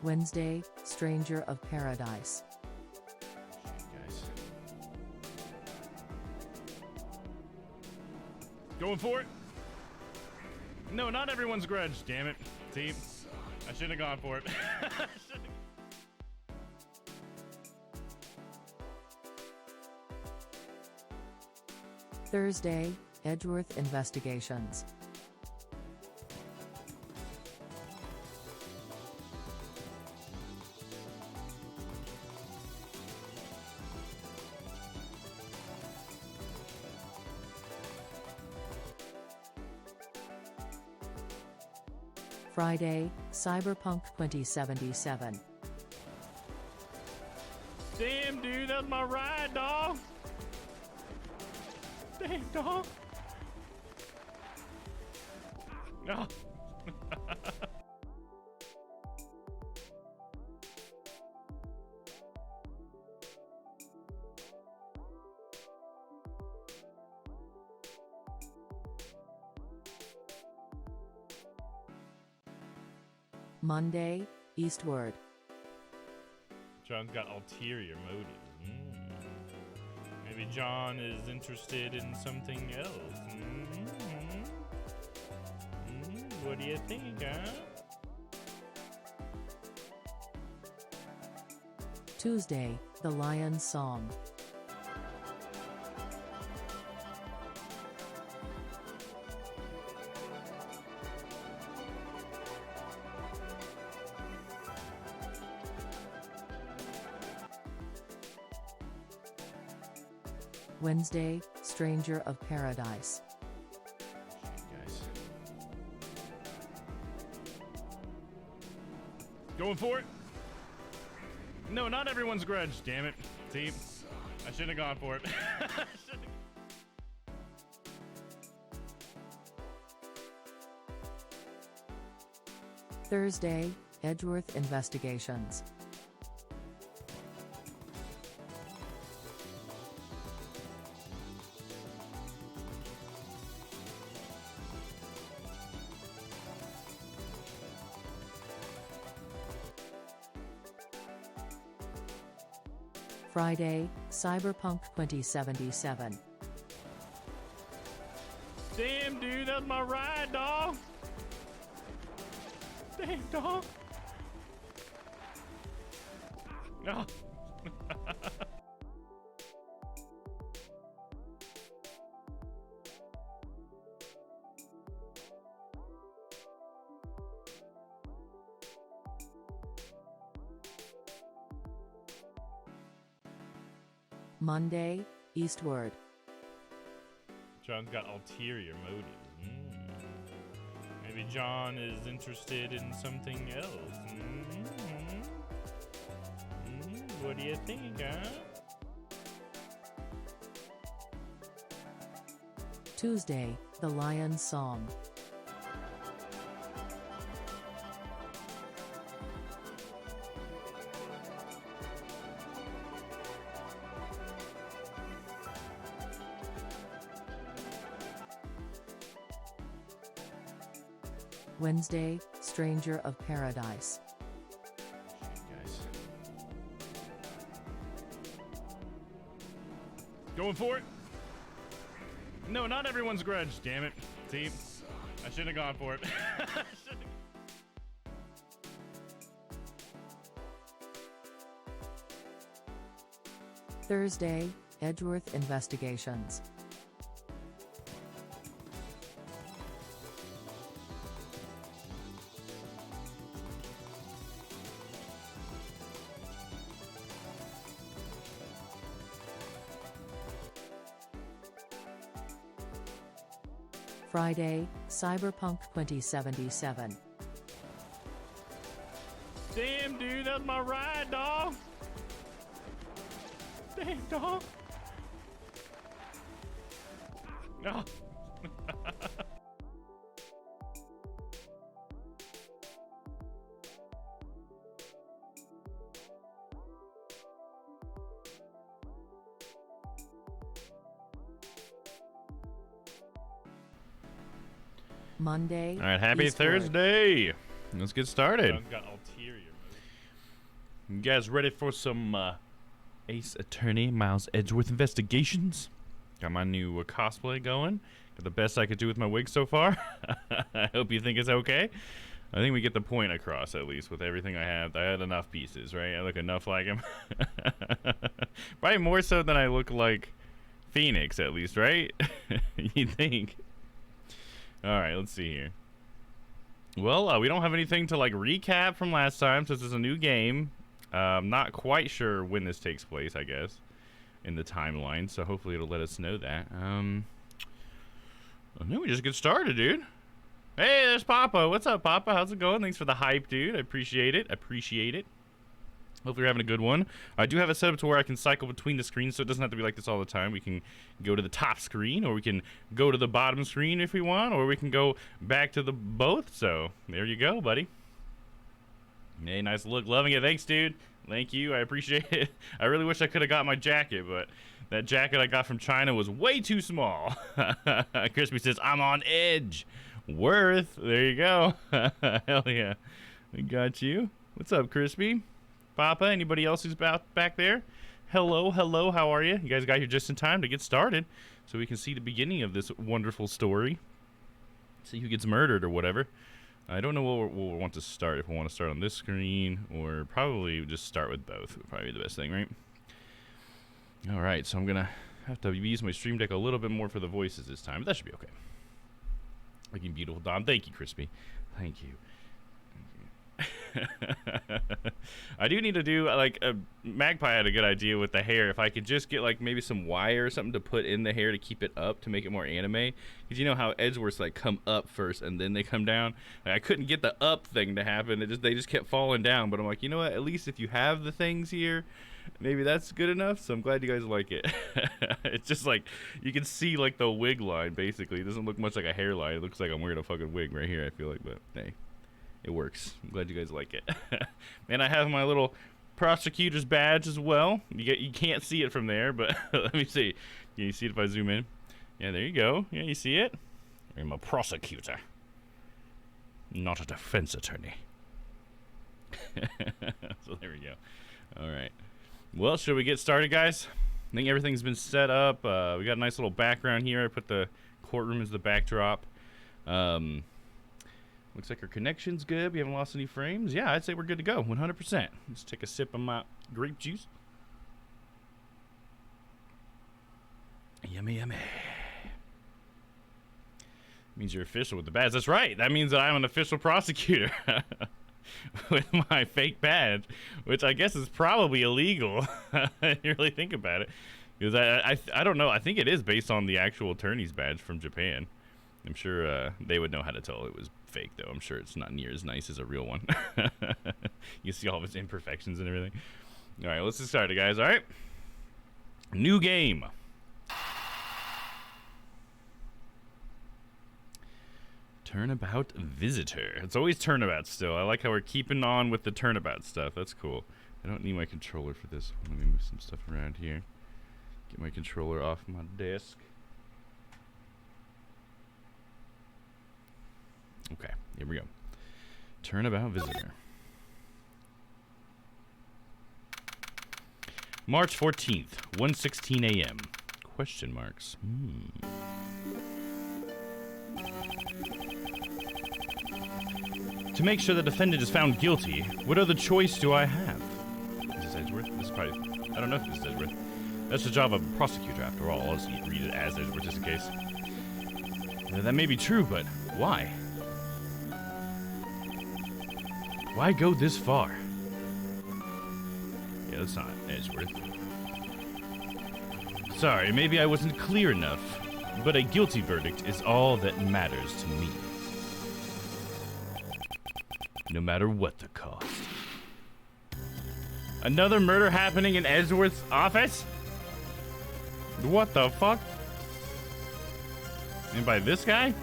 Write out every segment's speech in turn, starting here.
Wednesday, Stranger of Paradise. Guys. Going for it. No, not everyone's grudge, damn it. See, I shouldn't have gone for it. Thursday, Edgeworth Investigations. Friday, Cyberpunk 2077. Damn, dude, that's my ride, dog. Damn, dog. No. Monday, Eastward. John's got ulterior motives. Maybe John is interested in something else. What do you think, huh? Tuesday, The Lion's Song. Wednesday, Stranger of Paradise. Guys. Going for it. No, not everyone's grudge, damn it. See, I shouldn't have gone for it. Thursday, Edgeworth Investigations. Friday, Cyberpunk 2077. Damn, dude, that's my ride, dog. Damn, dog. No. Monday, Eastward. John's got ulterior motives. Maybe John is interested in something else. What do you think, huh? Tuesday, The Lion's Song. Wednesday, Stranger of Paradise. Guys. Going for it. No, not everyone's grudge, damn it. See, I shouldn't have gone for it. Thursday, Edgeworth Investigations. Friday, Cyberpunk 2077. Damn, dude, that's my ride, dog. Damn, dog. No. Monday. All right, happy Eastward. Thursday. Let's get started. I've got ulterior motives. You guys ready for some Ace Attorney Miles Edgeworth investigations? Got my new cosplay going. Got the best I could do with my wig so far. I hope you think it's okay. I think we get the point across, at least, with everything I have. I had enough pieces, right? I look enough like him. Probably more so than I look like Phoenix, at least, right? You'd think. Alright, let's see here. Well, we don't have anything to, like, recap from last time, since it's a new game. Not quite sure when this takes place, I guess, in the timeline, so hopefully it'll let us know that. Well, then we just get started, dude. Hey, there's Papa. What's up, Papa? How's it going? Thanks for the hype, dude. I appreciate it. Hopefully you're having a good one. I do have it set up to where I can cycle between the screens, so it doesn't have to be like this all the time. We can go to the top screen, or we can go to the bottom screen if we want, or we can go back to the both. So there you go, buddy. Hey, nice look. Loving it. Thanks, dude. Thank you. I appreciate it. I really wish I could have got my jacket, but that jacket I got from China was way too small. Crispy says, I'm on edge. Worth. There you go. Hell yeah. We got you. What's up, Crispy? Papa, anybody else who's back there? Hello, hello. How are you? You guys got here just in time to get started so we can see the beginning of this wonderful story. See who gets murdered or whatever. I don't know where we'll want to start. If we want to start on this screen, or probably just start with both. Would probably be the best thing, right? Alright, so I'm going to have to use my stream deck a little bit more for the voices this time, but that should be okay. Looking beautiful, Dom. Thank you, Crispy. Thank you. I do need to do, like, Magpie had a good idea with the hair. If I could just get, like, maybe some wire or something to put in the hair to keep it up, to make it more anime. Because you know how Edgeworths, like, come up first and then they come down? Like, I couldn't get the up thing to happen. They just kept falling down. But I'm like, you know what? At least if you have the things here, maybe that's good enough. So I'm glad you guys like it. It's just like, you can see, like, the wig line, basically. It doesn't look much like a hairline. It looks like I'm wearing a fucking wig right here, I feel like. But, hey. It works. I'm glad you guys like it. And I have my little prosecutor's badge as well. You can't see it from there, but let me see. Can you see it if I zoom in? Yeah, there you go. Yeah, you see it? I'm a prosecutor, not a defense attorney. So there we go. All right. Well, should we get started, guys? I think everything's been set up. We got a nice little background here. I put the courtroom as the backdrop. Looks like our connection's good. We haven't lost any frames. Yeah, I'd say we're good to go. 100%. Let's take a sip of my grape juice. Yummy, yummy. Means you're official with the badge. That's right. That means that I'm an official prosecutor with my fake badge, which I guess is probably illegal. If you really think about it. Because I don't know. I think it is based on the actual attorney's badge from Japan. I'm sure they would know how to tell it was fake, though. I'm sure it's not near as nice as a real one. You see all of its imperfections and everything. All right, let's get started, guys. All right. New game. Turnabout visitor. It's always turnabout still. I like how we're keeping on with the turnabout stuff. That's cool. I don't need my controller for this one. Let me move some stuff around here. Get my controller off my desk. Okay, here we go. Turnabout visitor. March 14th, 1:16 a.m. Question marks. To make sure the defendant is found guilty, what other choice do I have? Is this Edgeworth? This is probably... I don't know if this is Edgeworth. That's the job of a prosecutor, after all. I'll just read it as Edgeworth, just in case. That may be true, but why? Why go this far? Yeah, that's not Edgeworth. Sorry, maybe I wasn't clear enough, but a guilty verdict is all that matters to me. No matter what the cost. Another murder happening in Edgeworth's office? What the fuck? And by this guy?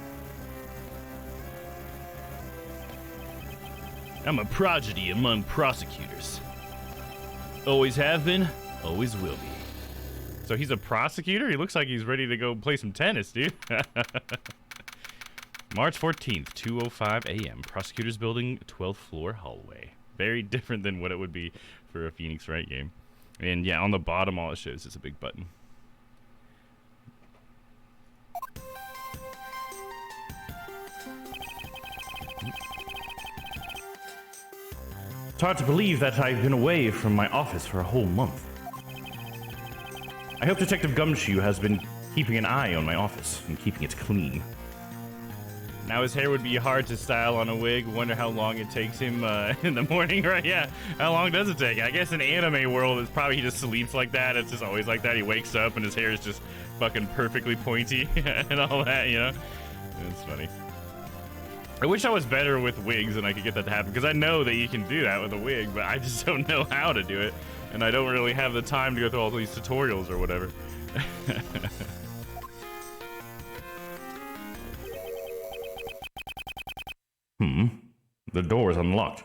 I'm a prodigy among prosecutors. Always have been, always will be. So he's a prosecutor? He looks like he's ready to go play some tennis, dude. March 14th, 2:05 a.m. Prosecutors Building, 12th floor hallway. Very different than what it would be for a Phoenix Wright game. And yeah, on the bottom, all it shows is a big button. It's hard to believe that I've been away from my office for a whole month. I hope Detective Gumshoe has been keeping an eye on my office and keeping it clean. Now his hair would be hard to style on a wig. Wonder how long it takes him in the morning, right? Yeah, how long does it take? I guess in anime world, it's probably he just sleeps like that. It's just always like that. He wakes up and his hair is just fucking perfectly pointy and all that, you know? It's funny. I wish I was better with wigs and I could get that to happen, because I know that you can do that with a wig, but I just don't know how to do it. And I don't really have the time to go through all these tutorials or whatever. The door is unlocked.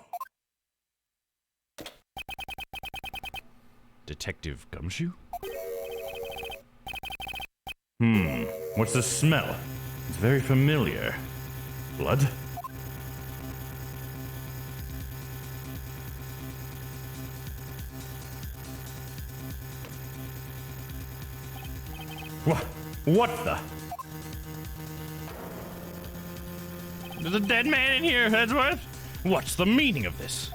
Detective Gumshoe? What's the smell? It's very familiar. Blood? What the? There's a dead man in here, Edgeworth. What's the meaning of this?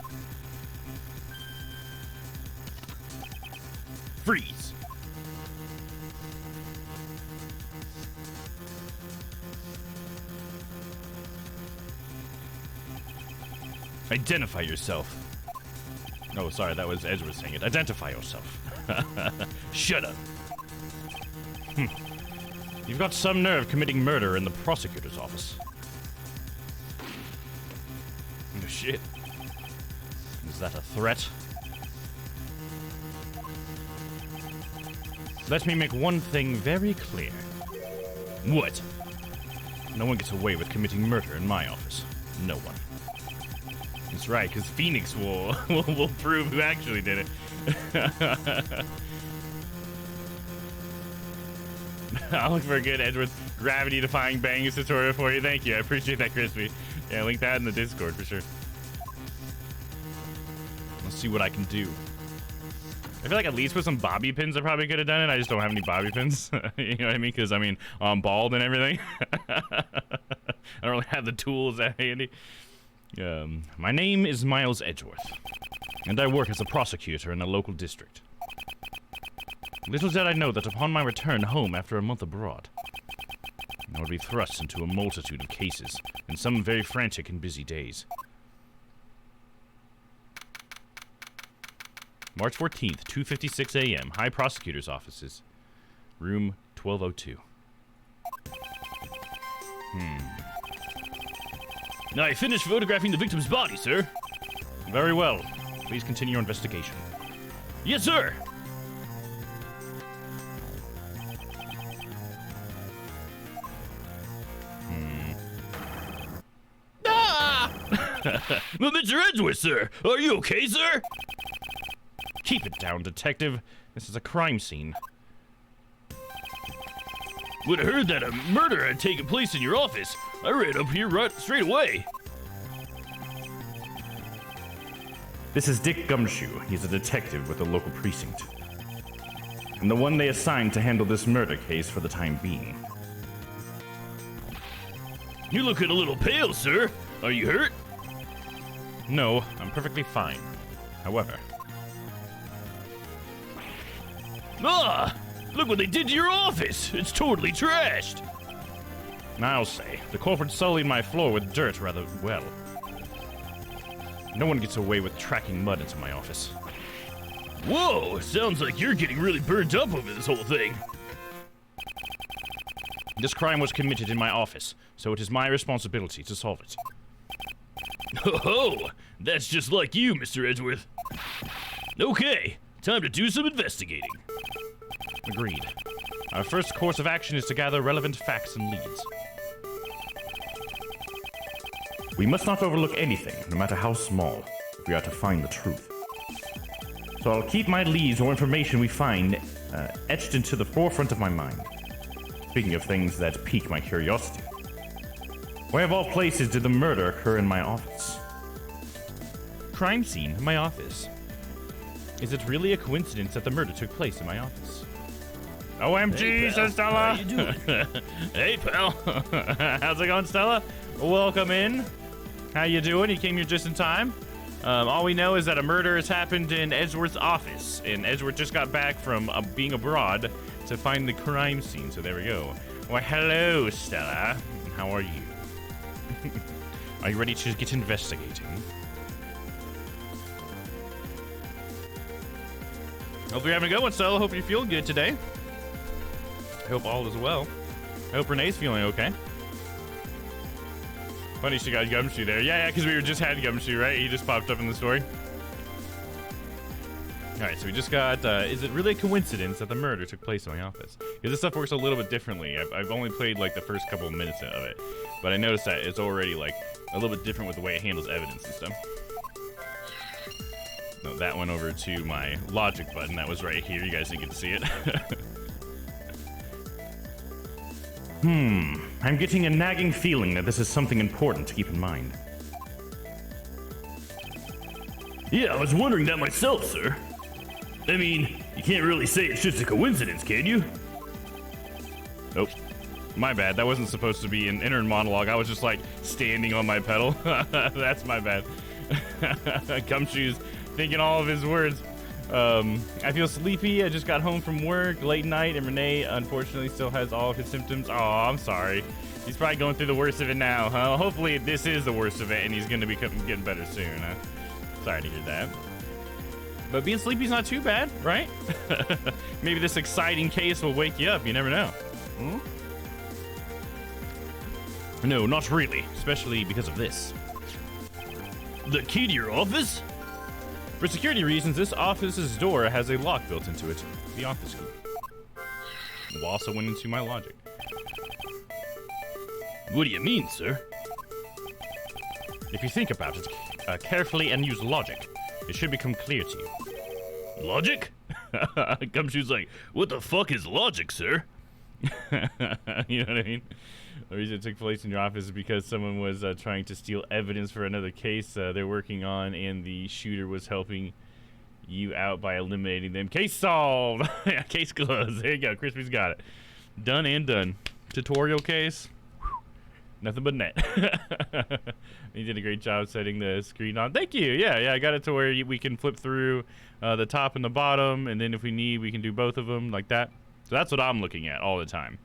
Freeze. Identify yourself. Oh, sorry, that was Edgeworth saying it. Identify yourself. Shut up. You've got some nerve committing murder in the prosecutor's office. Oh, shit. Is that a threat? Let me make one thing very clear. What? No one gets away with committing murder in my office. No one. That's right, because Phoenix will prove who actually did it. I'll look for a good Edgeworth gravity-defying bangs tutorial for you. Thank you. I appreciate that, Crispy. Yeah, link that in the Discord for sure. Let's see what I can do. I feel like at least with some bobby pins I probably could have done it. I just don't have any bobby pins. You know what I mean? Because, I mean, I'm bald and everything. I don't really have the tools that handy. My name is Miles Edgeworth, and I work as a prosecutor in a local district. Little did I know that upon my return home after a month abroad, I would be thrust into a multitude of cases, and some very frantic and busy days. March 14th, 2:56 a.m., High Prosecutor's Offices, room 1202. Now, I finished photographing the victim's body, sir. Very well. Please continue your investigation. Yes, sir! Well, Mr. Edgeworth, sir! Are you okay, sir? Keep it down, detective. This is a crime scene. When I heard that a murder had taken place in your office, I ran up here right straight away. This is Dick Gumshoe. He's a detective with the local precinct, and the one they assigned to handle this murder case for the time being. You looking a little pale, sir. Are you hurt? No, I'm perfectly fine. However... Ah! Look what they did to your office! It's totally trashed! I'll say, the culprit sullied my floor with dirt rather well. No one gets away with tracking mud into my office. Whoa! Sounds like you're getting really burned up over this whole thing. This crime was committed in my office, so it is my responsibility to solve it. Oh, that's just like you, Mr. Edgeworth. Okay, time to do some investigating. Agreed. Our first course of action is to gather relevant facts and leads. We must not overlook anything, no matter how small, if we are to find the truth. So I'll keep my leads or information we find etched into the forefront of my mind. Speaking of things that pique my curiosity. Where of all places did the murder occur in my office? crime scene in my office. Is it really a coincidence that the murder took place in my office? OMG, says Stella. How you doing? Hey, pal. How's it going, Stella? Welcome in. How you doing? You came here just in time. All we know is that a murder has happened in Edgeworth's office, and Edgeworth just got back from being abroad to find the crime scene, so there we go. Why, hello, Stella. How are you? Are you ready to get investigating? Hope you're having a good one, Stella. Hope you're feeling good today. I hope all is well. I hope Renee's feeling okay. Funny she got Gumshoe there. Yeah, because we just had Gumshoe, right? He just popped up in the story. Alright, so we just got, is it really a coincidence that the murder took place in my office? Because this stuff works a little bit differently. I've only played, like, the first couple of minutes of it. But I noticed that it's already, like, a little bit different with the way it handles evidence and stuff. No, that went over to my logic button. That was right here. You guys didn't get to see it. I'm getting a nagging feeling that this is something important to keep in mind. Yeah, I was wondering that myself, sir. I mean, you can't really say it's just a coincidence, can you? Oh, my bad. That wasn't supposed to be an inner monologue. I was just like standing on my pedal. That's my bad. Gumshoe's thinking all of his words. I feel sleepy. I just got home from work late night, and Renee unfortunately still has all of his symptoms. Oh, I'm sorry. He's probably going through the worst of it now, huh? Hopefully this is the worst of it, and he's going to be getting better soon, huh? Sorry to hear that. But being sleepy's not too bad, right? Maybe this exciting case will wake you up. You never know. Hmm? No, not really. Especially because of this. The key to your office? For security reasons, this office's door has a lock built into it. The office key. It also went into my logic. What do you mean, sir? If you think about it carefully and use logic, it should become clear to you. Logic? Gumshoe's like, what the fuck is logic, sir? You know what I mean? The reason it took place in your office is because someone was trying to steal evidence for another case they're working on, and the shooter was helping you out by eliminating them. Case solved! Case closed. There you go. Crispy's got it. Done and done. Tutorial case. Nothing but net. You did a great job setting the screen on. Thank you. Yeah, I got it to where we can flip through the top and the bottom, and then if we need, we can do both of them like that. So that's what I'm looking at all the time.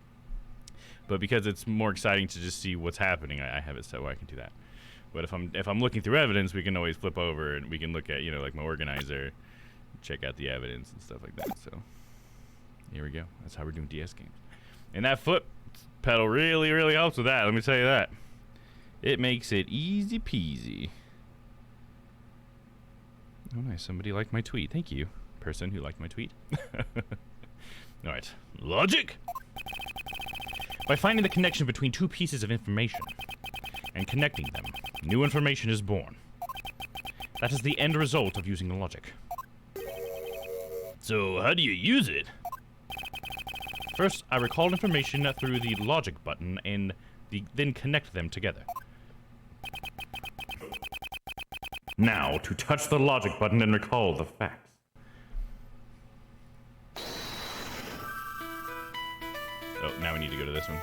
But because it's more exciting to just see what's happening, I have it set where I can do that. But if I'm looking through evidence, we can always flip over and we can look at, you know, like my organizer, check out the evidence and stuff like that. So here we go. That's how we're doing DS games. And that foot pedal really, really helps with that. Let me tell you that. It makes it easy peasy. Oh, nice. Somebody liked my tweet. Thank you, person who liked my tweet. All right. Logic? By finding the connection between two pieces of information and connecting them, new information is born. That is the end result of using logic. So, how do you use it? First, I recall information through the logic button and then connect them together. Now, to touch the logic button and recall the facts. Oh, now we need to go to this one.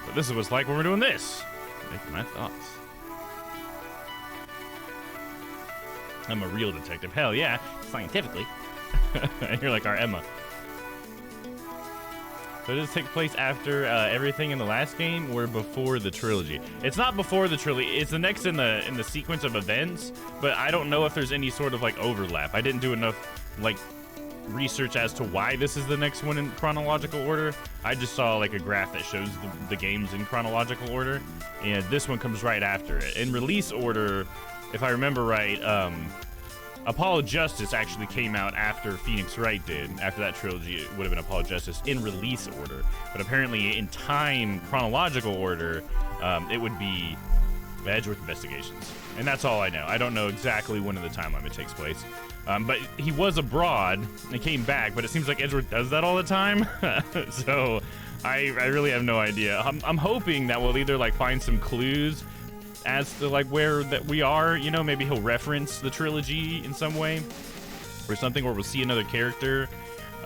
So this is what it's like when we're doing this. Make my thoughts. I'm a real detective. Hell yeah, scientifically. You're like our Emma. So does it take place after everything in the last game or before the trilogy? It's not before the trilogy. It's the next in the sequence of events, but I don't know if there's any sort of like overlap. I didn't do enough like research as to why this is the next one in chronological order. I just saw like a graph that shows the games in chronological order, and this one comes right after it. In release order, if I remember right, Apollo Justice actually came out after Phoenix Wright did. After that trilogy, it would have been Apollo Justice in release order. But apparently in time chronological order, it would be Edgeworth Investigations. And that's all I know. I don't know exactly when in the timeline it takes place. But he was abroad and came back, but it seems like Edgeworth does that all the time. So I really have no idea. I'm hoping that we'll either like find some clues as to like where that we are. You know, maybe he'll reference the trilogy in some way or something, or we'll see another character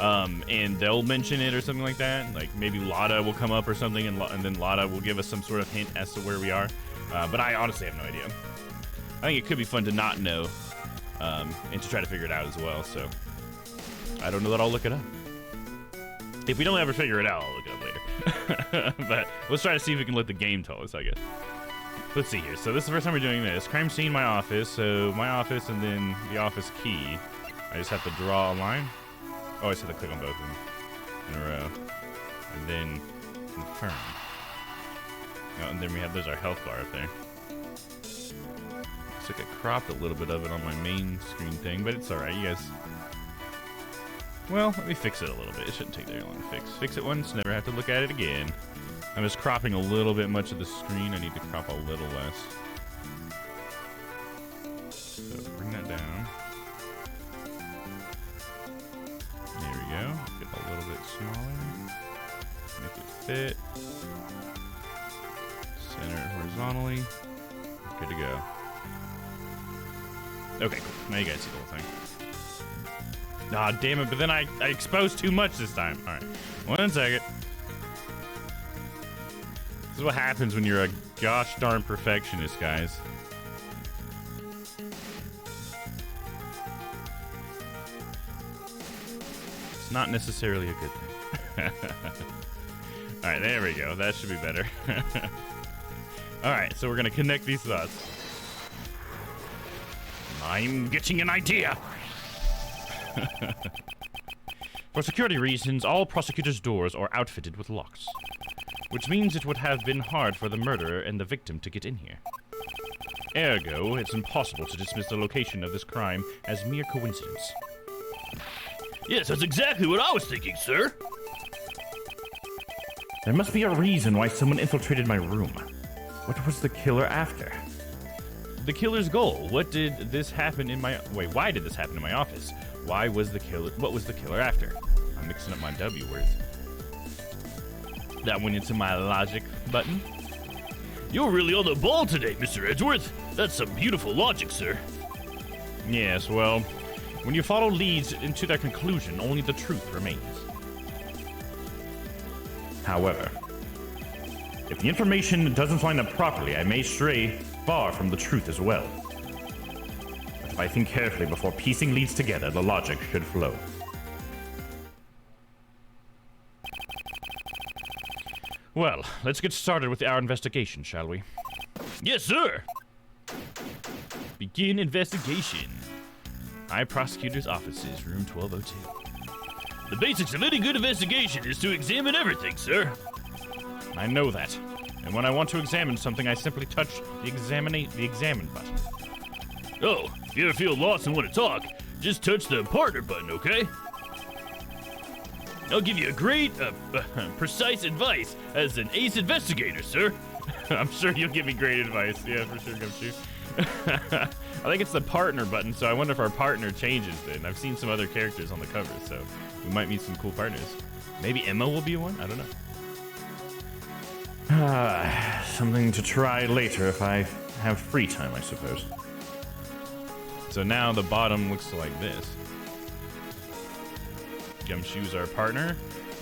and they'll mention it or something like that. Like maybe Lada will come up or something, and then Lada will give us some sort of hint as to where we are. But I honestly have no idea. I think it could be fun to not know and to try to figure it out as well. So I don't know that I'll look it up. If we don't ever figure it out, I'll look it up later. But let's try to see if we can let the game tell us, I guess. Let's see here. So this is the first time we're doing this. Crime scene, my office. So my office and then the office key. I just have to draw a line. Oh, I just have to click on both of them in a row. And then confirm. Oh, and then there's our health bar up there. Looks like I cropped a little bit of it on my main screen thing, but it's alright, you guys. Well, let me fix it a little bit. It shouldn't take very long to fix. Fix it once, never have to look at it again. I'm just cropping a little bit much of the screen. I need to crop a little less. So bring that down. There we go. Get a little bit smaller. Make it fit. Center it horizontally. Good to go. Okay, cool. Now you guys see the whole thing. Ah, damn it, but then I exposed too much this time. Alright, 1 second. This is what happens when you're a gosh darn perfectionist, guys. It's not necessarily a good thing. Alright, there we go. That should be better. Alright, so we're going to connect these dots. I'm getting an idea. For security reasons, all prosecutors' doors are outfitted with locks, which means it would have been hard for the murderer and the victim to get in here. Ergo, it's impossible to dismiss the location of this crime as mere coincidence. Yes, that's exactly what I was thinking, sir. There must be a reason why someone infiltrated my room. What was the killer after? The killer's goal. What did this happen in my... Wait, why did this happen in my office? Why was the killer... What was the killer after? I'm mixing up my W words. That went into my logic button. You're really on the ball today, Mr. Edgeworth. That's some beautiful logic, sir. Yes, well, when you follow leads into their conclusion, only the truth remains. However, if the information doesn't line up properly, I may stray far from the truth as well. But if I think carefully before piecing leads together, the logic should flow. Well, let's get started with our investigation, shall we? Yes, sir. Begin investigation. High Prosecutor's Offices, room 1202. The basics of any good investigation is to examine everything, sir. I know that. And when I want to examine something, I simply touch the examine button. Oh, if you ever feel lost and want to talk, just touch the partner button, okay? I'll give you a great, precise advice as an ace investigator, sir. I'm sure you'll give me great advice. Yeah, for sure, Gumshoe. I think it's the partner button, so I wonder if our partner changes then. I've seen some other characters on the cover, so we might meet some cool partners. Maybe Emma will be one? I don't know. Something to try later if I have free time, I suppose. So now the bottom looks like this. Gumshoe's our partner.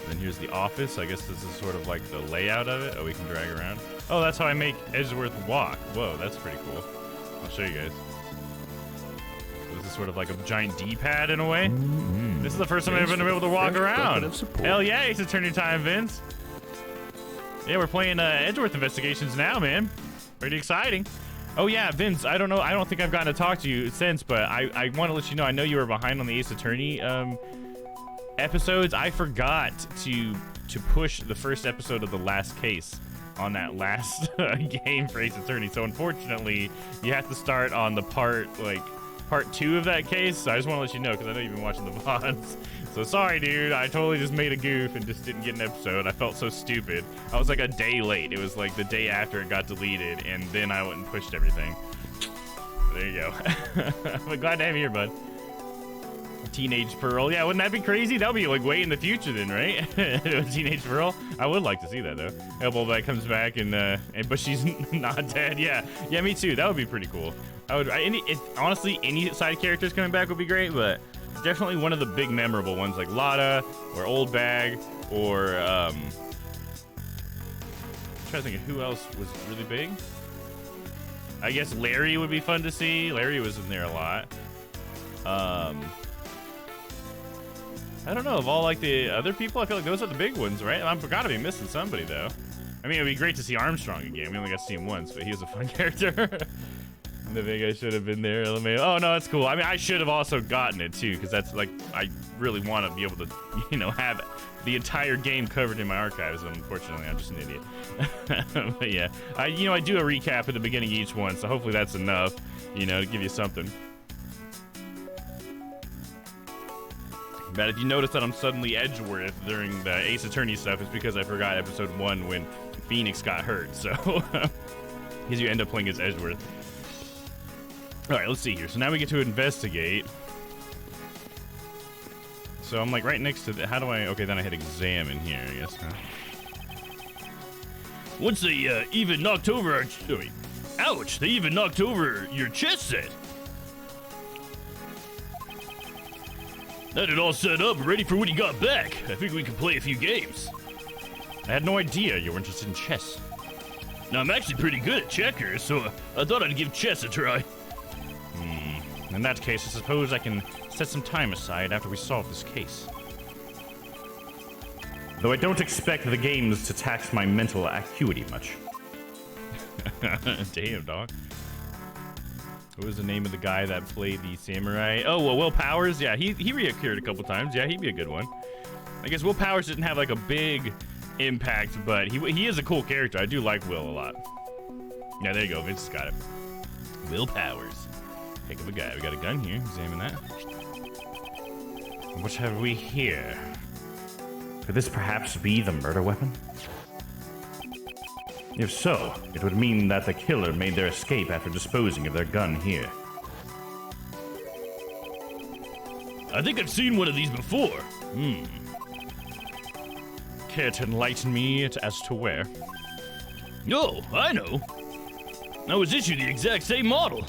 Then here's the office. I guess this is sort of like the layout of it. Oh, we can drag around. Oh, that's how I make Edgeworth walk. Whoa, that's pretty cool. I'll show you guys. So this is sort of like a giant D-pad in a way. This is the first time I've been able to walk around. Hell yeah, Ace Attorney time, Vince. Yeah, we're playing Edgeworth Investigations now, man. Pretty exciting. Oh yeah, Vince, I don't know. I don't think I've gotten to talk to you since, but I want to let you know, I know you were behind on the Ace Attorney episodes. I forgot to push the first episode of the last case on that last game for Ace Attorney. So unfortunately, you have to start on the part 2 of that case. So I just want to let you know, because I know you've been watching the VODs. So sorry, dude. I totally just made a goof and just didn't get an episode. I felt so stupid. I was like a day late. It was like the day after it got deleted, and then I went and pushed everything. There you go. But glad to have you here, bud. Teenage Pearl. Yeah, wouldn't that be crazy? That would be like way in the future then, right? Teenage Pearl. I would like to see that though. Elbowback comes back and but she's not dead. Yeah, me too. That would be pretty cool. Honestly, any side characters coming back would be great, but definitely one of the big memorable ones like Lotta or Old Bag or I'm trying to think of who else was really big. I guess Larry would be fun to see. Larry was in there a lot. I don't know, of all like the other people, I feel like those are the big ones, right? I've got to be missing somebody though. I mean, it'd be great to see Armstrong again. We only got to see him once, but he was a fun character. I think I should have been there. Oh no, that's cool. I mean, I should have also gotten it too, because that's like, I really want to be able to, have the entire game covered in my archives. Unfortunately, I'm just an idiot. But yeah, I do a recap at the beginning of each one, so hopefully that's enough, to give you something. But if you notice that I'm suddenly Edgeworth during the Ace Attorney stuff, it's because I forgot episode 1 when Phoenix got hurt. So, because you end up playing as Edgeworth. All right, let's see here. So now we get to investigate. So I'm like right next to the, how do I, okay, then I hit examine here, I guess, huh? Once they even knocked over our, ouch, they even knocked over your chess set. Had it all set up, ready for when you got back. I think we can play a few games. I had no idea you were interested in chess. Now, I'm actually pretty good at checkers, so I thought I'd give chess a try. In that case, I suppose I can set some time aside after we solve this case. Though I don't expect the games to tax my mental acuity much. Damn, dog. What was the name of the guy that played the samurai? Oh, well, Will Powers. Yeah, he reoccurred a couple times. Yeah, he'd be a good one. I guess Will Powers didn't have like a big impact, but he is a cool character. I do like Will a lot. Yeah, there you go. Vince has got it. Will Powers. Heck of a guy. We got a gun here. Examine that. What have we here? Could this perhaps be the murder weapon? If so, it would mean that the killer made their escape after disposing of their gun here. I think I've seen one of these before. Care to enlighten me as to where? Oh, I know. I was issued the exact same model.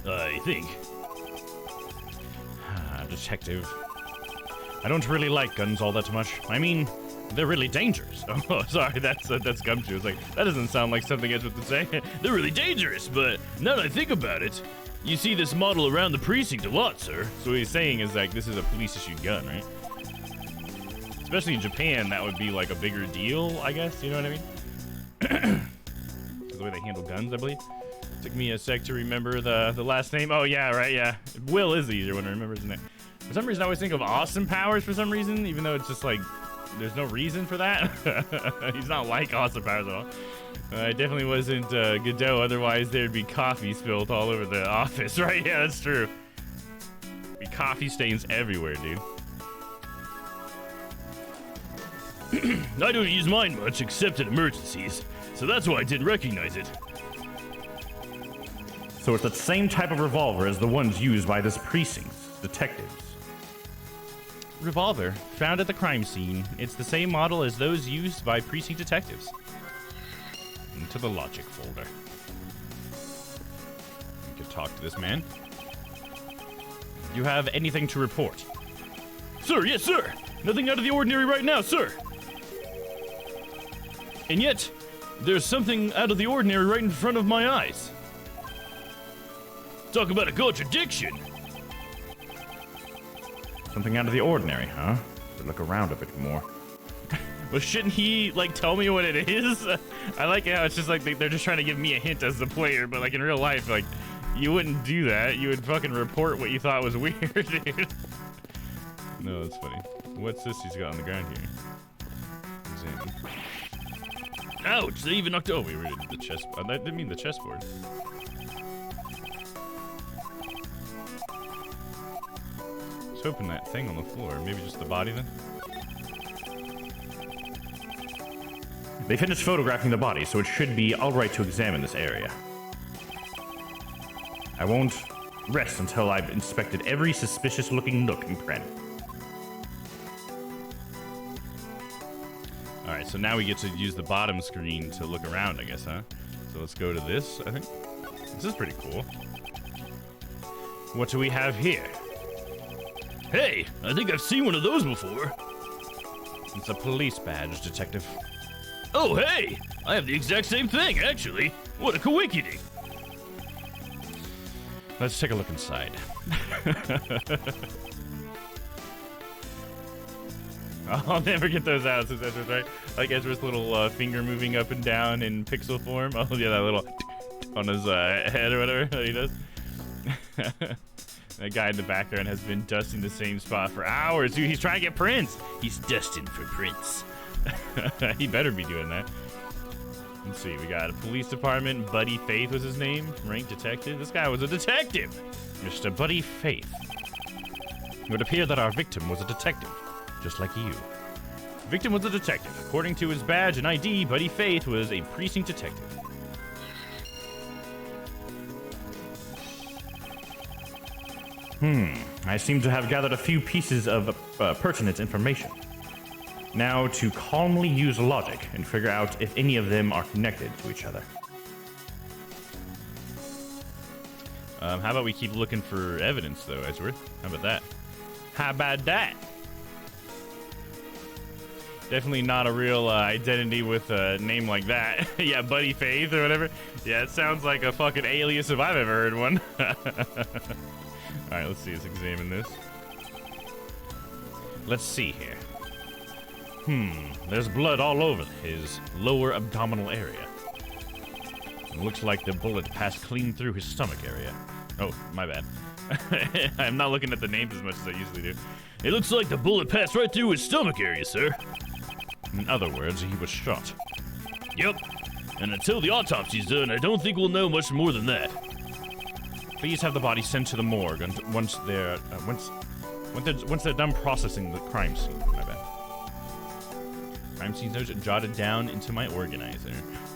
I think. Detective. I don't really like guns all that much. I mean, they're really dangerous. Oh, sorry, that's Gumshoe. It's like, that doesn't sound like something Edgeworth would say. They're really dangerous, but now that I think about it, you see this model around the precinct a lot, sir. So what he's saying is like, this is a police-issued gun, right? Especially in Japan, that would be like a bigger deal, I guess. You know what I mean? The way they handle guns, I believe. Took me a sec to remember the last name. Oh, yeah, right, yeah. Will is the easier one to remember, isn't it? For some reason, I always think of Austin Powers for some reason, even though it's just like, there's no reason for that. He's not like Austin Powers at all. I definitely wasn't Godot, otherwise there'd be coffee spilled all over the office, right? Yeah, that's true. Be coffee stains everywhere, dude. I don't use mine much except in emergencies, so that's why I didn't recognize it. So it's the same type of revolver as the ones used by this precinct's detectives. Revolver, found at the crime scene. It's the same model as those used by precinct detectives. Into the logic folder. We could talk to this man. You have anything to report? Sir, yes, sir. Nothing out of the ordinary right now, sir. And yet, there's something out of the ordinary right in front of my eyes. Talk about a contradiction. Something out of the ordinary, huh? To look around a bit more. Well, shouldn't he, like, tell me what it is? I like how it's just like they're just trying to give me a hint as the player, but, like, in real life, like, you wouldn't do that. You would fucking report what you thought was weird, dude. No, that's funny. What's this he's got on the ground here? Examine. Ouch, they even knocked over. We already did the chess. That didn't mean the chessboard. Let's open that thing on the floor. Maybe just the body then? They finished photographing the body, so it should be alright to examine this area. I won't rest until I've inspected every suspicious-looking nook and cranny. Alright, so now we get to use the bottom screen to look around, I guess, huh? So let's go to this, I think. This is pretty cool. What do we have here? Hey, I think I've seen one of those before. It's a police badge, detective. Oh, hey! I have the exact same thing, actually. What a coinkydink. Let's take a look inside. I'll never get those out since that's right. Like Ezra's little finger moving up and down in pixel form. Oh yeah, that little on his head or whatever that he does. That guy in the background has been dusting the same spot for hours. Dude, he's trying to get prints. He's dusting for prints. He better be doing that. Let's see, we got a police department. Buddy Faith was his name. Ranked detective. This guy was a detective. Mr. Buddy Faith. It would appear that our victim was a detective, just like you. The victim was a detective. According to his badge and ID, Buddy Faith was a precinct detective. I seem to have gathered a few pieces of pertinent information. Now to calmly use logic and figure out if any of them are connected to each other. How about we keep looking for evidence, though, Edgeworth? How about that? How about that? Definitely not a real identity with a name like that. Yeah, Buddy Faith or whatever. Yeah, it sounds like a fucking alias if I've ever heard one. Alright, let's see. Let's examine this. Let's see here. There's blood all over his lower abdominal area. It looks like the bullet passed clean through his stomach area. Oh, my bad. I'm not looking at the names as much as I usually do. It looks like the bullet passed right through his stomach area, sir. In other words, he was shot. Yep. And until the autopsy's done, I don't think we'll know much more than that. Please have the body sent to the morgue once they're done processing the crime scene. My bad. Crime scene notes jotted down into my organizer.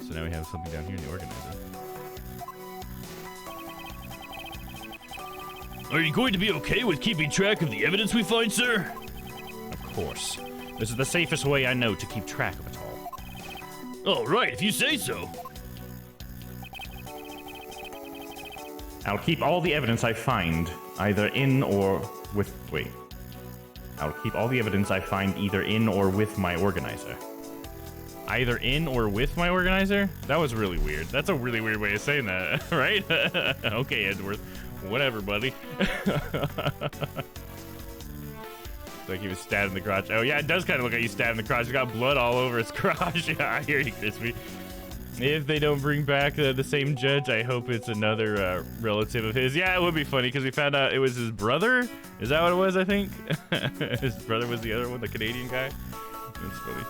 So now we have something down here in the organizer. Are you going to be okay with keeping track of the evidence we find, sir? Of course. This is the safest way I know to keep track of it all. All right, if you say so. I'll keep all the evidence I find either in or with... Wait. I'll keep all the evidence I find either in or with my organizer. Either in or with my organizer? That was really weird. That's a really weird way of saying that, right? Okay, Edgeworth. Whatever, buddy. Like he was stabbed in the crotch. Oh, yeah, it does kind of look like he's stabbed in the crotch. He's got blood all over his crotch. Yeah, I hear you, Crispy. If they don't bring back the same judge, I hope it's another relative of his. Yeah, it would be funny because we found out it was his brother. Is that what it was, I think? His brother was the other one, the Canadian guy. That's funny.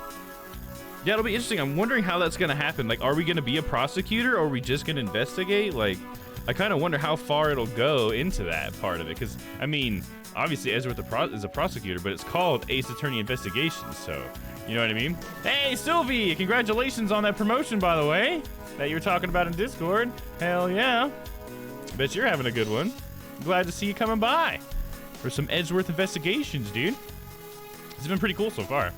Yeah, it'll be interesting. I'm wondering how that's going to happen. Like, are we going to be a prosecutor or are we just going to investigate? Like, I kind of wonder how far it'll go into that part of it. Because, I mean, obviously Ezra is a prosecutor, but it's called Ace Attorney Investigations, so... You know what I mean? Hey, Sylvie! Congratulations on that promotion, by the way, that you were talking about in Discord. Hell yeah. Bet you're having a good one. Glad to see you coming by for some Edgeworth investigations, dude. It's been pretty cool so far.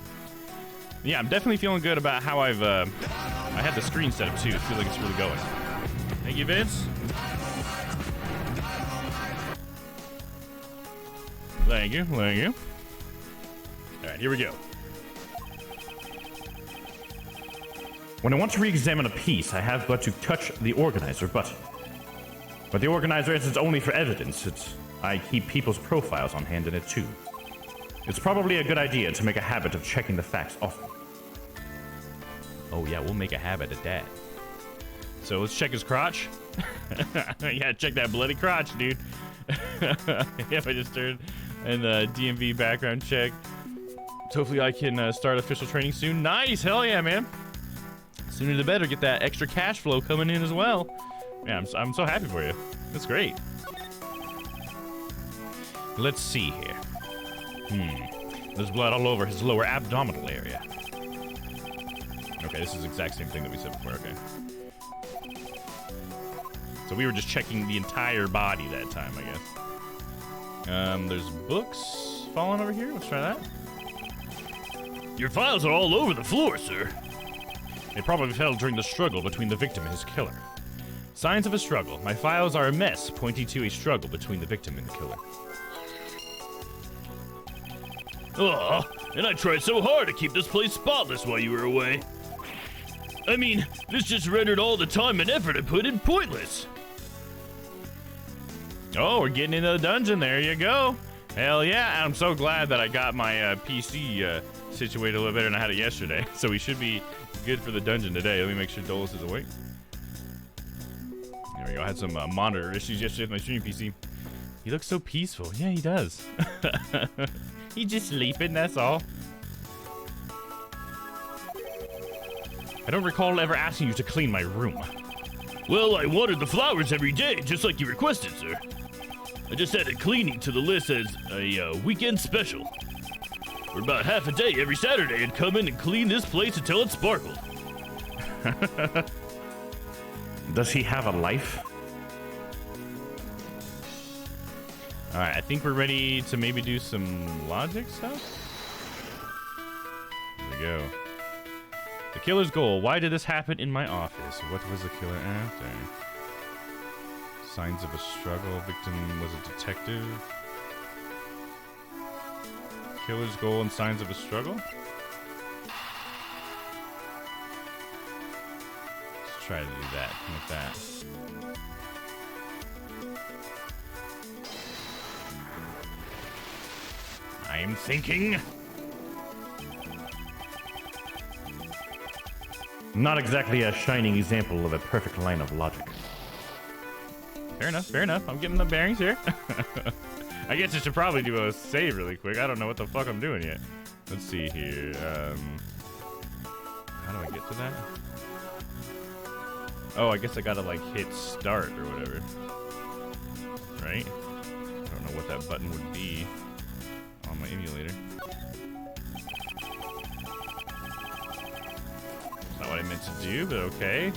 Yeah, I'm definitely feeling good about how I had the screen set up, too. I feel like it's really going. Thank you, Vince. Thank you, thank you. All right, here we go. When I want to re-examine a piece, I have but to touch the organizer button. But the organizer isn't only for evidence, I keep people's profiles on hand in it too. It's probably a good idea to make a habit of checking the facts often. Oh yeah, we'll make a habit of that. So let's check his crotch. Yeah, check that bloody crotch, dude. If I just turned and the DMV background check. So hopefully I can start official training soon. Nice, hell yeah, man. Sooner the better, get that extra cash flow coming in as well. Yeah, I'm so happy for you. That's great. Let's see here. There's blood all over his lower abdominal area. Okay, this is the exact same thing that we said before, okay. So we were just checking the entire body that time, I guess. There's books falling over here. Let's try that. Your files are all over the floor, sir. They probably fell during the struggle between the victim and his killer. Signs of a struggle. My files are a mess, pointing to a struggle between the victim and the killer. Oh, and I tried so hard to keep this place spotless while you were away. I mean, this just rendered all the time and effort I put in pointless. Oh, we're getting into the dungeon. There you go. Hell yeah. I'm so glad that I got my PC situated a little better than I had it yesterday. So we should be good for the dungeon today. Let me make sure Dolus is awake. There we go. I had some monitor issues yesterday with my streaming PC. He looks so peaceful. Yeah, he does. He's just sleeping, that's all. I don't recall ever asking you to clean my room. Well, I watered the flowers every day, just like you requested, sir. I just added cleaning to the list as a weekend special. For about half a day every Saturday, I'd come in and clean this place until it sparkled. Does he have a life? Alright, I think we're ready to maybe do some logic stuff. Here we go. The killer's goal. Why did this happen in my office? What was the killer after? Signs of a struggle. Victim was a detective. Killer's goal and signs of a struggle. Let's try to do that with that. I'm thinking. Not exactly a shining example of a perfect line of logic. Fair enough, fair enough. I'm getting the bearings here. I guess I should probably do a save really quick. I don't know what the fuck I'm doing yet. Let's see here. How do I get to that? Oh, I guess I gotta like hit start or whatever. Right? I don't know what that button would be on my emulator. It's not what I meant to do, but okay.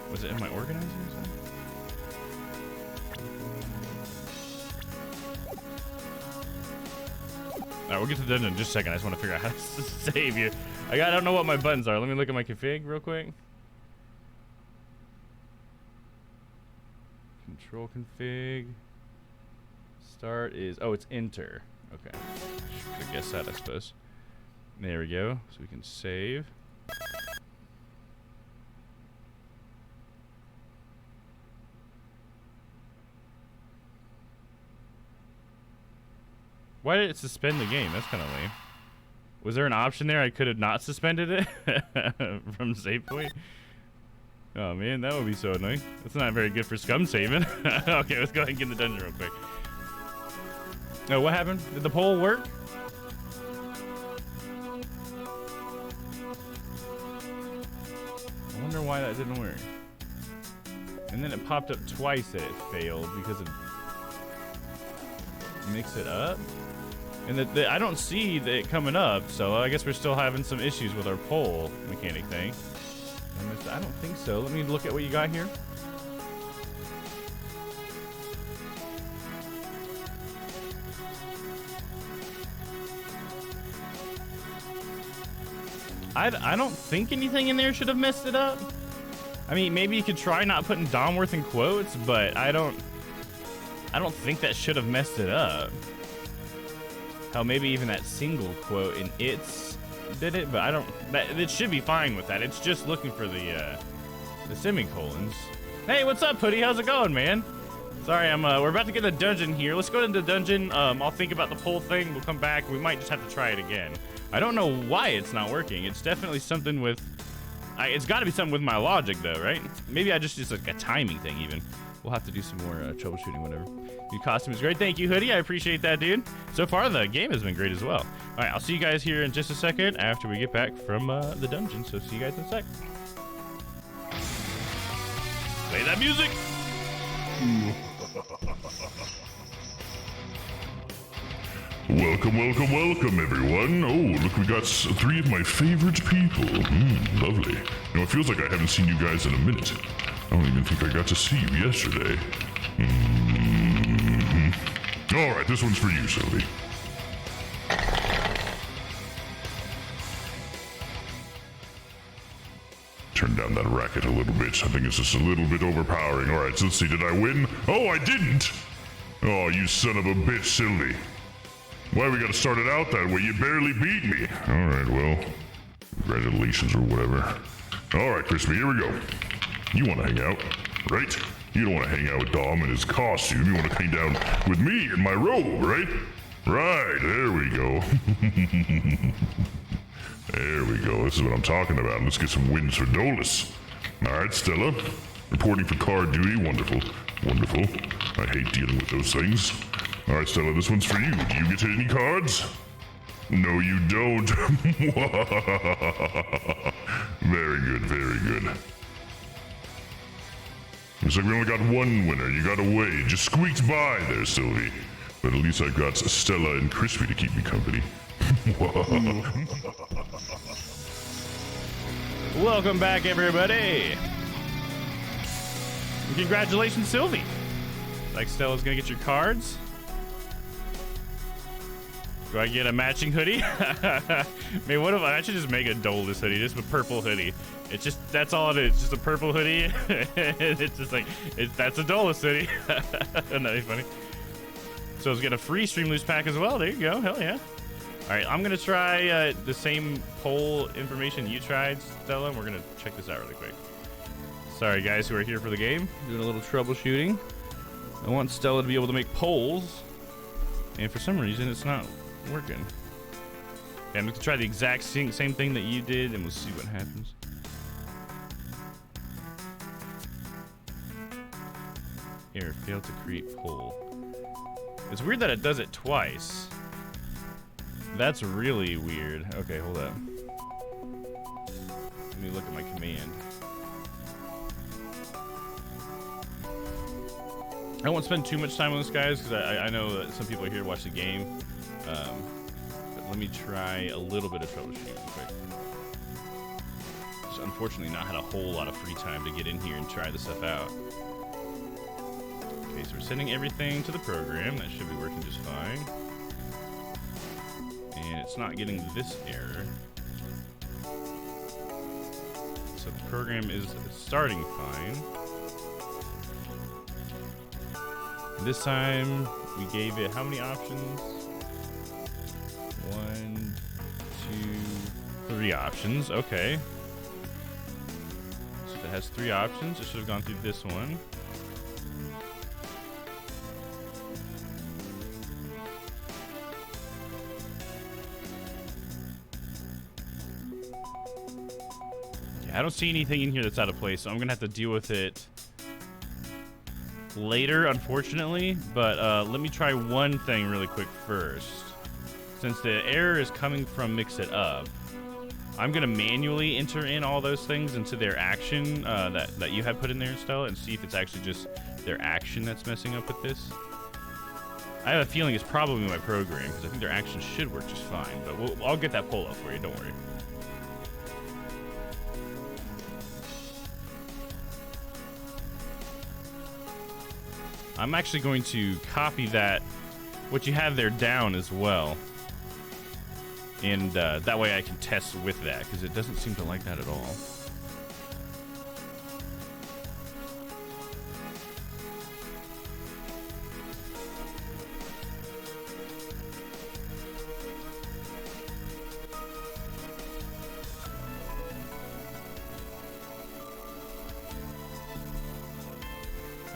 Was it in my organizer or something? Alright, we'll get to the dungeon in just a second. I just want to figure out how to save you. I don't know what my buttons are. Let me look at my config real quick. Control config. Start is... Oh, it's enter. Okay. Should guess that, I suppose. There we go. So we can save. Why did it suspend the game? That's kind of lame. Was there an option there I could have not suspended it from save point? Oh man, that would be so annoying. That's not very good for scum saving. Okay, let's go ahead and get in the dungeon real quick. Oh, what happened? Did the poll work? I wonder why that didn't work. And then it popped up twice that it failed because it mixed it up. And I don't see it coming up, so I guess we're still having some issues with our poll mechanic thing. I don't think so. Let me look at what you got here. I don't think anything in there should have messed it up. I mean, maybe you could try not putting Dommworth in quotes, but I don't think that should have messed it up. Hell, maybe even that single quote in its did it, but it should be fine with that. It's just looking for the semicolons. Hey, what's up, Putty? How's it going, man? Sorry, we're about to get the dungeon here. Let's go into the dungeon. I'll think about the poll thing. We'll come back. We might just have to try it again. I don't know why it's not working. It's definitely something with... it's got to be something with my logic, though, right? Maybe I just like a timing thing, even. We'll have to do some more troubleshooting, whatever. Your costume is great. Thank you, Hoodie. I appreciate that, dude. So far, the game has been great as well. All right, I'll see you guys here in just a second after we get back from the dungeon. So see you guys in a sec. Play that music. Welcome, welcome, welcome, everyone. Oh, look, we got three of my favorite people. Lovely. You know, it feels like I haven't seen you guys in a minute. I don't even think I got to see you yesterday. All right, this one's for you, Sylvie. Turn down that racket a little bit. I think it's just a little bit overpowering. All right, so let's see. Did I win? Oh, I didn't. Oh, you son of a bitch, Sylvie. Why we gotta start it out that way? You barely beat me. All right, well, congratulations or whatever. All right, Crispy, here we go. You want to hang out, right? You don't want to hang out with Domm in his costume. You want to hang down with me in my robe, right? Right, there we go. There we go. This is what I'm talking about. Let's get some wins for Dolus. All right, Stella. Reporting for card duty. Wonderful. Wonderful. I hate dealing with those things. All right, Stella, this one's for you. Do you get any cards? No, you don't. Very good, very good. Looks like we only got one winner. You got away. Just squeaked by there, Sylvie. But at least I got Stella and Crispy to keep me company. Welcome back, everybody. And congratulations, Sylvie. Like Stella's gonna get your cards. Do I get a matching hoodie? Man, what if I should just make a Dolus hoodie, just a purple hoodie. It's just, that's all it is, just a purple hoodie. It's just like, that's a Dolus hoodie. Wouldn't that be funny? So let's get a free Stream Loose pack as well. There you go, hell yeah. All right, I'm gonna try the same poll information you tried, Stella, and we're gonna check this out really quick. Sorry guys who are here for the game, doing a little troubleshooting. I want Stella to be able to make polls, and for some reason it's not working. Okay, I'm gonna try the exact same thing that you did, and we'll see what happens. Here, failed to create poll. It's weird that it does it twice. That's really weird. Okay, hold up. Let me look at my command. I won't spend too much time on this, guys, because I know that some people are here to watch the game. But let me try a little bit of troubleshooting quick. Just unfortunately not had a whole lot of free time to get in here and try this stuff out. Okay, so we're sending everything to the program. That should be working just fine. And it's not getting this error. So the program is starting fine. This time we gave it how many options? 1, 2, 3 options. Okay. So if it has 3 options, it should have gone through this one. I don't see anything in here that's out of place, so I'm gonna have to deal with it later, unfortunately. But let me try one thing really quick first. Since the error is coming from Mix It Up, I'm gonna manually enter in all those things into their action that you had put in there, Stella, and see if it's actually just their action that's messing up with this. I have a feeling it's probably my program, because I think their action should work just fine. But I'll get that poll up for you, don't worry. I'm actually going to copy that, what you have there, down as well. And that way I can test with that, because it doesn't seem to like that at all.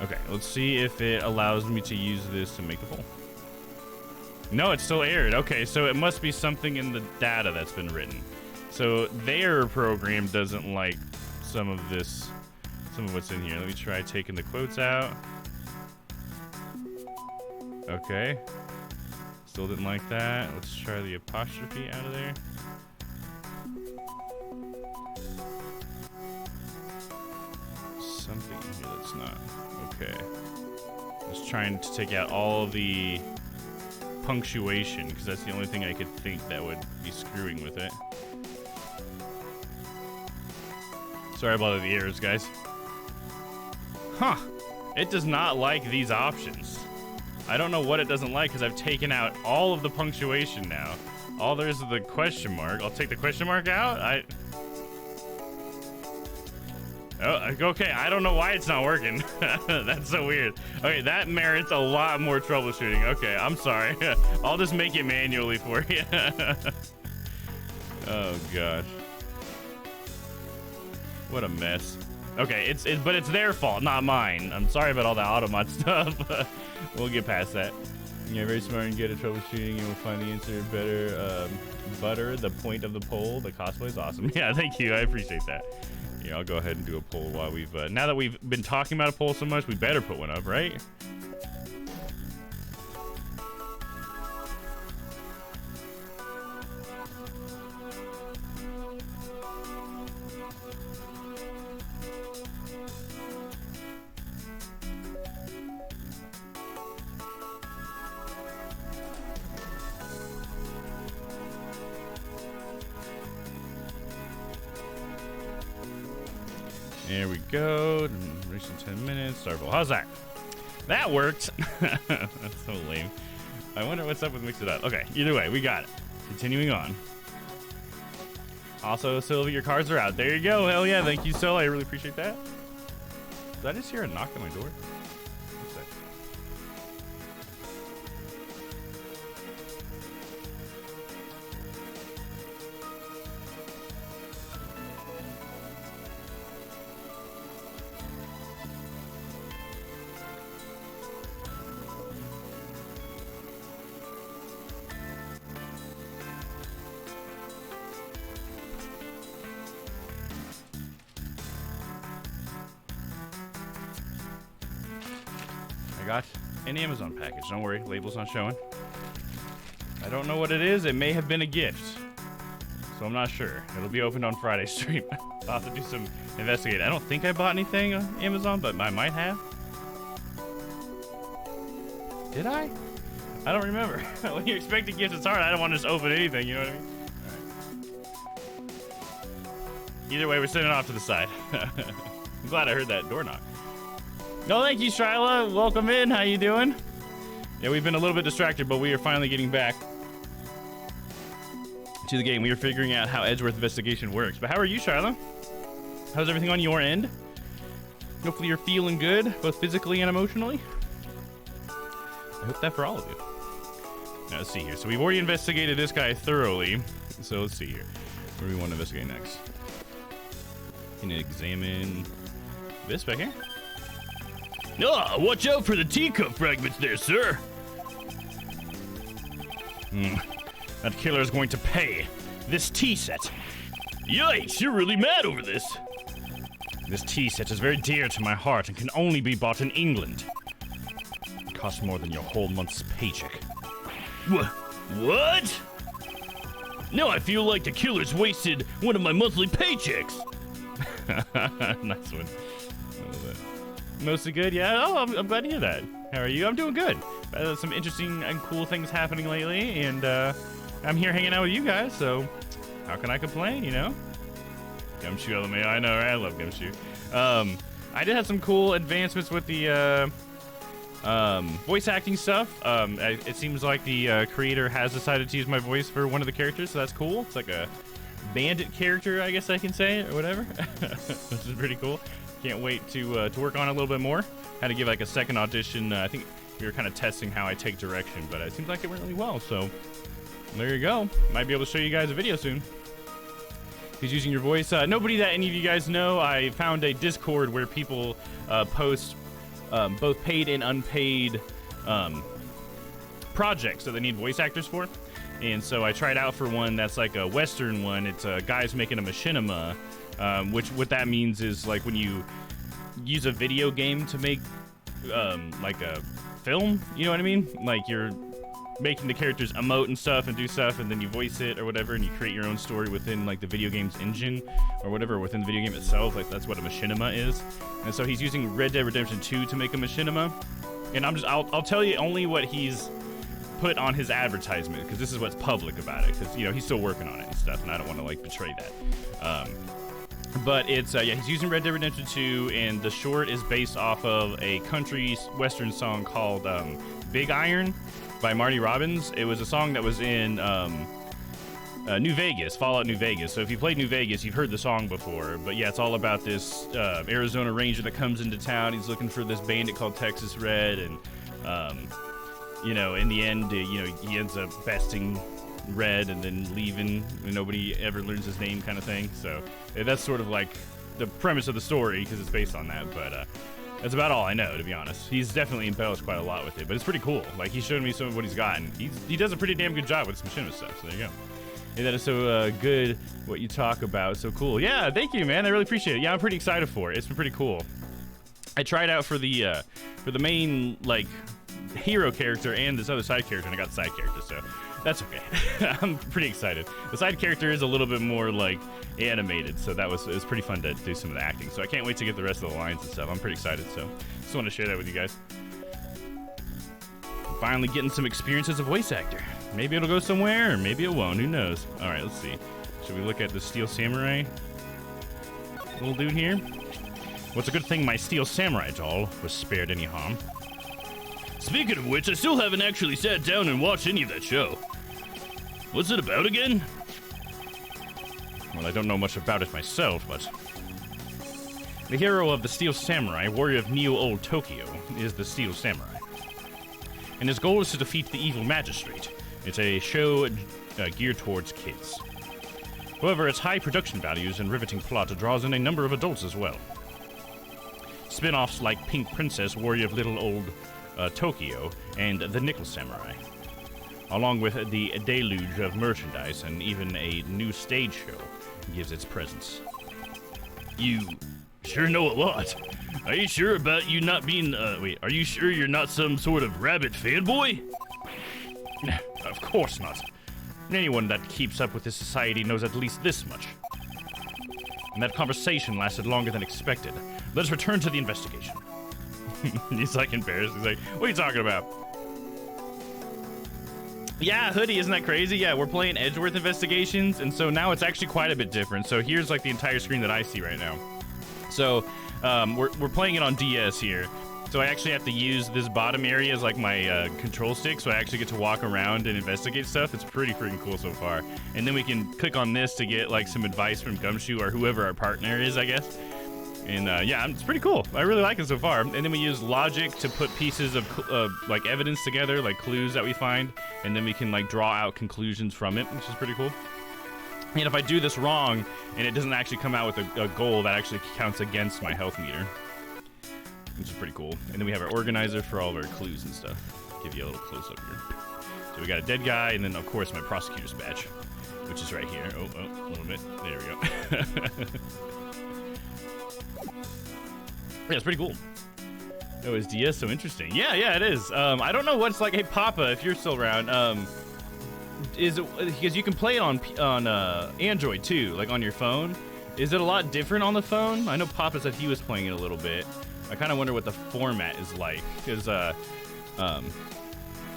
Okay, let's see if it allows me to use this to make the poll. No, it's still errored. Okay, so it must be something in the data that's been written. So their program doesn't like some of this, some of what's in here. Let me try taking the quotes out. Okay. Still didn't like that. Let's try the apostrophe out of there. Something in here that's not. Okay. Just trying to take out all the punctuation, because that's the only thing I could think that would be screwing with it. Sorry about the errors, guys. Huh. It does not like these options. I don't know what it doesn't like, because I've taken out all of the punctuation now. All there is the question mark. I'll take the question mark out. Oh, okay. I don't know why it's not working. That's so weird. Okay, that merits a lot more troubleshooting. Okay, I'm sorry. I'll just make it manually for you. Oh gosh. What a mess. Okay, but it's their fault, not mine. I'm sorry about all the automod stuff. We'll get past that. You're very smart and good at troubleshooting. You will find the answer better. Butter, the point of the poll. The cosplay is awesome. Yeah, thank you. I appreciate that. Yeah, I'll go ahead and do a poll while we've... now that we've been talking about a poll so much, we better put one up, right? There we go. Reaching 10 minutes. Starville. How's that? That worked. That's so lame. I wonder what's up with Mix It Up. Okay, either way, we got it. Continuing on. Also, Sylvie, your cards are out. There you go. Hell yeah. Thank you, Sil. I really appreciate that. Did I just hear a knock on my door? What's that? I got an Amazon package. Don't worry, label's not showing. I don't know what it is. It may have been a gift, so I'm not sure. It'll be opened on Friday's stream. I'll have to do some investigating. I don't think I bought anything on Amazon, but I might have. Did I? I don't remember. When you expect a gift, it's hard. I don't want to just open anything, you know what I mean? Right. Either way, we're sending it off to the side. I'm glad I heard that door knock. No, thank you, Shyla. Welcome in. How you doing? Yeah, we've been a little bit distracted, but we are finally getting back to the game. We are figuring out how Edgeworth Investigation works. But how are you, Shyla? How's everything on your end? Hopefully you're feeling good, both physically and emotionally. I hope that for all of you. Now, let's see here. So we've already investigated this guy thoroughly. So let's see here. Where do we want to investigate next? Can you examine this back here? Ah, watch out for the teacup fragments there, sir. That killer is going to pay. This tea set. Yikes, you're really mad over this. This tea set is very dear to my heart and can only be bought in England. It costs more than your whole month's paycheck. What? Now I feel like the killer's wasted one of my monthly paychecks. Nice one. I love that. Mostly good, yeah. Oh, I'm glad to hear that. How are you? I'm doing good. Some interesting and cool things happening lately, and I'm here hanging out with you guys, so how can I complain, you know? Gumshoe LMAO, I know, right? I love Gumshoe. I did have some cool advancements with the voice acting stuff. It seems like the creator has decided to use my voice for one of the characters, so that's cool. It's like a bandit character, I guess I can say, or whatever, which is pretty cool. Can't wait to work on it a little bit more. Had to give like a second audition. I think we were kind of testing how I take direction, but it seems like it went really well. So there you go. Might be able to show you guys a video soon. He's using your voice. Nobody that any of you guys know, I found a Discord where people post both paid and unpaid projects that they need voice actors for. And so I tried out for one that's like a Western one. It's guys making a machinima. Which what that means is like when you use a video game to make like a film, you know what I mean? Like you're making the characters emote and stuff and do stuff, and then you voice it or whatever, and you create your own story within like the video game's engine or whatever within the video game itself. Like that's what a machinima is. And so he's using Red Dead Redemption 2 to make a machinima. And I'll tell you only what he's put on his advertisement, because this is what's public about it, because, you know, he's still working on it and stuff, and I don't want to, like, betray that. But it's, yeah, he's using Red Dead Redemption 2, and the short is based off of a country western song called Big Iron by Marty Robbins. It was a song that was in New Vegas, Fallout New Vegas. So if you played New Vegas, you've heard the song before. But yeah, it's all about this Arizona Ranger that comes into town. He's looking for this bandit called Texas Red, and you know, in the end, you know, he ends up besting Red and then leaving, and nobody ever learns his name, kind of thing. So that's sort of like the premise of the story, because it's based on that. But that's about all I know, to be honest. He's definitely embellished quite a lot with it, but it's pretty cool. Like, he's showing me some of what he's got, and he does a pretty damn good job with some machinima stuff. So there you go. And that is so good what you talk about. So cool. Yeah, thank you, man. I really appreciate it. Yeah, I'm pretty excited for it. It's been pretty cool. I tried out for the main, like, hero character and this other side character, and I got the side character, so that's okay. I'm pretty excited. The side character is a little bit more, like, animated, so it was pretty fun to do some of the acting. So I can't wait to get the rest of the lines and stuff. I'm pretty excited, so just want to share that with you guys. Finally getting some experience as a voice actor. Maybe it'll go somewhere, or maybe it won't. Who knows? All right, let's see. Should we look at the Steel Samurai little dude here? What's a good thing my Steel Samurai doll was spared any harm? Speaking of which, I still haven't actually sat down and watched any of that show. What's it about again? Well, I don't know much about it myself, but the hero of the Steel Samurai, warrior of Neo-Old Tokyo, is the Steel Samurai. And his goal is to defeat the evil magistrate. It's a show geared towards kids. However, its high production values and riveting plot draws in a number of adults as well. Spin-offs like Pink Princess, Warrior of Little Old Tokyo, and The Nickel Samurai, along with the deluge of merchandise and even a new stage show, gives its presence. You sure know a lot. Are you sure about you not being, are you sure you're not some sort of rabbit fanboy? Of course not. Anyone that keeps up with this society knows at least this much. And that conversation lasted longer than expected. Let us return to the investigation. He's like embarrassed. He's like, what are you talking about? Yeah, Hoodie, isn't that crazy? Yeah, we're playing Edgeworth Investigations, and so now it's actually quite a bit different. So here's like the entire screen that I see right now. So we're playing it on DS here. So I actually have to use this bottom area as like my control stick, so I actually get to walk around and investigate stuff. It's pretty freaking cool so far. And then we can click on this to get like some advice from Gumshoe or whoever our partner is, I guess. And yeah, it's pretty cool. I really like it so far. And then we use logic to put pieces of like evidence together, like clues that we find, and then we can like draw out conclusions from it, which is pretty cool. And if I do this wrong and it doesn't actually come out with a goal, that actually counts against my health meter, which is pretty cool. And then we have our organizer for all of our clues and stuff. Give you a little close up here. So we got a dead guy, and then of course my prosecutor's badge, which is right here. Oh, a little bit. There we go. Yeah, it's pretty cool. Oh, is DS so interesting? Yeah, it is. I don't know what's like. Hey, Papa, if you're still around, is it because you can play it on Android too, like on your phone? Is it a lot different on the phone? I know Papa said he was playing it a little bit. I kind of wonder what the format is like, because I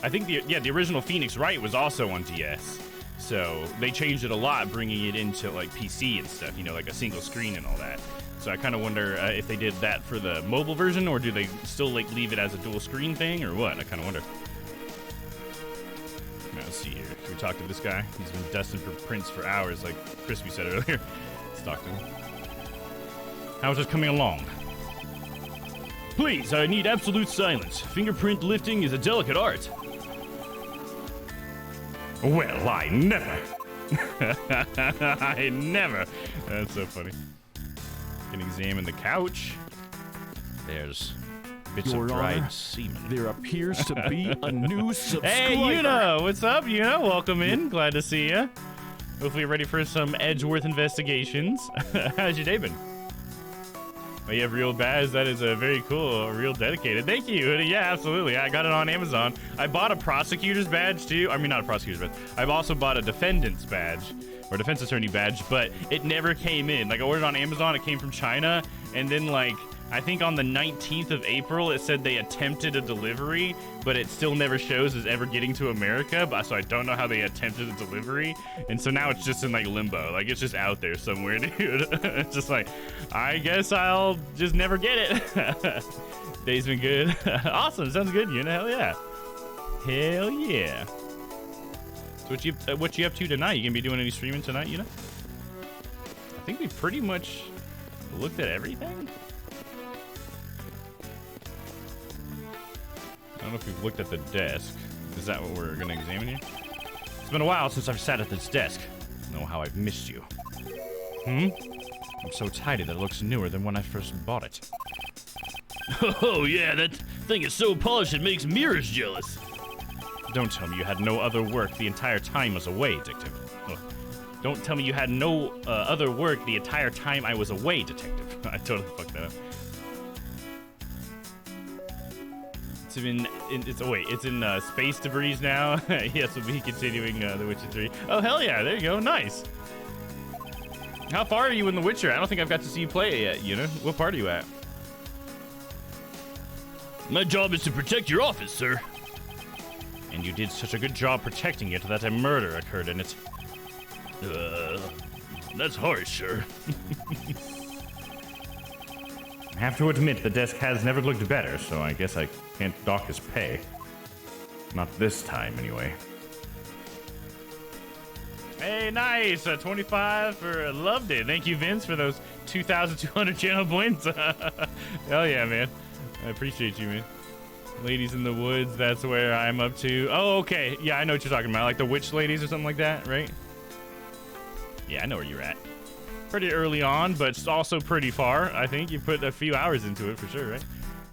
think the original Phoenix Wright was also on DS, so they changed it a lot, bringing it into like PC and stuff, you know, like a single screen and all that. So I kind of wonder if they did that for the mobile version, or do they still like leave it as a dual screen thing, or what? I kind of wonder. Now, let's see here. Can we talk to this guy? He's been dusting for prints for hours, like Crispy said earlier. Let's talk to him. How's it coming along? Please, I need absolute silence. Fingerprint lifting is a delicate art. Well, I never. I never. That's so funny. Can examine the couch. There's bits Your of dried Honor, semen. There appears to be a new subscriber. Hey, Yuna! What's up, Yuna? Welcome in. Glad to see you. Hopefully you're ready for some Edgeworth investigations. How's your day been? Oh, you have real badge? That is very cool. Real dedicated. Thank you. Yeah, absolutely. I got it on Amazon. I bought a prosecutor's badge, too. I mean, not a prosecutor's badge. I've also bought a defendant's badge, or defense attorney badge, but it never came in. Like, I ordered on Amazon. It came from China, and then, like, I think on the 19th of April, it said they attempted a delivery, but it still never shows as ever getting to America. But so I don't know how they attempted a delivery, and so now it's just in like limbo, like it's just out there somewhere, dude. It's just like, I guess I'll just never get it. Day's been good. Awesome, sounds good. You know, hell yeah, hell yeah. So what you up to tonight? You gonna be doing any streaming tonight? You know, I think we pretty much looked at everything. I don't know if we've looked at the desk. Is that what we're gonna examine here? It's been a while since I've sat at this desk. I know how I've missed you. I'm so tidy that it looks newer than when I first bought it. Oh yeah, that thing is so polished it makes mirrors jealous. Don't tell me you had no other work the entire time I was away, detective. Don't tell me you had no other work the entire time I was away, detective. I totally fucked that up. It's in space debris now. Yes, we'll be continuing The Witcher 3. Oh hell yeah, there you go, nice. How far are you in The Witcher? I don't think I've got to see you play it yet, you know? What part are you at? My job is to protect your office, sir. And you did such a good job protecting it that a murder occurred in it. That's harsh, sir. I have to admit, the desk has never looked better, so I guess I can't dock his pay. Not this time, anyway. Hey, nice! 25 for loved it. Thank you, Vince, for those 2,200 channel points. Hell yeah, man. I appreciate you, man. Ladies in the Woods, that's where I'm up to. Oh, okay. Yeah, I know what you're talking about. Like the witch ladies or something like that, right? Yeah, I know where you're at. Pretty early on, but it's also pretty far. I think you put a few hours into it for sure, right?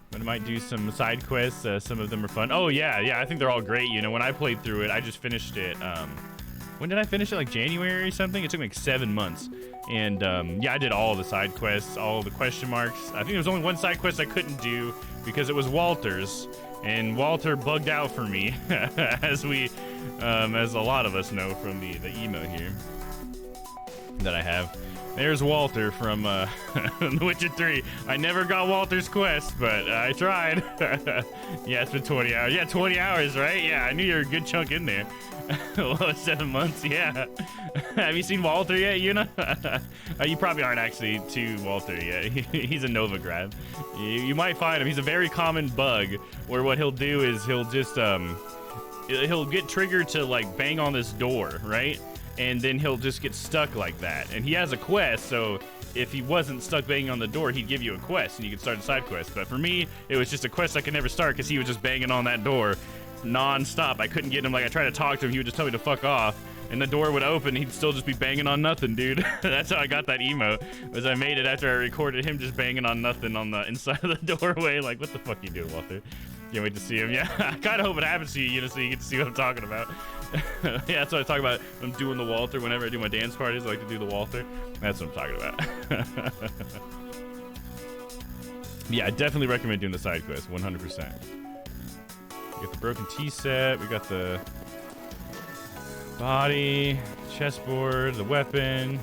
But I might do some side quests. Some of them are fun. Oh, yeah. I think they're all great. You know, when I played through it, I just finished it. When did I finish it? Like January or something? It took me like 7 months. And yeah, I did all the side quests, all the question marks. I think there was only one side quest I couldn't do because it was Walter's. And Walter bugged out for me, as a lot of us know from the email here that I have. There's Walter from The Witcher 3. I never got Walter's quest, but I tried. Yeah, it's been 20 hours. Yeah, 20 hours, right? Yeah, I knew you were a good chunk in there. Well, 7 months, yeah. Have you seen Walter yet, you know? You probably aren't actually to Walter yet. He's a Novigrad. You might find him. He's a very common bug where what he'll do is he'll just, he'll get triggered to, like, bang on this door, right? And then he'll just get stuck like that. And he has a quest, so if he wasn't stuck banging on the door, he'd give you a quest, and you could start a side quest. But for me, it was just a quest I could never start because he was just banging on that door non-stop. I couldn't get him. Like, I tried to talk to him, he would just tell me to fuck off, and the door would open, he'd still just be banging on nothing, dude. That's how I got that emo, was I made it after I recorded him just banging on nothing on the inside of the doorway. Like, what the fuck you doing, Walter? Can't wait to see him. Yeah, I kind of hope it happens to you, you know, so you get to see what I'm talking about. Yeah, that's what I talk about. I'm doing the Walter whenever I do my dance parties. I like to do the Walter. That's what I'm talking about. Yeah, I definitely recommend doing the side quest, 100%. We got the broken tea set. We got the body, chessboard, the weapon.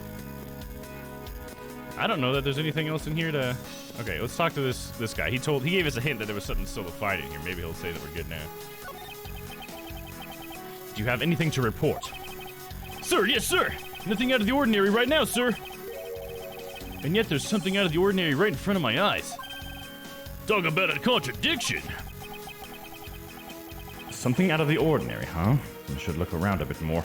I don't know that there's anything else in here to... Okay, let's talk to this guy. He gave us a hint that there was something still to fight in here. Maybe he'll say that we're good now. Do you have anything to report? Sir, yes, sir. Nothing out of the ordinary right now, sir. And yet there's something out of the ordinary right in front of my eyes. Talk about a contradiction. Something out of the ordinary, huh? I should look around a bit more.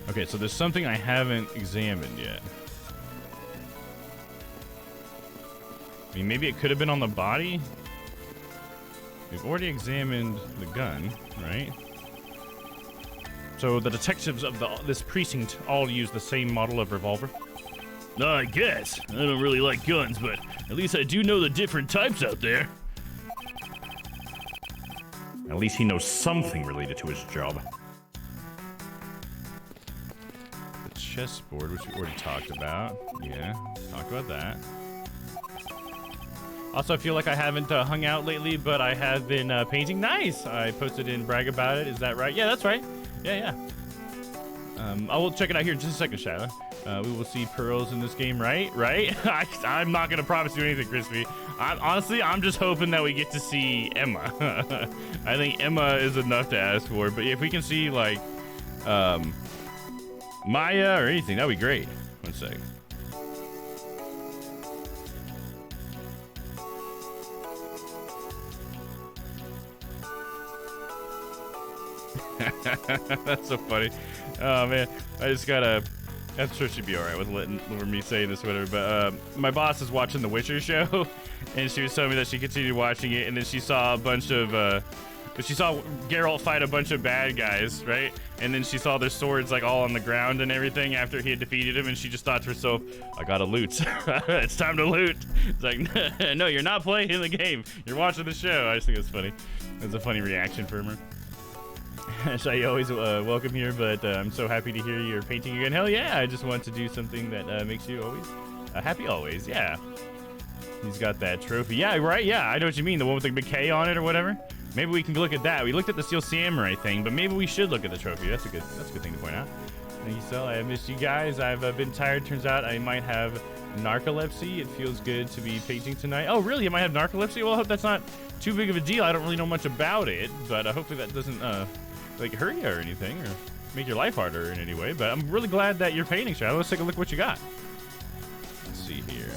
Okay, so there's something I haven't examined yet. I mean, maybe it could have been on the body? We've already examined the gun, right? So the detectives of this precinct all use the same model of revolver? I guess. I don't really like guns, but at least I do know the different types out there. At least he knows something related to his job. The chessboard, which we already talked about. Yeah, talked about that. Also, I feel like I haven't hung out lately, but I have been painting. Nice! I posted in Brag About It. Is that right? Yeah, that's right. Yeah. I will check it out here in just a second, Shyla. We will see pearls in this game, right? I'm not gonna promise you anything, Crispy. Honestly, I'm just hoping that we get to see Emma. I think Emma is enough to ask for, but if we can see like Maya or anything, that'd be great. One second. That's so funny. Oh man, I just gotta. I'm sure she'd be alright with me saying this, whatever. But my boss is watching the Witcher show, and she was telling me that she continued watching it, and then she saw a bunch of. But she saw Geralt fight a bunch of bad guys, right? And then she saw their swords like all on the ground and everything after he had defeated him, and she just thought to herself, I gotta loot. It's time to loot. It's like, no, you're not playing the game. You're watching the show. I just think it's funny. It's a funny reaction from her. Shai, always welcome here, but I'm so happy to hear you're painting again. Hell yeah, I just want to do something that makes you always happy always, yeah. He's got that trophy. Yeah, right, yeah, I know what you mean. The one with the big K on it or whatever. Maybe we can look at that. We looked at the Steel Samurai thing, but maybe we should look at the trophy. That's a good thing to point out. Thank you, Sel. I missed you guys. I've been tired. Turns out I might have narcolepsy. It feels good to be painting tonight. Oh, really? You might have narcolepsy? Well, I hope that's not too big of a deal. I don't really know much about it, but hopefully that doesn't like hurt you or anything or make your life harder in any way. But I'm really glad that you're painting, Shadow. Let's take a look at what you got. Let's see here.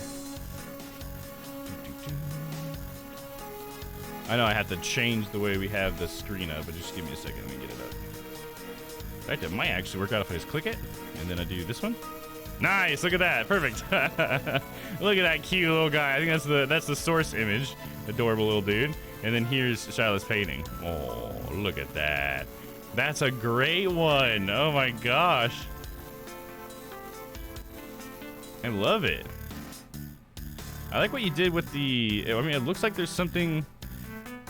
I know I have to change the way we have the screen up, but just give me a second. Let me get it up. In fact, it might actually work out if I just click it, and then I do this one. Nice, look at that, perfect. Look at that cute little guy. I think that's the source image. Adorable little dude. And then here's Shiloh's painting. Oh, look at that. That's a great one. Oh my gosh. I love it. I like what you did with the, I mean, it looks like there's something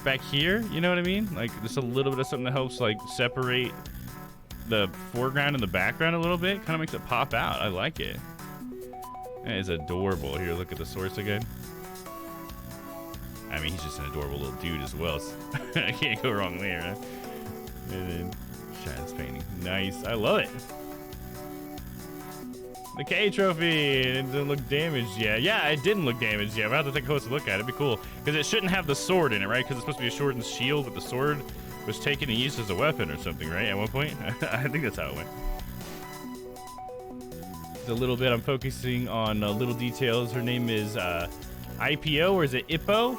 back here, you know what I mean? Like just a little bit of something that helps like separate the foreground and the background a little bit. Kind of makes it pop out. I like it. That is adorable. Here, look at the source again. I mean, he's just an adorable little dude as well. So I can't go wrong there. Huh? And then Shine's painting. Nice. I love it. The K trophy. It didn't look damaged yet. Yeah, it didn't look damaged yet. We'll have to take a closer look at it. It'd be cool. Because it shouldn't have the sword in it, right? Because it's supposed to be a sword and shield, but the sword was taken and used as a weapon or something, right? At one point? I think that's how it went. A little bit, I'm focusing on little details. Her name is IPO, or is it Ippo?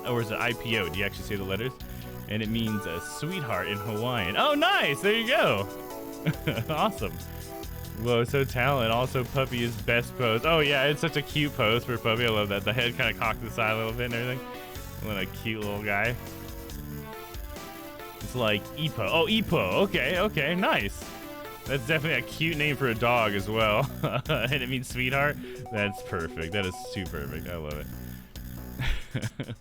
Or is it IPO? Do you actually say the letters? And it means sweetheart in Hawaiian. Oh, nice! There you go. Awesome. Whoa, so talented. Also, Puppy is best pose. Oh, yeah, it's such a cute pose for Puppy. I love that. The head kind of cocked to the side a little bit and everything. What a cute little guy. It's like Ippo. Oh, Ippo. Okay, nice. That's definitely a cute name for a dog as well. And it means sweetheart. That's perfect. That is too perfect. I love it.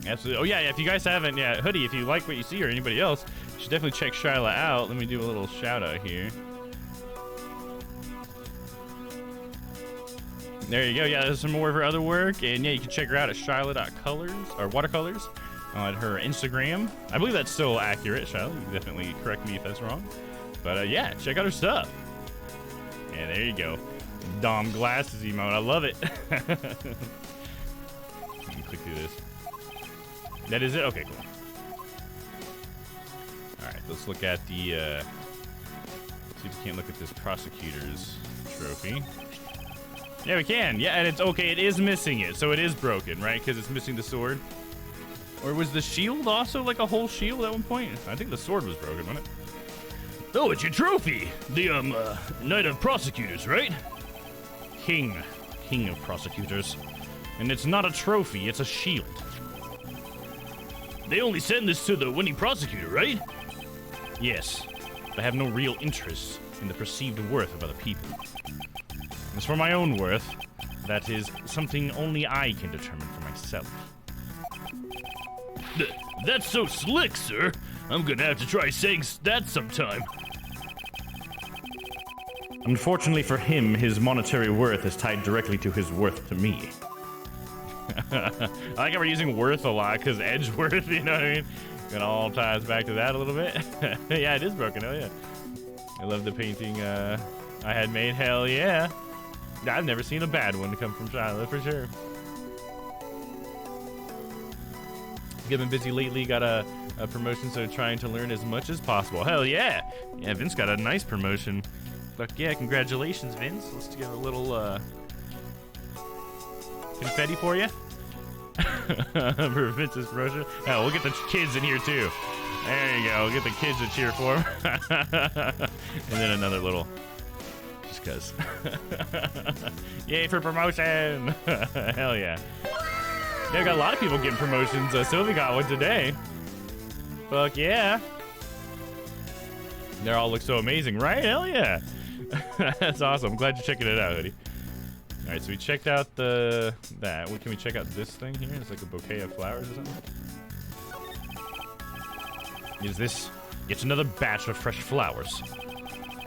Absolutely. Oh, yeah, if you guys haven't, Hoodie, if you like what you see or anybody else, you should definitely check Shyla out. Let me do a little shout out here. There you go. Yeah, there's some more of her other work. And yeah, you can check her out at Shyla.colors or watercolors on her Instagram. I believe that's still accurate, Shyla. You can definitely correct me if that's wrong. But yeah, check out her stuff. Yeah, there you go. Domm glasses emote. I love it. Let me click through this. That is it? Okay, cool. Alright, let's look at the, see if we can't look at this prosecutor's trophy. Yeah, we can. Yeah, and it's okay. It is missing it, so it is broken, right? Because it's missing the sword. Or was the shield also like a whole shield at one point? I think the sword was broken, wasn't it? Oh, it's your trophy. The, Knight of Prosecutors, right? King of Prosecutors. And it's not a trophy, it's a shield. They only send this to the winning prosecutor, right? Yes. They have no real interest in the perceived worth of other people. As for my own worth, that is something only I can determine for myself. That's so slick, sir. I'm gonna have to try saying that sometime. Unfortunately for him, his monetary worth is tied directly to his worth to me. I like how we're using worth a lot, because Edgeworth, you know what I mean? It all ties back to that a little bit. Yeah, it is broken, oh yeah. I love the painting I had made. Hell yeah. I've never seen a bad one come from Shiloh for sure. I've been busy lately, got a promotion, so trying to learn as much as possible. Hell yeah. Yeah, Vince got a nice promotion. Fuck yeah, congratulations, Vince. Let's give a little confetti for you. For Vince's promotion. Oh, we'll get the kids in here too. There you go. We'll get the kids to cheer for him. And then another little, just cause. Yay for promotion. Hell yeah. Yeah, got a lot of people getting promotions. Sylvie got one today. Fuck yeah. They all look so amazing, right? Hell yeah. That's awesome. I'm glad you're checking it out, Hoodie. All right, so we checked out that. What, can we check out this thing here? It's like a bouquet of flowers or something. Is this yet another batch of fresh flowers?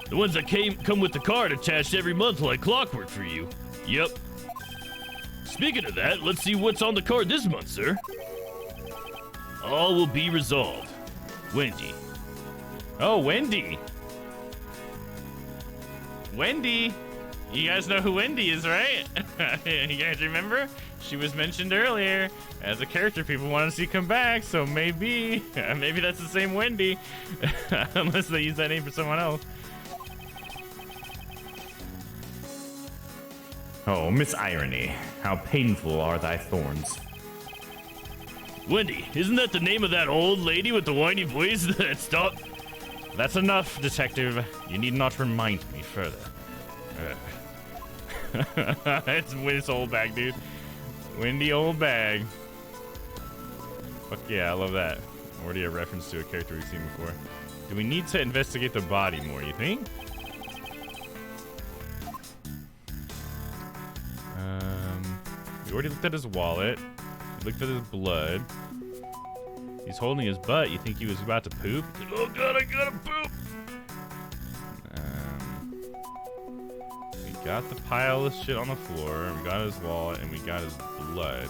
The ones that come with the card attached every month like clockwork for you. Yep. Speaking of that, let's see what's on the card this month, sir. All will be resolved. Wendy. Oh, Wendy. Wendy. You guys know who Wendy is, right? You guys remember? She was mentioned earlier as a character people want to see come back, so maybe that's the same Wendy. Unless they use that name for someone else. Oh, Miss Irony, how painful are thy thorns. Wendy, isn't that the name of that old lady with the whiny voice that stopped? That's enough, detective. You need not remind me further. It's Wendy's old bag, dude. Wendy old bag. Fuck yeah, I love that. Already a reference to a character we've seen before. Do we need to investigate the body more, you think? We already looked at his wallet. We looked at his blood. He's holding his butt. You think he was about to poop? Oh god, I gotta poop! We got the pile of shit on the floor. We got his wallet, and we got his blood.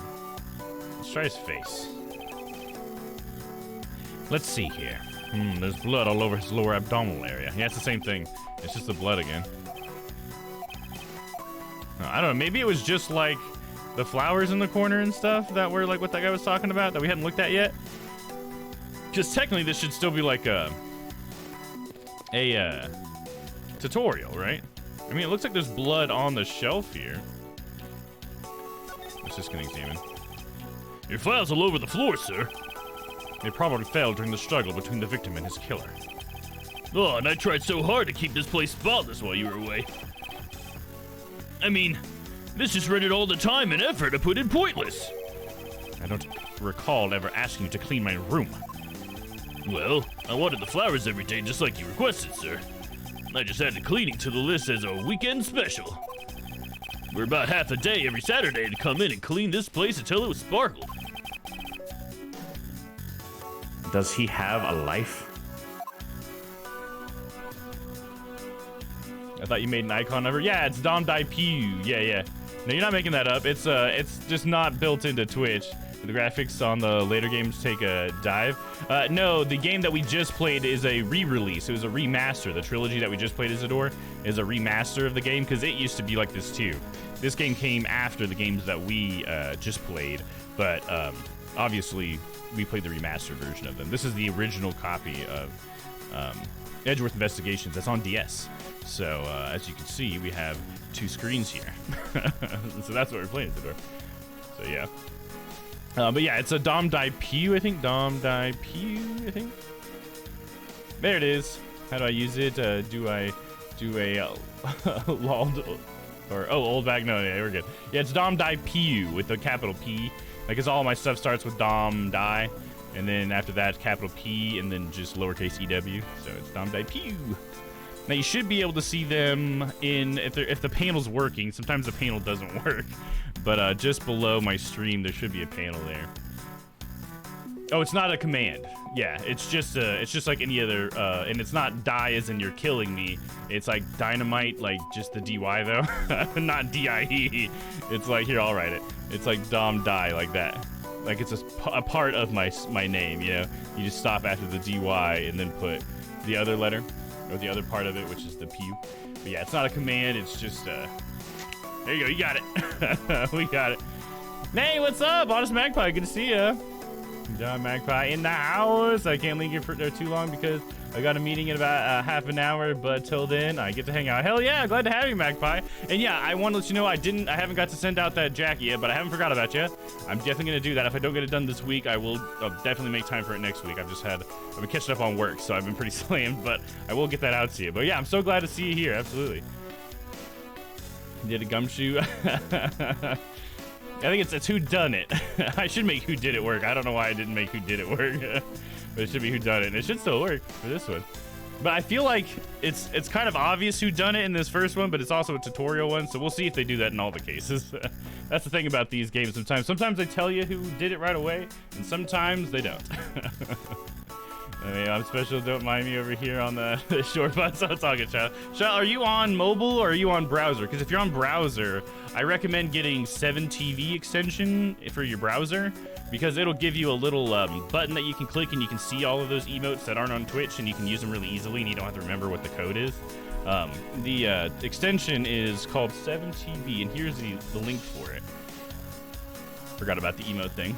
Let's try his face. Let's see here. There's blood all over his lower abdominal area. Yeah, it's the same thing. It's just the blood again. I don't know. Maybe it was just like the flowers in the corner and stuff that were like what that guy was talking about that we hadn't looked at yet. Because technically this should still be like a tutorial, right? I mean, it looks like there's blood on the shelf here. Let's just gonna examine. Your file's all over the floor, sir. They probably fell during the struggle between the victim and his killer. Oh, and I tried so hard to keep this place spotless while you were away. I mean, this just rendered all the time and effort I put in pointless. I don't recall ever asking you to clean my room. Well, I wanted the flowers every day just like you requested, sir. I just added cleaning to the list as a weekend special. We're about half a day every Saturday to come in and clean this place until it was sparkled. Does he have a life? I thought you made an icon of her. Yeah, it's Domm Pew. Yeah. No, you're not making that up. It's just not built into Twitch. The graphics on the later games take a dive. No, the game that we just played is a re-release. It was a remaster. The trilogy that we just played, Isidore, is a remaster of the game because it used to be like this too. This game came after the games that we just played, but obviously we played the remastered version of them. This is the original copy of Edgeworth Investigations. That's on DS. So as you can see, we have two screens here. So that's what we're playing, Isidore. So yeah. But yeah, it's a Domm Pew, I think. Domm Pew, I think. There it is. How do I use it? Do I do a old bag? No, yeah, we're good. Yeah, it's Domm Pew with a capital P. Like, it's all my stuff starts with Domm Die, and then after that, capital P, and then just lowercase EW. So it's Domm Pew. Now you should be able to see them if the panel's working. Sometimes the panel doesn't work, but just below my stream there should be a panel there. Oh, it's not a command. Yeah, it's just like any other, and it's not die as in you're killing me. It's like Dynamite, like just the DY though, not DIE. It's like, here, I'll write it. It's like Domm Die, like that. Like it's a part of my name, you know. You just stop after the DY and then put the other letter. or the other part of it, which is the pew. But yeah, it's not a command. It's just there you go. You got it. We got it. Hey, what's up, Honest Magpie? Good to see ya. John Magpie in the house. I can't leave you for there too long because I got a meeting in about half an hour, but till then I get to hang out. Hell yeah, glad to have you, Magpie. And yeah, I want to let you know I haven't got to send out that jacket yet, but I haven't forgot about you. I'm definitely gonna do that. If I don't get it done this week, I'll definitely make time for it next week. I've been catching up on work, so I've been pretty slammed, but I will get that out to you. But yeah, I'm so glad to see you here. Absolutely. Did a gumshoe. I think it's who done it. I should make who did it work. I don't know why I didn't make who did it work. But it should be who done it. And it should still work for this one. But I feel like it's kind of obvious who done it in this first one, but it's also a tutorial one, so we'll see if they do that in all the cases. That's the thing about these games sometimes. Sometimes they tell you who did it right away, and sometimes they don't. I mean, I'm special, don't mind me over here on the short button, so it's all good, child. Are you on mobile or are you on browser? Because if you're on browser, I recommend getting 7TV extension for your browser, because it'll give you a little button that you can click and you can see all of those emotes that aren't on Twitch, and you can use them really easily and you don't have to remember what the code is. The extension is called 7TV, and here's the link for it. Forgot about the emote thing.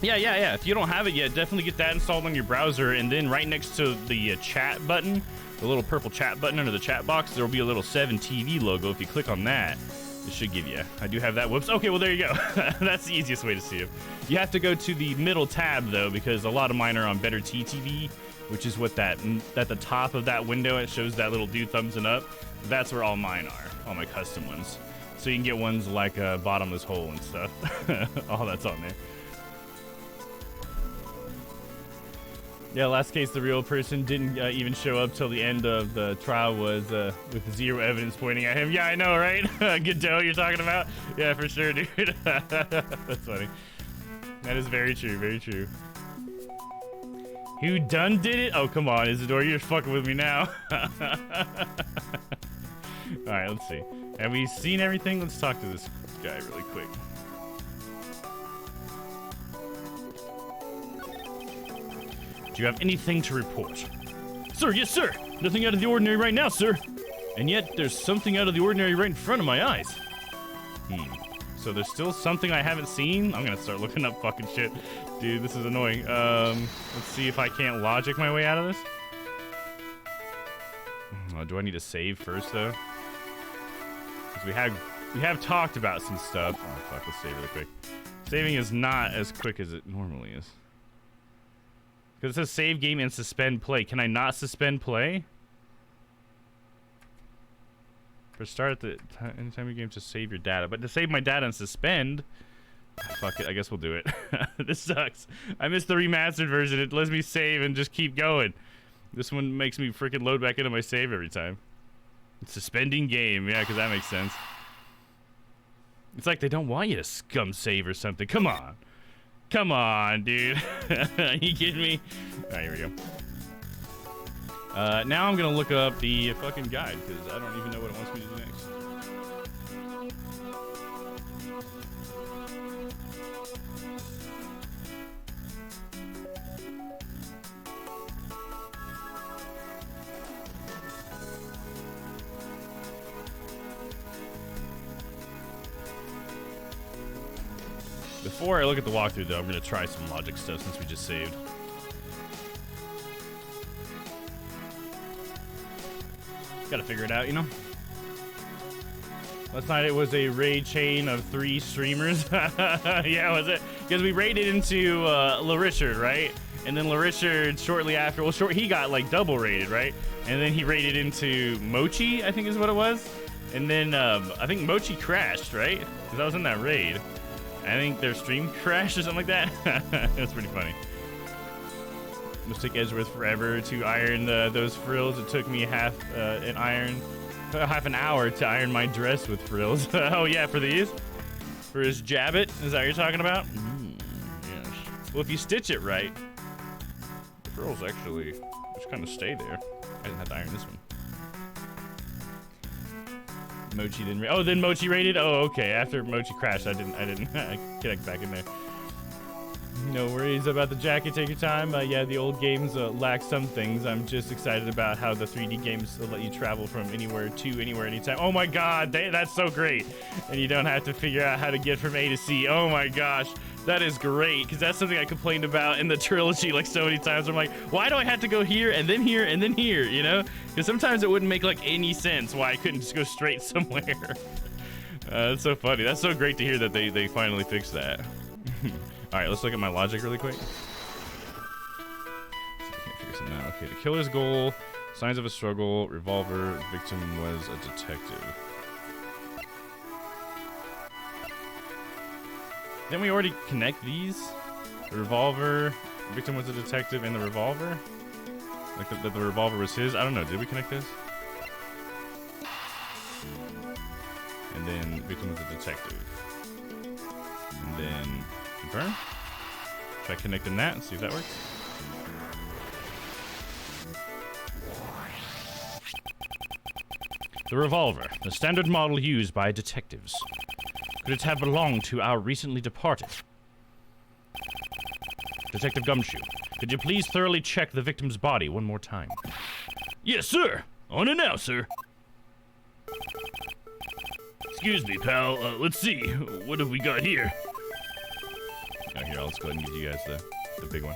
Yeah. If you don't have it yet, definitely get that installed on your browser, and then right next to the chat button, the little purple chat button under the chat box, there will be a little 7TV logo. If you click on that, it should give you. I do have that. Whoops. Okay, well, there you go. That's the easiest way to see it. You have to go to the middle tab, though, because a lot of mine are on Better TTV, which is what at the top of that window, it shows that little dude thumbsing up. That's where all mine are, all my custom ones. So you can get ones like Bottomless Hole and stuff. All that's on there. Yeah, last case, the real person didn't even show up till the end of the trial was with zero evidence pointing at him. Yeah, I know, right? Godot you're talking about? Yeah, for sure, dude. That's funny. That is very true, very true. Who done did it? Oh, come on, Isidore, you're fucking with me now. Alright, let's see. Have we seen everything? Let's talk to this guy really quick. Do you have anything to report? Sir, yes, sir. Nothing out of the ordinary right now, sir. And yet, there's something out of the ordinary right in front of my eyes. So there's still something I haven't seen? I'm gonna start looking up fucking shit. Dude, this is annoying. Let's see if I can't logic my way out of this. Do I need to save first, though? Because we have talked about some stuff. Oh, fuck, let's save really quick. Saving is not as quick as it normally is. Because it says save game and suspend play. Can I not suspend play? For start at the anytime you game to save your data. But to save my data and suspend, fuck it, I guess we'll do it. This sucks. I missed the remastered version. It lets me save and just keep going. This one makes me freaking load back into my save every time. It's suspending game. Yeah, because that makes sense. It's like they don't want you to scum save or something. Come on. Come on, dude. Are you kidding me? All right, here we go. Now I'm going to look up the fucking guide, because I don't even know what it wants me to do next. Before I look at the walkthrough, though, I'm going to try some logic stuff since we just saved. Gotta figure it out, you know? Last night it was a raid chain of 3 streamers. Yeah, was it? Because we raided into La Richard, right? And then La Richard shortly after, well, he got like double raided, right? And then he raided into Mochi, I think is what it was. And then I think Mochi crashed, right? Because I was in that raid. I think their stream crashed or something like that. It was pretty funny. It must take Edgeworth forever to iron those frills. It took me half an hour to iron my dress with frills. Oh yeah, for these? For his jabbit? Is that what you're talking about? Yes. Well, if you stitch it right, the frills actually just kind of stay there. I didn't have to iron this one. Mochi didn't. Oh, then Mochi raided. Oh, okay. After Mochi crashed, I didn't connect back in there. No worries about the jacket. Take your time. Yeah, the old games lack some things. I'm just excited about how the 3D games let you travel from anywhere to anywhere anytime. Oh my god, that's so great. And you don't have to figure out how to get from A to C. Oh my gosh, that is great. Because that's something I complained about in the trilogy like so many times. I'm like, why do I have to go here and then here and then here, you know? Because sometimes it wouldn't make like any sense why I couldn't just go straight somewhere. That's so funny. That's so great to hear that they finally fixed that. All right, let's look at my logic really quick. See if I can figure something out. Okay, the killer's goal, signs of a struggle, revolver, victim was a detective. Didn't we already connect these? The revolver, the victim was a detective, and the revolver? Like the revolver was his? I don't know, did we connect this? And then victim was a detective. And then confirm. Try connecting that and see if that works. The revolver, the standard model used by detectives. Could it have belonged to our recently departed? Detective Gumshoe, could you please thoroughly check the victim's body one more time? Yes, sir. On it now, sir. Excuse me, pal. Let's see. What have we got here? Oh, here, let's go ahead and give you guys the big one.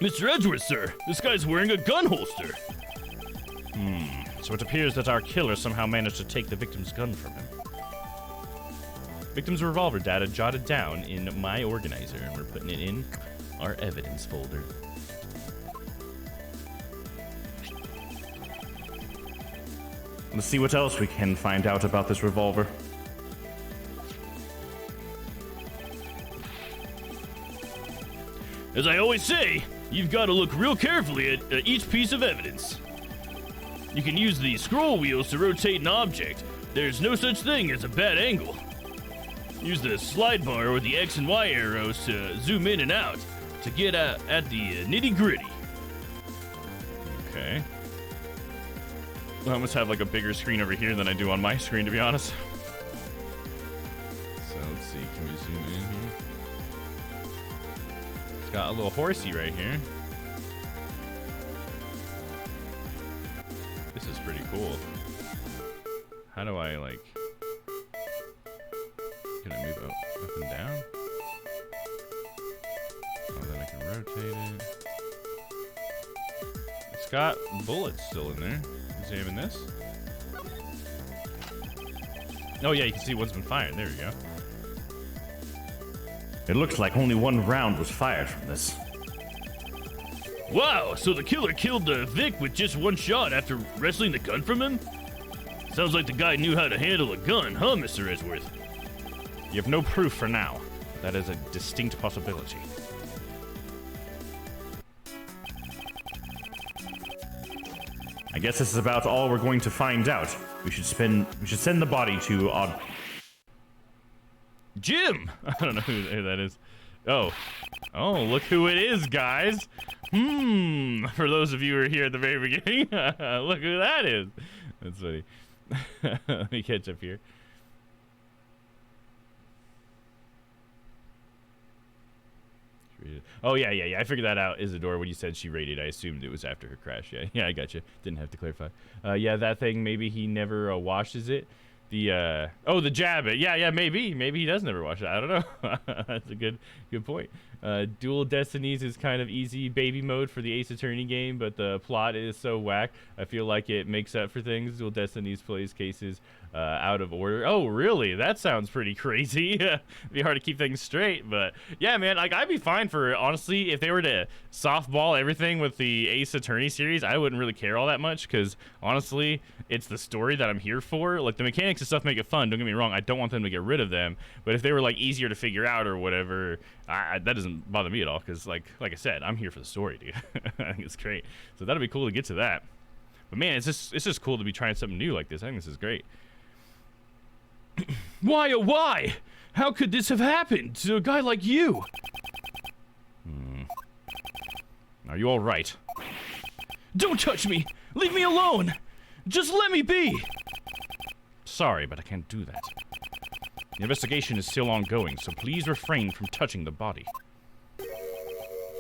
Mr. Edgeworth, sir. This guy's wearing a gun holster. So it appears that our killer somehow managed to take the victim's gun from him. Victim's revolver data jotted down in my organizer, and we're putting it in our evidence folder. Let's see what else we can find out about this revolver. As I always say, you've got to look real carefully at each piece of evidence. You can use the scroll wheels to rotate an object. There's no such thing as a bad angle. Use the slide bar or the X and Y arrows to zoom in and out to get at the nitty-gritty. Okay. I almost have like a bigger screen over here than I do on my screen, to be honest. So let's see, can we zoom in here? It's got a little horsey right here. This is pretty cool. How do I like... Can I move up and down? Oh, then I can rotate it. It's got bullets still in there. Examine this. Oh yeah, you can see one's been fired. There we go. It looks like only one round was fired from this. Wow, so the killer killed Vic with just one shot after wrestling the gun from him? Sounds like the guy knew how to handle a gun, huh, Mr. Edgeworth? You have no proof for now. That is a distinct possibility. I guess this is about all we're going to find out. We should send the body to Odd. Jim! I don't know who that is. Oh, look who it is, guys. For those of you who are here at the very beginning, look who that is. That's funny. Let me catch up here. Oh, yeah. I figured that out, Isadora, when you said she rated. I assumed it was after her crash. Yeah, I got you. Didn't have to clarify. Yeah, that thing, maybe he never washes it. The jab it. Yeah, maybe. Maybe he does never wash it. I don't know. That's a good point. Dual Destinies is kind of easy baby mode for the Ace Attorney game, but the plot is so whack. I feel like it makes up for things. Dual Destinies plays cases out of order. Oh, really? That sounds pretty crazy. It'd be hard to keep things straight, but yeah, man, like I'd be fine for, honestly, if they were to softball everything with the Ace Attorney series, I wouldn't really care all that much, because honestly, it's the story that I'm here for. Like, the mechanics and stuff make it fun, don't get me wrong. I don't want them to get rid of them, but if they were like easier to figure out or whatever, that doesn't bother me at all, because like I said, I'm here for the story, dude. I think it's great. So that'd be cool to get to that. But man, it's just cool to be trying something new like this. I think this is great. Why, oh why? How could this have happened to a guy like you? Are you all right? Don't touch me! Leave me alone! Just let me be! Sorry, but I can't do that. The investigation is still ongoing, so please refrain from touching the body.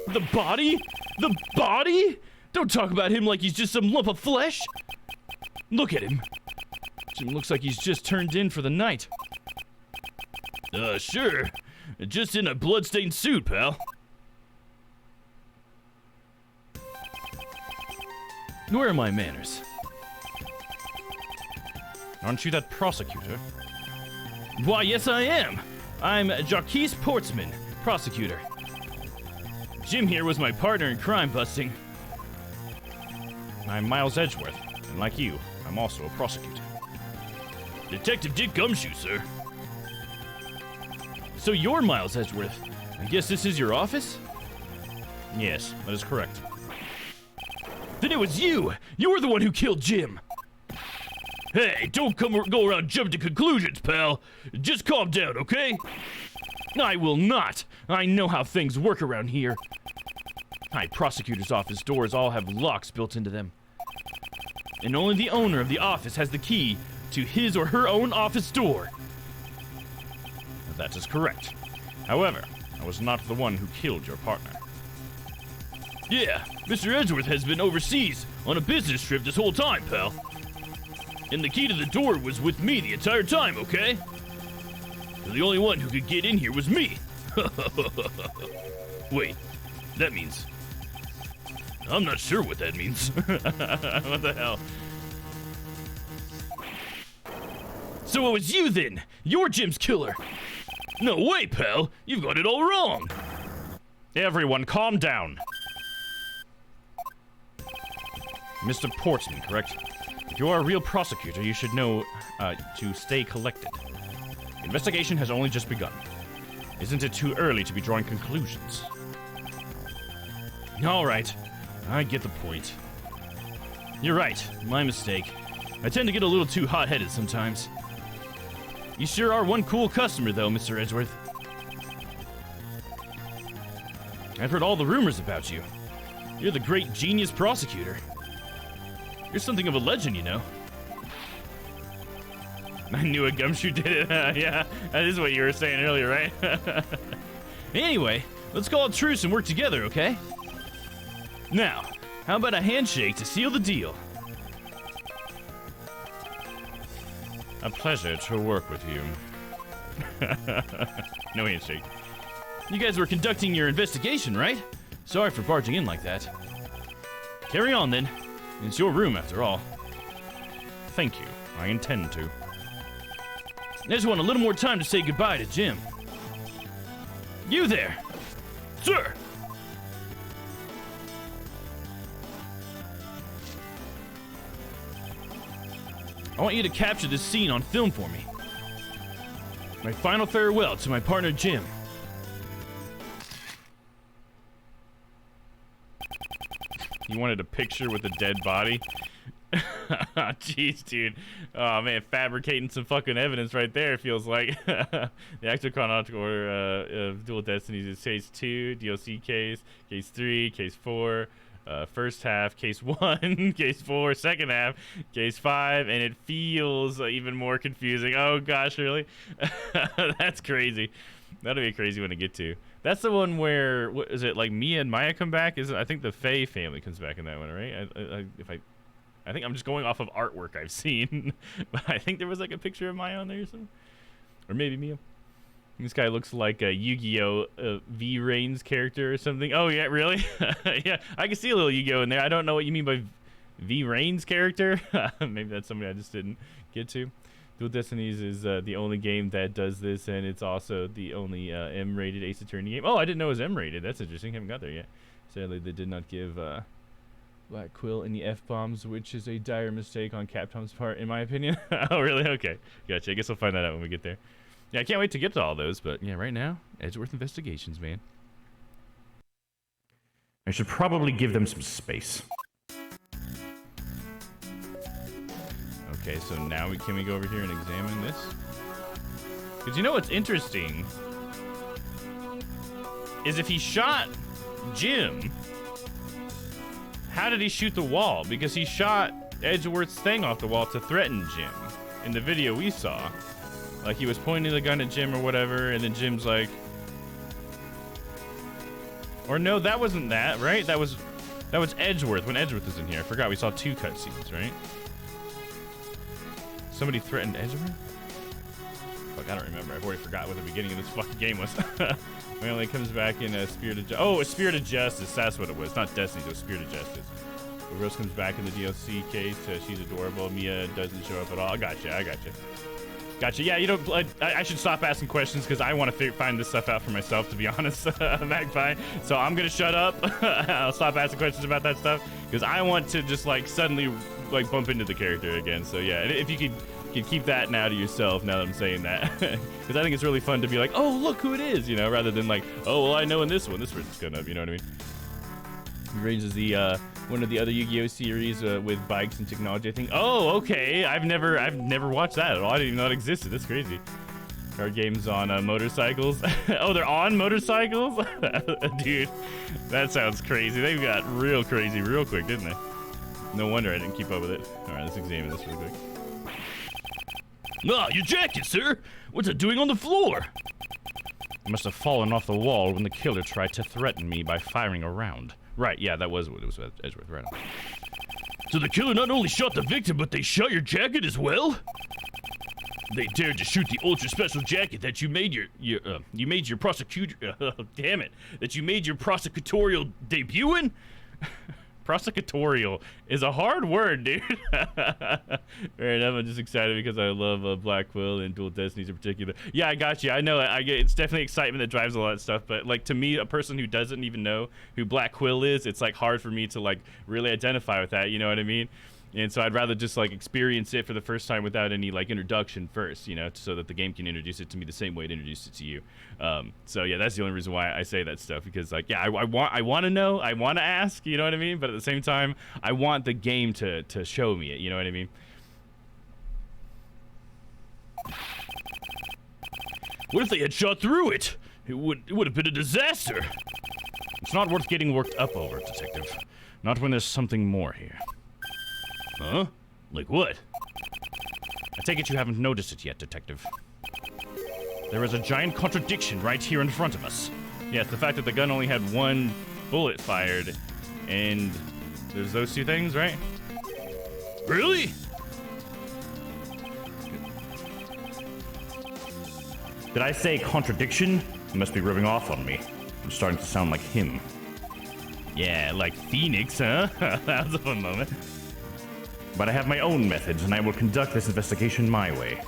The body? The body? Don't talk about him like he's just some lump of flesh. Look at him. Jim looks like he's just turned in for the night. Sure. Just in a bloodstained suit, pal. Where are my manners? Aren't you that prosecutor? Why, yes I am. I'm Jarquise Portsman, prosecutor. Jim here was my partner in crime busting. I'm Miles Edgeworth, and like you, I'm also a prosecutor. Detective Dick Gumshoe, sir. So you're Miles Edgeworth. I guess this is your office? Yes, that is correct. Then it was you! You were the one who killed Jim! Hey, don't go around jumping to conclusions, pal. Just calm down, okay? I will not. I know how things work around here. High prosecutor's office doors all have locks built into them. And only the owner of the office has the key to his or her own office door. That is correct. However, I was not the one who killed your partner. Yeah, Mr. Edgeworth has been overseas on a business trip this whole time, pal. And the key to the door was with me the entire time, okay? So the only one who could get in here was me. Wait, that means... I'm not sure what that means. What the hell? So it was you then? You're Jim's killer. No way, pal. You've got it all wrong. Everyone, calm down. Mr. Portsman, correct? If you are a real prosecutor, you should know to stay collected. The investigation has only just begun. Isn't it too early to be drawing conclusions? All right. I get the point. You're right. My mistake. I tend to get a little too hot-headed sometimes. You sure are one cool customer, though, Mr. Edgeworth. I've heard all the rumors about you. You're the great genius prosecutor. You're something of a legend, you know. I knew a Gumshoe did it. Yeah, that is what you were saying earlier, right? Anyway, let's call a truce and work together, okay? Now, how about a handshake to seal the deal? A pleasure to work with you. No handshake. You guys were conducting your investigation, right? Sorry for barging in like that. Carry on, then. It's your room, after all. Thank you. I intend to. I just want a little more time to say goodbye to Jim. You there! Sir! I want you to capture this scene on film for me. My final farewell to my partner, Jim. You wanted a picture with a dead body? Jeez, dude. Oh, man, fabricating some fucking evidence right there, it feels like. The actual chronological order of Dual Destinies is Case 2, DLC Case, Case 3, Case 4, first half, Case 1, Case 4, second half, Case 5, and it feels even more confusing. Oh, gosh, really? That's crazy. That'll be a crazy one to get to. That's the one where, what is it, like Mia and Maya come back? I think the Faye family comes back in that one, right? I think I'm just going off of artwork I've seen. But I think there was like a picture of Maya on there or something. Or maybe Mia. This guy looks like a Yu-Gi-Oh! V Reigns character or something. Oh, yeah, really? Yeah, I can see a little Yu-Gi-Oh! In there. I don't know what you mean by V Reigns character. Maybe that's somebody I just didn't get to. Dual Destinies is the only game that does this, and it's also the only M-rated Ace Attorney game. Oh, I didn't know it was M-rated. That's interesting. Haven't got there yet. Sadly, they did not give Black Quill any F-bombs, which is a dire mistake on Capcom's part, in my opinion. Oh, really? Okay. Gotcha. I guess we'll find that out when we get there. Yeah, I can't wait to get to all those, but yeah, right now, Edgeworth Investigations, man. I should probably give them some space. Okay, so now can we go over here and examine this? Because you know what's interesting is if he shot Jim, how did he shoot the wall? Because he shot Edgeworth's thing off the wall to threaten Jim. In the video we saw, like he was pointing the gun at Jim or whatever, and then Jim's like, Or no, that wasn't that, right? That was Edgeworth, when Edgeworth was in here. I forgot we saw 2 cutscenes, right? Somebody threatened Edgeworth? Fuck, I don't remember. I've already forgot what the beginning of this fucking game was. Apparently it comes back in a Spirit of a Spirit of Justice. That's what it was. Not Destiny, it was Spirit of Justice. Rose comes back in the DLC case. She's adorable. Mia doesn't show up at all. I gotcha. Gotcha. Yeah, you don't. I should stop asking questions because I want to find this stuff out for myself, to be honest, Magpie. So I'm gonna shut up. I'll stop asking questions about that stuff because I want to just like suddenly like bump into the character again. So yeah, if you could keep that now to yourself. Now that I'm saying that, because I think it's really fun to be like, oh look who it is, you know, rather than like, oh well I know in this one this person's gonna, you know what I mean. He raises the one of the other Yu-Gi-Oh series with bikes and technology, I think. Oh, okay. I've never watched that at all. I didn't even know it existed. That's crazy. Card games on motorcycles. Oh, they're on motorcycles? Dude, that sounds crazy. They got real crazy real quick, didn't they? No wonder I didn't keep up with it. All right, let's examine this real quick. Ah, your jacket, sir. What's it doing on the floor? It must have fallen off the wall when the killer tried to threaten me by firing a round. Right, yeah, that was what it was with Edgeworth, right on. So the killer not only shot the victim, but they shot your jacket as well? They dared to shoot the ultra special jacket that you made your prosecutorial debut in? Prosecutorial is a hard word, dude. Fair enough. I'm just excited because I love Black Quill and Dual Destinies in particular. Yeah, I got you. I know. I get. It's definitely excitement that drives a lot of stuff. But like to me, a person who doesn't even know who Black Quill is, it's like hard for me to like really identify with that. You know what I mean? And so I'd rather just like experience it for the first time without any like introduction first, you know, so that the game can introduce it to me the same way it introduced it to you. So yeah, that's the only reason why I say that stuff, because like, yeah, I want to know, I want to ask, you know what I mean? But at the same time, I want the game to show me it, you know what I mean? What if they had shot through it? It would have been a disaster. It's not worth getting worked up over, Detective. Not when there's something more here. Huh? Like what? I take it you haven't noticed it yet, Detective. There is a giant contradiction right here in front of us. Yes, the fact that the gun only had 1 bullet fired, and there's those 2 things, right? Really? Did I say contradiction? You must be rubbing off on me. I'm starting to sound like him. Yeah, like Phoenix, huh? That was a fun moment. But I have my own methods, and I will conduct this investigation my way.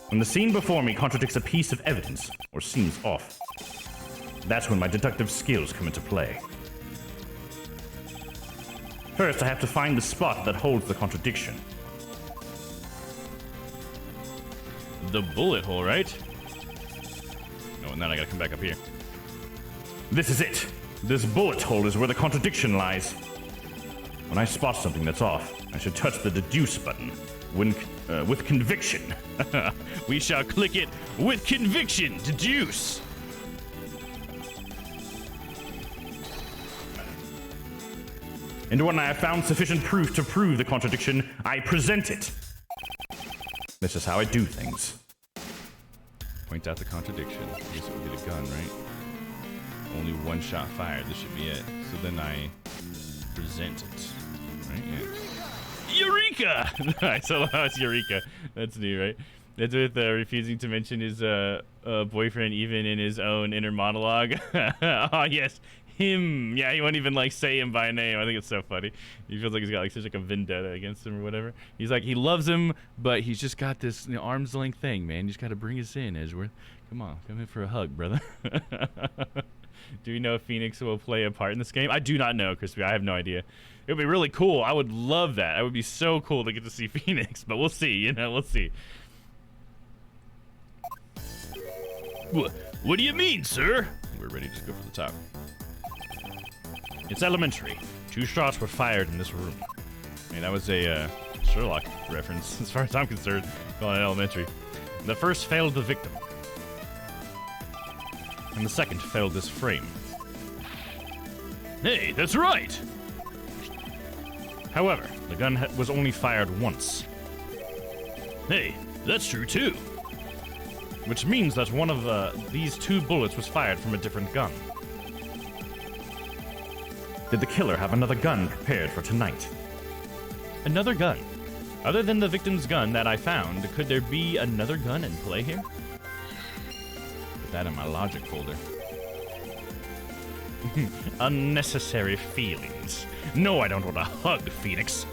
When the scene before me contradicts a piece of evidence, or seems off, that's when my deductive skills come into play. First, I have to find the spot that holds the contradiction. The bullet hole, right? Oh, and then I gotta come back up here. This is it. This bullet hole is where the contradiction lies. When I spot something that's off, I should touch the deduce button with conviction. We shall click it with conviction. Deduce. And when I have found sufficient proof to prove the contradiction, I present it. This is how I do things. Point out the contradiction. I guess it would be the gun, right? Only 1 shot fired. This should be it. So then I present it. Right? Yeah. Eureka! Nice. I love how it's Eureka. That's new, right? That's with refusing to mention his boyfriend even in his own inner monologue. Oh, yes. Him. Yeah, he won't even like say him by name. I think it's so funny. He feels like he's got like such like a vendetta against him or whatever. He's like, he loves him, but he's just got this arm's length thing, man. You just got to bring us in, Edgeworth. Come on, come in for a hug, brother. Do we know if Phoenix will play a part in this game? I do not know, Crispy. I have no idea. It would be really cool. I would love that. It would be so cool to get to see Phoenix, but we'll see. You know, we'll see. What do you mean, sir? We're ready to go for the top. It's elementary. 2 shots were fired in this room. I mean, that was a Sherlock reference, as far as I'm concerned, calling it elementary. The first failed the victim. And the second failed this frame. Hey, that's right! However, the gun was only fired once. Hey, that's true too. Which means that one of these 2 bullets was fired from a different gun. Did the killer have another gun prepared for tonight? Another gun? Other than the victim's gun that I found, could there be another gun in play here? Put that in my logic folder. Unnecessary feelings. No, I don't want to hug, Phoenix.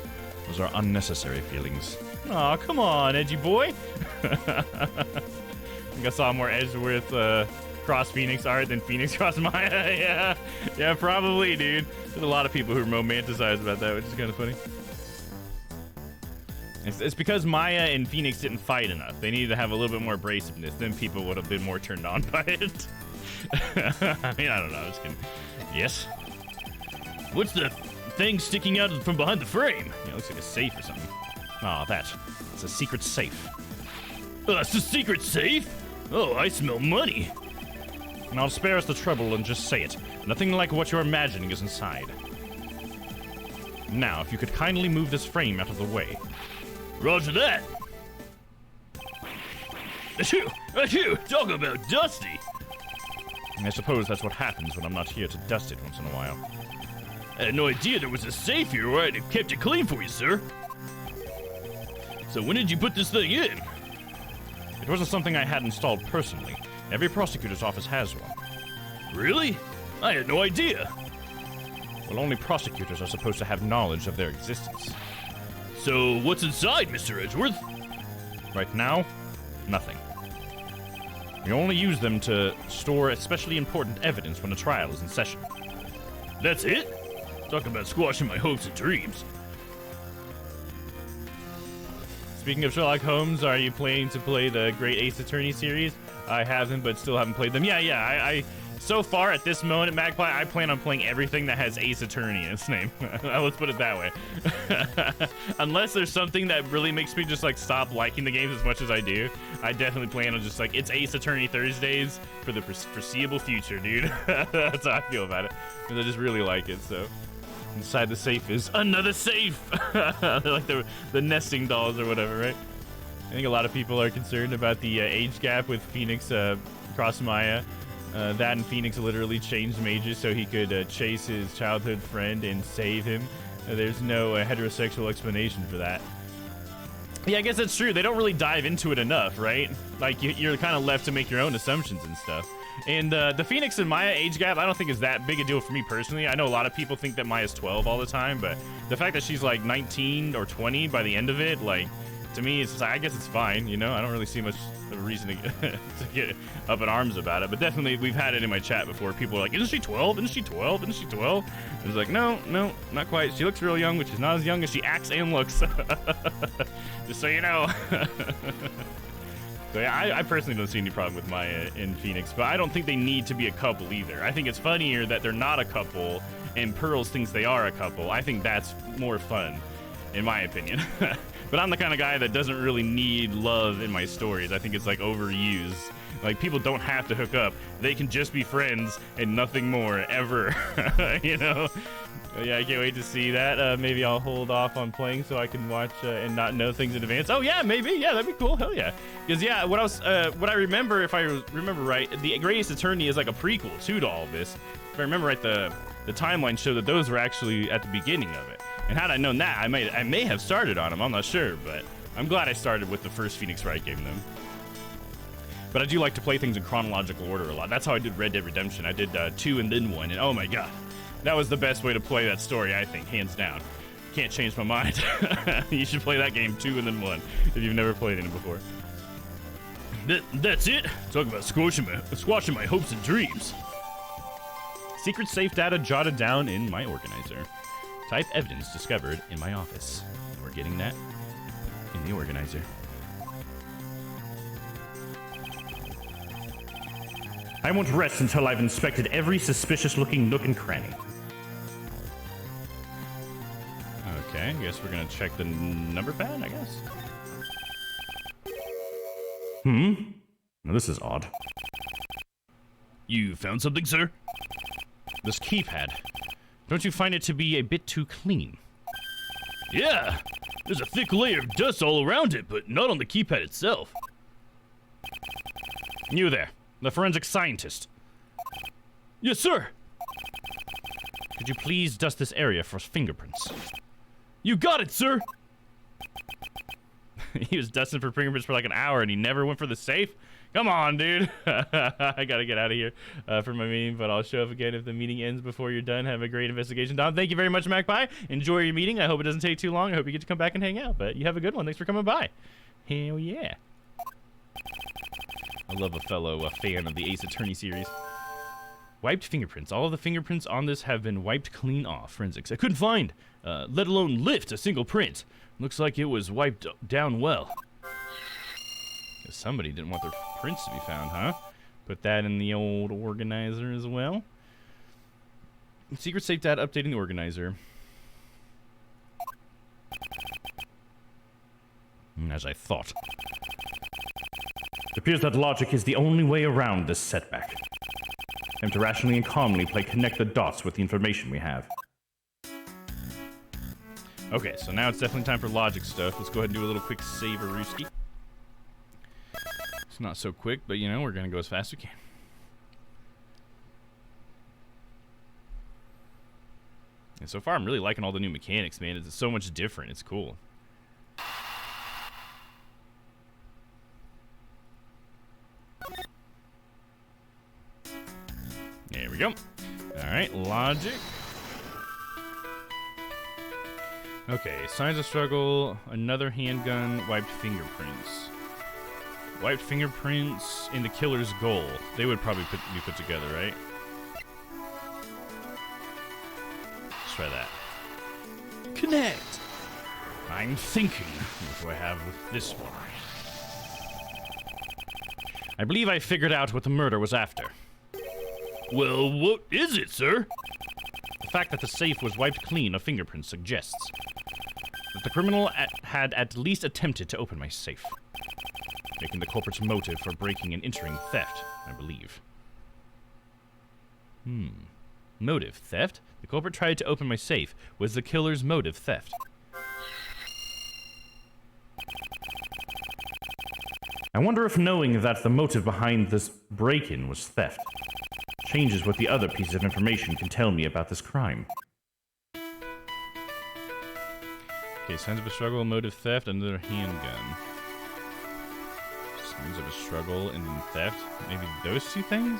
Those are unnecessary feelings. Aw, come on, edgy boy. I think I saw more Edgeworth cross Phoenix art than Phoenix cross Maya. Yeah, probably, dude. There's a lot of people who romanticize about that, which is kind of funny. It's because Maya and Phoenix didn't fight enough. They needed to have a little bit more abrasiveness. Then people would have been more turned on by it. I mean, I don't know. I'm just kidding. Yes? What's the thing sticking out from behind the frame? Yeah, it looks like a safe or something. Oh, it's a secret safe. It's a secret safe? Oh, I smell money. And I'll spare us the trouble and just say it. Nothing like what you're imagining is inside. Now, if you could kindly move this frame out of the way. Roger that. Achoo! Talk about dusty. I suppose that's what happens when I'm not here to dust it once in a while. I had no idea there was a safe here, or I'd have kept it clean for you, sir. So when did you put this thing in? It wasn't something I had installed personally. Every prosecutor's office has one. Really? I had no idea. Well, only prosecutors are supposed to have knowledge of their existence. So what's inside, Mr. Edgeworth? Right now, nothing. We only use them to store especially important evidence when a trial is in session. That's it? Talking about squashing my hopes and dreams. Speaking of Sherlock Holmes, are you planning to play the Great Ace Attorney series? I haven't, but still haven't played them. Yeah, I so far at this moment at Magpie, I plan on playing everything that has Ace Attorney in its name. Let's put it that way. Unless there's something that really makes me just like stop liking the games as much as I do, I definitely plan on just like, it's Ace Attorney Thursdays for the foreseeable future, dude. That's how I feel about it. Because I just really like it, so. Inside the safe is another safe! They're like the nesting dolls or whatever, right? I think a lot of people are concerned about the age gap with Phoenix cross Maya. That and Phoenix literally changed majors so he could chase his childhood friend and save him. There's no heterosexual explanation for that. Yeah, I guess that's true. They don't really dive into it enough, right? Like, you're kind of left to make your own assumptions and stuff. And the Phoenix and Maya age gap, I don't think is that big a deal for me personally. I know a lot of people think that Maya's 12 all the time, but the fact that she's like 19 or 20 by the end of it, like, to me, it's just, I guess it's fine, you know? I don't really see much of a reason to get up in arms about it, but definitely we've had it in my chat before. People are like, isn't she 12? Isn't she 12? Isn't she 12? And it's like, no, not quite. She looks real young, but she's not as young as she acts and looks. Just so you know. So yeah, I personally don't see any problem with Maya and Phoenix, but I don't think they need to be a couple either. I think it's funnier that they're not a couple and Pearls thinks they are a couple. I think that's more fun, in my opinion. But I'm the kind of guy that doesn't really need love in my stories. I think it's like overused. Like, people don't have to hook up. They can just be friends and nothing more, ever. You know? Yeah, I can't wait to see that. Maybe I'll hold off on playing so I can watch and not know things in advance. Oh yeah, maybe. Yeah, that'd be cool. Hell yeah. Because yeah, what I remember, if I remember right, the Greatest Attorney is like a prequel too to all of this. If I remember right, the timeline showed that those were actually at the beginning of it. And had I known that, I may have started on them. I'm not sure, but I'm glad I started with the first Phoenix Wright game then. But I do like to play things in chronological order a lot. That's how I did Red Dead Redemption. I did 2 and then 1, and oh my god. That was the best way to play that story, I think, hands down. Can't change my mind. You should play that game 2 and then 1 if you've never played it before. That's it? Talk about squashing my hopes and dreams. Secret safe data jotted down in my organizer. Type evidence discovered in my office. We're getting that in the organizer. I won't rest until I've inspected every suspicious-looking nook and cranny. Okay, I guess we're gonna check the number pad, I guess. Now this is odd. You found something, sir? This keypad. Don't you find it to be a bit too clean? Yeah, there's a thick layer of dust all around it, but not on the keypad itself. You there, the forensic scientist. Yes, sir. Could you please dust this area for fingerprints? You got it, sir! He was dusting for fingerprints for like an hour and he never went for the safe? Come on, dude. I gotta get out of here for my meeting, but I'll show up again if the meeting ends before you're done. Have a great investigation, Dom. Thank you very much, Magpie. Enjoy your meeting. I hope it doesn't take too long. I hope you get to come back and hang out, but you have a good one. Thanks for coming by. Hell yeah. I love a fellow fan of the Ace Attorney series. Wiped fingerprints. All of the fingerprints on this have been wiped clean off. Forensics. I couldn't find, let alone lift a single print. Looks like it was wiped down well. Somebody didn't want their prints to be found, huh? Put that in the old organizer as well. Secret safe data updating the organizer. As I thought. It appears that logic is the only way around this setback. I'm to rationally and calmly connect the dots with the information we have. Okay, so now it's definitely time for logic stuff. Let's go ahead and do a little quick save-a-rooski. It's not so quick, but you know, we're gonna go as fast as we can. And so far, I'm really liking all the new mechanics, man. It's so much different. It's cool. There we go. All right, logic. Okay, signs of struggle, another handgun, wiped fingerprints. Wiped fingerprints in the killer's goal. They would probably be put together, right? Let's try that. Connect! I'm thinking. What do I have with this one? I believe I figured out what the murder was after. Well, what is it, sir? The fact that the safe was wiped clean of fingerprints suggests that the criminal had at least attempted to open my safe, making the culprit's motive for breaking and entering theft, I believe. Motive theft? The culprit tried to open my safe. Was the killer's motive theft? I wonder if knowing that the motive behind this break-in was theft changes what the other pieces of information can tell me about this crime. Okay, signs of a struggle, motive theft, another handgun. Signs of a struggle and then theft. Maybe those two things?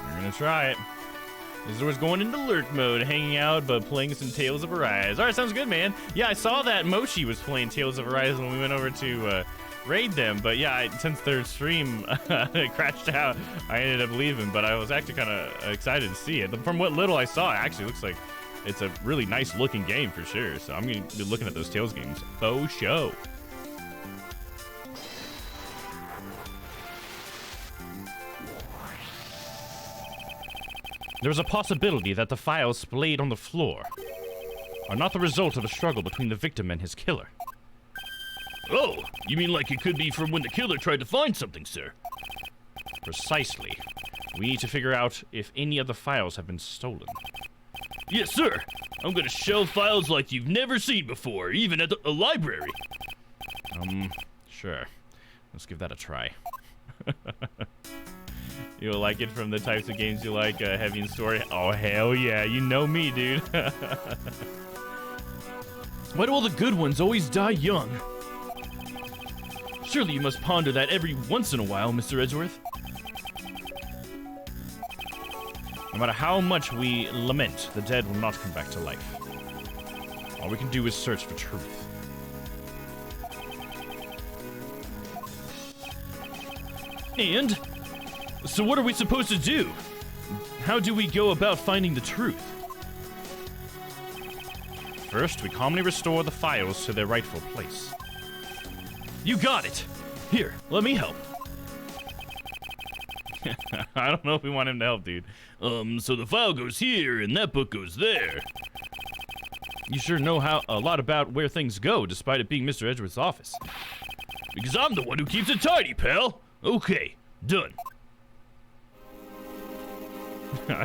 We're gonna try it. This was going into lurk mode, hanging out, but playing some Tales of Arise. Alright, sounds good, man. Yeah, I saw that Mochi was playing Tales of Arise when we went over to raid them, but yeah, since their stream crashed out, I ended up leaving, but I was actually kind of excited to see it. From what little I saw, it actually looks like it's a really nice looking game for sure, so I'm going to be looking at those Tales games. Faux show. There is a possibility that the files splayed on the floor are not the result of a struggle between the victim and his killer. Oh, you mean like it could be from when the killer tried to find something, sir? Precisely. We need to figure out if any of the files have been stolen. Yes, sir. I'm gonna shelve files like you've never seen before, even at a library. Sure. Let's give that a try. You'll like it from the types of games you like, heavy in story? Oh, hell yeah. You know me, dude. Why do all the good ones always die young? Surely you must ponder that every once in a while, Mr. Edgeworth. No matter how much we lament, the dead will not come back to life. All we can do is search for truth. And? So what are we supposed to do? How do we go about finding the truth? First, we calmly restore the files to their rightful place. You got it! Here, let me help. I don't know if we want him to help, dude. So the file goes here, and that book goes there. You sure know a lot about where things go, despite it being Mr. Edgeworth's office. Because I'm the one who keeps it tidy, pal. Okay, done.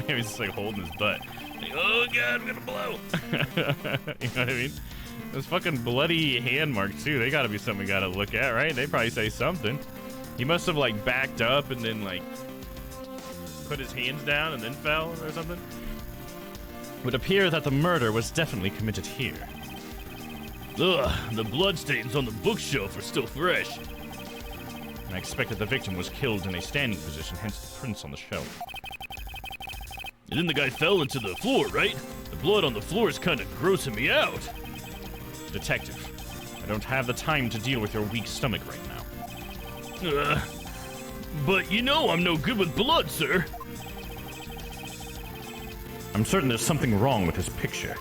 He's just like holding his butt. Like, oh god, I'm gonna blow. You know what I mean? Those fucking bloody hand marks too. They gotta be something we gotta look at, right? They probably say something. He must have like backed up and then like put his hands down and then fell or something. It would appear that the murder was definitely committed here. Ugh, the bloodstains on the bookshelf are still fresh. And I expected the victim was killed in a standing position, hence the prints on the shelf. And then the guy fell into the floor, right? The blood on the floor is kind of grossing me out. Detective, I don't have the time to deal with your weak stomach right now. But you know I'm no good with blood, sir. I'm certain there's something wrong with his picture.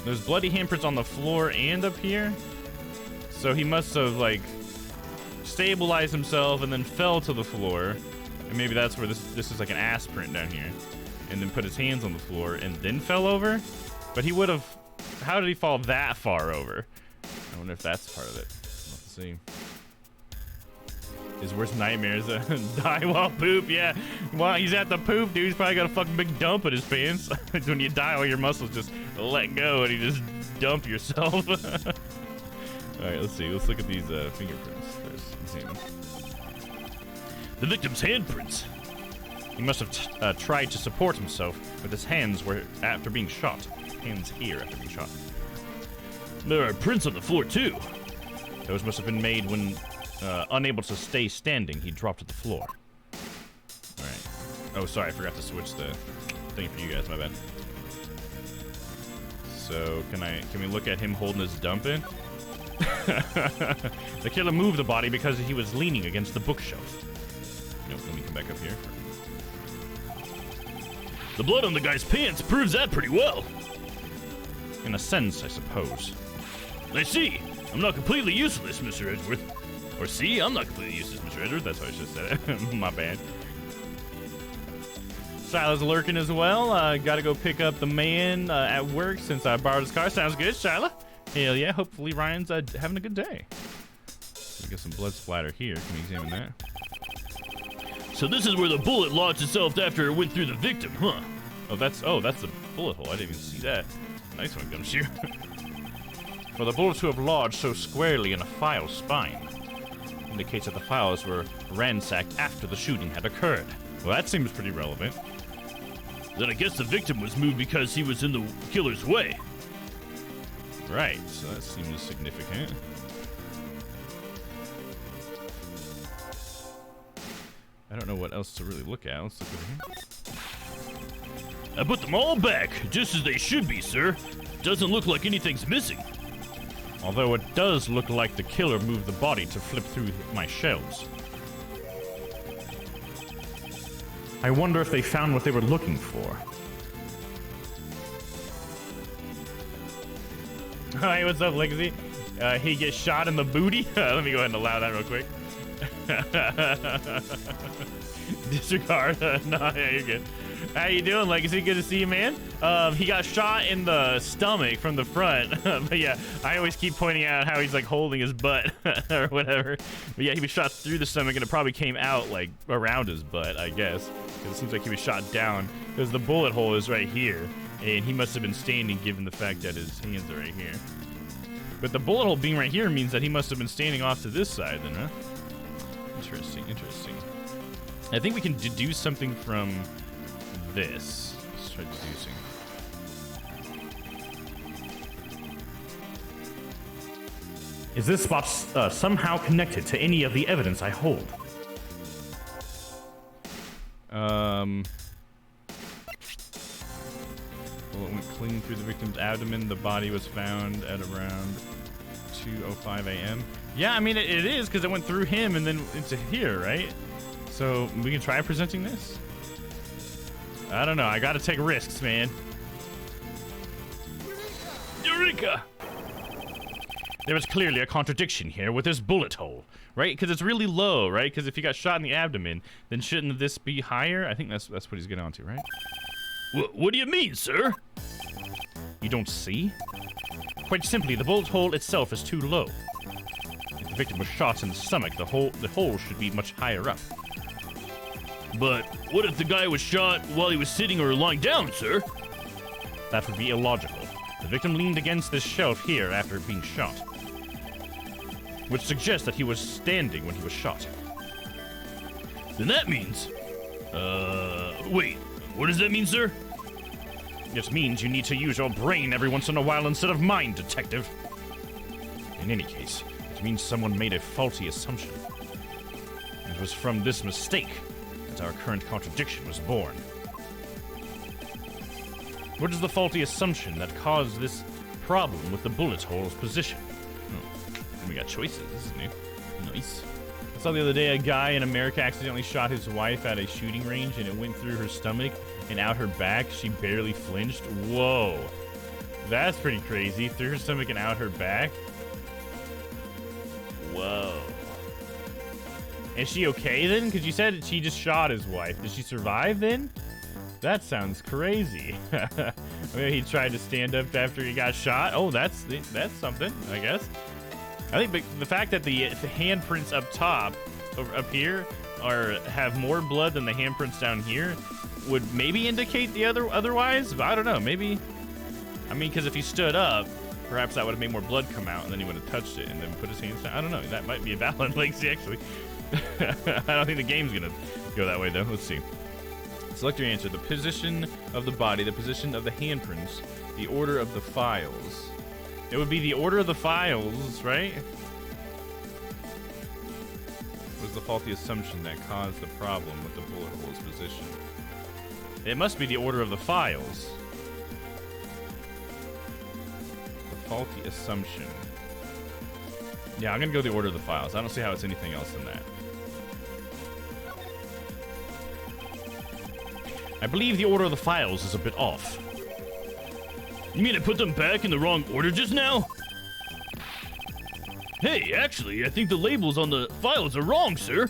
There's bloody handprints on the floor and up here. So he must have, like, stabilized himself and then fell to the floor. And maybe that's where this is like an ass print down here. And then put his hands on the floor and then fell over. But he would have... How did he fall that far over? I wonder if that's part of it. Let's see. His worst nightmares, die while poop, yeah. While he's at the poop, dude, he's probably got a fucking big dump in his pants. When you die, all your muscles just let go and you just dump yourself. Alright, let's see. Let's look at these fingerprints first. Examine. The victim's handprints. He must have tried to support himself with his hands after being shot. Hands here after being shot. There are prints on the floor, too. Those must have been made when... unable to stay standing, he dropped to the floor. Alright. Oh, sorry, I forgot to switch the thing for you guys, my bad. So, can we look at him holding his dump in? The killer moved the body because he was leaning against the bookshelf. Nope, let me come back up here. The blood on the guy's pants proves that pretty well. In a sense, I suppose. I see. I'm not completely useless, Mr. Edgeworth. Or see, I'm not completely useless, Mr. Edgeworth. That's how I should have said it. My bad. Shiloh's lurking as well. Gotta go pick up the man at work since I borrowed his car. Sounds good, Shiloh. Hell yeah. Hopefully Ryan's having a good day. We got some blood splatter here. Can we examine that? So this is where the bullet lodged itself after it went through the victim, huh? Oh, that's the bullet hole. I didn't even see that. Nice one, Gumshoe. For the bullet to have lodged so squarely in a file's spine indicates that the files were ransacked after the shooting had occurred. Well, that seems pretty relevant. Then I guess the victim was moved because he was in the killer's way. Right, so that seems significant. I don't know what else to really look at. Let's look over here. I put them all back, just as they should be, sir. Doesn't look like anything's missing. Although it does look like the killer moved the body to flip through my shelves. I wonder if they found what they were looking for. Hi, what's up, Legacy? He gets shot in the booty. Let me go ahead and allow that real quick. Disregard. No, yeah, you're good. How you doing, Legacy? Good to see you, man. He got shot in the stomach from the front. But yeah, I always keep pointing out how he's like holding his butt or whatever. But yeah, he was shot through the stomach and it probably came out like around his butt, I guess. Because it seems like he was shot down. Because the bullet hole is right here. And he must have been standing given the fact that his hands are right here. But the bullet hole being right here means that he must have been standing off to this side then, huh? Interesting, interesting. I think we can deduce something from this. Let's try deducing. Is this spot somehow connected to any of the evidence I hold? Well, it went clean through the victim's abdomen. The body was found at around 2:05 a.m. Yeah, I mean, it is, because it went through him and then into here, right? So, we can try presenting this? I don't know. I gotta take risks, man. Eureka! There was clearly a contradiction here with this bullet hole, right? Because it's really low, right? Because if he got shot in the abdomen, then shouldn't this be higher? I think that's what he's getting onto, right? What do you mean, sir? You don't see? Quite simply, the bullet hole itself is too low. If the victim was shot in the stomach, the hole should be much higher up. But what if the guy was shot while he was sitting or lying down, sir? That would be illogical. The victim leaned against this shelf here after being shot, which suggests that he was standing when he was shot. Then that means... wait. What does that mean, sir? It means you need to use your brain every once in a while instead of mine, detective. In any case, it means someone made a faulty assumption. It was from this mistake that our current contradiction was born. What is the faulty assumption that caused this problem with the bullet hole's position? We got choices. This is new. Nice. I saw the other day a guy in America accidentally shot his wife at a shooting range and it went through her stomach and out her back. She barely flinched. Whoa. That's pretty crazy. Through her stomach and out her back. Whoa. Is she okay then? Because you said she just shot his wife. Did she survive then? That sounds crazy. Maybe he tried to stand up after he got shot. Oh, that's something, I guess. I think the fact that the handprints up top, up here, have more blood than the handprints down here would maybe indicate the otherwise. But I don't know. Maybe. I mean, because if he stood up, perhaps that would have made more blood come out, and then he would have touched it and then put his hands down. I don't know. That might be a valid legacy, actually. I don't think the game's gonna go that way though. Let's see. Select your answer. The position of the body, the position of the handprints, the order of the files. It would be the order of the files, right? Was the faulty assumption that caused the problem with the bullet hole's position? It must be the order of the files. The faulty assumption. Yeah, I'm gonna go the order of the files. I don't see how it's anything else than that. I believe the order of the files is a bit off. You mean I put them back in the wrong order just now? Hey, actually, I think the labels on the files are wrong, sir.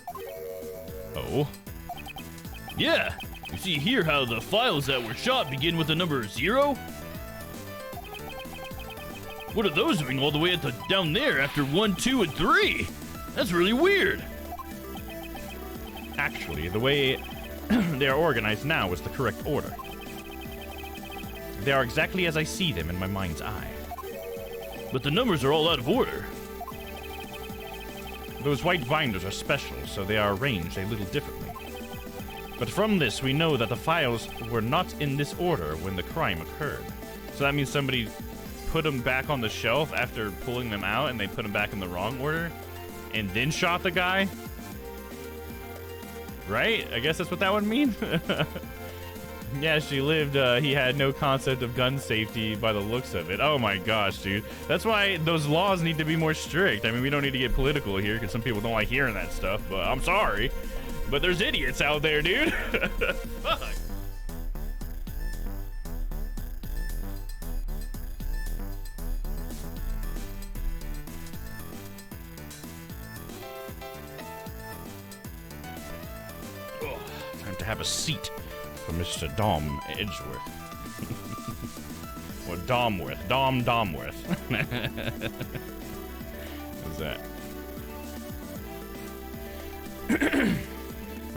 Oh? Yeah. You see here how the files that were shot begin with the number 0? What are those doing all the way down there after 1, 2, and 3? That's really weird. Actually, the way they are organized now is the correct order. They are exactly as I see them in my mind's eye. But the numbers are all out of order. Those white binders are special, so they are arranged a little differently. But from this, we know that the files were not in this order when the crime occurred. So that means somebody put them back on the shelf after pulling them out and they put them back in the wrong order and then shot the guy? Right? I guess that's what that would mean? Yeah, she lived. He had no concept of gun safety by the looks of it. Oh my gosh, dude. That's why those laws need to be more strict. I mean, we don't need to get political here because some people don't like hearing that stuff, but I'm sorry. But there's idiots out there, dude. Fuck. Time to have a seat for Mr. Domm Edgeworth. Or Dommworth. Dommworth. What's that?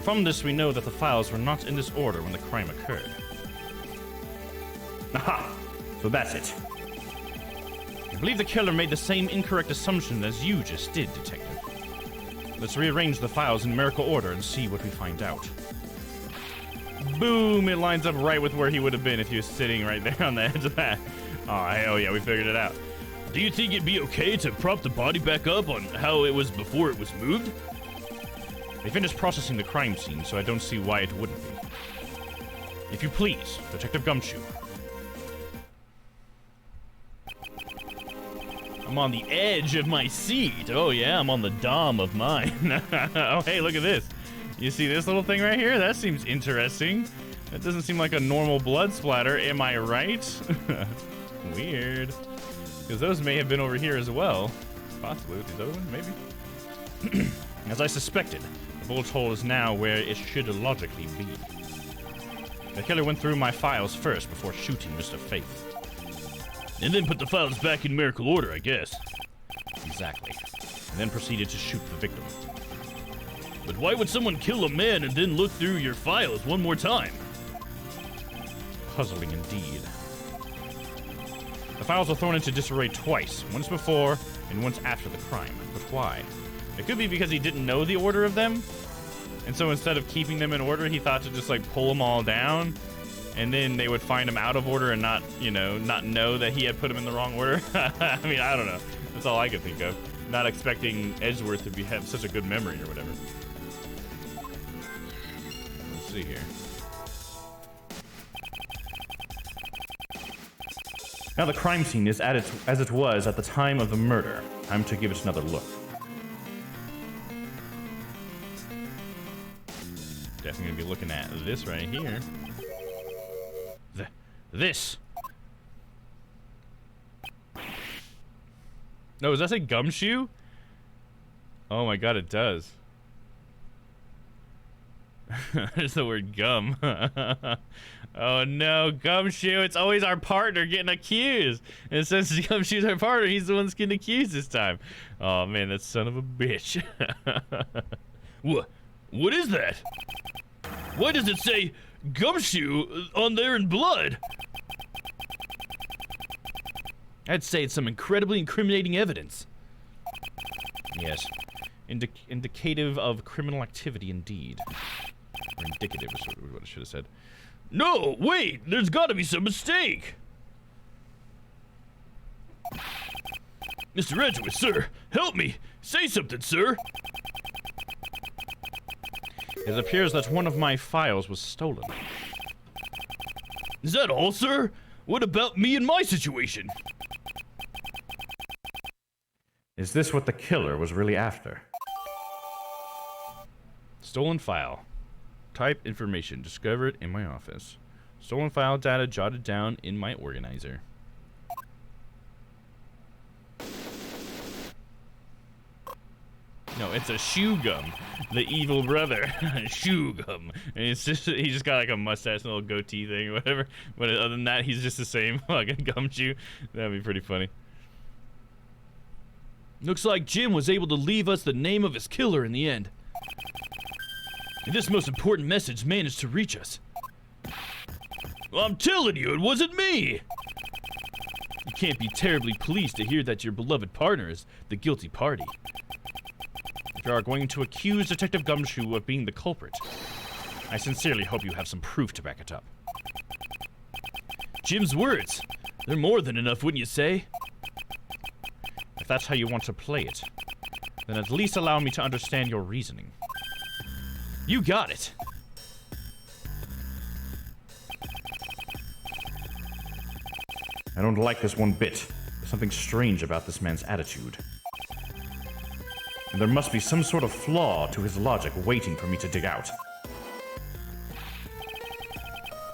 From this, we know that the files were not in this order when the crime occurred. Aha! So that's it. I believe the killer made the same incorrect assumption as you just did, Detective. Let's rearrange the files in numerical order and see what we find out. Boom! It lines up right with where he would have been if he was sitting right there on the edge of that. Oh, hell yeah, we figured it out. Do you think it'd be okay to prop the body back up on how it was before it was moved? They finished processing the crime scene, so I don't see why it wouldn't be. If you please, Detective Gumshoe. I'm on the edge of my seat. Oh yeah, I'm on the Domm of mine. Oh, hey, look at this. You see this little thing right here? That seems interesting. That doesn't seem like a normal blood splatter, am I right? Weird. Because those may have been over here as well. Possibly with these other ones, maybe. As I suspected, the bullet hole is now where it should logically be. The killer went through my files first before shooting Mr. Faith. And then put the files back in numerical order, I guess. Exactly. And then proceeded to shoot the victim. But why would someone kill a man and then look through your files one more time? Puzzling indeed. The files were thrown into disarray twice, once before and once after the crime. But why? It could be because he didn't know the order of them, and so instead of keeping them in order, he thought to just like pull them all down, and then they would find him out of order and not, you know, not know that he had put them in the wrong order. I mean, I don't know. That's all I could think of. Not expecting Edgeworth to have such a good memory or whatever. Let's see here. Now the crime scene is as it was at the time of the murder. Time to give it another look. Definitely gonna be looking at this right here. This. No, does that say gumshoe? Oh my god, it does. There's the word gum. Oh no, Gumshoe, it's always our partner getting accused. And since Gumshoe's our partner, he's the one that's getting accused this time. Oh man, that son of a bitch. What is that? Why does it say Gumshoe on there in blood? I'd say it's some incredibly incriminating evidence. Yes. Indicative of criminal activity indeed. Or indicative is what I should have said. No, wait, there's gotta be some mistake. Mr. Edgeworth, sir, help me. Say something, sir. It appears that one of my files was stolen. Is that all, sir? What about me and my situation? Is this what the killer was really after? Stolen file. Type information. Discovered in my office. Stolen file data jotted down in my organizer. No, it's a shoe gum. The evil brother. Shoe gum. And it's just, he just got like a mustache and a little goatee thing or whatever. But other than that, he's just the same fucking gumshoe. That'd be pretty funny. Looks like Jim was able to leave us the name of his killer in the end. And this most important message managed to reach us. Well, I'm telling you, it wasn't me! You can't be terribly pleased to hear that your beloved partner is the guilty party. If you are going to accuse Detective Gumshoe of being the culprit, I sincerely hope you have some proof to back it up. Jim's words. They're more than enough, wouldn't you say? If that's how you want to play it, then at least allow me to understand your reasoning. You got it. I don't like this one bit. There's something strange about this man's attitude. And there must be some sort of flaw to his logic waiting for me to dig out.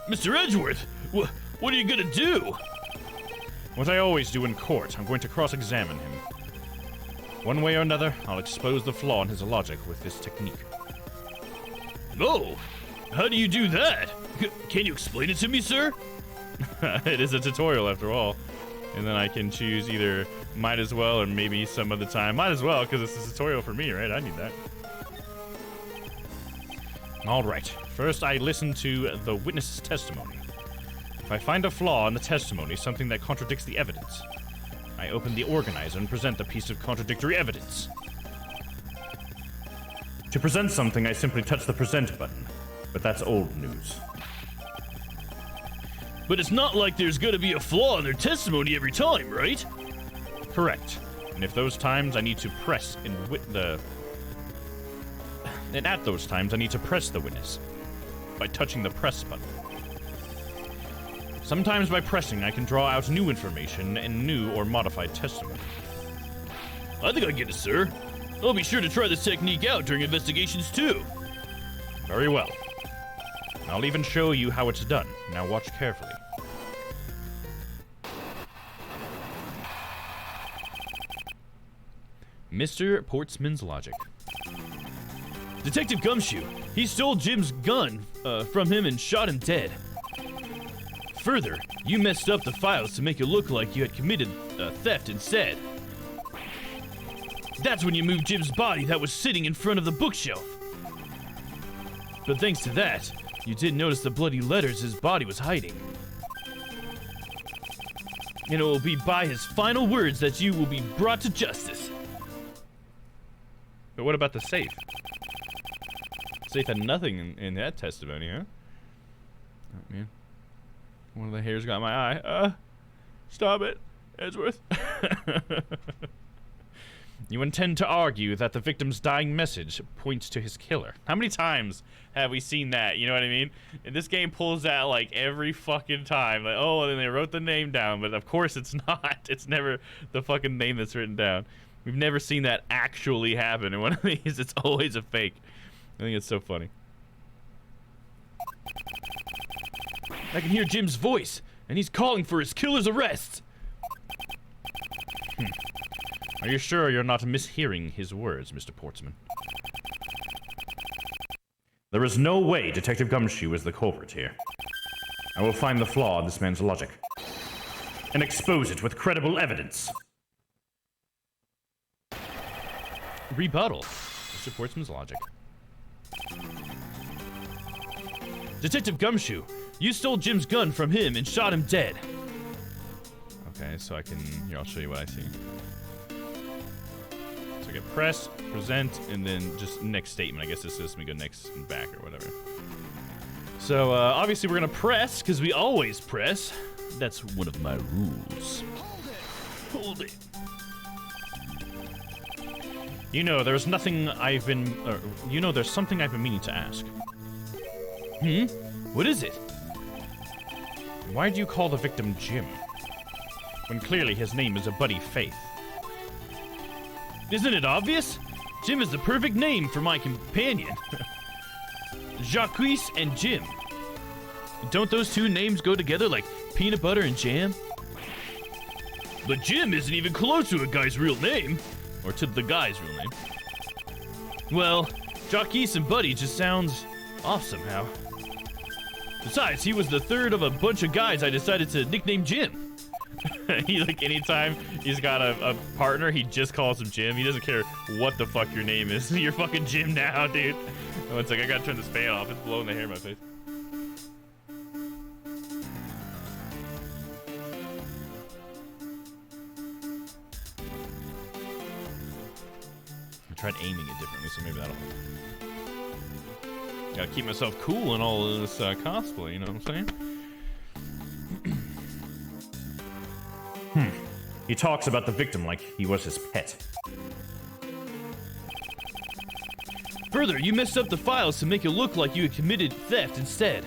Mr. Edgeworth, what are you gonna do? What I always do in court, I'm going to cross-examine him. One way or another, I'll expose the flaw in his logic with this technique. Oh, how do you do that? Can you explain it to me, sir? It is a tutorial after all. And then I can choose either might as well or maybe some other time. Might as well, because it's a tutorial for me, right? I need that. Alright, first I listen to the witness's testimony. If I find a flaw in the testimony, something that contradicts the evidence, I open the organizer and present the piece of contradictory evidence. To present something, I simply touch the present button, but that's old news. But it's not like there's gonna be a flaw in their testimony every time, right? Correct. And if those times I need to press and at those times I need to press the witness by touching the press button. Sometimes by pressing I can draw out new information and new or modified testimony. I think I get it, sir. I'll be sure to try this technique out during investigations too. Very well. I'll even show you how it's done. Now watch carefully. Mr. Portsman's logic. Detective Gumshoe, he stole Jim's gun from him and shot him dead. Further, you messed up the files to make it look like you had committed theft instead. That's when you moved Jim's body that was sitting in front of the bookshelf. But thanks to that, you didn't notice the bloody letters his body was hiding. And it will be by his final words that you will be brought to justice. But what about the safe? Safe had nothing in that testimony, huh? Oh, man. One of the hairs got my eye. Stop it, Edgeworth. You intend to argue that the victim's dying message points to his killer. How many times have we seen that? You know what I mean? And this game pulls that like every fucking time. Like, oh, and then they wrote the name down, but of course it's not. It's never the fucking name that's written down. We've never seen that actually happen in one of these. It's always a fake. I think it's so funny. I can hear Jim's voice, and he's calling for his killer's arrest. Are you sure you're not mishearing his words, Mr. Portsman? There is no way Detective Gumshoe is the culprit here. I will find the flaw in this man's logic and expose it with credible evidence. Rebuttal. Mr. Portsman's logic. Detective Gumshoe, you stole Jim's gun from him and shot him dead. Okay, so I can... Here, I'll show you what I see. So I get press, present, and then just next statement. I guess this is me go next and back or whatever. So, obviously we're gonna press, because we always press. That's one of my rules. Hold it. You know, there's something I've been meaning to ask. What is it? Why do you call the victim Jim? When clearly his name is a Buddy Faith. Isn't it obvious? Jim is the perfect name for my companion. Jacques and Jim. Don't those two names go together like peanut butter and jam? But Jim isn't even close to a guy's real name. Or to the guy's real name. Well, Jacques and Buddy just sounds off somehow. Besides, he was the third of a bunch of guys I decided to nickname Jim. He, like, anytime he's got a partner, he just calls him Jim. He doesn't care what the fuck your name is. You're fucking Jim now, dude. Oh, it's like, I gotta turn this fan off. It's blowing the hair in my face. I tried aiming it differently, so maybe that'll help. Gotta keep myself cool in all of this cosplay, you know what I'm saying? He talks about the victim like he was his pet. Further, you messed up the files to make it look like you had committed theft instead.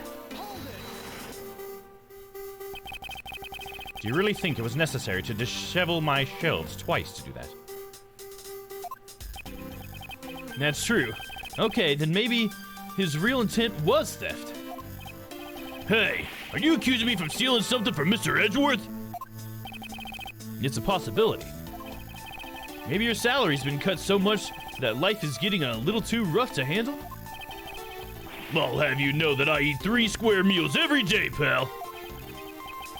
Do you really think it was necessary to dishevel my shelves twice to do that? That's true. Okay, then maybe his real intent was theft. Hey, are you accusing me from stealing something from Mr. Edgeworth? It's a possibility. Maybe your salary's been cut so much that life is getting a little too rough to handle? I'll have you know that I eat 3 square meals every day, pal.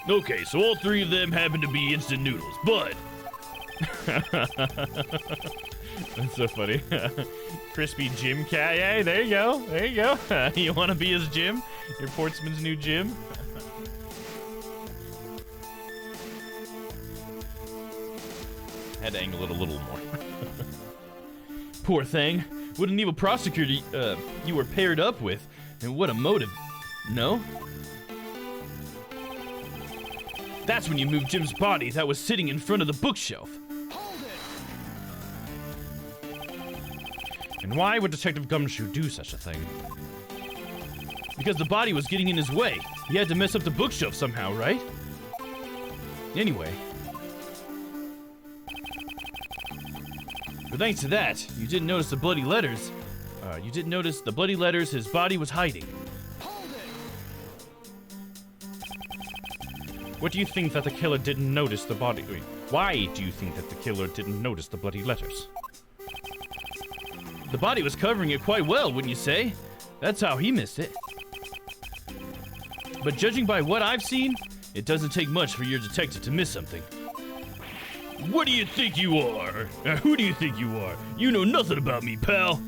Okay, so all 3 of them happen to be instant noodles, but... That's so funny. Crispy Jim Cat. Hey, there you go. There you go. You want to be his Jim? Your Portsman's new Jim? Had to angle it a little more. Poor thing. What an evil prosecutor you were paired up with. And what a motive. No? That's when you moved Jim's body that was sitting in front of the bookshelf. And why would Detective Gumshoe do such a thing? Because the body was getting in his way. He had to mess up the bookshelf somehow, right? Anyway. But thanks to that, you didn't notice the bloody letters. His body was hiding. What do you think that the killer didn't notice the body? Wait, why do you think that the killer didn't notice the bloody letters? The body was covering it quite well, wouldn't you say? That's how he missed it. But judging by what I've seen, it doesn't take much for your detective to miss something. What do you think you are? Who do you think you are? You know nothing about me, pal.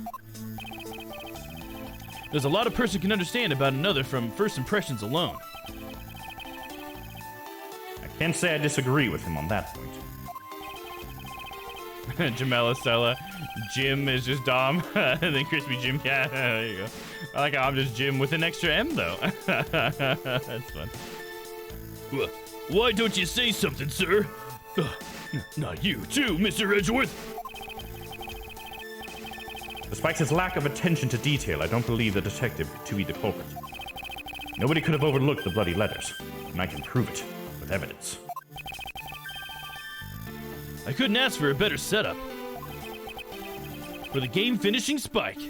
There's a lot a person can understand about another from first impressions alone. I Can't say I disagree with him on that point. Jamela Stella. Jim is just Dom. And then Crispy Jim. Yeah, there you go. I like how I'm just Jim with an extra M, though. That's fun. Why don't you say something, sir? Not you, too, Mr. Edgeworth. Despite his lack of attention to detail, I don't believe the detective to be the culprit. Nobody could have overlooked the bloody letters, and I can prove it with evidence. I couldn't ask for a better setup. For the game-finishing spike.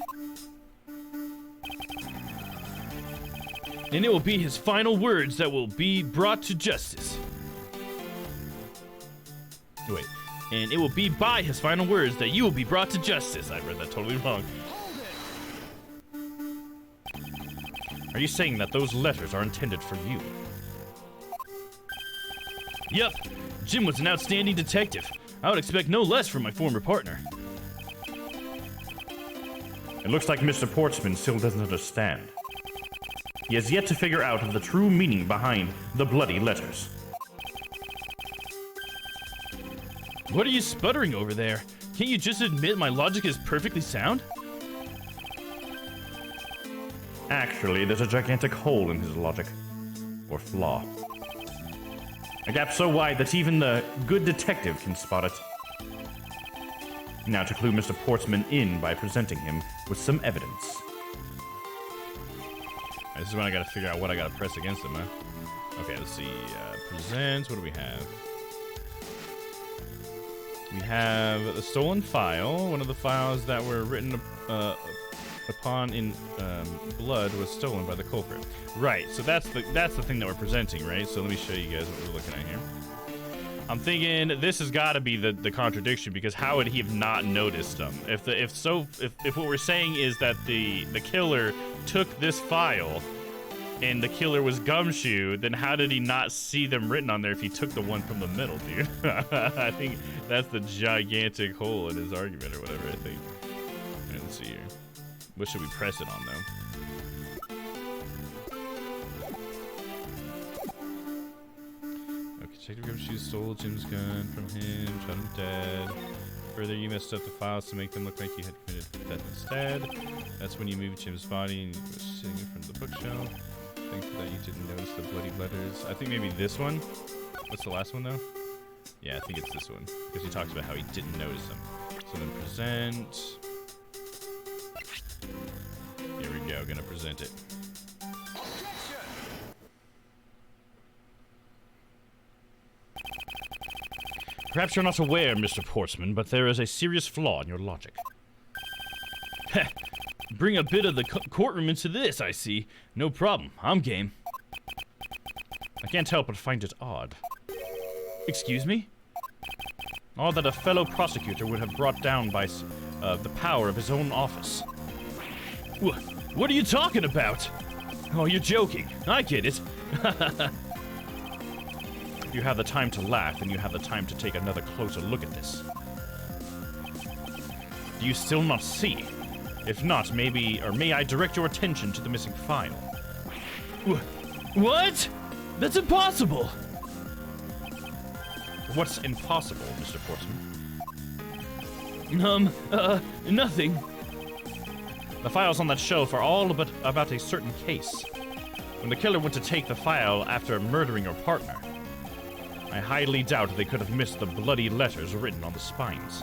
And it will be his final words that will be brought to justice. Wait. And it will be by his final words that you will be brought to justice. I read that totally wrong. Are you saying that those letters are intended for you? Yep. Jim was an outstanding detective. I would expect no less from my former partner. It looks like Mr. Portsman still doesn't understand. He has yet to figure out the true meaning behind the bloody letters. What are you sputtering over there? Can't you just admit my logic is perfectly sound? Actually, there's a gigantic hole in his logic. Or flaw. A gap so wide that even the good detective can spot it. Now to clue Mr. Portsman in by presenting him with some evidence. This is when I gotta figure out what I gotta press against him, huh? Okay, let's see. Presents. What do we have? We have the stolen file. One of the files that were written upon in blood was stolen by the culprit. Right. So that's the thing that we're presenting, right? So let me show you guys what we're looking at here. I'm thinking this has got to be the contradiction, because how would he have not noticed them? If what we're saying is that the killer took this file and the killer was Gumshoe, then how did he not see them written on there if he took the one from the middle, dude? I think that's the gigantic hole in his argument or whatever, I think. Right, let's see here. What should we press it on, though? Okay, Detective Gumshoe stole Jim's gun from him, shot him dead. Further, you messed up the files to make them look like you had committed theft instead. That's when you moved Jim's body and he was sitting in front of the bookshelf. Thankful that you didn't notice the bloody letters. I think maybe this one. What's the last one, though? Yeah, I think it's this one, because he talks about how he didn't notice them. So then present. Here we go, gonna present it. Perhaps you're not aware, Mr. Portsman, but there is a serious flaw in your logic. Heh. Bring a bit of the courtroom into this, I see. No problem. I'm game. I can't help but find it odd. Excuse me? Odd that a fellow prosecutor would have brought down by the power of his own office. What are you talking about? Oh, you're joking. I get it. If you have the time to laugh, then you have the time to take another closer look at this. Do you still not see? If not, may I direct your attention to the missing file? What? That's impossible! What's impossible, Mr. Portsman? Nothing. The files on that shelf are all about a certain case. When the killer went to take the file after murdering your partner, I highly doubt they could have missed the bloody letters written on the spines.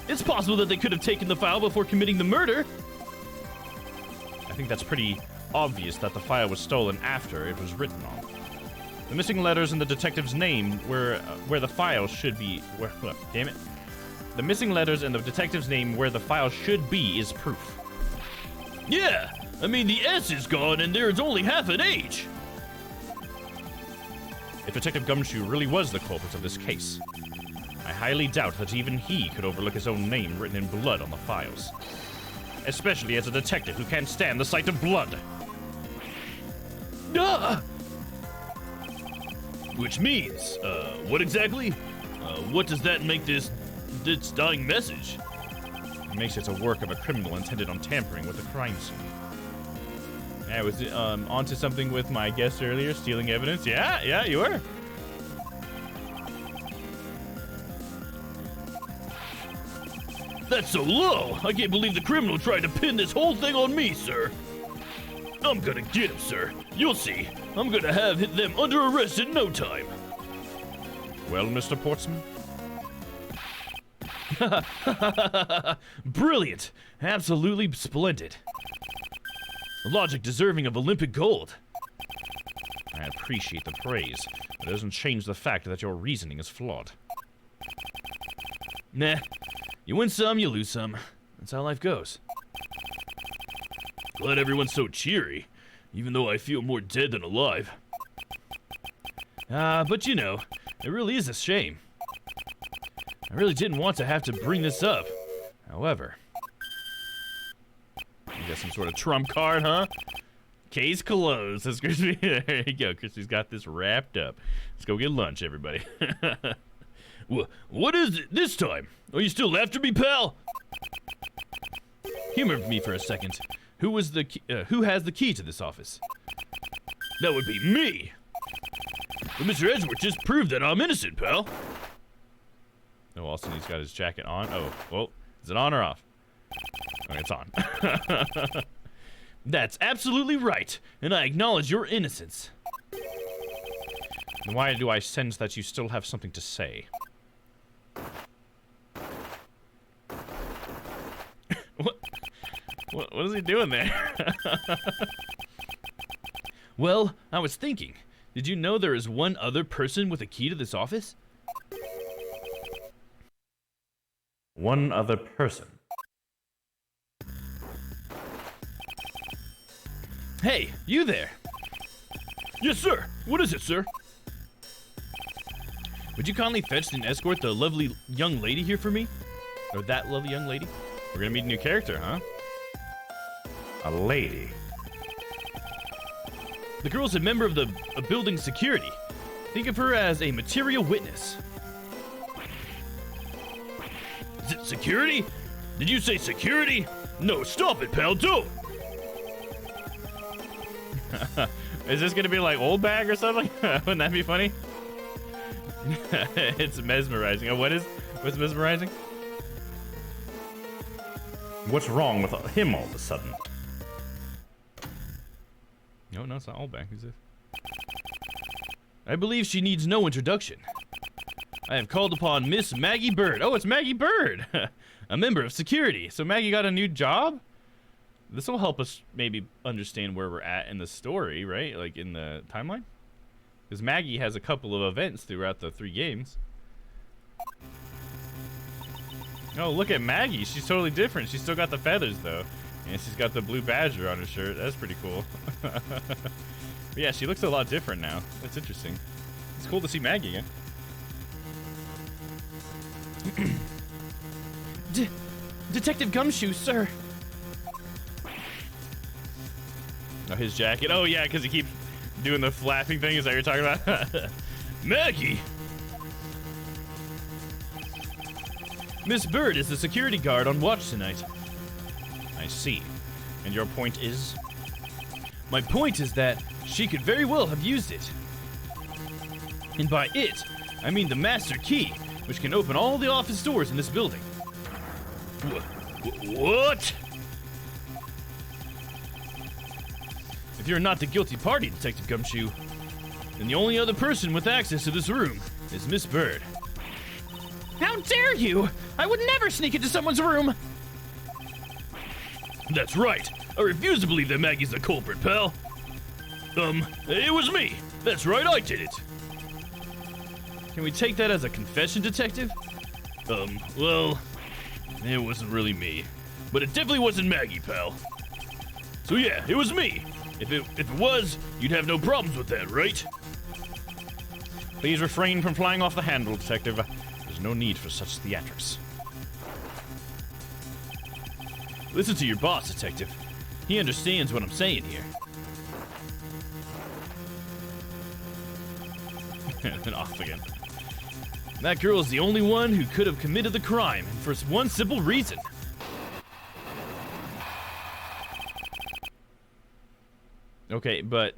It's possible that they could have taken the file before committing the murder. I think that's pretty obvious that the file was stolen after it was written on. The missing letters in the detective's name where the file should be. Damn it. The missing letters in the detective's name where the file should be is proof. Yeah, I mean the S is gone and there's only half an H. If Detective Gumshoe really was the culprit of this case, I highly doubt that even he could overlook his own name written in blood on the files. Especially as a detective who can't stand the sight of blood. Which means, what exactly? What does that make this dying message? It makes it a work of a criminal intended on tampering with the crime scene. I was onto something with my guest earlier, stealing evidence. Yeah, you were. That's so low! I can't believe the criminal tried to pin this whole thing on me, sir. I'm gonna get him, sir. You'll see. I'm gonna have them under arrest in no time. Well, Mr. Portsman? Brilliant! Absolutely splendid. Logic deserving of Olympic gold. I appreciate the praise, but it doesn't change the fact that your reasoning is flawed. Nah. You win some, you lose some. That's how life goes. Glad everyone's so cheery, even though I feel more dead than alive. But you know, it really is a shame. I really didn't want to have to bring this up. However... You got some sort of trump card, huh? Case closed, says Crispy. There you go, Crispy's got this wrapped up. Let's go get lunch, everybody. What is it this time? Are you still after me, pal? Humor me for a second. Who has the key to this office? That would be me. But Mr. Edgeworth just proved that I'm innocent, pal. Oh, also he's got his jacket on. Oh, well, is it on or off? Okay, it's on. That's absolutely right, and I acknowledge your innocence. Why do I sense that you still have something to say? What is he doing there? Well, I was thinking, did you know there is one other person with a key to this office? One other person. Hey, you there? Yes, sir. What is it, sir? Would you kindly fetch and escort the lovely young lady here for me? Or that lovely young lady? We're gonna meet a new character, huh? A lady. The girl's a member of the building security. Think of her as a material witness. Is it security? Did you say security? No, stop it, pal, don't! Is this gonna be like Old Bag or something? Wouldn't that be funny? It's mesmerizing. Oh, what's mesmerizing? What's wrong with him all of a sudden? No, it's not Old Bag. Who's this? I believe she needs no introduction. I have called upon Miss Maggie Bird. Oh, it's Maggie Bird! A member of security. So Maggie got a new job? This will help us maybe understand where we're at in the story, right? Like in the timeline? Because Maggie has a couple of events throughout the 3 games. Oh, look at Maggie. She's totally different. She's still got the feathers, though. And she's got the blue badger on her shirt. That's pretty cool. But yeah, she looks a lot different now. That's interesting. It's cool to see Maggie again. Detective Gumshoe, sir. Oh, his jacket. Oh, yeah, because he keeps doing the flapping thing. Is that what you're talking about? Maggie! Miss Bird is the security guard on watch tonight. I see. And your point is? My point is that she could very well have used it. And by it, I mean the master key, which can open all the office doors in this building. What? If you're not the guilty party, Detective Gumshoe, then the only other person with access to this room is Miss Bird. How dare you! I would never sneak into someone's room! That's right. I refuse to believe that Maggie's the culprit, pal. It was me. That's right, I did it. Can we take that as a confession, Detective? Well, it wasn't really me. But it definitely wasn't Maggie, pal. So yeah, it was me. If it was, you'd have no problems with that, right? Please refrain from flying off the handle, Detective. There's no need for such theatrics. Listen to your boss, Detective. He understands what I'm saying here. And off again. That girl is the only one who could have committed the crime, and for one simple reason. Okay, but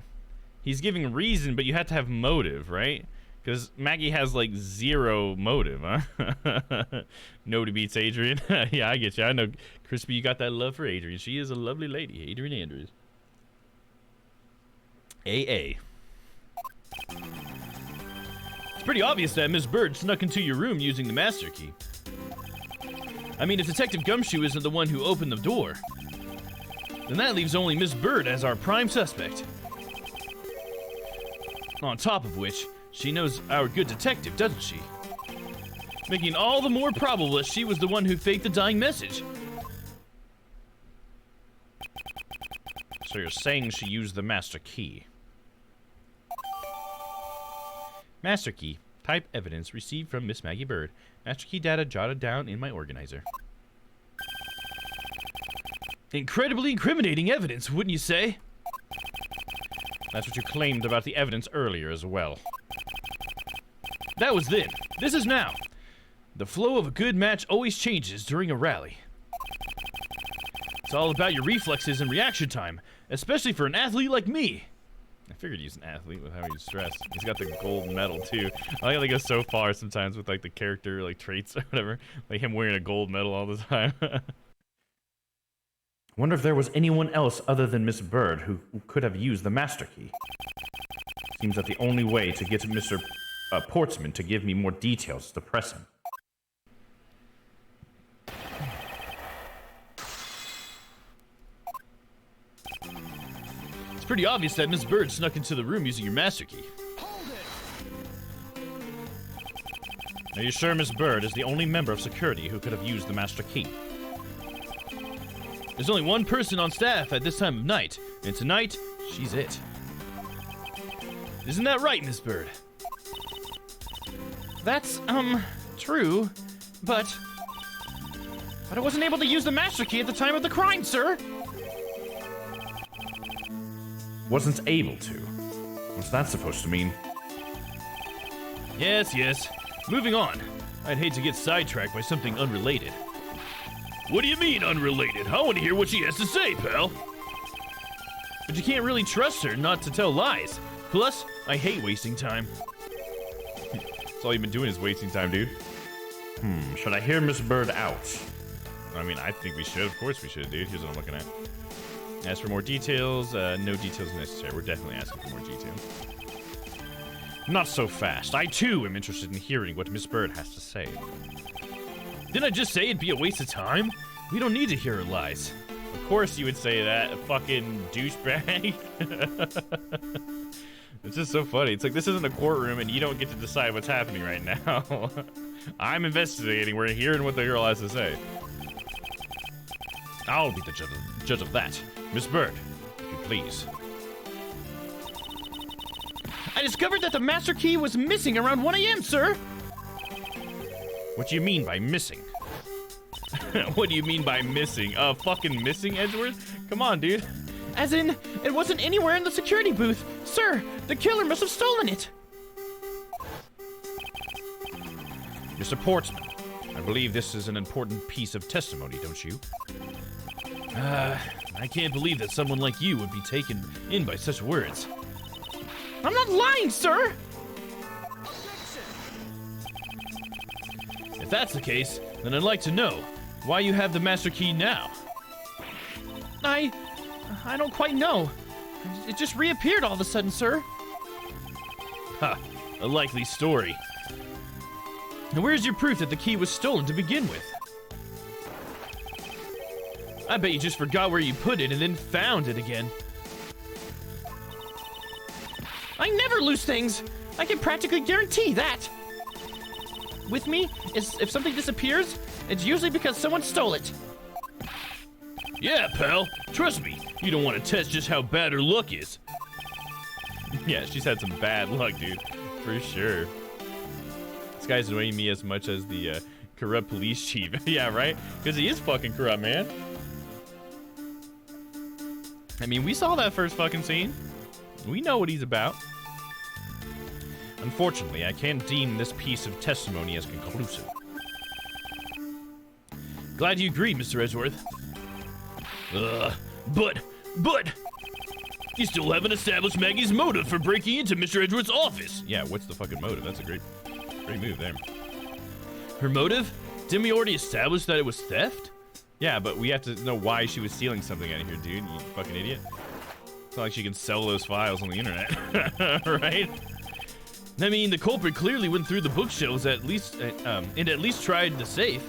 he's giving reason, but you have to have motive, right? Because Maggie has, like, zero motive, huh? Nobody beats Adrian. Yeah, I get you. I know, Crispy, you got that love for Adrian. She is a lovely lady, Adrian Andrews. AA. It's pretty obvious that Miss Bird snuck into your room using the master key. I mean, if Detective Gumshoe isn't the one who opened the door, then that leaves only Miss Bird as our prime suspect. On top of which, she knows our good detective, doesn't she? Making it all the more probable that she was the one who faked the dying message. So you're saying she used the master key? Master key. Type evidence received from Miss Maggie Bird. Master key data jotted down in my organizer. Incredibly incriminating evidence, wouldn't you say? That's what you claimed about the evidence earlier as well. That was then. This is now. The flow of a good match always changes during a rally. It's all about your reflexes and reaction time, especially for an athlete like me. I figured he's an athlete with how he's dressed. He's got the gold medal too. I like how they go so far sometimes with like the character like traits or whatever. Like him wearing a gold medal all the time. Wonder if there was anyone else other than Miss Bird who could have used the master key. Seems that the only way to get Mr. Portsman to give me more details is to press him. It's pretty obvious that Miss Bird snuck into the room using your master key. Are you sure Miss Bird is the only member of security who could have used the master key? There's only one person on staff at this time of night, and tonight, she's it. Isn't that right, Miss Bird? That's, true, but I wasn't able to use the master key at the time of the crime, sir. Wasn't able to? What's that supposed to mean? Yes, yes. Moving on. I'd hate to get sidetracked by something unrelated. What do you mean, unrelated? I want to hear what she has to say, pal. But you can't really trust her not to tell lies. Plus, I hate wasting time. That's all you've been doing is wasting time, dude. Should I hear Miss Bird out? I mean, I think we should. Of course we should, dude. Here's what I'm looking at. Ask for more details. No details necessary. We're definitely asking for more detail. Not so fast. I, too, am interested in hearing what Miss Bird has to say. Didn't I just say it'd be a waste of time? We don't need to hear her lies. Of course you would say that, fucking douchebag. It's just so funny. It's like, this isn't a courtroom and you don't get to decide what's happening right now. I'm investigating. We're hearing what the girl has to say. I'll be the judge of that. Miss Bird, if you please. I discovered that the master key was missing around 1 a.m., sir. What do you mean by missing? What do you mean by missing? Fucking missing, Edgeworth? Come on, dude. As in, it wasn't anywhere in the security booth. Sir, the killer must have stolen it. Mr. Portsman, I believe this is an important piece of testimony, don't you? I can't believe that someone like you would be taken in by such words. I'm not lying, sir. If that's the case, then I'd like to know why you have the master key now. I don't quite know. It just reappeared all of a sudden, sir. Ha, a likely story. Now where's your proof that the key was stolen to begin with? I bet you just forgot where you put it and then found it again. I never lose things. I can practically guarantee that. With me, if something disappears, it's usually because someone stole it. Yeah, pal. Trust me, you don't want to test just how bad her luck is. Yeah, she's had some bad luck, dude. For sure. This guy's annoying me as much as the corrupt police chief. Yeah, right? Because he is fucking corrupt, man. I mean, we saw that first fucking scene. We know what he's about. Unfortunately, I can't deem this piece of testimony as conclusive. Glad you agree, Mr. Edgeworth. But... You still haven't established Maggie's motive for breaking into Mr. Edgeworth's office. Yeah, what's the fucking motive? That's a great move there. Her motive? Didn't we already establish that it was theft? Yeah, but we have to know why she was stealing something out of here, dude. You fucking idiot. It's not like she can sell those files on the internet, right? I mean, the culprit clearly went through the bookshelves and at least tried the safe.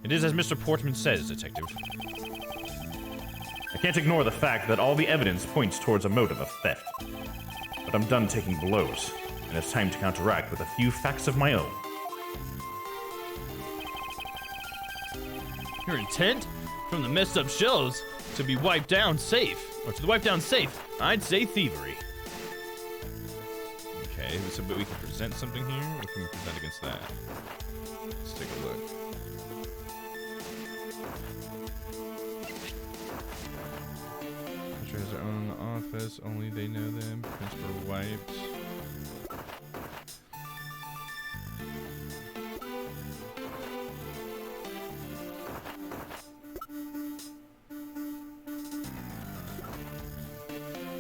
It is as Mr. Portman says, Detective. I can't ignore the fact that all the evidence points towards a motive of theft. But I'm done taking blows, and it's time to counteract with a few facts of my own. Your intent? From the messed up shelves to be wiped down safe. Or to the wiped down safe, I'd say thievery. Okay, so but we can present something here? What can we present against that? Let's take a look. She has her own in the office, only they know them. Prints for wipes.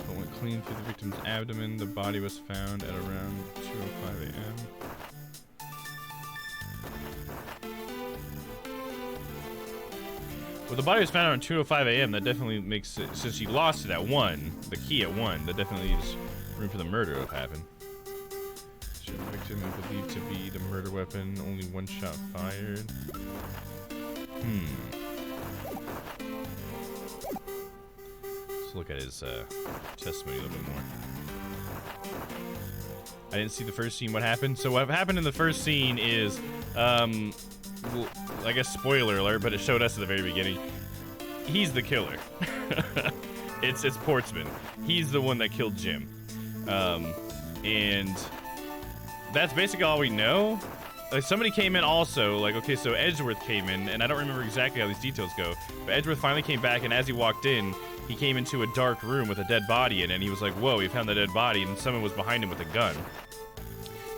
But went clean through the victim's abdomen. The body was found at around 2:05 a.m. Well, the body was found around 2:05 a.m. That definitely makes it, since she lost it at 1, the key at 1, that definitely leaves room for the murder to have happened. The victim is believed to be the murder weapon, only 1 shot fired. Let's look at his testimony a little bit more. I didn't see the first scene. What happened? So what happened in the first scene is, well, I guess spoiler alert, but it showed us at the very beginning. He's the killer. It's Portsman. He's the one that killed Jim. And that's basically all we know. Like, somebody came in also, like, okay, so Edgeworth came in, and I don't remember exactly how these details go, but Edgeworth finally came back, and as he walked in, he came into a dark room with a dead body in it, and he was like, whoa, he found the dead body, and someone was behind him with a gun.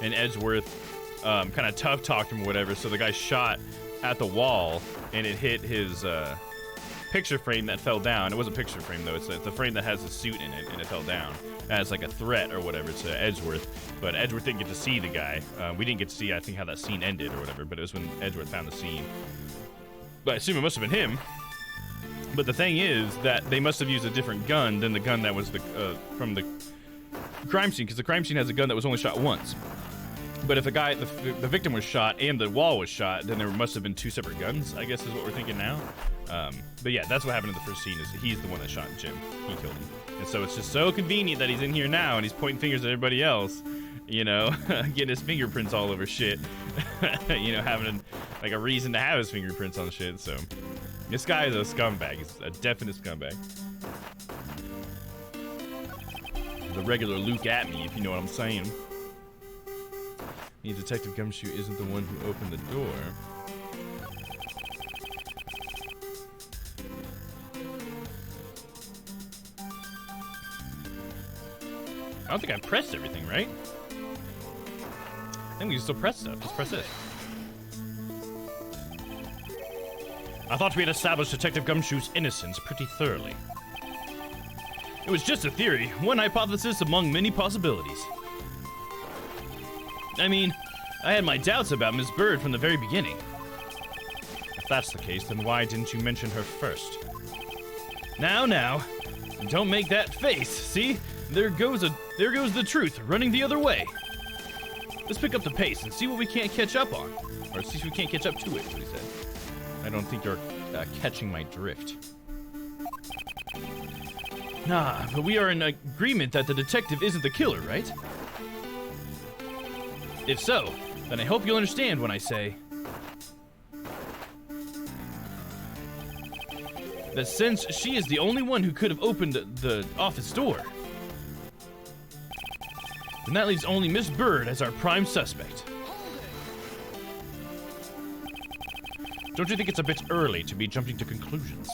And Edgeworth kind of tough talked him or whatever, so the guy shot at the wall, and it hit his picture frame that fell down. It was a picture frame, though. It's the frame that has the suit in it, and it fell down as like a threat or whatever to Edgeworth. But Edgeworth didn't get to see the guy. We didn't get to see, I think, how that scene ended or whatever, but it was when Edgeworth found the scene. But I assume it must have been him. But the thing is that they must have used a different gun than the gun that was from the crime scene, because the crime scene has a gun that was only shot once. But if the victim was shot and the wall was shot, then there must have been 2 separate guns, I guess is what we're thinking now. But yeah, that's what happened in the first scene, is he's the one that shot Jim. He killed him. And so it's just so convenient that he's in here now and he's pointing fingers at everybody else, you know, getting his fingerprints all over shit. You know, having like a reason to have his fingerprints on shit, so. This guy is a scumbag. He's a definite scumbag. The regular Luke at me, if you know what I'm saying. Means Detective Gumshoe isn't the one who opened the door. I don't think I pressed everything, right? I think we can still press stuff. Let's press it. I thought we had established Detective Gumshoe's innocence pretty thoroughly. It was just a theory, one hypothesis among many possibilities. I mean, I had my doubts about Miss Bird from the very beginning. If that's the case, then why didn't you mention her first? Now, don't make that face, see? There goes the truth, running the other way. Let's pick up the pace and see what we can't catch up on. Or see if we can't catch up to it, is what he said. I don't think you're catching my drift. Nah, but we are in agreement that the detective isn't the killer, right? If so, then I hope you'll understand when I say that since she is the only one who could have opened the office door, then that leaves only Miss Bird as our prime suspect. Don't you think it's a bit early to be jumping to conclusions?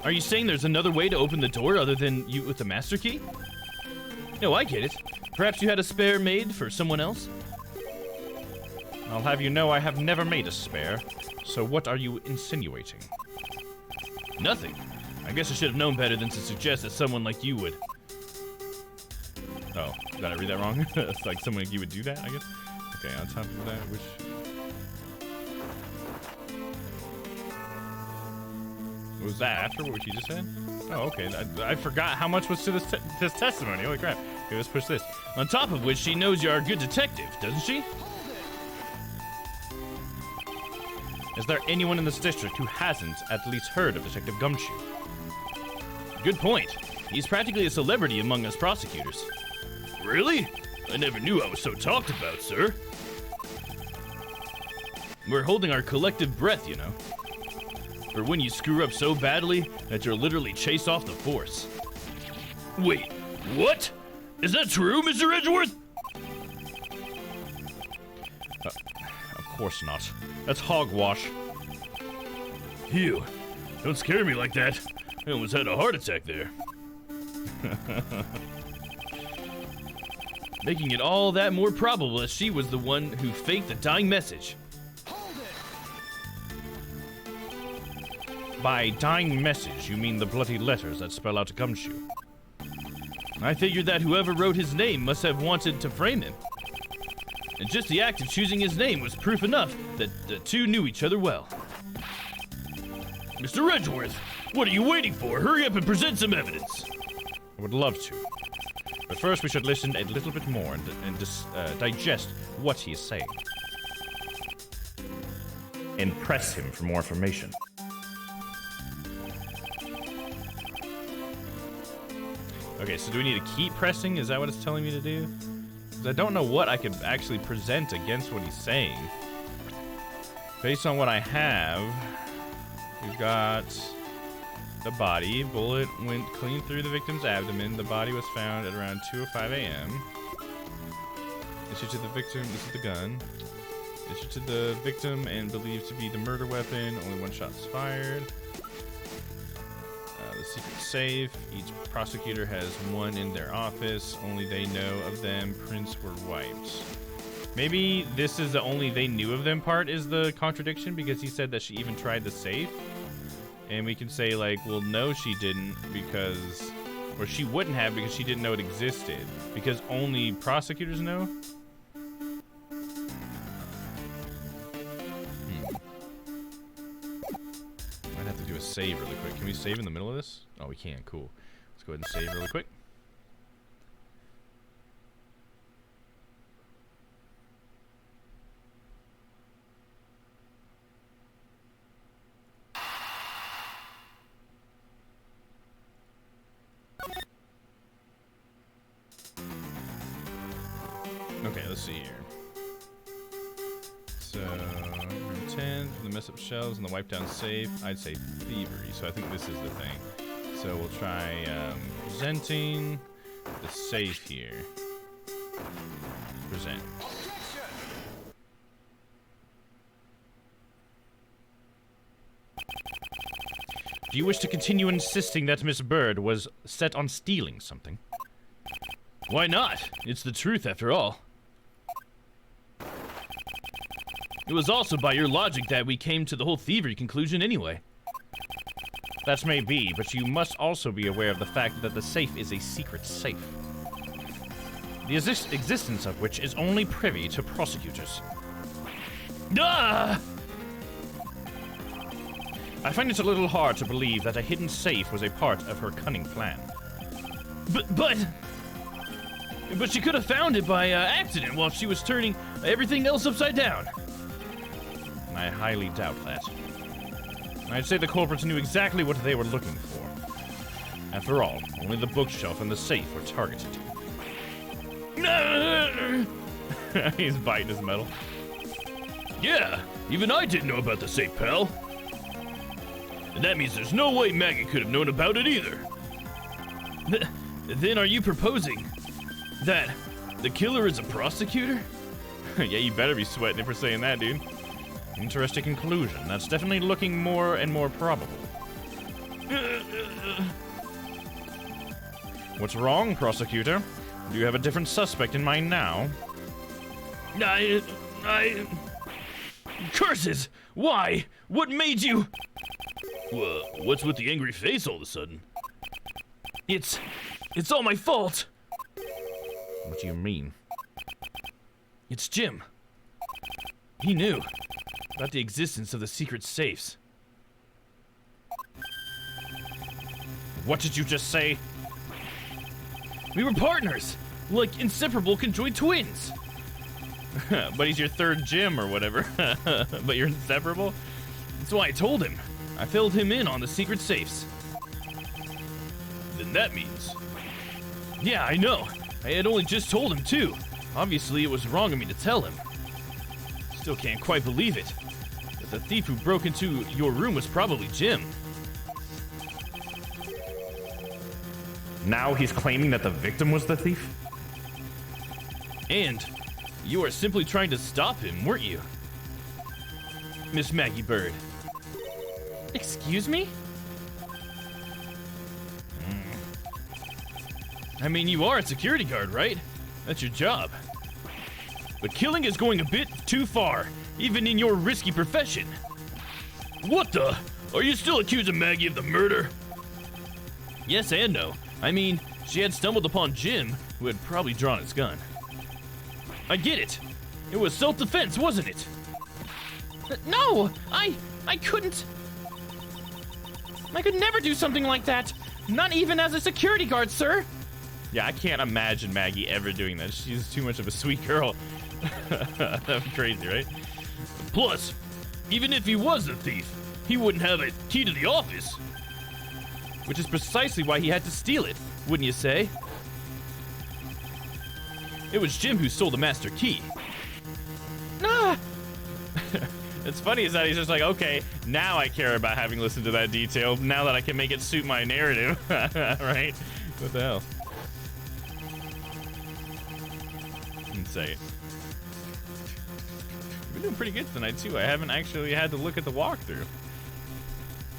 Are you saying there's another way to open the door other than you with the master key? No, I get it. Perhaps you had a spare made for someone else? I'll have you know I have never made a spare. So what are you insinuating? Nothing. I guess I should have known better than to suggest that someone like you would. Oh, did I read that wrong? It's like someone like you would do that, I guess? Okay, on top of that, which... Was that after what you just said? Oh, okay. I forgot how much was to this testimony. Holy crap. Okay, let's push this. On top of which, she knows you're a good detective, doesn't she? Is there anyone in this district who hasn't at least heard of Detective Gumshoe? Good point. He's practically a celebrity among us prosecutors. Really? I never knew I was so talked about, sir. We're holding our collective breath, you know. For when you screw up so badly that you're literally chased off the force. Wait, what? Is that true, Mr. Edgeworth? Of course not. That's hogwash. Ew, don't scare me like that. I almost had a heart attack there. Making it all that more probable that she was the one who faked the dying message. By dying message, you mean the bloody letters that spell out Gumshoe. I figured that whoever wrote his name must have wanted to frame him. And just the act of choosing his name was proof enough that the two knew each other well. Mr. Edgeworth, what are you waiting for? Hurry up and present some evidence. I would love to. But first we should listen a little bit more and digest what he is saying. And press him for more information. Okay, so do we need to keep pressing? Is that what it's telling me to do? Because I don't know what I could actually present against what he's saying. Based on what I have, we've got the body. Bullet went clean through the victim's abdomen. The body was found at around 2:05 a.m. Issued to the victim, this is the gun. Issued to the victim and believed to be the murder weapon. Only one shot is fired. The secret safe. Each prosecutor has one in their office. Only they know of them. Prints were wiped. Maybe this is the only they knew of them part is the contradiction, because he said that she even tried the safe. And we can say, like, well, no, she didn't, because... Or she wouldn't have because she didn't know it existed. Because only prosecutors know? Might have to do a save really quick. Can we save in the middle of this? Oh, we can. Cool. Let's go ahead and save really quick. Okay, let's see here. So, 10 for the mess up shelves and the wipe down safe. I'd say thievery, so I think this is the thing. So we'll try presenting the safe here. Present. Do you wish to continue insisting that Miss Bird was set on stealing something? Why not? It's the truth after all. It was also by your logic that we came to the whole thievery conclusion anyway. That may be, but you must also be aware of the fact that the safe is a secret safe. The existence of which is only privy to prosecutors. Ah! I find it a little hard to believe that a hidden safe was a part of her cunning plan. But she could have found it by accident while she was turning everything else upside down. I highly doubt that. I'd say the culprits knew exactly what they were looking for. After all, only the bookshelf and the safe were targeted. He's biting his metal. Yeah, even I didn't know about the safe, pal. And that means there's no way Maggie could have known about it either. Then are you proposing that the killer is a prosecutor? Yeah, you better be sweating if we're saying that, dude. Interesting conclusion. That's definitely looking more and more probable. What's wrong, prosecutor? Do you have a different suspect in mind now? Curses! Why? What made you... What's with the angry face all of a sudden? It's all my fault. What do you mean? It's Jim. He knew about the existence of the secret safes. What did you just say? We were partners, like inseparable conjoined twins. But he's your third Jim or whatever. But you're inseparable? That's why I told him. I filled him in on the secret safes. Then that means... Yeah, I know. I had only just told him too. Obviously, it was wrong of me to tell him. Still can't quite believe it. That the thief who broke into your room was probably Jim. Now he's claiming that the victim was the thief? And you were simply trying to stop him, weren't you? Miss Maggie Bird. Excuse me? I mean, you are a security guard, right? That's your job. But killing is going a bit too far, even in your risky profession. What the? Are you still accusing Maggie of the murder? Yes and no. I mean, she had stumbled upon Jim, who had probably drawn his gun. I get it. It was self-defense, wasn't it? No! I couldn't... I could never do something like that! Not even as a security guard, sir! Yeah, I can't imagine Maggie ever doing that. She's too much of a sweet girl. That'd be crazy, right? Plus, even if he was the thief, he wouldn't have a key to the office. Which is precisely why he had to steal it, wouldn't you say? It was Jim who stole the master key. Ah! It's funny is that he's just like, okay, now I care about having listened to that detail, now that I can make it suit my narrative. Right? What the hell? Insane. We're doing pretty good tonight, too. I haven't actually had to look at the walkthrough.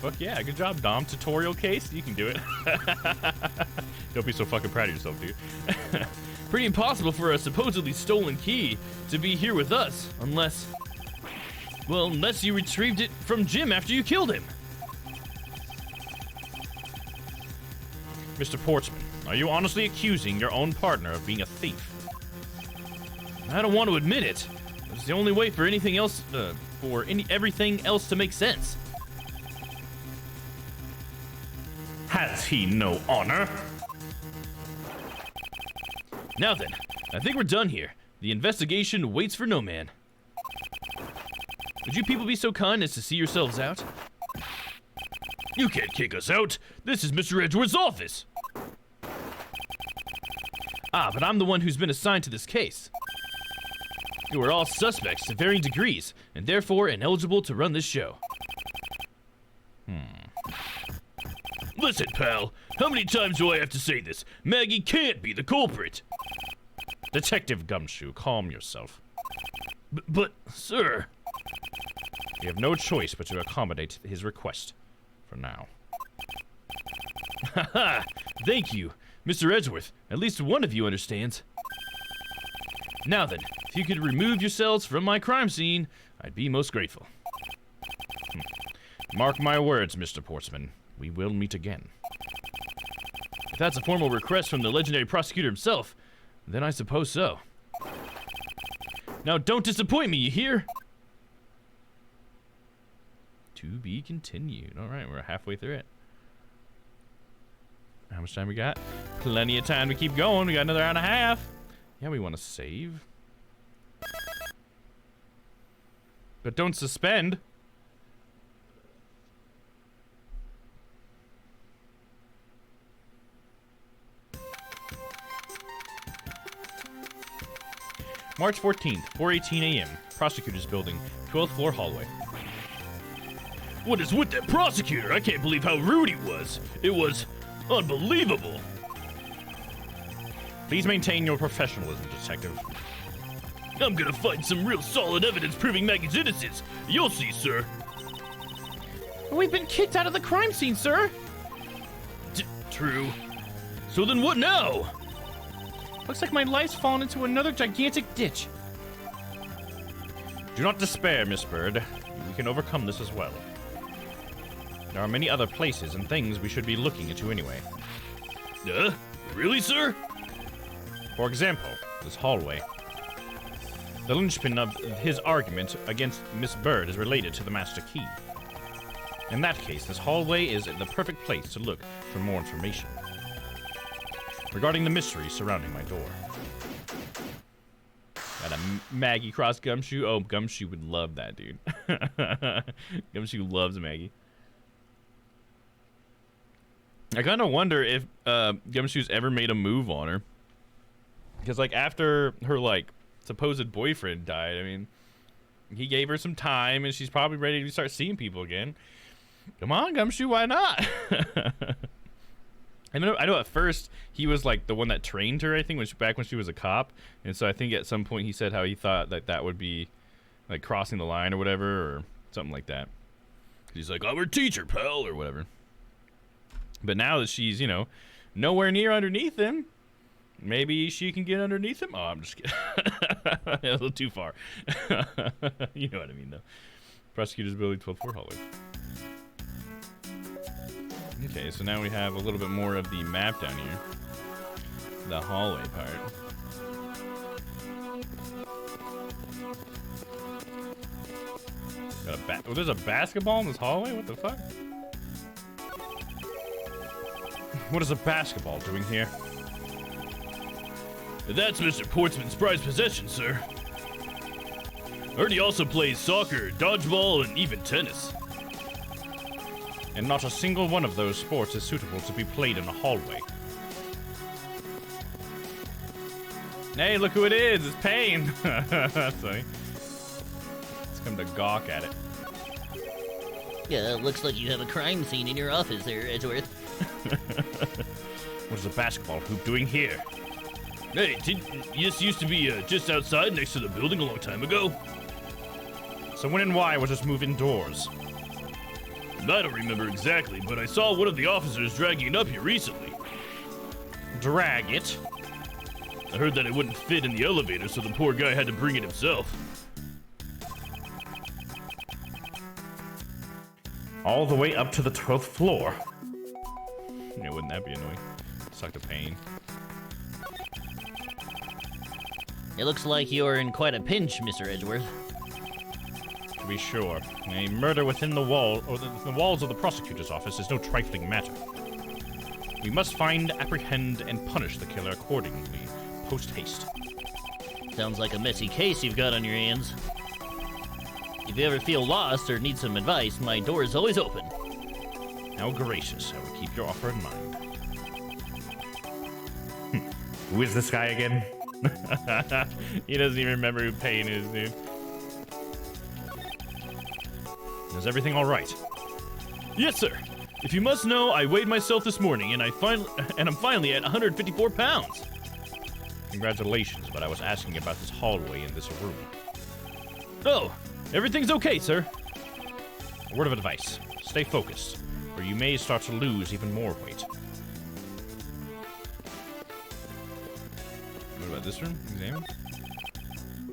Fuck yeah, good job, Dom. Tutorial case? You can do it. Don't be so fucking proud of yourself, dude. Pretty impossible for a supposedly stolen key to be here with us, unless... Well, unless you retrieved it from Jim after you killed him. Mr. Portsman, are you honestly accusing your own partner of being a thief? I don't want to admit it. It's the only way for anything else, everything else to make sense. Has he no honor? Now then, I think we're done here. The investigation waits for no man. Would you people be so kind as to see yourselves out? You can't kick us out. This is Mr. Edgeworth's office. Ah, but I'm the one who's been assigned to this case. You are all suspects to varying degrees, and therefore ineligible to run this show. Listen, pal. How many times do I have to say this? Maggie can't be the culprit. Detective Gumshoe, calm yourself. But, sir... You have no choice but to accommodate his request. For now. Haha! Thank you, Mr. Edgeworth. At least one of you understands. Now then, if you could remove yourselves from my crime scene, I'd be most grateful. Mark my words, Mr. Portsman. We will meet again. If that's a formal request from the legendary prosecutor himself, then I suppose so. Now don't disappoint me, you hear? To be continued. Alright, we're halfway through it. How much time we got? Plenty of time to keep going. We got another hour and a half. Yeah, we want to save. But don't suspend. March 14th, 4:18 a.m. Prosecutor's Building, 12th floor hallway. What is with that prosecutor? I can't believe how rude he was. It was unbelievable. Please maintain your professionalism, detective. I'm gonna find some real solid evidence proving Maggie's innocence. You'll see, sir. We've been kicked out of the crime scene, sir. True. So then what now? Looks like my life's fallen into another gigantic ditch. Do not despair, Miss Bird. We can overcome this as well. There are many other places and things we should be looking into anyway. Really, sir? For example, this hallway. The linchpin of his argument against Miss Bird is related to the Master Key. In that case, this hallway is the perfect place to look for more information regarding the mystery surrounding my door. Got a Maggie cross Gumshoe. Oh, Gumshoe would love that, dude. Gumshoe loves Maggie. I kind of wonder if Gumshoe's ever made a move on her. Because, like, after her, like, supposed boyfriend died, I mean, he gave her some time, and she's probably ready to start seeing people again. Come on, Gumshoe, why not? I know at first he was, like, the one that trained her, I think, back when she was a cop. And so I think at some point he said how he thought that would be, like, crossing the line or whatever, or something like that. He's like, I'm her teacher, pal, or whatever. But now that she's, you know, nowhere near underneath him, maybe she can get underneath him? Oh, I'm just kidding. A little too far. You know what I mean, though. Prosecutor's Building 12-4 hallway. Okay, so now we have a little bit more of the map down here. The hallway part. Got there's a basketball in this hallway? What the fuck? What is a basketball doing here? That's Mr. Portsman's prized possession, sir. I heard he also plays soccer, dodgeball, and even tennis. And not a single one of those sports is suitable to be played in a hallway. Hey, look who it is! It's Pain! That's funny. Let's come to gawk at it. Yeah, looks like you have a crime scene in your office there, Edgeworth. What is a basketball hoop doing here? Hey, this used to be just outside next to the building a long time ago. So when and why was this move indoors? I don't remember exactly, but I saw one of the officers dragging it up here recently. Drag it? I heard that it wouldn't fit in the elevator, so the poor guy had to bring it himself. All the way up to the 12th floor. Yeah, wouldn't that be annoying? Suck the pain. It looks like you're in quite a pinch, Mr. Edgeworth. To be sure, a murder within the walls of the prosecutor's office is no trifling matter. We must find, apprehend, and punish the killer accordingly, post-haste. Sounds like a messy case you've got on your hands. If you ever feel lost or need some advice, my door is always open. How gracious, I will keep your offer in mind. Who is this guy again? He doesn't even remember who Payne is, dude. Is everything all right? Yes, sir. If you must know, I weighed myself this morning, and I'm finally at 154 pounds. Congratulations, but I was asking about this hallway in this room. Oh, everything's okay, sir. A word of advice. Stay focused, or you may start to lose even more weight. What about this room? Examine?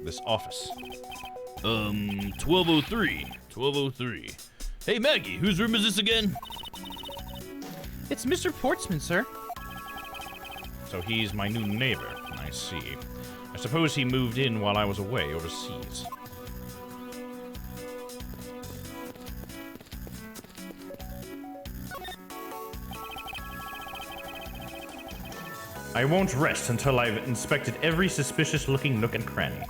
This office. 1203. 1203. Hey, Maggie, whose room is this again? It's Mr. Portsman, sir. So he's my new neighbor. I see. I suppose he moved in while I was away overseas. I won't rest until I've inspected every suspicious-looking nook and cranny.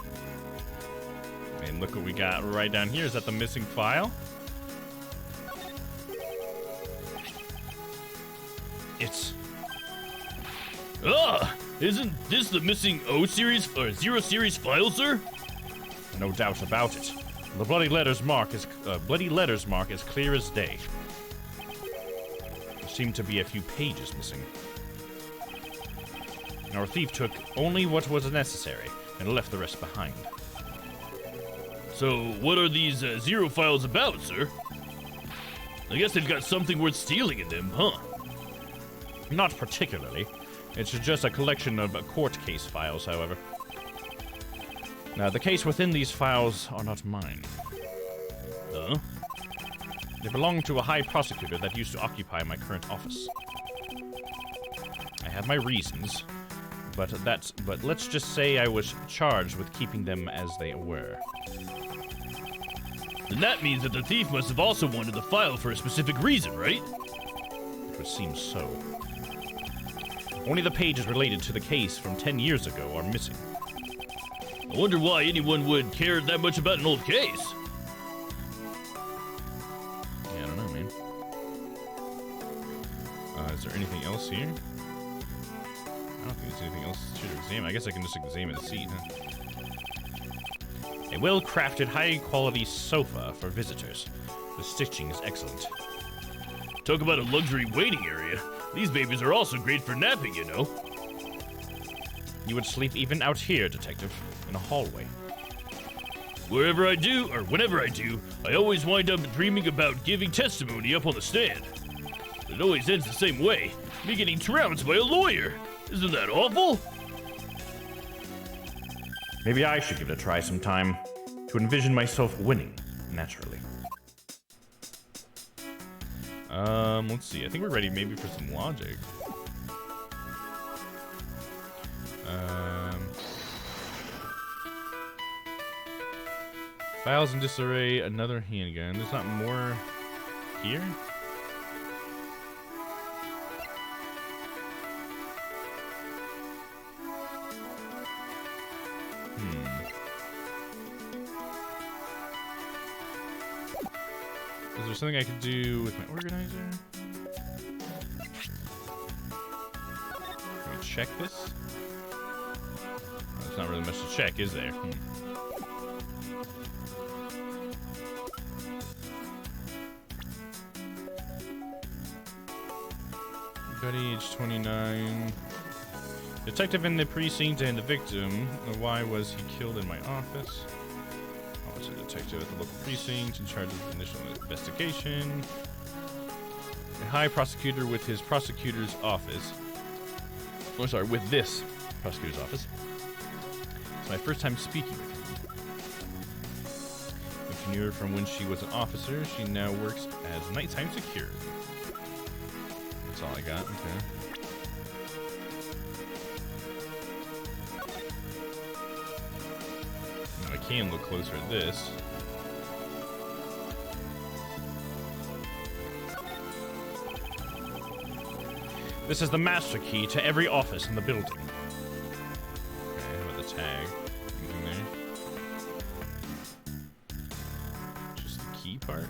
And look what we got right down here. Is that the missing file? It's... Ah! Isn't this the missing O series or 0 series file, sir? No doubt about it. The bloody letters mark is clear as day. There seem to be a few pages missing. Our thief took only what was necessary and left the rest behind. So, what are these 0 files about, sir? I guess they've got something worth stealing in them, huh? Not particularly. It's just a collection of court case files, however. Now, the case within these files are not mine. Huh? They belong to a high prosecutor that used to occupy my current office. I have my reasons, but let's just say I was charged with keeping them as they were. Then that means that the thief must have also wanted the file for a specific reason, right? It would seem so. Only the pages related to the case from 10 years ago are missing. I wonder why anyone would care that much about an old case. Yeah, I don't know, man. Is there anything else here? I don't think there's anything else to examine. I guess I can just examine the seat, huh? A well-crafted, high-quality sofa for visitors. The stitching is excellent. Talk about a luxury waiting area. These babies are also great for napping, you know. You would sleep even out here, Detective, in a hallway. Wherever I do, or whenever I do, I always wind up dreaming about giving testimony up on the stand. It always ends the same way, me getting trounced by a lawyer. Isn't that awful? Maybe I should give it a try sometime to envision myself winning, naturally. Let's see. I think we're ready maybe for some logic. Files in disarray, another handgun. There's not more here? Is there something I could do with my organizer? Can we check this? There's not really much to check, is there? Buddy, age 29. Detective in the precinct and the victim. Why was he killed in my office? Oh, it's a detective at the local precinct in charge of the initial investigation. A high prosecutor with his prosecutor's office. Oh, sorry, with this prosecutor's office. It's my first time speaking with him. If you knew her from when she was an officer, she now works as nighttime security. That's all I got, okay. I can look closer at this. This is the master key to every office in the building. Okay, how about the tag? Anything there? Just the key part?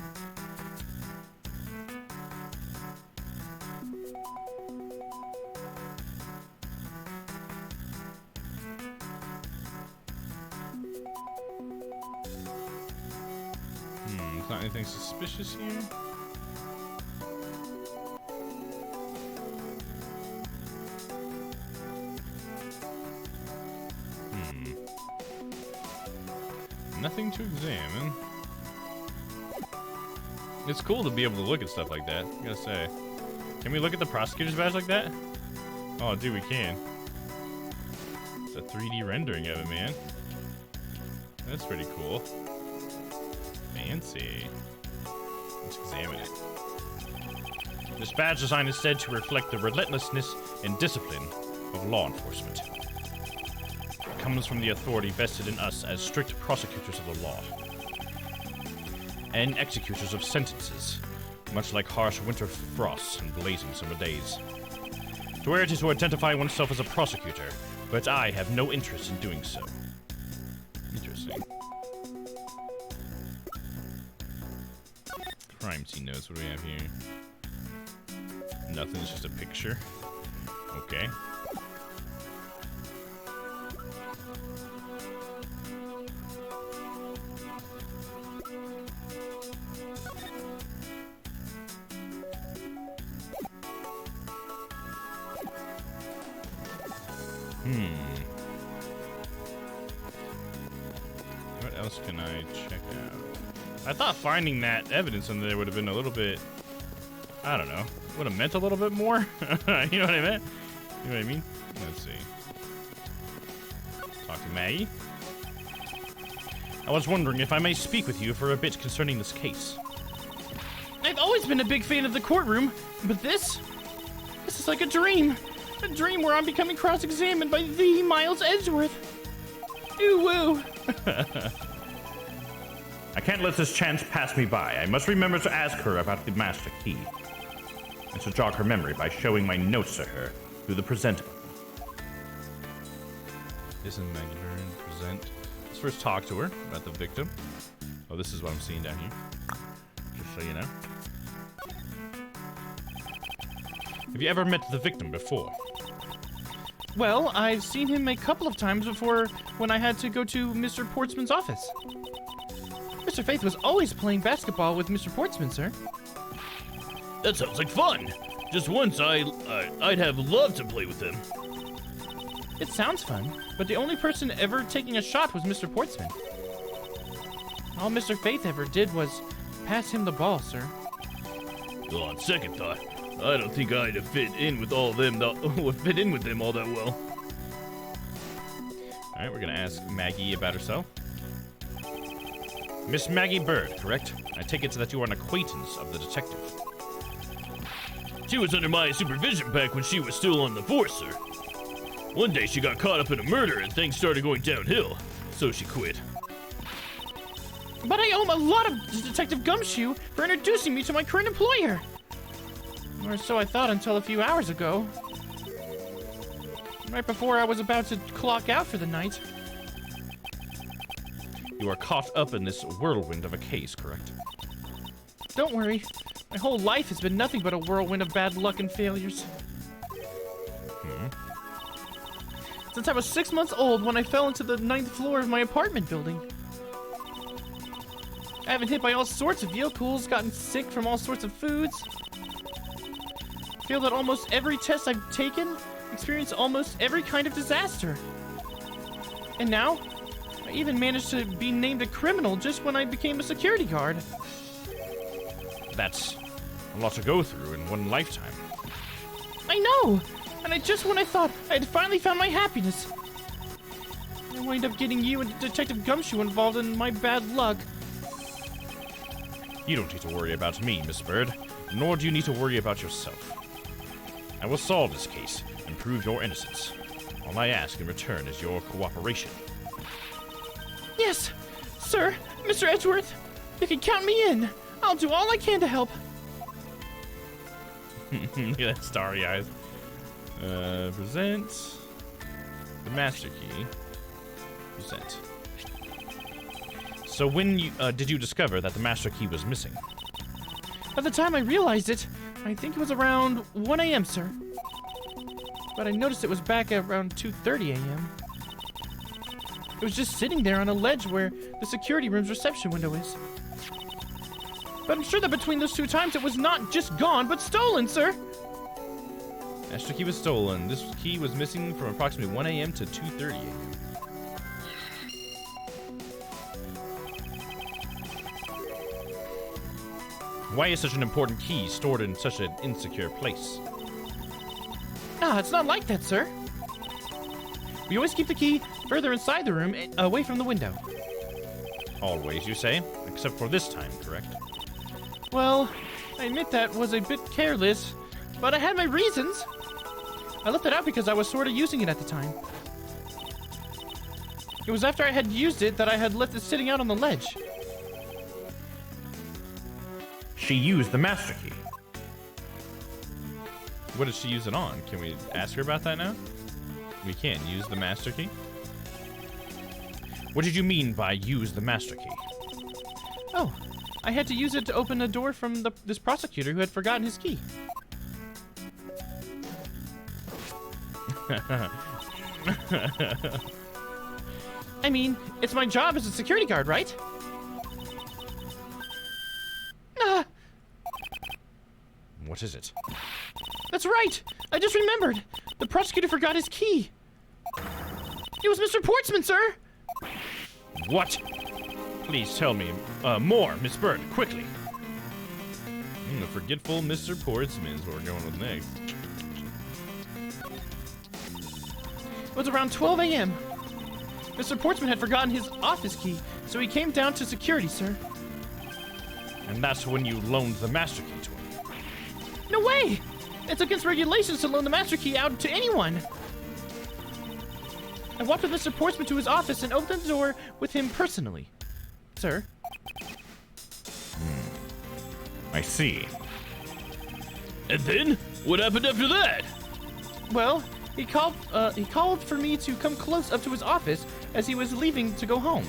There's not anything suspicious here? Nothing to examine. It's cool to be able to look at stuff like that, I gotta say. Can we look at the prosecutor's badge like that? Oh, dude, we can. It's a 3D rendering of it, man. That's pretty cool. Fancy. Let's examine it. This badge design is said to reflect the relentlessness and discipline of law enforcement. It comes from the authority vested in us as strict prosecutors of the law and executors of sentences, much like harsh winter frosts and blazing summer days. To wear it is to identify oneself as a prosecutor, but I have no interest in doing so. Interesting. Crime scene notes. What do we have here? Nothing. It's just a picture. Okay. What else can I check out? I thought finding that evidence in there would have been a little bit, I don't know, would have meant a little bit more. You know what I meant? You know what I mean? Let's see. Talk to Maggie. I was wondering if I may speak with you for a bit concerning this case. I've always been a big fan of the courtroom, but this is like a dream. A dream where I'm becoming cross-examined by the Miles Edgeworth. Ooh woo. I can't let this chance pass me by. I must remember to ask her about the master key. And to jog her memory by showing my notes to her through the present button. Listen, Maggie Byrne, present. Let's first talk to her about the victim. Oh, this is what I'm seeing down here. Just so you know. Have you ever met the victim before? Well, I've seen him a couple of times before when I had to go to Mr. Portsman's office. Mr. Faith was always playing basketball with Mr. Portsman, sir. That sounds like fun. Just once, I'd have loved to play with him. It sounds fun, but the only person ever taking a shot was Mr. Portsman. All Mr. Faith ever did was pass him the ball, sir. Well, on second thought, I don't think I'd have fit in with them all that well. All right, we're gonna ask Maggie about herself. Miss Maggie Bird, correct? I take it that you are an acquaintance of the detective. She was under my supervision back when she was still on the force, sir. One day she got caught up in a murder and things started going downhill, so she quit. But I owe him a lot of Detective Gumshoe for introducing me to my current employer. Or so I thought until a few hours ago. Right before I was about to clock out for the night. You are caught up in this whirlwind of a case, correct? Don't worry. My whole life has been nothing but a whirlwind of bad luck and failures. Since I was 6 months old when I fell into the 9th floor of my apartment building. I have been hit by all sorts of vehicles, gotten sick from all sorts of foods. Failed at almost every test I've taken, experienced almost every kind of disaster. And now, I even managed to be named a criminal just when I became a security guard. That's a lot to go through in one lifetime. I know! And just when I thought I had finally found my happiness, I wind up getting you and Detective Gumshoe involved in my bad luck. You don't need to worry about me, Miss Bird, nor do you need to worry about yourself. I will solve this case and prove your innocence. All I ask in return is your cooperation. Yes, sir, Mr. Edgeworth, you can count me in. I'll do all I can to help. Look at that starry eyes. Present the master key. Present. So when you did you discover that the master key was missing? At the time I realized it, I think it was around 1 a.m., sir. But I noticed it was back at around 2:30 a.m. It was just sitting there on a ledge where the security room's reception window is. But I'm sure that between those two times it was not just gone, but stolen, sir. Master key was stolen. This key was missing from approximately 1 a.m. to 2:30 a.m. Why is such an important key stored in such an insecure place? Ah, it's not like that, sir. We always keep the key further inside the room, away from the window. Always, you say? Except for this time, correct? Well, I admit that was a bit careless, but I had my reasons. I left it out because I was sort of using it at the time. It was after I had used it that I had left it sitting out on the ledge. She used the master key. What did she use it on? Can we ask her about that now? We can use the master key. What did you mean by use the master key? Oh, I had to use it to open a door from this prosecutor who had forgotten his key. I mean, it's my job as a security guard, right? Ah, What is it? that's right! I just remembered! The prosecutor forgot his key! It was Mr. Portsman, sir! What? Please tell me more, Miss Bird, quickly. The forgetful Mr. Portsman is what we're going with next. It was around 12 a.m. Mr. Portsman had forgotten his office key, so he came down to security, sir. And that's when you loaned the master key to him. No way! It's against regulations to loan the master key out to anyone. I walked with Mr. Portsman to his office and opened the door with him personally. Sir? I see. And then? What happened after that? Well, he called for me to come close up to his office as he was leaving to go home.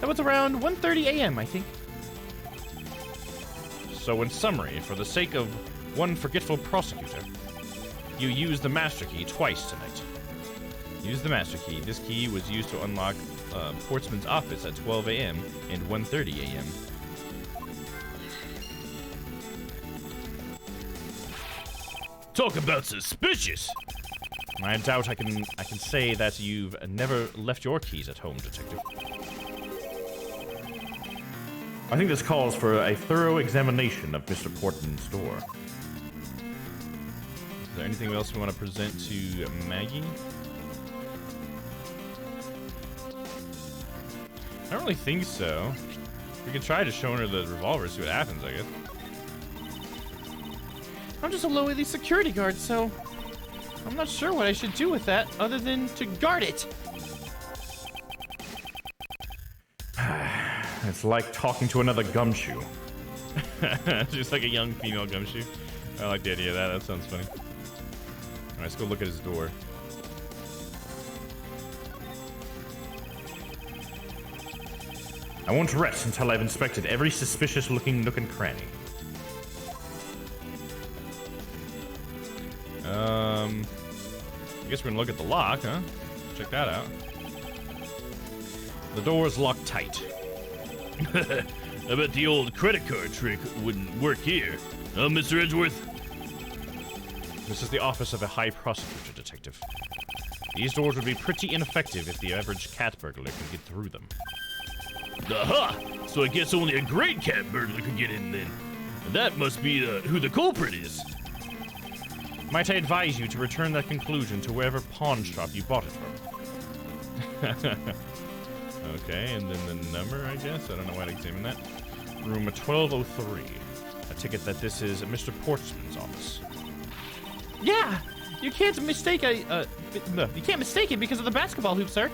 That was around 1:30 a.m., I think. So in summary, for the sake of one forgetful prosecutor, you used the master key twice tonight. Use the master key. This key was used to unlock Portsman's office at 12 a.m. and 1:30 a.m. Talk about suspicious. I doubt I can say that you've never left your keys at home, Detective. I think this calls for a thorough examination of Mr. Portman's door. Is there anything else we want to present to Maggie? I don't really think so. We could try just showing her the revolver, see what happens, I guess. I'm just a low-elite security guard, so I'm not sure what I should do with that other than to guard it. It's like talking to another gumshoe. Just like a young female gumshoe. I like the idea of that. That sounds funny. Alright, let's go look at his door. I won't rest until I've inspected every suspicious-looking nook and cranny. I guess we're gonna look at the lock, huh? Check that out. The door is locked tight. I bet the old credit card trick wouldn't work here. Huh, Mr. Edgeworth? This is the office of a high prosecutor, Detective. These doors would be pretty ineffective if the average cat burglar could get through them. Aha! So I guess only a great cat burglar could get in then. And that must be who the culprit is. Might I advise you to return that conclusion to wherever pawn shop you bought it from? Okay, and then the number, I guess? I don't know why to examine that. Room 1203. I take it that this is Mr. Portsman's office. Yeah, you can't mistake you can't mistake it because of the basketball hoop, sir.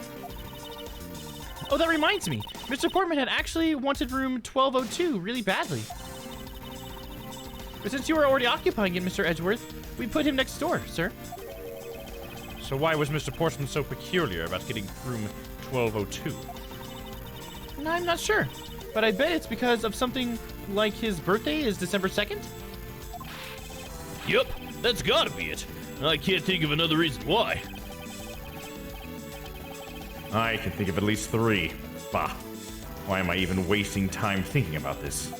Oh, that reminds me. Mr. Portman had actually wanted room 1202 really badly. But since you were already occupying it, Mr. Edgeworth, we put him next door, sir. So why was Mr. Portsman so peculiar about getting room 1202? No, I'm not sure. But I bet it's because of something like his birthday is December 2nd? Yup, that's gotta be it. I can't think of another reason why. I can think of at least 3. Bah. Why am I even wasting time thinking about this?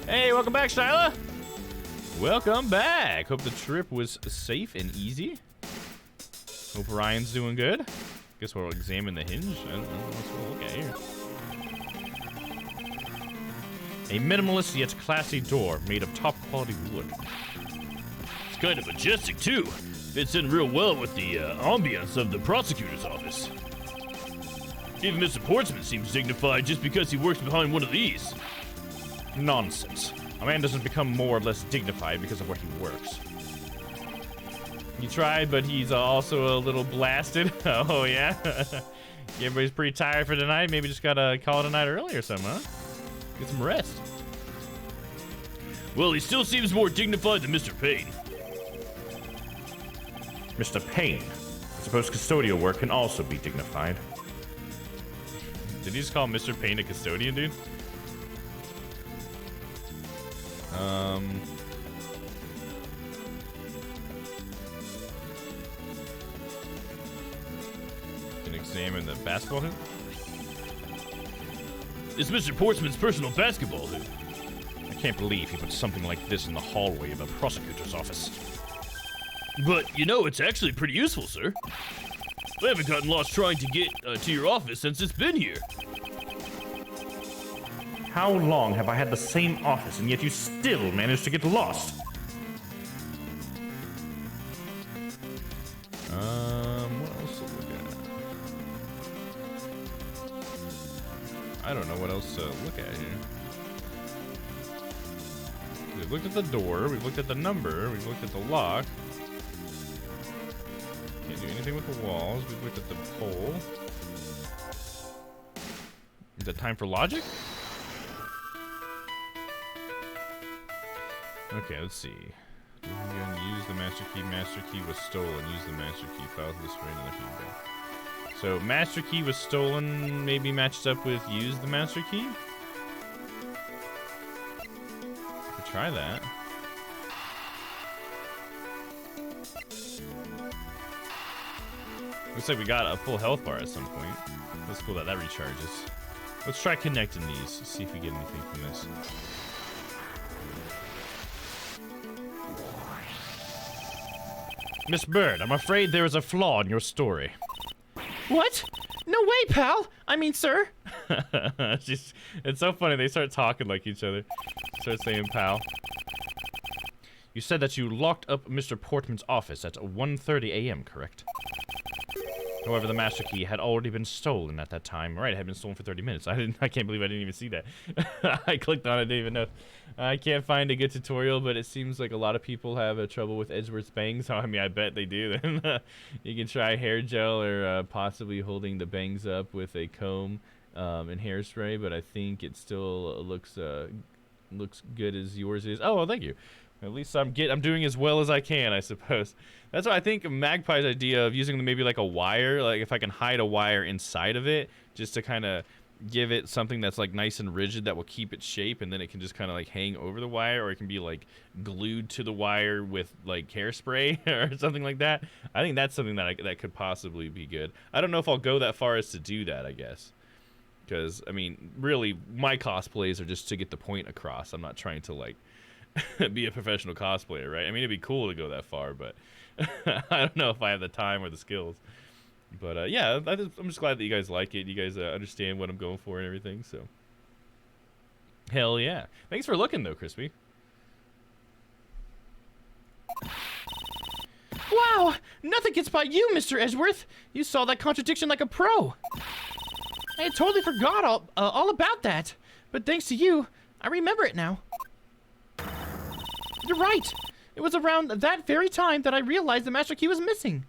Hey, welcome back, Shyla. Welcome back. Hope the trip was safe and easy. Hope Ryan's doing good. Guess we'll examine the hinge. I don't know what we'll look at here. A minimalist yet classy door made of top quality wood. It's kind of majestic too. Fits in real well with the ambience of the prosecutor's office. Even Mr. Portsman seems dignified just because he works behind one of these. Nonsense. A man doesn't become more or less dignified because of where he works. He tried, but he's also a little blasted. Oh, yeah? Everybody's pretty tired for tonight. Maybe just gotta call it a night early or something, huh? Get some rest. Well, he still seems more dignified than Mr. Payne. Mr. Payne. I suppose custodial work can also be dignified. Did he just call Mr. Payne a custodian, dude? Can examine the basketball hoop. It's Mr. Portsman's personal basketball hoop. I can't believe he put something like this in the hallway of a prosecutor's office. But, you know, it's actually pretty useful, sir. I haven't gotten lost trying to get to your office since it's been here. How long have I had the same office and yet you still manage to get lost? What else to look I don't know what else to look at here. We've looked at the door, we've looked at the number, we've looked at the lock. Can't do anything with the walls, we've looked at the pole. Is it time for logic? Okay, let's see. Use the master key was stolen. Use the master key, file this for another feedback. So, master key was stolen, maybe matched up with use the master key? Could try that. Looks like we got a full health bar at some point. That's cool that that recharges. Let's try connecting these, see if we get anything from this. Miss Bird, I'm afraid there is a flaw in your story. What? No way, pal! I mean, sir! It's so funny, they start talking like each other. Start saying pal. You said that you locked up Mr. Portman's office at 1:30 a.m., correct? However, the master key had already been stolen at that time. Right, it had been stolen for 30 minutes. I can't believe I didn't even see that. I clicked on it, didn't even know. I can't find a good tutorial, but it seems like a lot of people have trouble with Edgeworth's bangs. So, I mean, I bet they do. Then you can try hair gel or possibly holding the bangs up with a comb and hairspray, but I think it still looks good as yours is. Oh, well, thank you. At least I'm doing as well as I can, I suppose. That's why I think Magpie's idea of using maybe like a wire, like if I can hide a wire inside of it, just to kind of give it something that's like nice and rigid that will keep its shape, and then it can just kind of like hang over the wire, or it can be like glued to the wire with like hairspray or something like that. I think that's something that could possibly be good. I don't know if I'll go that far as to do that, I guess. Because, I mean, really, my cosplays are just to get the point across. I'm not trying to like be a professional cosplayer, right? I mean, it'd be cool to go that far, but I don't know if I have the time or the skills. But yeah, I'm just glad that you guys like it. You guys understand what I'm going for and everything, so. Hell yeah. Thanks for looking, though, Crispy. Wow! Nothing gets by you, Mr. Edgeworth! You saw that contradiction like a pro! I had totally forgot all about that, but thanks to you, I remember it now. You're right! It was around that very time that I realized the master key was missing.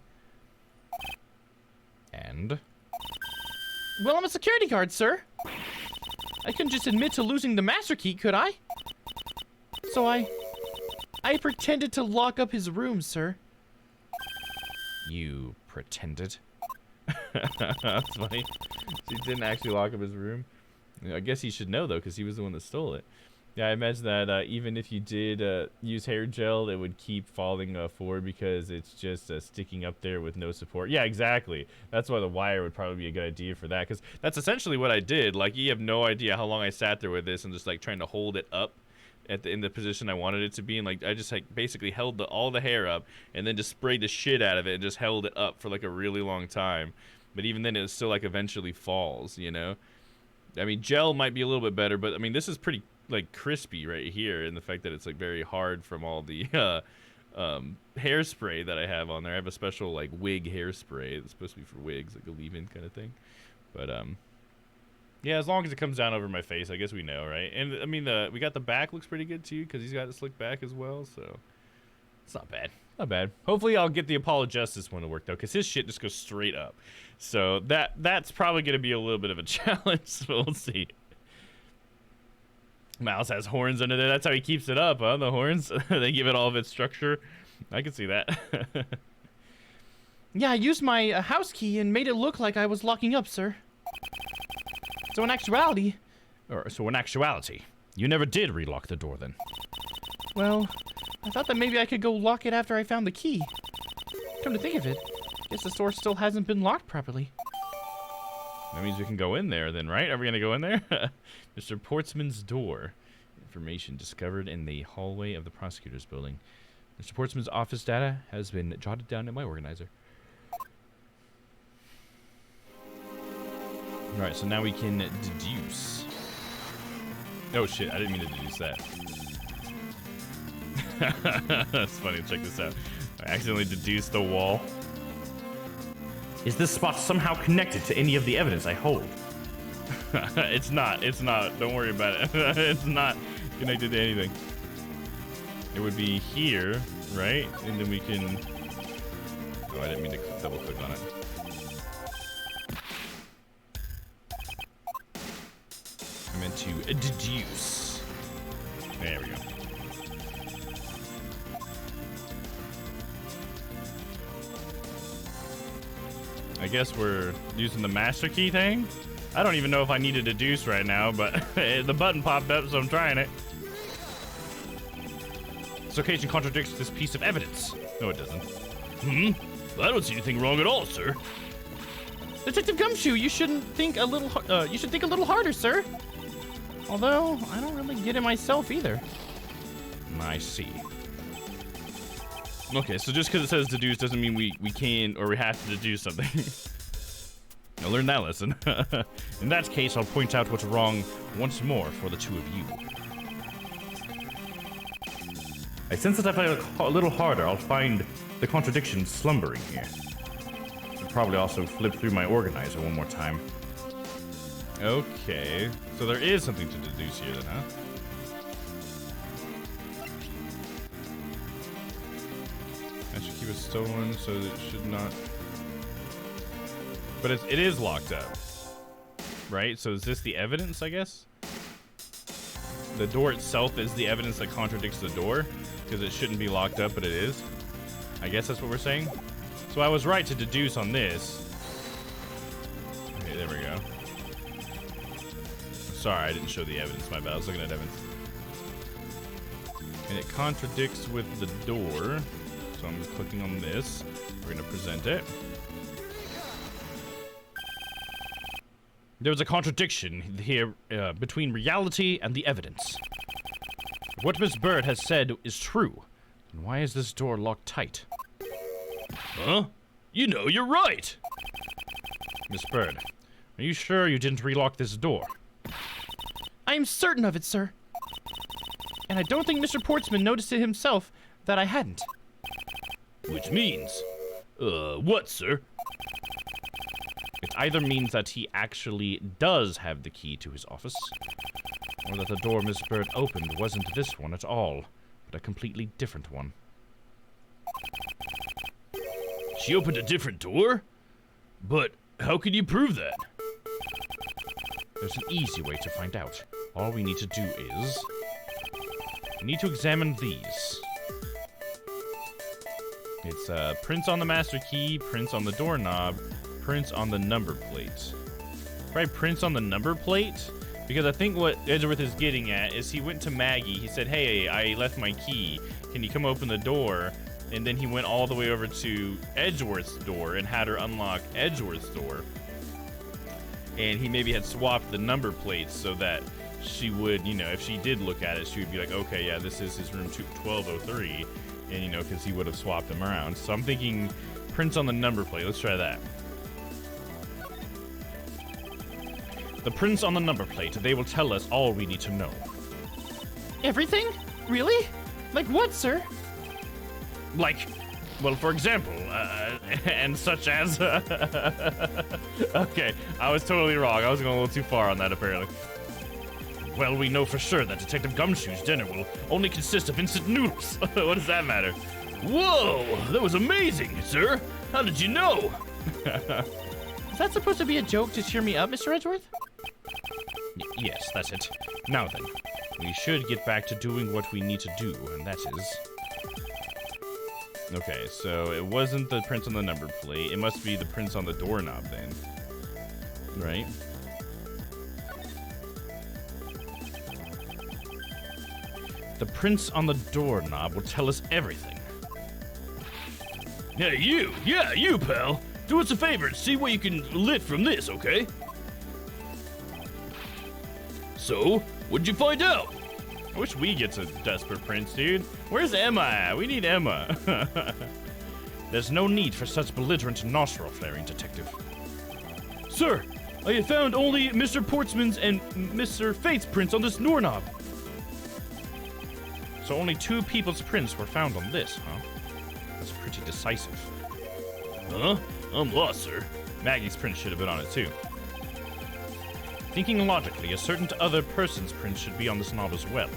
And? Well, I'm a security guard, sir. I couldn't just admit to losing the master key, could I? So I pretended to lock up his room, sir. You pretended? That's funny. He didn't actually lock up his room. I guess he should know, though, because he was the one that stole it. Yeah, I imagine that even if you did use hair gel, it would keep falling forward because it's just sticking up there with no support. Yeah, exactly. That's why the wire would probably be a good idea for that, because that's essentially what I did. Like, you have no idea how long I sat there with this and just, like, trying to hold it up in the position I wanted it to be. And, like, I just, like, basically held all the hair up and then just sprayed the shit out of it and just held it up for, like, a really long time. But even then, it still, like, eventually falls, you know? I mean, gel might be a little bit better, but, I mean, this is pretty like crispy right here, and the fact that it's like very hard from all the hairspray that I have on there. I have a special like wig hairspray. It's supposed to be for wigs, like a leave-in kind of thing. But yeah, as long as it comes down over my face, I guess we know, right? And I mean, we got the back looks pretty good too, because he's got a slick back as well, so it's not bad. Not bad. Hopefully I'll get the Apollo Justice one to work though, because his shit just goes straight up. So that's probably going to be a little bit of a challenge, but we'll see. Mouse has horns under there. That's how he keeps it up, huh? The horns. They give it all of its structure. I can see that. Yeah, I used my house key and made it look like I was locking up, sir. So in actuality, you never did relock the door then. Well, I thought that maybe I could go lock it after I found the key. Come to think of it, guess the door still hasn't been locked properly. That means we can go in there then, right? Are we going to go in there? Mr. Portsman's door. Information discovered in the hallway of the prosecutor's building. Mr. Portsman's office data has been jotted down in my organizer. Alright, so now we can deduce. Oh shit, I didn't mean to deduce that. That's funny, check this out. I accidentally deduced the wall. Is this spot somehow connected to any of the evidence I hold? It's not. Don't worry about it. It's not connected to anything. It would be here, right? And then we can... Oh, I didn't mean to double click on it. I meant to deduce. There we go. I guess we're using the master key thing. I don't even know if I need to deduce right now, but the button popped up, so I'm trying it. This location contradicts this piece of evidence. No, it doesn't. I don't see anything wrong at all, sir. Detective Gumshoe, you should think a little harder, sir. Although I don't really get it myself either. I see. Okay, so just because it says deduce doesn't mean we can or we have to deduce something. I learned that lesson. In that case, I'll point out what's wrong once more for the two of you. I sense that if I look a little harder, I'll find the contradiction slumbering here. I'll probably also flip through my organizer one more time. Okay, so there is something to deduce here then, huh? Master key was stolen, so it should not... But it is locked up, right? So is this the evidence, I guess? The door itself is the evidence that contradicts the door, because it shouldn't be locked up, but it is. I guess that's what we're saying. So I was right to deduce on this. Okay, there we go. Sorry, I didn't show the evidence, my bad. I was looking at evidence. And it contradicts with the door. So I'm clicking on this. We're going to present it. There was a contradiction here between reality and the evidence. What Miss Bird has said is true. And why is this door locked tight? Huh? You know, you're right. Miss Bird, are you sure you didn't relock this door? I am certain of it, sir. And I don't think Mr. Portsman noticed it himself that I hadn't. Which means, what, sir? It either means that he actually does have the key to his office, or that the door Miss Bird opened wasn't this one at all, but a completely different one. She opened a different door? But how can you prove that? There's an easy way to find out. All we need to do is... we need to examine these. It's prints on the master key, prints on the doorknob, prints on the number plate. Right, prints on the number plate? Because I think what Edgeworth is getting at is he went to Maggie, he said, hey, I left my key, can you come open the door? And then he went all the way over to Edgeworth's door and had her unlock Edgeworth's door. And he maybe had swapped the number plates so that she would, you know, if she did look at it, she would be like, okay, yeah, this is his room 1203. And, you know, because he would have swapped them around. So I'm thinking prints on the number plate. Let's try that. The prints on the number plate, they will tell us all we need to know. Everything? Really? Like what, sir? Like, well, for example, and such as... Okay, I was totally wrong. I was going a little too far on that, apparently. Well, we know for sure that Detective Gumshoe's dinner will only consist of instant noodles. What does that matter? Whoa, that was amazing, sir. How did you know? Is that supposed to be a joke to cheer me up, Mr. Edgeworth? Yes, that's it. Now then, we should get back to doing what we need to do, and that is... Okay, so it wasn't the prints on the number plate. It must be the prints on the doorknob then. Right? The prints on the doorknob will tell us everything. Hey, you! Yeah, you, pal! Do us a favor and see what you can lift from this, okay? So, what'd you find out? I wish we get to Desperate Prince, dude. Where's Emma at? We need Emma. There's no need for such belligerent nostril flaring, Detective. Sir, I have found only Mr. Portsman's and Mr. Fate's prints on this doorknob. So only two people's prints were found on this, huh? That's pretty decisive. Huh? I'm lost, sir. Maggie's print should have been on it, too. Thinking logically, a certain other person's print should be on this knob as well.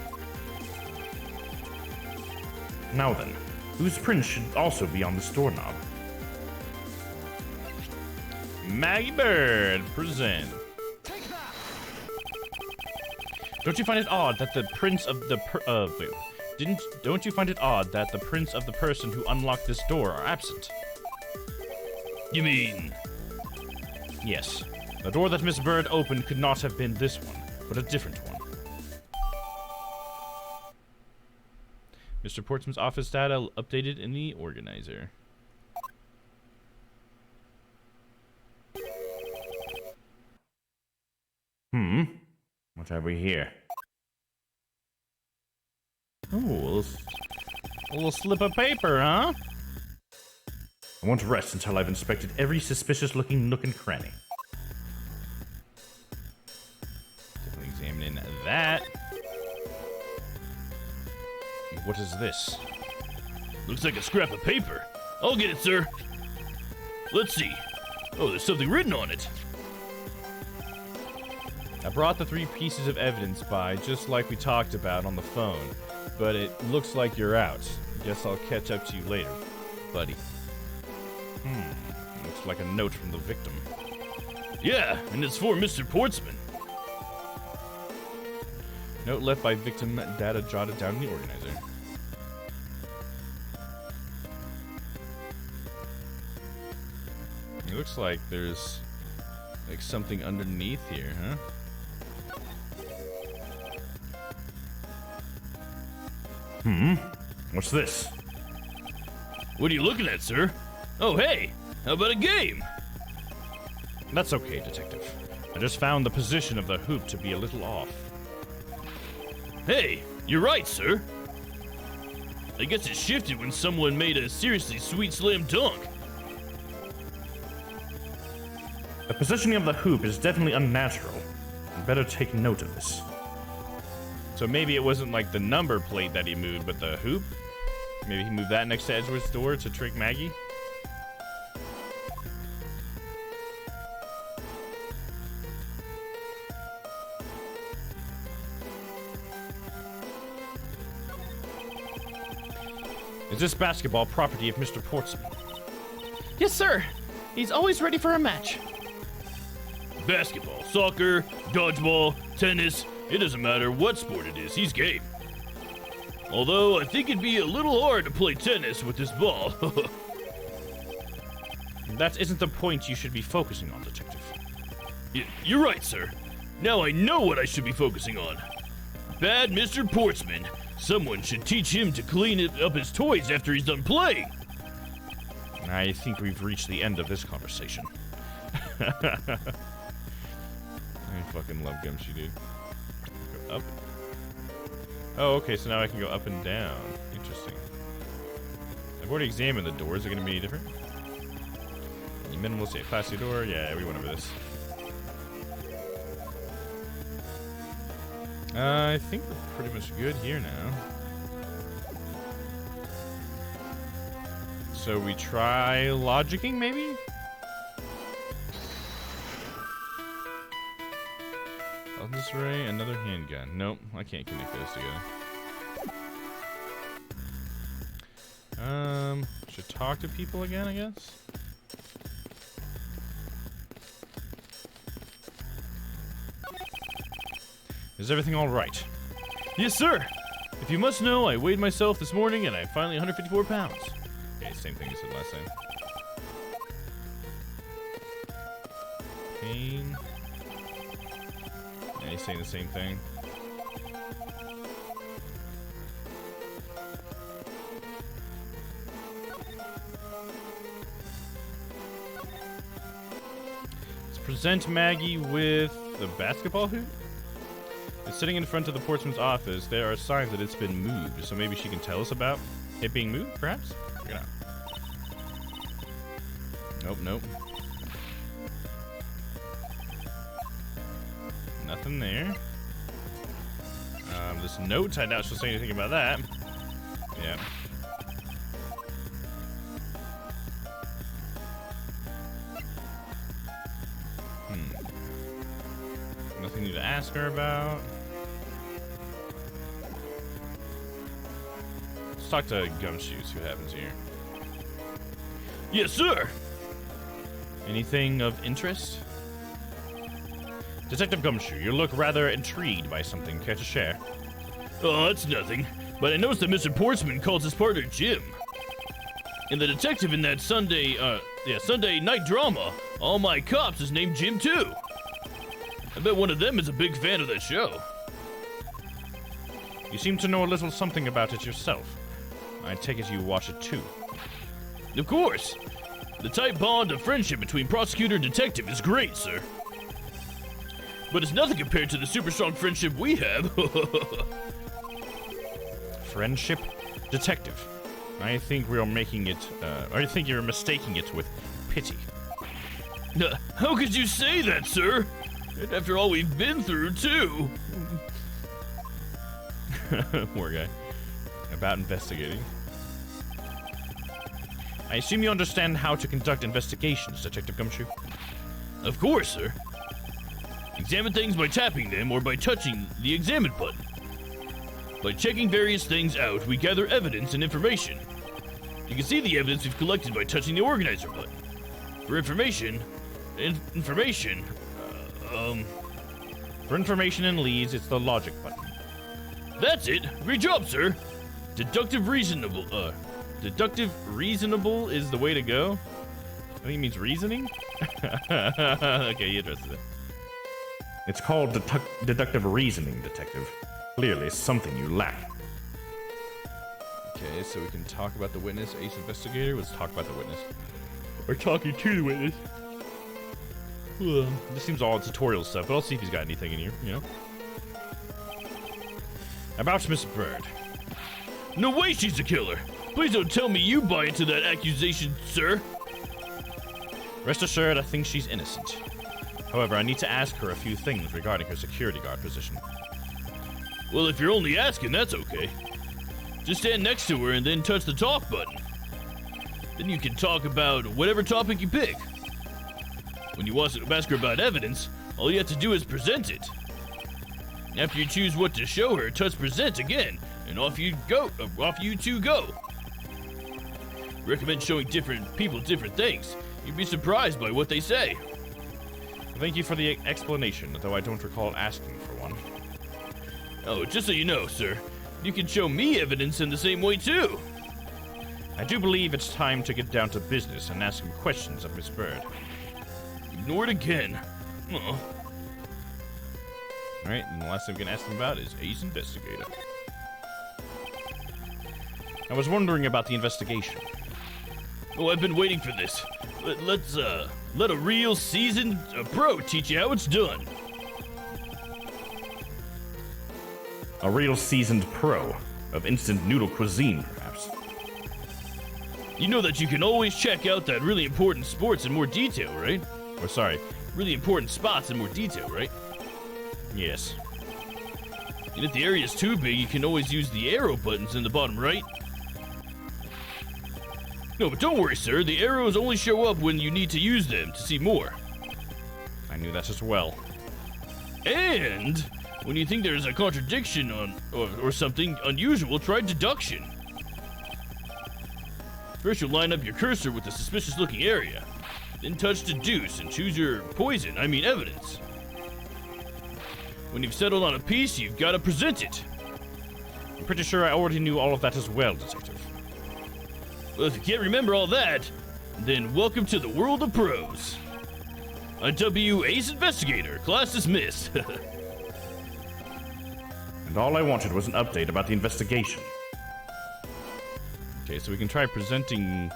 Now then, whose print should also be on this doorknob? Maggie Bird, present. Don't you find it odd that the prints of the don't you find it odd that the prints of the person who unlocked this door are absent? You mean? Yes. The door that Miss Bird opened could not have been this one, but a different one. Mr. Portsman's office data updated in the organizer. What have we here? Oh, a little slip of paper, huh? I won't rest until I've inspected every suspicious-looking nook and cranny. Definitely examining that. What is this? Looks like a scrap of paper. I'll get it, sir. Let's see. Oh, there's something written on it. I brought the 3 pieces of evidence by, just like we talked about on the phone, but it looks like you're out. Guess I'll catch up to you later, buddy. Looks like a note from the victim. Yeah, and it's for Mr. Portsman. Note left by victim, data jotted down in the organizer. It looks like there's like something underneath here, huh? What's this? What are you looking at, sir? Oh, hey, how about a game? That's okay, detective. I just found the position of the hoop to be a little off. Hey, you're right, sir. I guess it shifted when someone made a seriously sweet slam dunk. The positioning of the hoop is definitely unnatural. I'd better take note of this. So maybe it wasn't like the number plate that he moved, but the hoop? Maybe he moved that next to Edgeworth's door to trick Maggie? Is this basketball property of Mr. Portsman? Yes, sir. He's always ready for a match. Basketball, soccer, dodgeball, tennis, it doesn't matter what sport it is, he's game. Although, I think it'd be a little hard to play tennis with this ball. That isn't the point you should be focusing on, detective. You're right, sir. Now I know what I should be focusing on. Bad Mr. Portsman. Someone should teach him to clean up his toys after he's done playing. I think we've reached the end of this conversation. I fucking love Gumshoe, dude. Go up. Oh, okay, so now I can go up and down. Interesting. I've already examined the door. Is it going to be any different? Minimal safe. Classy door. Yeah, we went over this. I think we're pretty much good here now. So we try logicking, maybe? This ray, another handgun. Nope, I can't connect those together. Should talk to people again, I guess? Is everything all right? Yes, sir. If you must know, I weighed myself this morning and I'm finally 154 pounds. Okay, same thing you said last time. Pain. Yeah, he's saying the same thing. Let's present Maggie with the basketball hoop. It's sitting in front of the Portsman's office. There are signs that it's been moved, so maybe she can tell us about it being moved, perhaps? Check it out. Nope, nope. Nothing there. This note, I doubt she'll say anything about that. Yeah. anything to ask her about? Let's talk to Gumshoe, see what happens here. Yes, sir. Anything of interest? Detective Gumshoe, you look rather intrigued by something. Care to share? Oh, that's nothing. But I noticed that Mr. Portsman calls his partner Jim. And the detective in that Sunday night drama, All My Cops, is named Jim too. I bet one of them is a big fan of that show. You seem to know a little something about it yourself. I take it you watch it too. Of course. The tight bond of friendship between prosecutor and detective is great, sir. But it's nothing compared to the super strong friendship we have. Friendship? Detective. I think we are making it, I think you're mistaking it with pity. How could you say that, sir? And after all we've been through, too. Poor guy. About investigating. I assume you understand how to conduct investigations, Detective Gumshoe? Of course, sir. Examine things by tapping them or by touching the examine button. By checking various things out, we gather evidence and information. You can see the evidence we've collected by touching the organizer button. For information For information and leads, it's the logic button. That's it. Great job, sir. Deductive reasonable is the way to go? I think it means reasoning? Okay, he addresses it. It's called deductive reasoning, Detective. Clearly something you lack. Okay, so we can talk about the witness, Ace Investigator. Let's talk about the witness. We're talking to the witness. This seems all tutorial stuff, but I'll see if he's got anything in here, you know? About Miss Bird. No way she's a killer. Please don't tell me you buy into that accusation, sir. Rest assured, I think she's innocent. However, I need to ask her a few things regarding her security guard position. Well, if you're only asking, that's okay. Just stand next to her and then touch the talk button. Then you can talk about whatever topic you pick. When you want to ask her about evidence, all you have to do is present it. After you choose what to show her, touch present again, and off you two go. Recommend showing different people different things. You'd be surprised by what they say. Thank you for the explanation, though I don't recall asking for one. Oh, just so you know, sir, you can show me evidence in the same way, too. I do believe it's time to get down to business and ask some questions of Miss Bird. Ignored again. Oh. Alright, and the last thing we can ask him about is Ace Investigator. I was wondering about the investigation. Oh, I've been waiting for this. Let a real seasoned pro teach you how it's done. A real seasoned pro of instant noodle cuisine, perhaps. You know that you can always check out that really important sports in more detail, right? Or sorry, really important spots in more detail, right? Yes. And if the area's too big, you can always use the arrow buttons in the bottom right. No, but don't worry, sir. The arrows only show up when you need to use them to see more. I knew that as well. And when you think there's a contradiction or something unusual, try deduction. First, you'll line up your cursor with the suspicious-looking area. Then touch deduce and choose your evidence. When you've settled on a piece, you've got to present it. I'm pretty sure I already knew all of that as well, Detective. Well, if you can't remember all that, then welcome to the world of pros. IW Ace Investigator, class dismissed. And all I wanted was an update about the investigation. Okay, so we can try presenting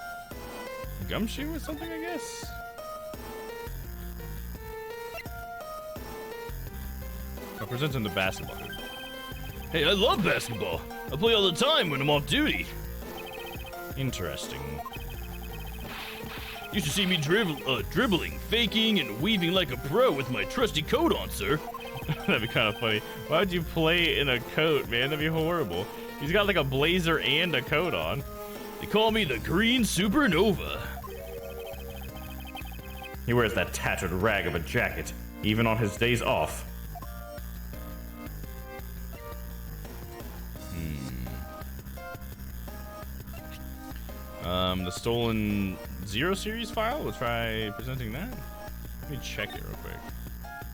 Gumshoe with something, I guess? I'll present him the basketball. Hey, I love basketball. I play all the time when I'm off duty. Interesting. You should see me dribbling, faking, and weaving like a pro with my trusty coat on, sir. That'd be kind of funny. Why would you play in a coat, man? That'd be horrible. He's got like a blazer and a coat on. They call me the Green Supernova. He wears that tattered rag of a jacket, even on his days off. The stolen 0 series file. We'll try presenting that. Let me check it real quick.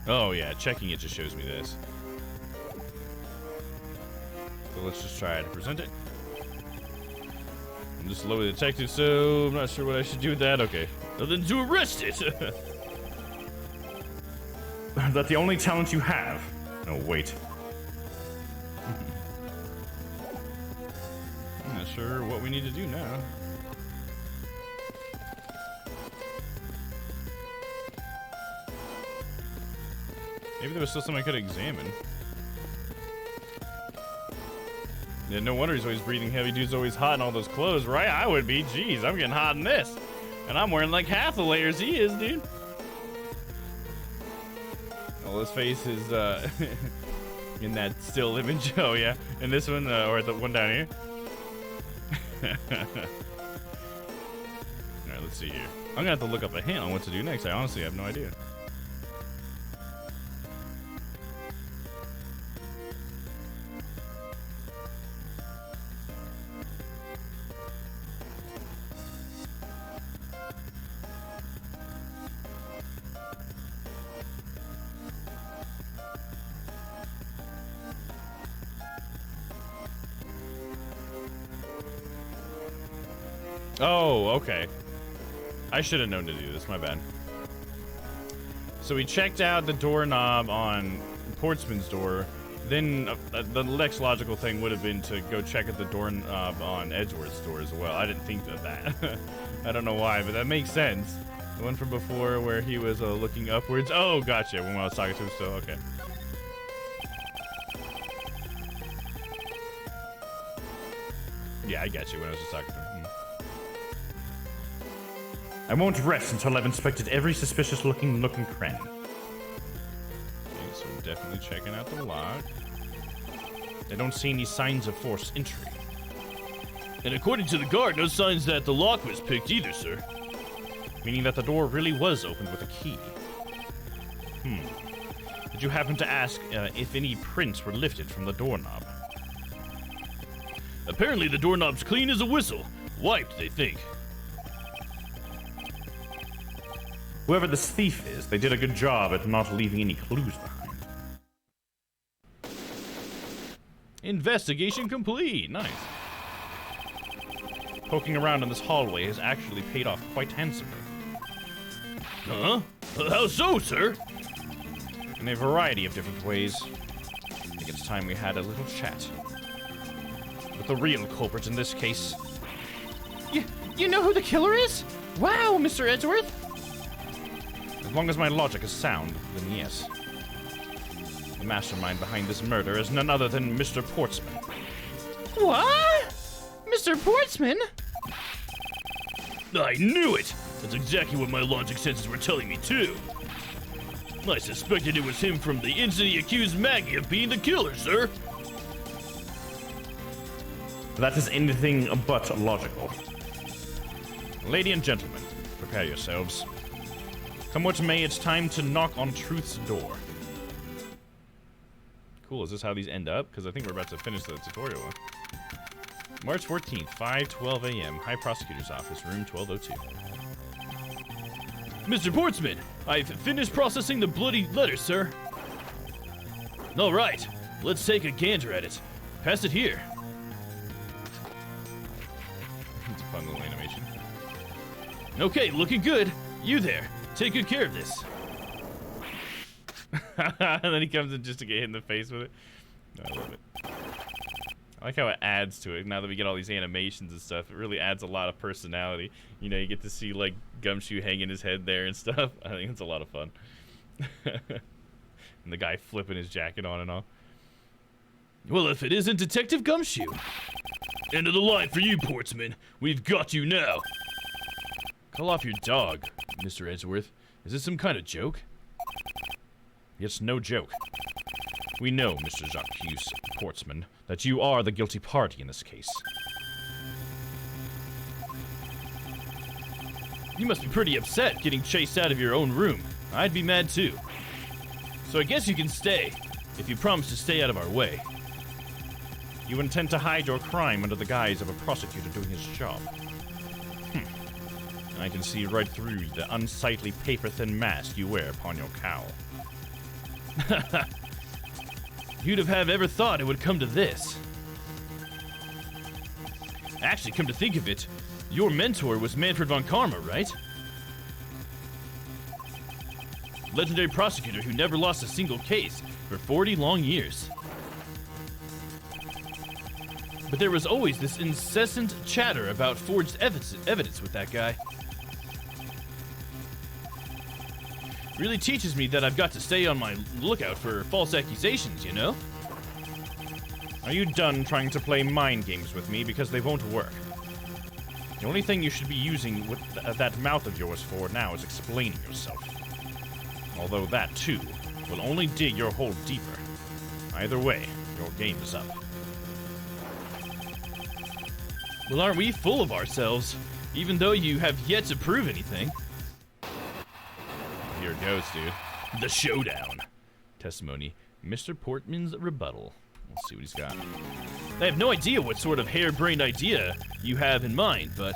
Oh yeah, checking it just shows me this. So let's just try to present it. I'm just low detective, so I'm not sure what I should do with that. Okay. Nothing to arrest it. That's the only talent you have. No, wait. I'm not sure what we need to do now. Maybe there was still something I could examine. Yeah, no wonder he's always breathing heavy. Dude's always hot in all those clothes, right? I would be. Jeez, I'm getting hot in this. And I'm wearing like half the layers he is, dude. Well, his face is in that still image. Oh, yeah. In this one, or the one down here. Alright, let's see here. I'm gonna have to look up a hint on what to do next. I honestly have no idea. Oh, okay. I should have known to do this, my bad. So we checked out the doorknob on Portsman's door. Then the next logical thing would have been to go check at the doorknob on Edgeworth's door as well. I didn't think of that. I don't know why, but that makes sense. The one from before where he was looking upwards. Oh, gotcha. When I was talking to him still. Okay. Yeah, I got you when I was just talking to him. I won't rest until I've inspected every suspicious-looking nook and cranny. Okay, so we're definitely checking out the lock. I don't see any signs of forced entry. And according to the guard, no signs that the lock was picked either, sir. Meaning that the door really was opened with a key. Did you happen to ask if any prints were lifted from the doorknob? Apparently the doorknob's clean as a whistle. Wiped, they think. Whoever this thief is, they did a good job at not leaving any clues behind. Investigation complete. Nice. Poking around in this hallway has actually paid off quite handsomely. Huh? How so, sir? In a variety of different ways. I think it's time we had a little chat. With the real culprit in this case. You know who the killer is? Wow, Mr. Edgeworth. As long as my logic is sound, then yes. The mastermind behind this murder is none other than Mr. Portsman. What? Mr. Portsman? I knew it! That's exactly what my logic senses were telling me, too. I suspected it was him from the instant he accused Maggie of being the killer, sir. That is anything but logical. Lady and gentlemen, prepare yourselves. Come what may, it's time to knock on truth's door. Cool, is this how these end up? Because I think we're about to finish the tutorial one. March 14th, 5:12 a.m. High Prosecutor's Office, room 1202. Mr. Portsman, I've finished processing the bloody letter, sir. All right, let's take a gander at it. Pass it here. It's a fun little animation. Okay, looking good. You there. Take good care of this. And then he comes in just to get hit in the face with it. I love it. I like how it adds to it. Now that we get all these animations and stuff, it really adds a lot of personality. You know, you get to see, like, Gumshoe hanging his head there and stuff. I think it's a lot of fun. And the guy flipping his jacket on and all. Well, if it isn't Detective Gumshoe. End of the line for you, Portsman. We've got you now. Call off your dog, Mr. Edgeworth. Is this some kind of joke? It's no joke. We know, Mr. Jacques Portsman, that you are the guilty party in this case. You must be pretty upset getting chased out of your own room. I'd be mad too. So I guess you can stay, if you promise to stay out of our way. You intend to hide your crime under the guise of a prosecutor doing his job. I can see right through the unsightly paper-thin mask you wear upon your cowl. Who'd have ever thought it would come to this? Actually, come to think of it, your mentor was Manfred von Karma, right? Legendary prosecutor who never lost a single case for 40 long years. But there was always this incessant chatter about forged evidence with that guy. Really teaches me that I've got to stay on my lookout for false accusations, you know? Are you done trying to play mind games with me, because they won't work? The only thing you should be using with that mouth of yours for now is explaining yourself. Although that, too, will only dig your hole deeper. Either way, your game is up. Well, aren't we full of ourselves, even though you have yet to prove anything? Here it goes, dude. The showdown. Testimony, Mr. Portman's rebuttal. Let's see what he's got. I have no idea what sort of harebrained idea you have in mind, but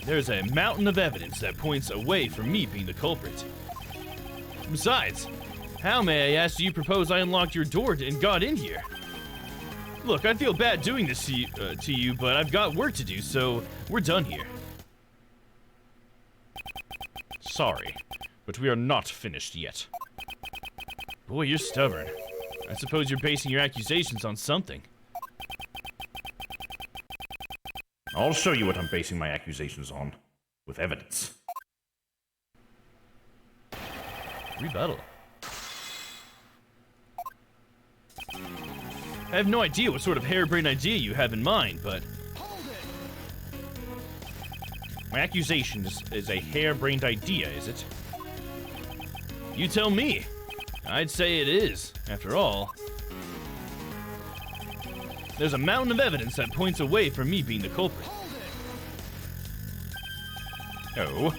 there's a mountain of evidence that points away from me being the culprit. Besides, how, may I ask, do you propose I unlocked your door and got in here? Look, I feel bad doing this to you, but I've got work to do, so we're done here. Sorry, but we are not finished yet. Boy, you're stubborn. I suppose you're basing your accusations on something. I'll show you what I'm basing my accusations on. With evidence. Rebuttal. I have no idea what sort of harebrained idea you have in mind, but My accusation is a harebrained idea, is it? you tell me. I'd say it is. After all, there's a mountain of evidence that points away from me being the culprit. Oh,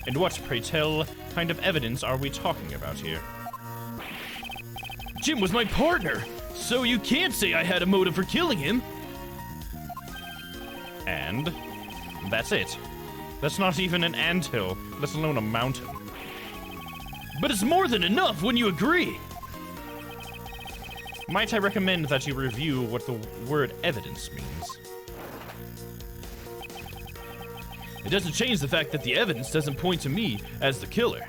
and what, pray tell, kind of evidence are we talking about here? Jim was my partner, so you can't say I had a motive for killing him. And that's it. That's not even an anthill, let alone a mountain. But it's more than enough, wouldn't you agree? Might I recommend that you review what the word evidence means? It doesn't change the fact that the evidence doesn't point to me as the killer.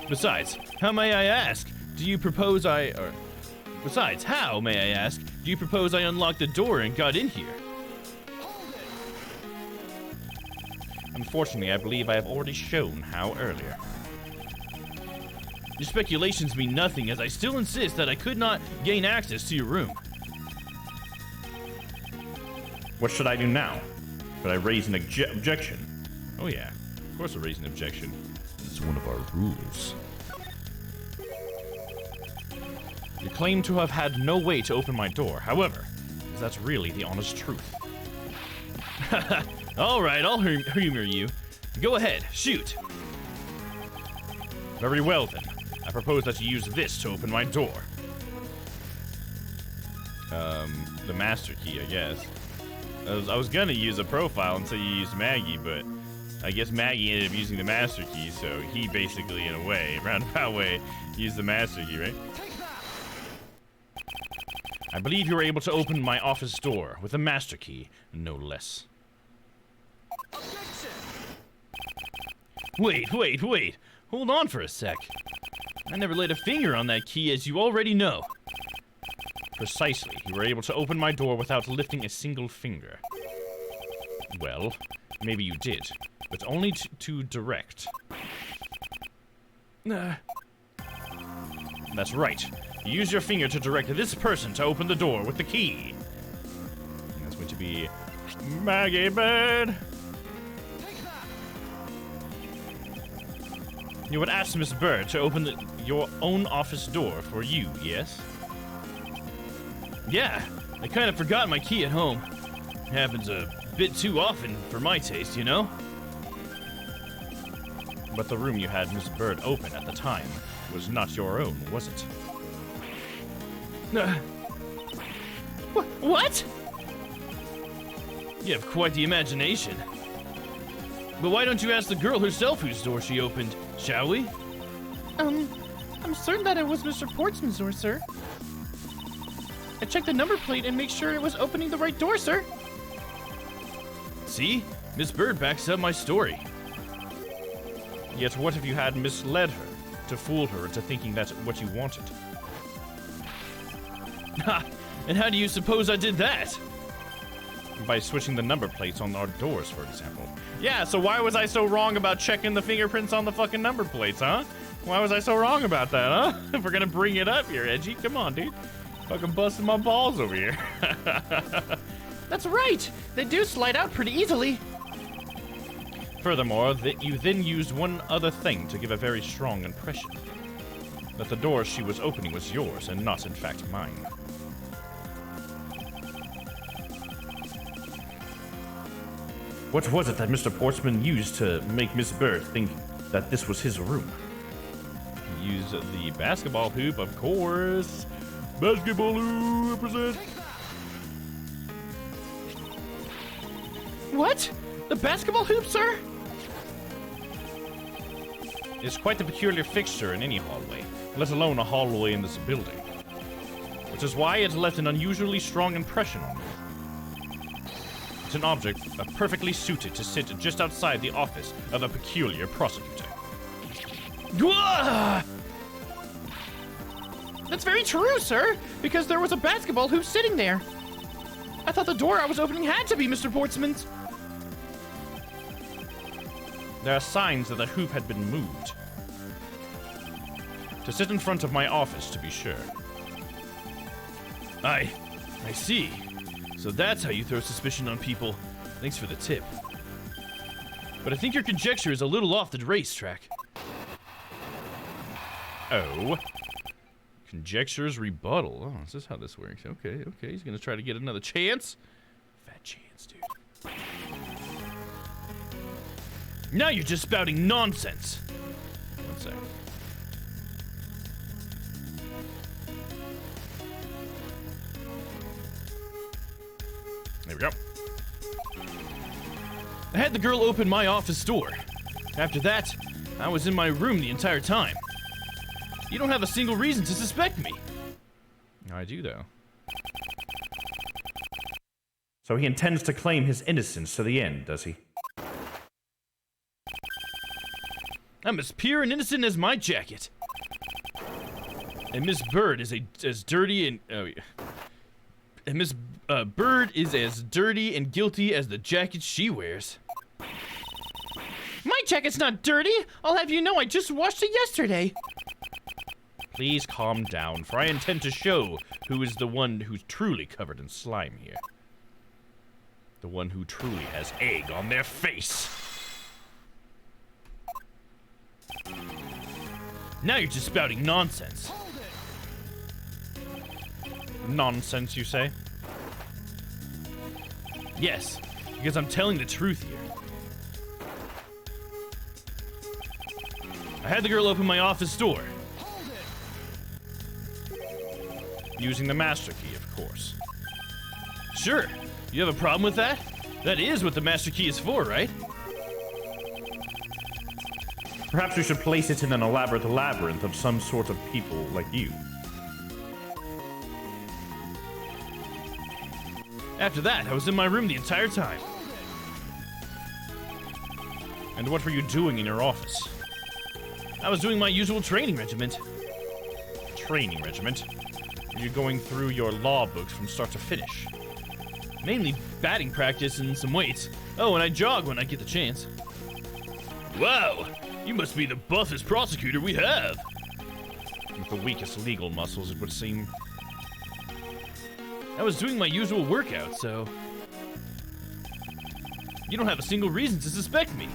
Besides, how, may I ask, do you propose Besides, how, may I ask, do you propose I unlocked the door and got in here? Unfortunately, I believe I have already shown how earlier. Your speculations mean nothing, as I still insist that I could not gain access to your room. What should I do now? Should I raise an objection? Oh yeah, of course I'll raise an objection. It's one of our rules. You claim to have had no way to open my door. However, is that really the honest truth? All right, I'll humor you. Go ahead, shoot. Very well then. I propose that you use this to open my door. The master key, I guess. I was gonna use a profile until you used Maggie, but I guess Maggie ended up using the master key, so he basically, in a way, roundabout way, used the master key, right? I believe you were able to open my office door with a master key, no less. Wait. Hold on for a sec. I never laid a finger on that key, as you already know. Precisely. You were able to open my door without lifting a single finger. Well, maybe you did, but only to direct. That's right. You use your finger to direct this person to open the door with the key. And that's going to be Maggie Bird. You would ask Miss Bird to open your own office door for you, yes? Yeah, I kind of forgot my key at home. Happens a bit too often for my taste, you know? But the room you had Miss Bird open at the time was not your own, was it? What? You have quite the imagination. But why don't you ask the girl herself whose door she opened, shall we? I'm certain that it was Mr. Portsman's door, sir. I checked the number plate and make sure it was opening the right door, sir. See? Miss Bird backs up my story. Yet what if you had misled her, to fool her into thinking that's what you wanted? Ha! And how do you suppose I did that? By switching the number plates on our doors, for example. Yeah, so why was I so wrong about checking the fingerprints on the fucking number plates, huh? Why was I so wrong about that, huh? If we're gonna bring it up here, Edgy, come on, dude. Fucking busting my balls over here. That's right. They do slide out pretty easily. Furthermore, you then used one other thing to give a very strong impression. That the door she was opening was yours and not, in fact, mine. What was it that Mr. Portsman used to make Miss Bird think that this was his room? He used the basketball hoop, of course. Basketball hoop, represent. What? The basketball hoop, sir? It's quite a peculiar fixture in any hallway, let alone a hallway in this building. Which is why it's left an unusually strong impression on me. It's an object perfectly suited to sit just outside the office of a peculiar prosecutor. Gah! That's very true, sir, because there was a basketball hoop sitting there. I thought the door I was opening had to be Mr. Portsman's. There are signs that the hoop had been moved. To sit in front of my office, to be sure. I see. So that's how you throw suspicion on people. Thanks for the tip. But I think your conjecture is a little off the racetrack. Oh. Conjecture's rebuttal. Oh, is this how this works? Okay. He's gonna try to get another chance. Fat chance, dude. Now you're just spouting nonsense. 1 second. There we go. I had the girl open my office door. After that, I was in my room the entire time. You don't have a single reason to suspect me. I do, though. So he intends to claim his innocence to the end, does he? I'm as pure and innocent as my jacket. And Miss Bird is as dirty and... Oh, yeah. And Miss Bird is as dirty and guilty as the jacket she wears. My jacket's not dirty. I'll have you know I just washed it yesterday. Please calm down, for I intend to show who is the one who's truly covered in slime here. The one who truly has egg on their face. Now you're just spouting nonsense. Nonsense, you say? Yes, because I'm telling the truth here. I had the girl open my office door. Using the master key, of course. Sure, you have a problem with that? That is what the master key is for, right? Perhaps we should place it in an elaborate labyrinth of some sort of people like you. After that, I was in my room the entire time. And what were you doing in your office? I was doing my usual training regiment. Training regiment? Were you going through your law books from start to finish? Mainly batting practice and some weights. Oh, and I jog when I get the chance. Wow, you must be the buffest prosecutor we have. With the weakest legal muscles, it would seem. I was doing my usual workout, so... You don't have a single reason to suspect me.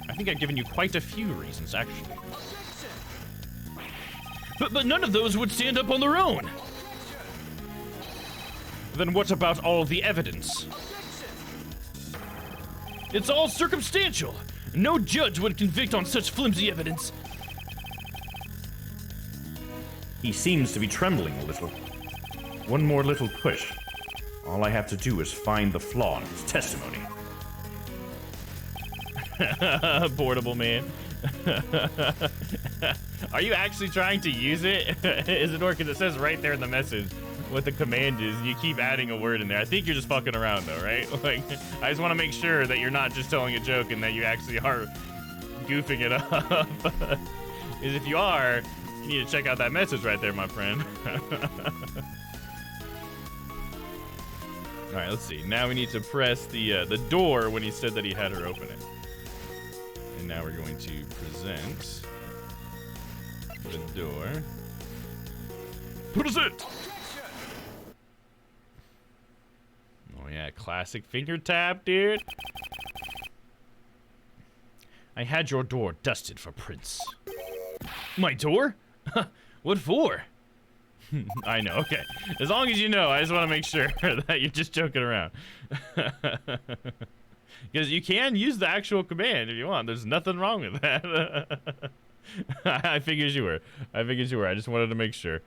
I think I've given you quite a few reasons, actually. But none of those would stand up on their own. Then what about all the evidence? It's all circumstantial. No judge would convict on such flimsy evidence. He seems to be trembling a little. One more little push, All I have to do is find the flaw in his testimony. Portable man. Are you actually trying to use it? Is it or because it says right there in the message what the command is, and you keep adding a word in there. I think you're just fucking around though, right? Like, I just want to make sure that you're not just telling a joke and that you actually are goofing it up. Because if you are, you need to check out that message right there, my friend. All right, let's see. Now we need to press the door when he said that he had her open it. And now we're going to present the door. Present! Oh yeah, classic finger tap, dude. I had your door dusted for prints. My door? What for? I know, okay. As long as you know, I just want to make sure that you're just joking around. Because you can use the actual command if you want. There's nothing wrong with that. I figured you were. I just wanted to make sure.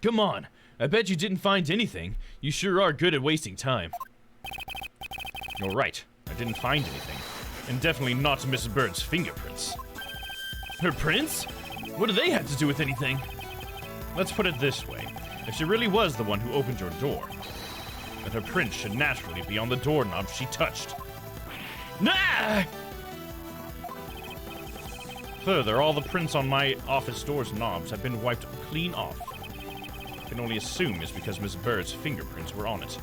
Come on. I bet you didn't find anything. You sure are good at wasting time. You're right. I didn't find anything. And definitely not Miss Bird's fingerprints. Her prints? What do they have to do with anything? Let's put it this way. If she really was the one who opened your door, then her print should naturally be on the doorknob she touched. Nah! Further, all the prints on my office door's knobs have been wiped clean off. I can only assume it's because Miss Bird's fingerprints were on it.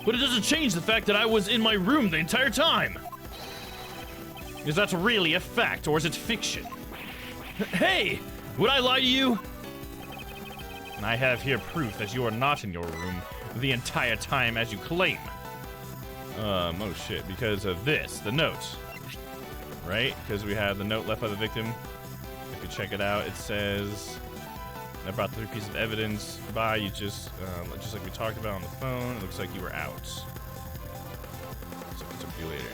But it doesn't change the fact that I was in my room the entire time. Is that really a fact, or is it fiction? Hey! Would I lie to you? I have here proof that you are not in your room the entire time as you claim. Oh shit, because of this, the note. Right? Because we have the note left by the victim. If you check it out, it says, I brought 3 pieces of evidence by you just like we talked about on the phone. It looks like you were out. So I'll talk to you later.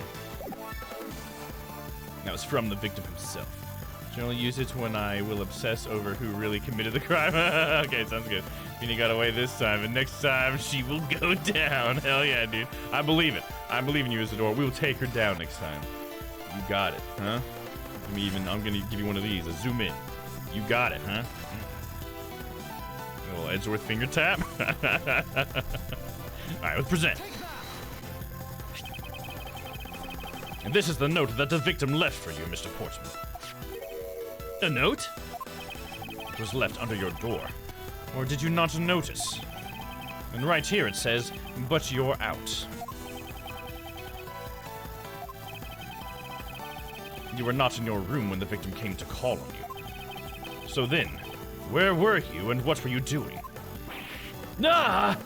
That was from the victim himself. Generally use it when I will obsess over who really committed the crime. Okay, sounds good. Meaning got away this time, and next time she will go down. Hell yeah, dude. I believe it. I believe in you, Isadora. We will take her down next time. You got it, huh? I'm gonna give you one of these. A zoom in. You got it, huh? A little Edgeworth finger tap. Alright, let's present. And this is the note that the victim left for you, Mr. Portsmouth. A note? It was left under your door. Or did you not notice? And right here it says, but you're out. You were not in your room when the victim came to call on you. So then, where were you and what were you doing? Ah!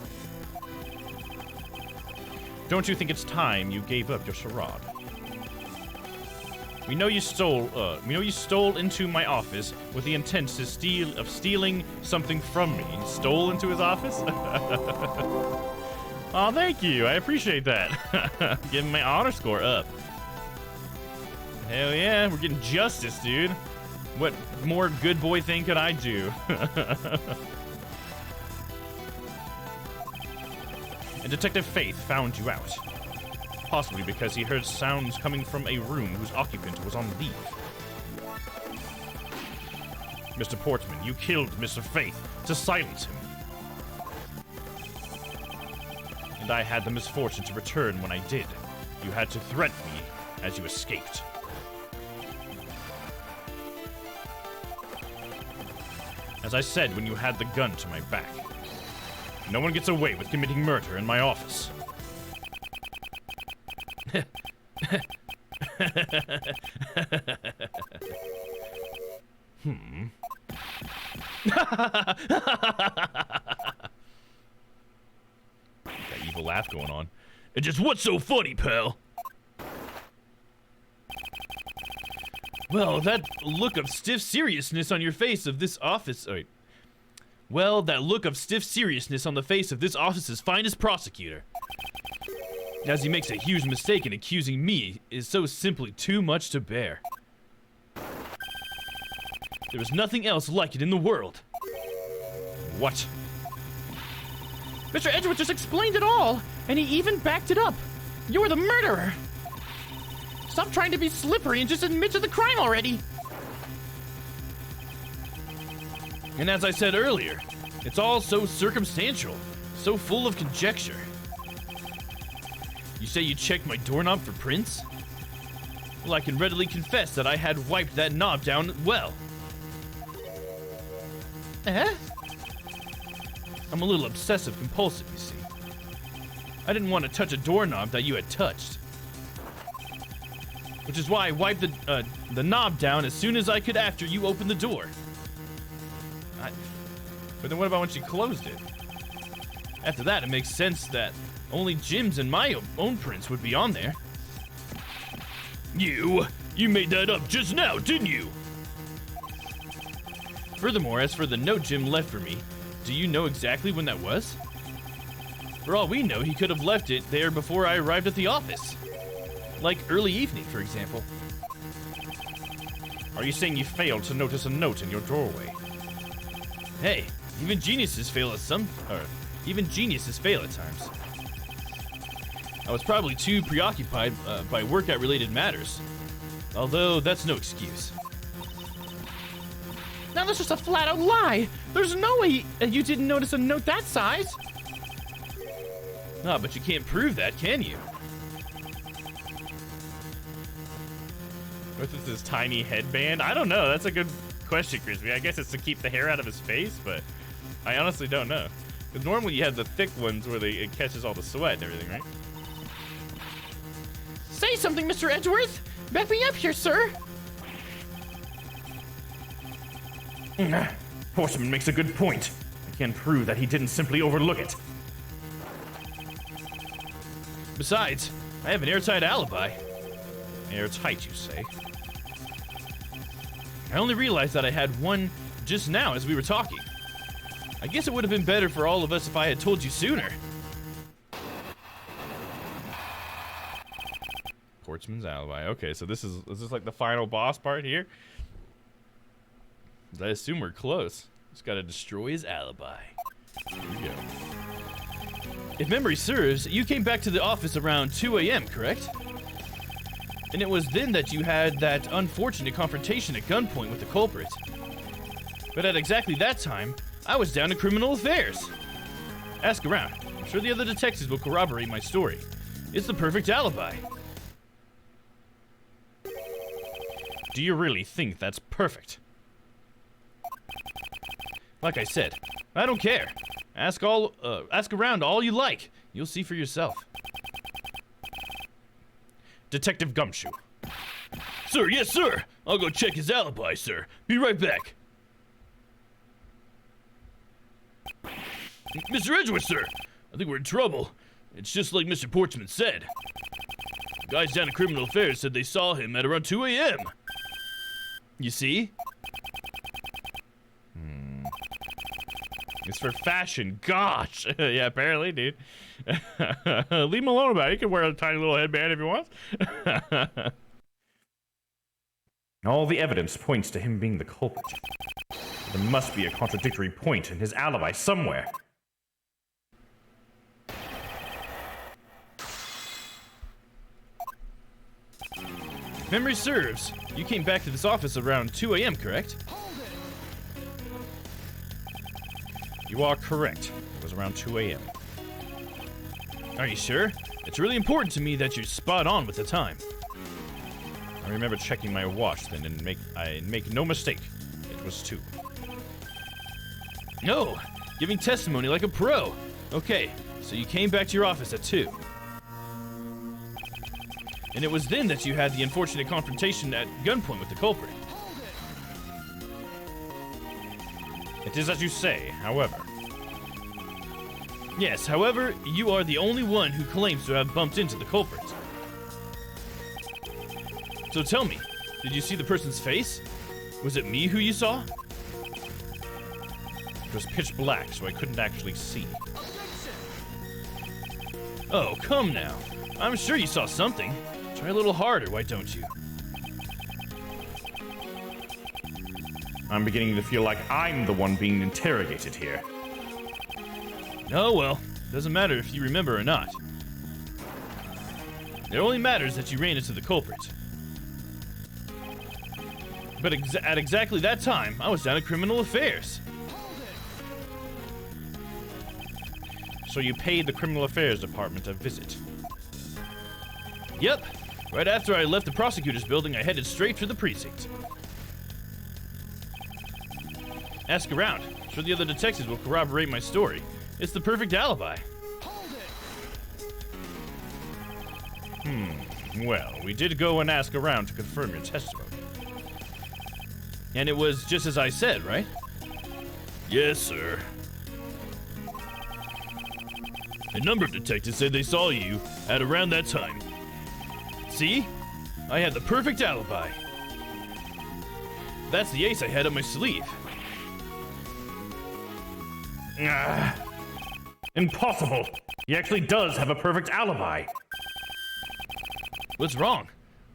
Don't you think it's time you gave up your charade? We know you stole into my office with the intent of stealing something from me. You stole into his office? Oh, thank you. I appreciate that. Getting my honor score up. Hell yeah, we're getting justice, dude. What more good boy thing could I do? And Detective Faith found you out. Possibly because he heard sounds coming from a room whose occupant was on leave. Mr. Portman, you killed Mr. Faith to silence him. And I had the misfortune to return when I did. You had to threaten me as you escaped. As I said when you had the gun to my back, no one gets away with committing murder in my office. That evil laugh going on. And just what's so funny, pal? Well, that look of stiff seriousness on your face of this office. Oh, wait. Well, that look of stiff seriousness on the face of this office's finest prosecutor, as he makes a huge mistake in accusing me, is so simply too much to bear. There is nothing else like it in the world. What? Mr. Edgeworth just explained it all, and he even backed it up. You're the murderer. Stop trying to be slippery and just admit to the crime already. And as I said earlier, it's all so circumstantial, so full of conjecture. You say you checked my doorknob for prints? Well, I can readily confess that I had wiped that knob down well. Eh? I'm a little obsessive compulsive, you see. I didn't want to touch a doorknob that you had touched. Which is why I wiped the knob down as soon as I could after you opened the door. But then what about when she closed it? After that, it makes sense that only Jim's and my own prints would be on there. You made that up just now, didn't you? Furthermore, as for the note Jim left for me, do you know exactly when that was? For all we know, he could have left it there before I arrived at the office. Like early evening, for example. Are you saying you failed to notice a note in your doorway? Hey, even geniuses fail at times. I was probably too preoccupied by workout-related matters. Although, that's no excuse. Now that's just a flat-out lie. There's no way you didn't notice a note that size. Ah, but you can't prove that, can you? What's this tiny headband? I don't know. That's a good question, Crispy. I guess it's to keep the hair out of his face, but I honestly don't know. Because normally you have the thick ones where it catches all the sweat and everything, right? Say something, Mr. Edgeworth. Back me up here, sir. Horseman makes a good point. I can prove that he didn't simply overlook it. Besides, I have an airtight alibi. Airtight, you say? I only realized that I had one just now as we were talking. I guess it would have been better for all of us if I had told you sooner. Portsman's alibi. Okay, so is this like the final boss part here? I assume we're close. Just gotta destroy his alibi. Here we go. If memory serves, you came back to the office around 2 a.m., correct? And it was then that you had that unfortunate confrontation at gunpoint with the culprit. But at exactly that time, I was down to criminal affairs. Ask around. I'm sure the other detectives will corroborate my story. It's the perfect alibi. Do you really think that's perfect? Like I said, I don't care. Ask around all you like. You'll see for yourself. Detective Gumshoe. Sir, yes, sir. I'll go check his alibi, sir. Be right back. Mr. Edgeworth, sir. I think we're in trouble. It's just like Mr. Portsman said. The guys down at Criminal Affairs said they saw him at around 2 a.m. You see? It's for fashion. Gosh. Yeah, apparently, dude. Leave him alone about it. He can wear a tiny little headband if he wants. All the evidence points to him being the culprit. There must be a contradictory point in his alibi somewhere. If memory serves, you came back to this office around 2 a.m., correct? You are correct. It was around 2 a.m. Are you sure? It's really important to me that you're spot on with the time. I remember checking my watch then and I make no mistake. It was 2. No, giving testimony like a pro. Okay, so you came back to your office at 2. And it was then that you had the unfortunate confrontation at gunpoint with the culprit. It is as you say, however. Yes, however, you are the only one who claims to have bumped into the culprit. So tell me, did you see the person's face? Was it me who you saw? It was pitch black, so I couldn't actually see. Oh, come now. I'm sure you saw something. Try a little harder, why don't you? I'm beginning to feel like I'm the one being interrogated here. Oh well, doesn't matter if you remember or not. It only matters that you ran into the culprit. But at exactly that time, I was down at Criminal Affairs. So you paid the Criminal Affairs Department a visit? Yep. Right after I left the prosecutor's building, I headed straight for the precinct. Ask around. I'm sure the other detectives will corroborate my story. It's the perfect alibi. Well, we did go and ask around to confirm your testimony. And it was just as I said, right? Yes, sir. A number of detectives said they saw you at around that time. See? I had the perfect alibi. That's the ace I had up my sleeve. Impossible! He actually does have a perfect alibi. What's wrong?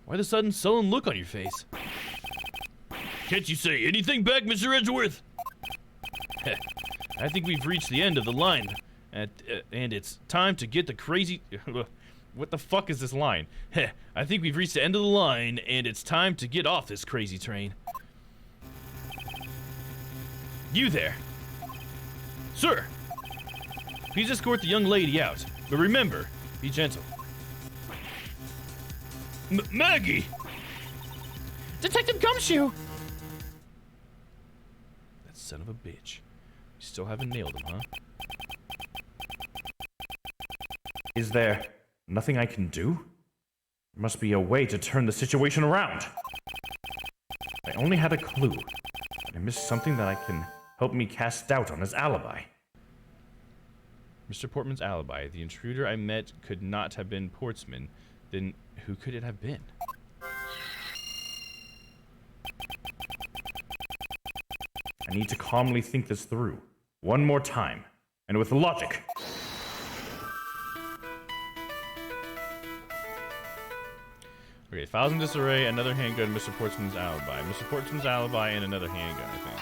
Why the sudden sullen look on your face? Can't you say anything back, Mr. Edgeworth? I think we've reached the end of the line, and it's time to get the crazy... What the fuck is this line? I think we've reached the end of the line, and it's time to get off this crazy train. You there. Sir, please escort the young lady out, but remember, be gentle. Maggie! Detective Gumshoe! That son of a bitch. You still haven't nailed him, huh? Is there nothing I can do? There must be a way to turn the situation around. I only had a clue, but I missed something that can help me cast doubt on his alibi. Mr. Portman's alibi. The intruder I met could not have been Portsman. Then who could it have been? I need to calmly think this through. One more time, and with logic. Okay, files in disarray, another handgun, Mr. Portsman's alibi. Mr. Portsman's alibi and another handgun, I think.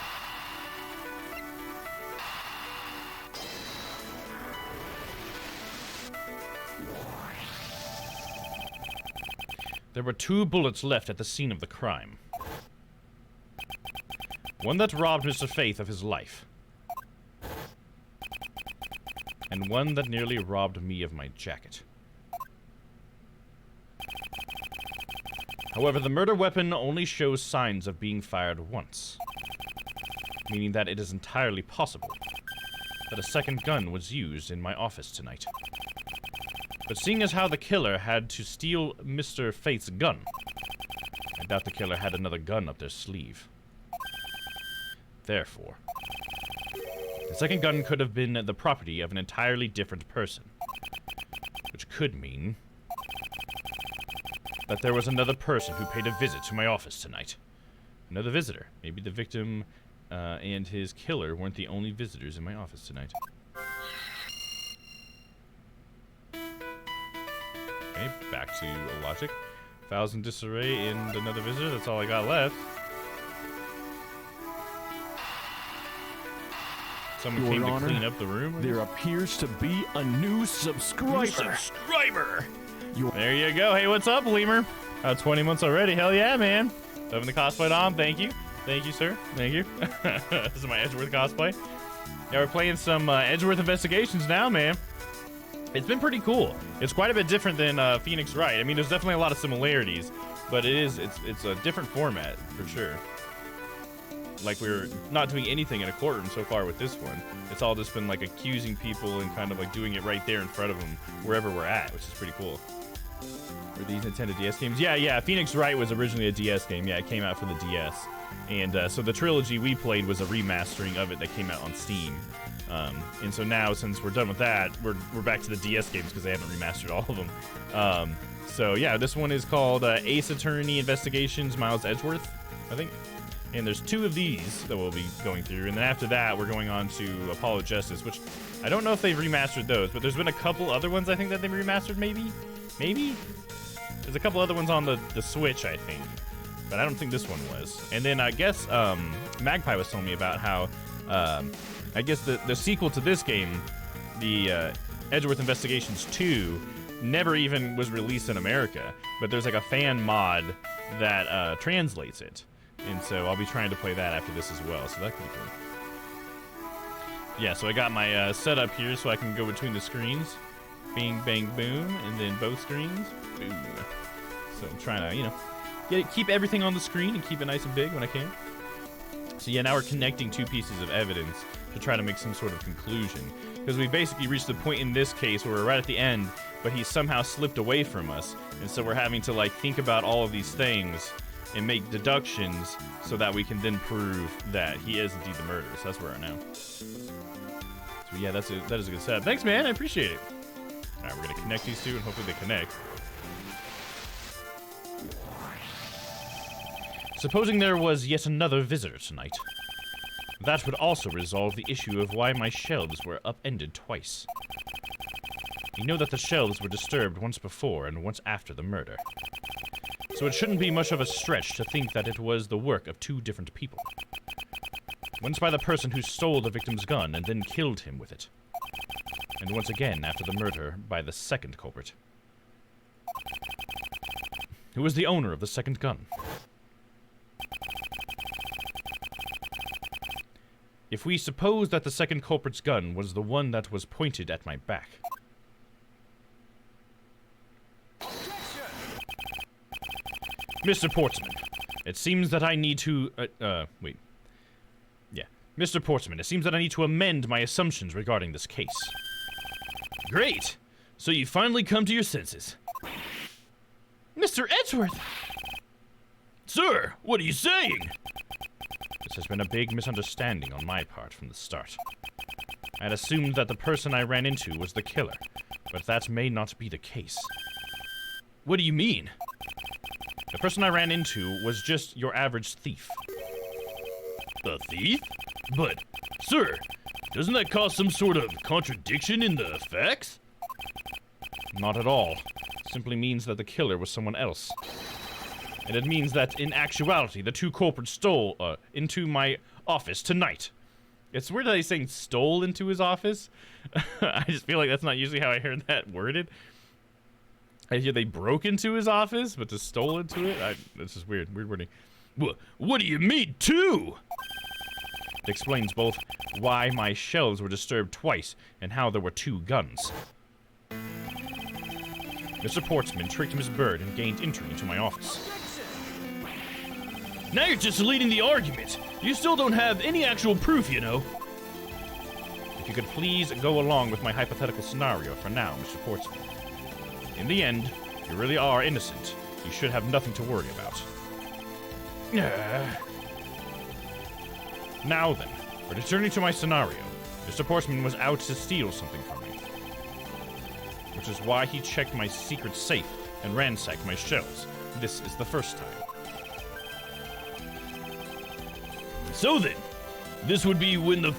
There were 2 bullets left at the scene of the crime. One that robbed Mr. Faith of his life. And one that nearly robbed me of my jacket. However, the murder weapon only shows signs of being fired once. Meaning that it is entirely possible that a second gun was used in my office tonight. But seeing as how the killer had to steal Mr. Faith's gun, I doubt the killer had another gun up their sleeve. Therefore, the second gun could have been the property of an entirely different person. Which could mean that there was another person who paid a visit to my office tonight. Another visitor. Maybe the victim and his killer weren't the only visitors in my office tonight. Okay, back to logic. Files in disarray and another visitor. That's all I got left. Someone Your came Honor, to clean up the room? There appears to be a new subscriber. There you go. Hey, what's up, Lemur? 20 months already. Hell yeah, man. Loving the cosplay, Domm. Thank you. Thank you, sir. Thank you. This is my Edgeworth cosplay. Yeah, we're playing some Edgeworth Investigations now, man. It's been pretty cool. It's quite a bit different than Phoenix Wright. I mean, there's definitely a lot of similarities, but it's a different format for sure. Like, we're not doing anything in a courtroom so far with this one. It's all just been like accusing people and kind of like doing it right there in front of them wherever we're at, which is pretty cool. Were these Nintendo DS games? Yeah. Phoenix Wright was originally a DS game. Yeah, it came out for the DS. And so the trilogy we played was a remastering of it that came out on Steam. And so now, since we're done with that, we're back to the DS games because they haven't remastered all of them. So yeah, this one is called Ace Attorney Investigations Miles Edgeworth, I think. And there's 2 of these that we'll be going through. And then after that, we're going on to Apollo Justice, which I don't know if they've remastered those, but there's been a couple other ones I think that they've remastered, maybe? Maybe? There's a couple other ones on the Switch, I think. But I don't think this one was. And then I guess Magpie was telling me about how, I guess the sequel to this game, the Edgeworth Investigations 2 never even was released in America, but there's like a fan mod that translates it. And so I'll be trying to play that after this as well, so that could be cool. Yeah, so I got my setup here so I can go between the screens. Bing, bang, boom, and then both screens. Boom. So I'm trying to, you know, keep everything on the screen and keep it nice and big when I can. So yeah, now we're connecting two pieces of evidence to try to make some sort of conclusion. Because we basically reached the point in this case where we're right at the end, but he somehow slipped away from us. And so we're having to, like, think about all of these things and make deductions so that we can then prove that he is indeed the murderer. So that's where we're at now. So yeah, that is a good setup. Thanks, man. I appreciate it. All right, we're going to connect these two, and hopefully they connect. Supposing there was yet another visitor tonight. That would also resolve the issue of why my shelves were upended twice. You know that the shelves were disturbed once before and once after the murder. So it shouldn't be much of a stretch to think that it was the work of two different people. Once by the person who stole the victim's gun and then killed him with it. And once again after the murder by the second culprit. Who was the owner of the second gun? If we suppose that the second culprit's gun was the one that was pointed at my back. Mr. Portsman, it seems that I need to, wait. Yeah. Mr. Portsman, it seems that I need to amend my assumptions regarding this case. Great! So you finally come to your senses. Mr. Edgeworth! Sir, what are you saying? This has been a big misunderstanding on my part from the start. I had assumed that the person I ran into was the killer, but that may not be the case. What do you mean? The person I ran into was just your average thief. A thief? But, sir, doesn't that cause some sort of contradiction in the facts? Not at all. Simply means that the killer was someone else. And it means that, in actuality, the two culprits stole into my office tonight. It's weird that he's saying stole into his office. I just feel like that's not usually how I heard that worded. I hear they broke into his office, but just stole into it? That's just weird. Weird wording. What do you mean, two? It explains both why my shelves were disturbed twice and how there were two guns. Mr. Portsman tricked Miss Bird and gained entry into my office. Now you're just leading the argument. You still don't have any actual proof, you know. If you could please go along with my hypothetical scenario for now, Mr. Portsman. In the end, you really are innocent. You should have nothing to worry about. Now then, returning to my scenario, Mr. Portsman was out to steal something from me. Which is why he checked my secret safe and ransacked my shelves. This is the first time. So then, this would be when the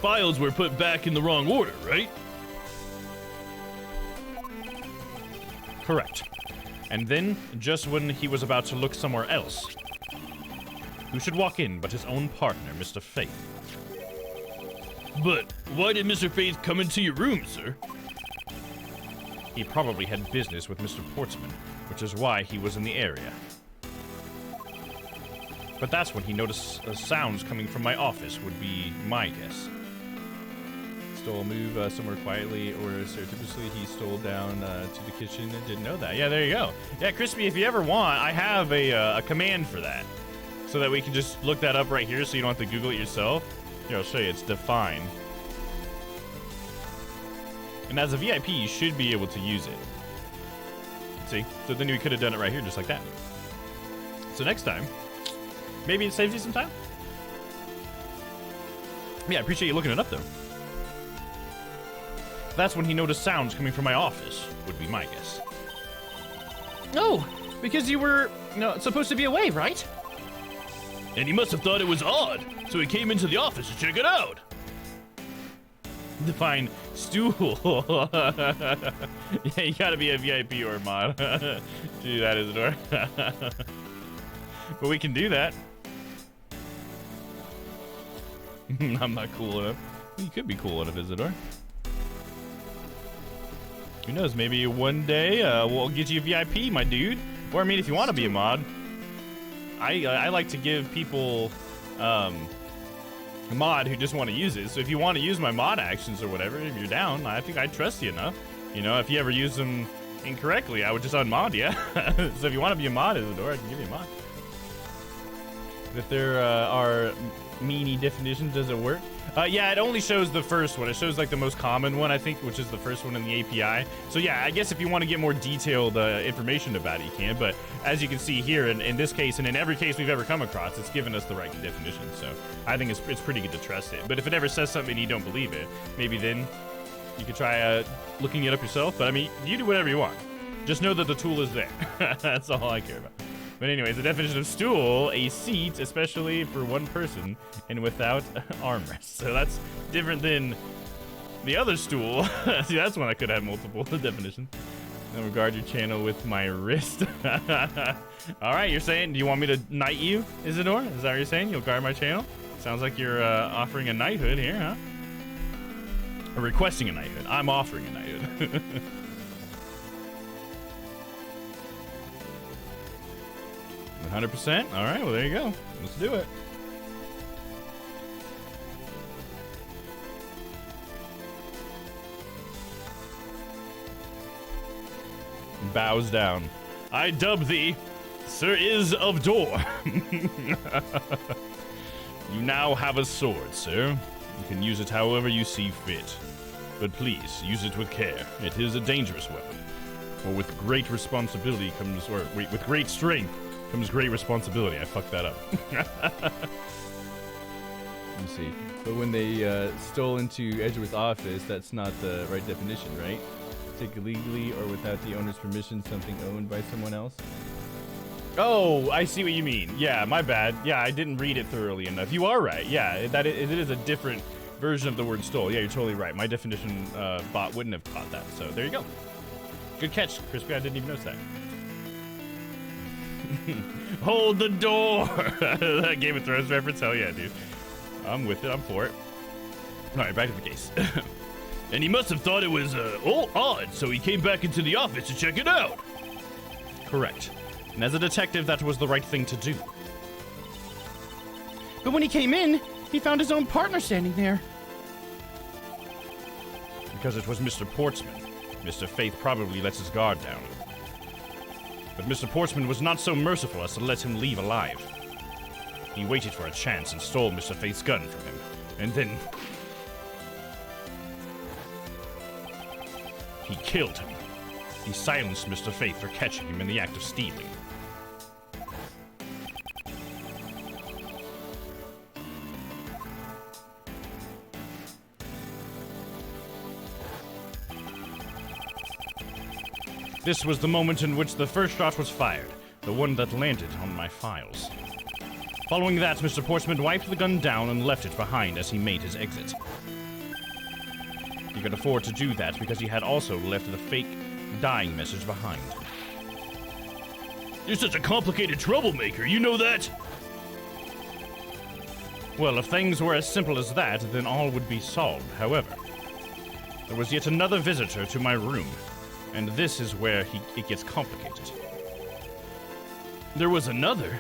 files were put back in the wrong order, right? Correct. And then, just when he was about to look somewhere else, who should walk in but his own partner, Mr. Faith? But why did Mr. Faith come into your room, sir? He probably had business with Mr. Portsman, which is why he was in the area. But that's when he noticed sounds coming from my office, would be my guess. Stole a move somewhere quietly, or surreptitiously he stole down to the kitchen and didn't know that. Yeah, there you go. Yeah, Crispy, if you ever want, I have a command for that. So that we can just look that up right here so you don't have to Google it yourself. Here, I'll show you. It's define. And as a VIP, you should be able to use it. See? So then we could have done it right here just like that. So next time, maybe it saves you some time. Yeah, I appreciate you looking it up, though. That's when he noticed sounds coming from my office, would be my guess. Oh, because you were, supposed to be away, right? And he must have thought it was odd, so he came into the office to check it out. Define stool. Yeah, you gotta be a VIP or a mod. Do that, Isidore. But we can do that. I'm not cool enough. You could be cool enough, Isidore. Who knows? Maybe one day we'll get you a VIP, my dude. Or I mean, if you want to be a mod, I like to give people a mod who just want to use it. So if you want to use my mod actions or whatever, if you're down, I think I trust you enough. You know, if you ever use them incorrectly, I would just unmod you. So if you want to be a mod, Isidore, I can give you a mod. If there are meanie definitions, does it work? Yeah, it only shows the first one. It shows like the most common one, I think, which is the first one in the API. So yeah, I guess if you want to get more detailed information about it, you can. But as you can see here, in this case, and in every case we've ever come across, it's given us the right definition. So I think it's pretty good to trust it. But if it ever says something and you don't believe it, maybe then you could try looking it up yourself. But I mean, you do whatever you want. Just know that the tool is there. That's all I care about. But anyways, the definition of stool, a seat, especially for one person, and without armrest. So that's different than the other stool. See, that's one I could have multiple definitions. I'll regard your channel with my wrist. All right, you're saying, do you want me to knight you, Isidore? Is that what you're saying? You'll guard my channel? Sounds like you're offering a knighthood here, huh? Or requesting a knighthood. I'm offering a knighthood. 100%? All right, well, there you go. Let's do it. Bows down. I dub thee Sir Is of Door. You now have a sword, sir. You can use it however you see fit. But please, use it with care. It is a dangerous weapon. For with great responsibility comes, or wait, with great strength comes great responsibility. I fucked that up. Let me see. But when they stole into Edgeworth's office, that's not the right definition, right? Take illegally or without the owner's permission, something owned by someone else? Oh, I see what you mean. Yeah, my bad. Yeah, I didn't read it thoroughly enough. You are right. Yeah, it is a different version of the word stole. Yeah, you're totally right. My definition bot wouldn't have caught that. So there you go. Good catch, Crispy. I didn't even notice that. Hold the door. That Game of Thrones reference. Hell yeah, dude. I'm with it. I'm for it. All right, back to the case. And he must have thought it was all odd, so he came back into the office to check it out. Correct. And as a detective, that was the right thing to do. But when he came in, he found his own partner standing there. Because it was Mr. Portsman. Mr. Faith probably lets his guard down. But Mr. Portsman was not so merciful as to let him leave alive. He waited for a chance and stole Mr. Faith's gun from him. And then he killed him. He silenced Mr. Faith for catching him in the act of stealing. This was the moment in which the first shot was fired, the one that landed on my files. Following that, Mr. Portsman wiped the gun down and left it behind as he made his exit. He could afford to do that because he had also left the fake dying message behind. You're such a complicated troublemaker, you know that? Well, if things were as simple as that, then all would be solved. However, there was yet another visitor to my room, and this is where it gets complicated. There was another?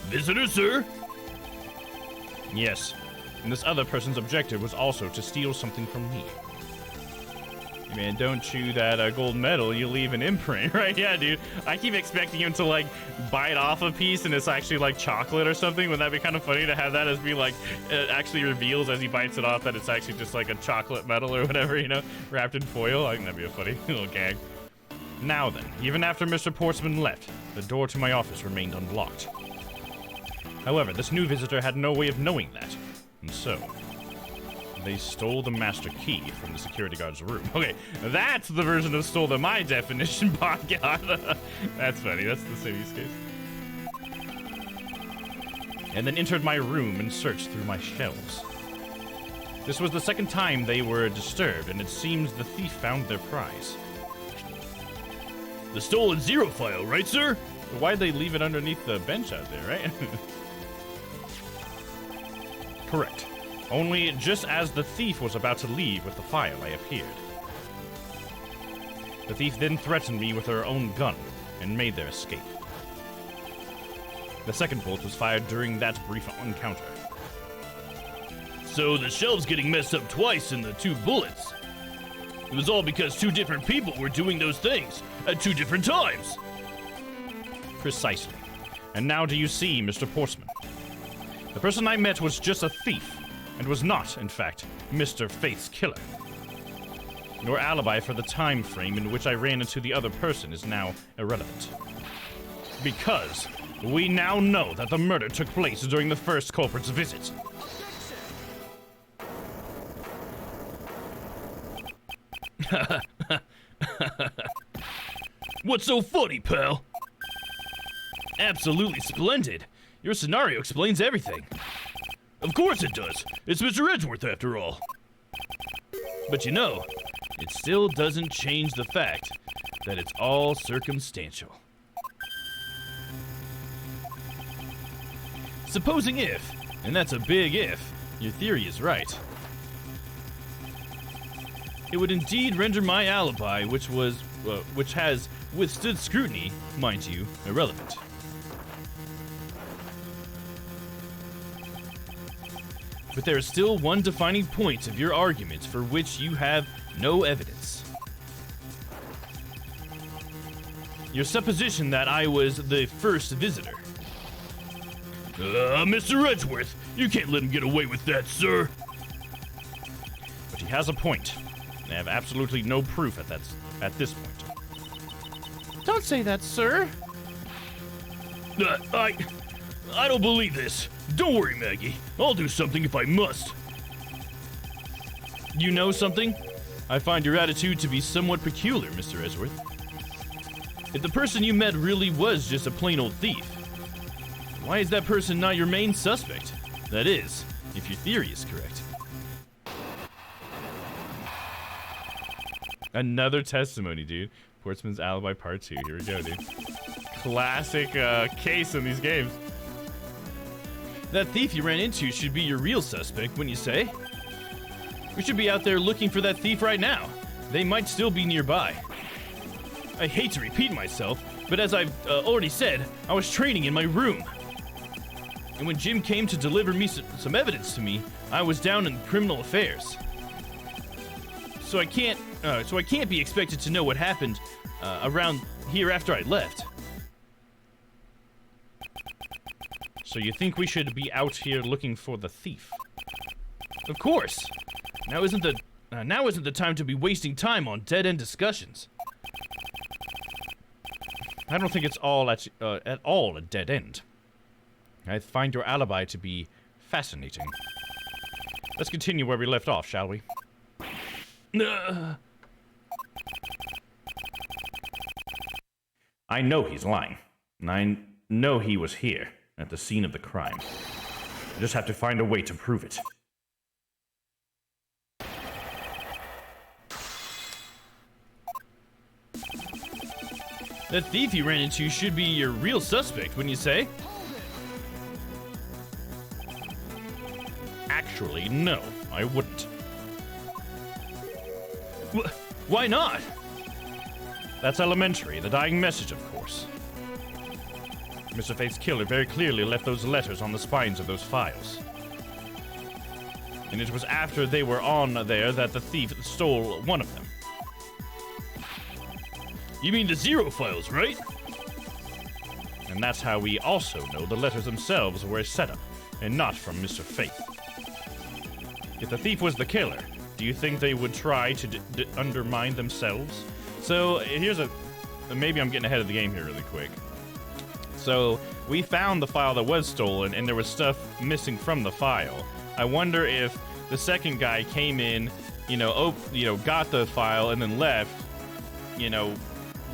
Visitor, sir? Yes, and this other person's objective was also to steal something from me. Man, don't chew that gold medal, you leave an imprint, right? Yeah, dude. I keep expecting him to, like, bite off a piece and it's actually, like, chocolate or something. Wouldn't that be kind of funny to have that as be, like, it actually reveals as he bites it off that it's actually just, like, a chocolate medal or whatever, you know, wrapped in foil? I think that'd be a funny little gag. Now then, even after Mr. Portsman left, the door to my office remained unlocked. However, this new visitor had no way of knowing that, and so they stole the master key from the security guard's room. Okay, that's the version of stole that my definition bot got. That's funny. That's the same use case. And then entered my room and searched through my shelves. This was the second time they were disturbed, and it seems the thief found their prize. The stolen zero file, right, sir? Why'd they leave it underneath the bench out there, right? Correct. Only just as the thief was about to leave with the file, I appeared. The thief then threatened me with her own gun and made their escape. The second bolt was fired during that brief encounter. So the shelves getting messed up twice in the 2 bullets. It was all because 2 different people were doing those things at 2 different times. Precisely. And now do you see, Mr. Portsman? The person I met was just a thief, and was not, in fact, Mr. Faith's killer. Your alibi for the time frame in which I ran into the other person is now irrelevant. Because we now know that the murder took place during the first culprit's visit. What's so funny, pal? Absolutely splendid. Your scenario explains everything. Of course it does. It's Mr. Edgeworth after all. But you know, it still doesn't change the fact that it's all circumstantial. Supposing if, and that's a big if, your theory is right, it would indeed render my alibi, which has withstood scrutiny, mind you, irrelevant. But there is still one defining point of your argument for which you have no evidence. Your supposition that I was the first visitor. Mr. Edgeworth, you can't let him get away with that, sir. But he has a point. I have absolutely no proof at this point. Don't say that, sir. I don't believe this. Don't worry, Maggie. I'll do something if I must. You know something? I find your attitude to be somewhat peculiar, Mr. Edgeworth. If the person you met really was just a plain old thief, why is that person not your main suspect? That is, if your theory is correct. Another testimony, dude. Portsman's Alibi Part 2. Here we go, dude. Classic case in these games. That thief you ran into should be your real suspect, wouldn't you say? We should be out there looking for that thief right now. They might still be nearby. I hate to repeat myself, but as I've already said, I was training in my room. And when Jim came to deliver me some evidence to me, I was down in criminal affairs. So I can't be expected to know what happened around here after I left. So you think we should be out here looking for the thief? Of course. Now isn't the time to be wasting time on dead-end discussions. I don't think it's at all a dead end. I find your alibi to be fascinating. Let's continue where we left off, shall we? I know he's lying. And I know he was here, at the scene of the crime. I just have to find a way to prove it. That thief you ran into should be your real suspect, wouldn't you say? Actually, no, I wouldn't. Why not? That's elementary, the dying message, of course. Mr. Faith's killer very clearly left those letters on the spines of those files. And it was after they were on there that the thief stole one of them. You mean the 0 files, right? And that's how we also know the letters themselves were a setup, and not from Mr. Faith. If the thief was the killer, do you think they would try to undermine themselves? So here's maybe I'm getting ahead of the game here really quick. So we found the file that was stolen, and there was stuff missing from the file. I wonder if the second guy came in, got the file and then left,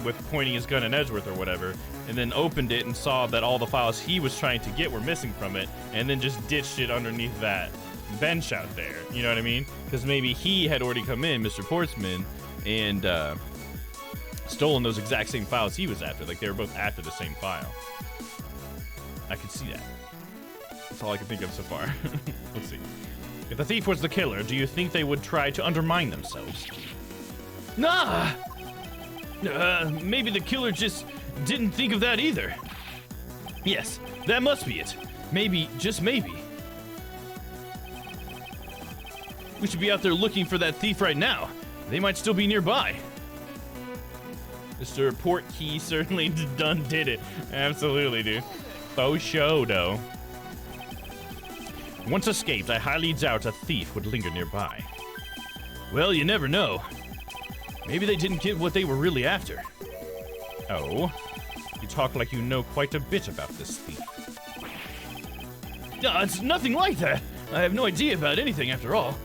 with pointing his gun at Edgeworth or whatever, and then opened it and saw that all the files he was trying to get were missing from it, and then just ditched it underneath that bench out there. You know what I mean? Because maybe he had already come in, Mr. Portsman, and stolen those exact same files he was after. Like, they were both after the same file. I could see that. That's all I can think of so far. Let's see. If the thief was the killer, do you think they would try to undermine themselves? Nah! Maybe the killer just didn't think of that either. Yes, that must be it. Maybe, just maybe. We should be out there looking for that thief right now. They might still be nearby. Mr. Portkey certainly done did it. Absolutely, dude. Faux show, though. Once escaped, I highly doubt a thief would linger nearby. Well, you never know. Maybe they didn't get what they were really after. Oh? You talk like you know quite a bit about this thief. No, it's nothing like that. I have no idea about anything after all.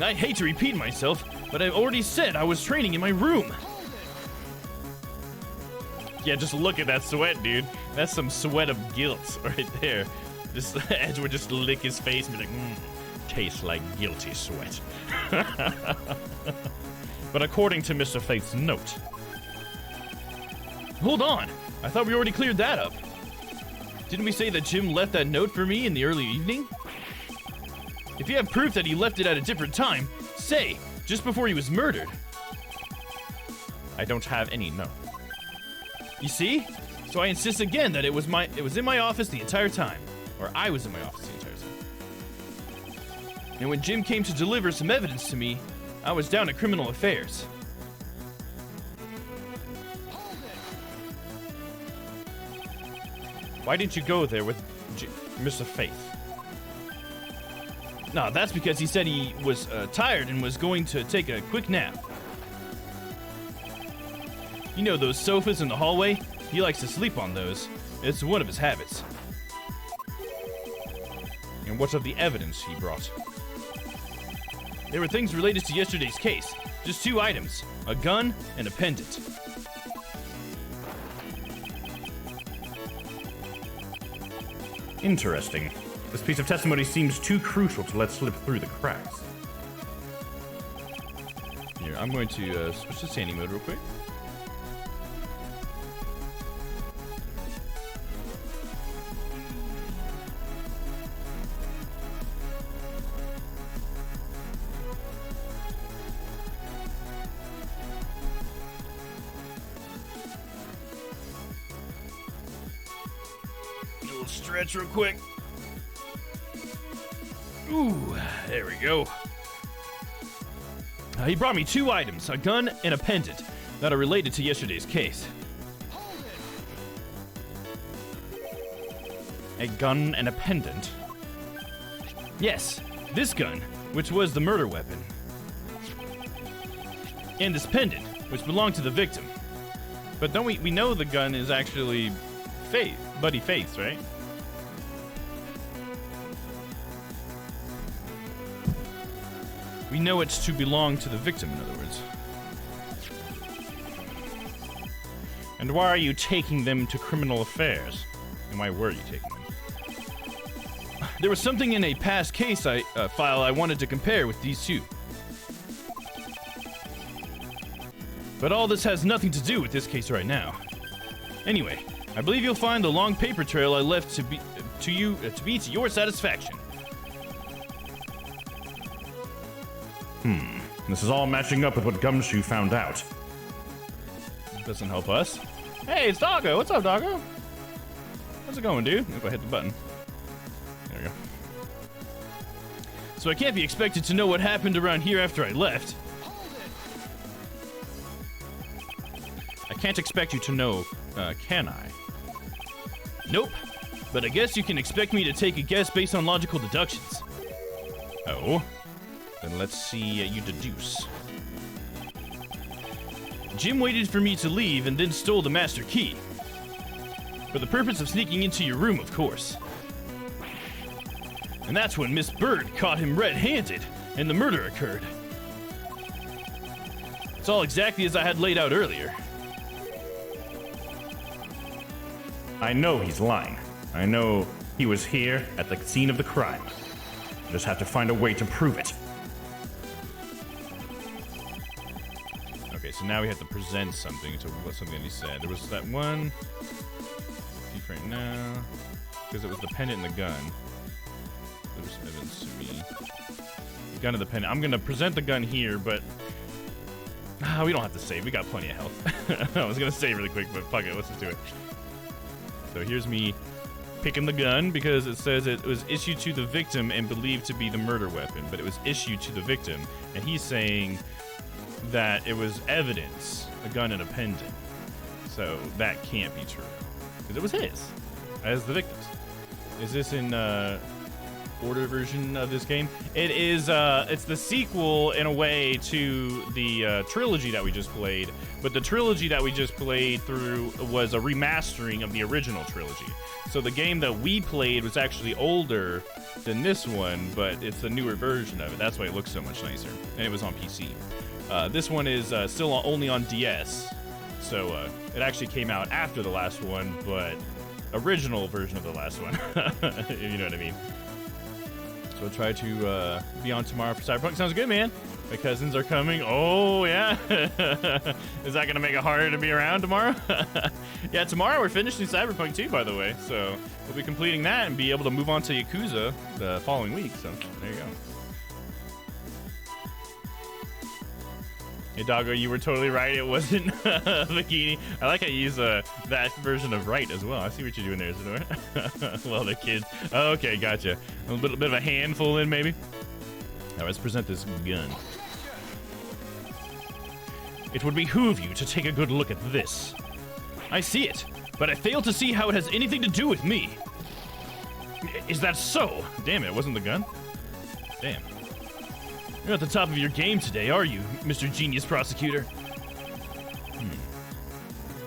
I hate to repeat myself, but I've already said I was training in my room. Yeah, just look at that sweat, dude. That's some sweat of guilt right there. Just Edge would just lick his face and be like, tastes like guilty sweat. But according to Mr. Faith's note... Hold on, I thought we already cleared that up. Didn't we say that Jim left that note for me in the early evening? If you have proof that he left it at a different time, say, just before he was murdered. I don't have any, no. You see? So I insist again that it was in my office the entire time. Or I was in my office the entire time. And when Jim came to deliver some evidence to me, I was down at Criminal Affairs. Why didn't you go there with Mr. Faith? No, that's because he said he was tired and was going to take a quick nap. You know those sofas in the hallway? He likes to sleep on those. It's one of his habits. And what of the evidence he brought? There were things related to yesterday's case. Just 2 items. A gun and a pendant. Interesting. This piece of testimony seems too crucial to let slip through the cracks. Here, I'm going to switch to standing mode real quick. A little stretch real quick. Ooh, there we go. He brought me 2 items, a gun and a pendant, that are related to yesterday's case. A gun and a pendant? Yes, this gun, which was the murder weapon. And this pendant, which belonged to the victim. But don't we know the gun is actually Buddy Faith's, right? We know it's to belong to the victim, in other words. And why are you taking them to Criminal Affairs? And why were you taking them? There was something in a past case file I wanted to compare with these 2. But all this has nothing to do with this case right now. Anyway, I believe you'll find the long paper trail I left to be to your satisfaction. This is all matching up with what Gumshoe found out. Doesn't help us. Hey, it's Doggo. What's up, Doggo? How's it going, dude? If I hit the button. There we go. So I can't be expected to know what happened around here after I left. I can't expect you to know, can I? Nope. But I guess you can expect me to take a guess based on logical deductions. Oh? Then let's see you deduce. Jim waited for me to leave and then stole the master key. For the purpose of sneaking into your room, of course. And that's when Miss Bird caught him red-handed and the murder occurred. It's all exactly as I had laid out earlier. I know he's lying. I know he was here at the scene of the crime. I just have to find a way to prove it. Okay, so now we have to present something to something that he said. There was that one thief right now, because it was the pendant and the gun. There's evidence to me. The gun and the pendant. I'm gonna present the gun here, but We don't have to save. We got plenty of health. I was gonna save really quick, but fuck it. Let's just do it. So here's me picking the gun because it says it was issued to the victim and believed to be the murder weapon, but it was issued to the victim, and he's saying that it was evidence, a gun and a pendant. So that can't be true because it was his, as the victim's. Is this in order version of this game? It is. It's the sequel in a way to the trilogy that we just played, but the trilogy that we just played through was a remastering of the original trilogy. So the game that we played was actually older than this one, but it's the newer version of it. That's why it looks so much nicer, and it was on PC. This one is still only on DS, so it actually came out after the last one, but original version of the last one. You know what I mean? So we'll try to be on tomorrow for Cyberpunk. Sounds good, man. My cousins are coming. Oh, yeah. Is that going to make it harder to be around tomorrow? Yeah, tomorrow we're finishing Cyberpunk 2, by the way. So we'll be completing that and be able to move on to Yakuza the following week. So there you go. Hey, Doggo, you were totally right. It wasn't bikini. I like how you use that version of right as well. I see what you're doing there, Isidore. Well, the kids. Oh, okay, gotcha. A little bit of a handful in, maybe. Now, let's present this gun. It would behoove you to take a good look at this. I see it, but I fail to see how it has anything to do with me. Is that so? Damn it, it wasn't the gun? Damn. You're at the top of your game today, are you, Mr. Genius Prosecutor?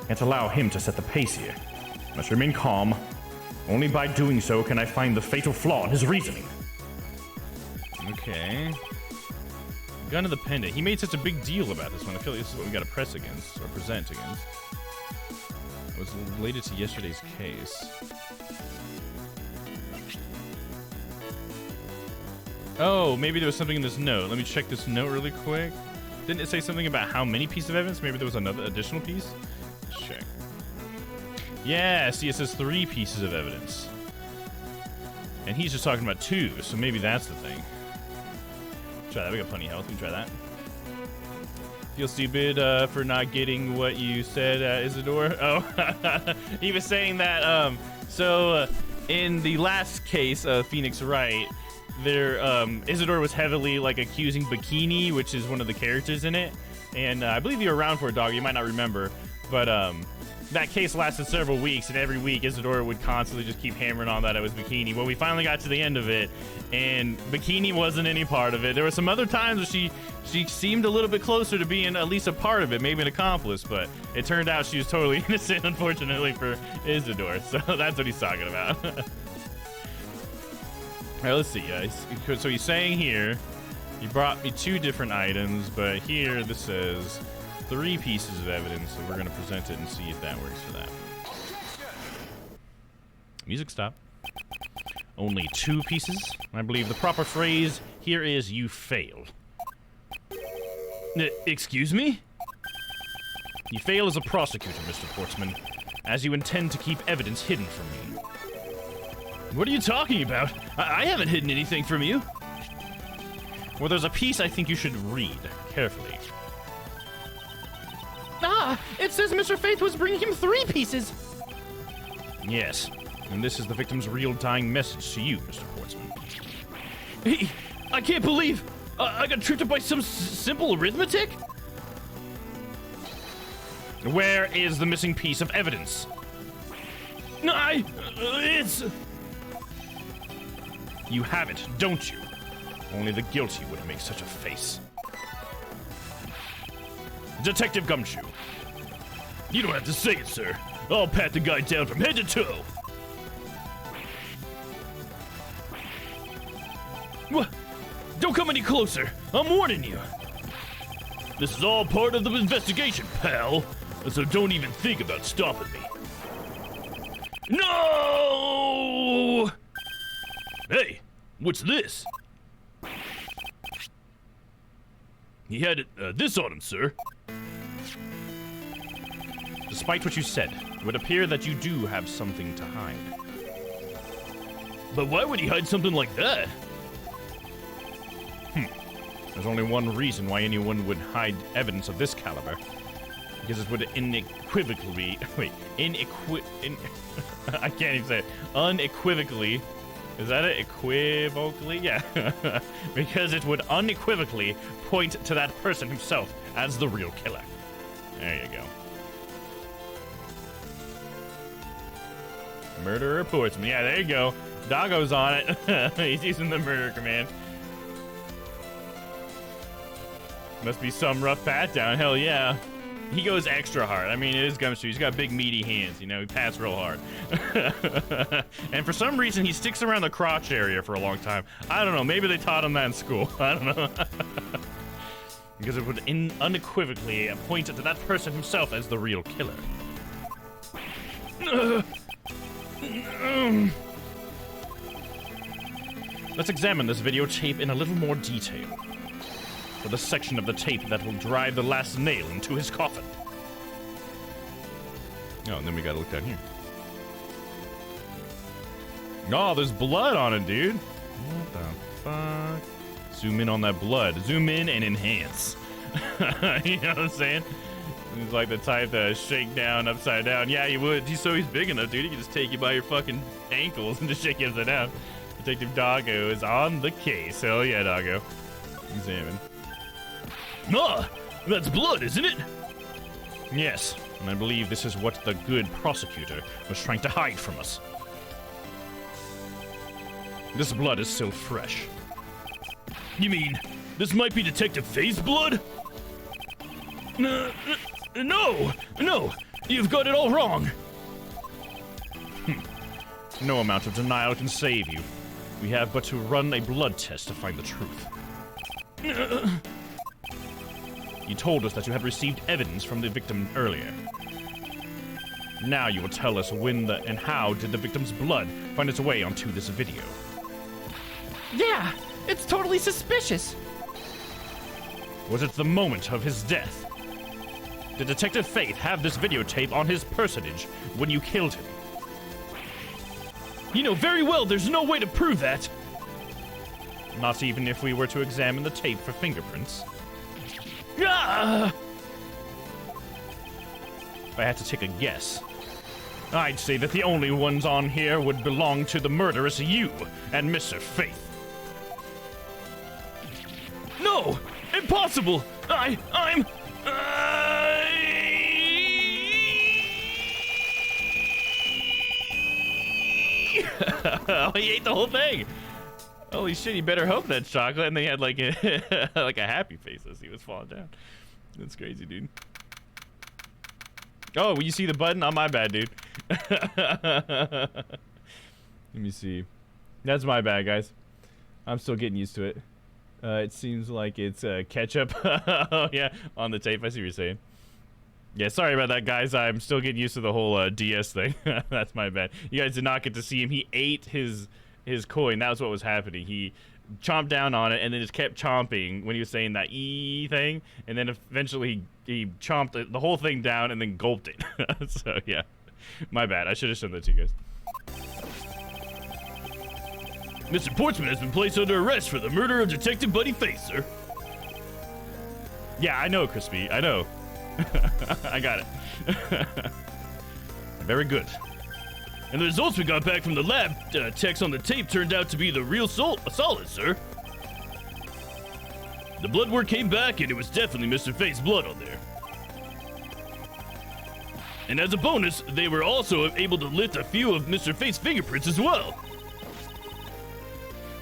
Can't allow him to set the pace here. Must remain calm. Only by doing so can I find the fatal flaw in his reasoning. Okay. Gun of the pendant. He made such a big deal about this one. I feel like this is what we gotta press against, or present against. It was related to yesterday's case. Oh, maybe there was something in this note. Let me check this note really quick. Didn't it say something about how many pieces of evidence? Maybe there was another additional piece? Let's check. Yeah, see, it says 3 pieces of evidence. And he's just talking about 2, so maybe that's the thing. Try that. We got plenty of health. We can try that. Feel stupid for not getting what you said, Isidore. Oh, he was saying that. In the last case of Phoenix Wright, there Isidore was heavily like accusing Bikini, which is one of the characters in it, and I believe you're around for a dog. You might not remember, but that case lasted several weeks, and every week Isidore would constantly just keep hammering on that it was Bikini. Well, we finally got to the end of it, and Bikini wasn't any part of it. There were some other times where she seemed a little bit closer to being at least a part of it, maybe an accomplice, but it turned out she was totally innocent, unfortunately, for Isidore. So that's what he's talking about. All right, let's see, guys. So he's saying here, he brought me 2 different items, but here this says 3 pieces of evidence, so we're going to present it and see if that works for that. Music stop. Only 2 pieces. I believe the proper phrase here is you fail. Excuse me? You fail as a prosecutor, Mr. Portsman, as you intend to keep evidence hidden from me. What are you talking about? I haven't hidden anything from you. Well, there's a piece I think you should read carefully. Ah, it says Mr. Faith was bringing him 3 pieces. Yes, and this is the victim's real dying message to you, Mr. Portsman. Hey, I can't believe I got tripped up by some simple arithmetic? Where is the missing piece of evidence? No, it's... You have it, don't you? Only the guilty would make such a face. Detective Gumshoe. You don't have to say it, sir. I'll pat the guy down from head to toe. What? Don't come any closer. I'm warning you. This is all part of the investigation, pal. So don't even think about stopping me. No! Hey, what's this? He had this on him, sir. Despite what you said, it would appear that you do have something to hide. But why would he hide something like that? There's only one reason why anyone would hide evidence of this caliber. Because it would unequivocally... Wait, I can't even say it. Unequivocally... Is that it? Equivocally? Yeah. Because it would unequivocally point to that person himself as the real killer. There you go. Murder reports me. Yeah, there you go. Doggo's on it. He's using the murder command. Must be some rough pat down. Hell yeah. He goes extra hard. I mean, it is Gumshoe. He's got big, meaty hands. You know, he pats real hard. And for some reason, he sticks around the crotch area for a long time. I don't know. Maybe they taught him that in school. I don't know. Because it would unequivocally point to that person himself as the real killer. Let's examine this videotape in a little more detail. For the section of the tape that will drive the last nail into his coffin. Oh, and then we gotta look down here. Oh, there's blood on it, dude. What the fuck? Zoom in on that blood. Zoom in and enhance. You know what I'm saying? He's like the type to shake down upside down. Yeah, he would. He's big enough, dude. He can just take you by your fucking ankles and just shake you upside down. Detective Doggo is on the case. Hell yeah, Doggo. Examine. Ah, that's blood, isn't it? Yes, and I believe this is what the good prosecutor was trying to hide from us. This blood is still fresh. You mean this might be Detective Faye's blood? No, you've got it all wrong. No amount of denial can save you. We have but to run a blood test to find the truth. You told us that you had received evidence from the victim earlier. Now you will tell us when and how did the victim's blood find its way onto this video. Yeah, it's totally suspicious. Was it the moment of his death? Did Detective Faith have this videotape on his personage when you killed him? You know very well there's no way to prove that. Not even if we were to examine the tape for fingerprints. Ah! If I had to take a guess, I'd say that the only ones on here would belong to the murderous you and Mr. Faith. No! Impossible! I'm... Oh, he ate the whole thing! Holy shit, you better hope that's chocolate. And they had like a, like a happy face as he was falling down. That's crazy, dude. Oh, you see the button? Oh, my bad, dude. Let me see. That's my bad, guys. I'm still getting used to it. It seems like it's ketchup. Oh, yeah, on the tape. I see what you're saying. Yeah, sorry about that, guys. I'm still getting used to the whole DS thing. That's my bad. You guys did not get to see him. He ate his coin. That was what was happening. He chomped down on it and then just kept chomping when he was saying that E thing, and then eventually he chomped the whole thing down and then gulped it. So yeah, my bad. I should have shown that to you guys. Mr. Portsman has been placed under arrest for the murder of Detective Buddy Face, sir. Yeah, I know, Crispy. I know. I got it. Very good. And the results we got back from the lab techs on the tape turned out to be the real solid, sir. The blood work came back, and it was definitely Mr. Faith's blood on there. And as a bonus, they were also able to lift a few of Mr. Faith's fingerprints as well.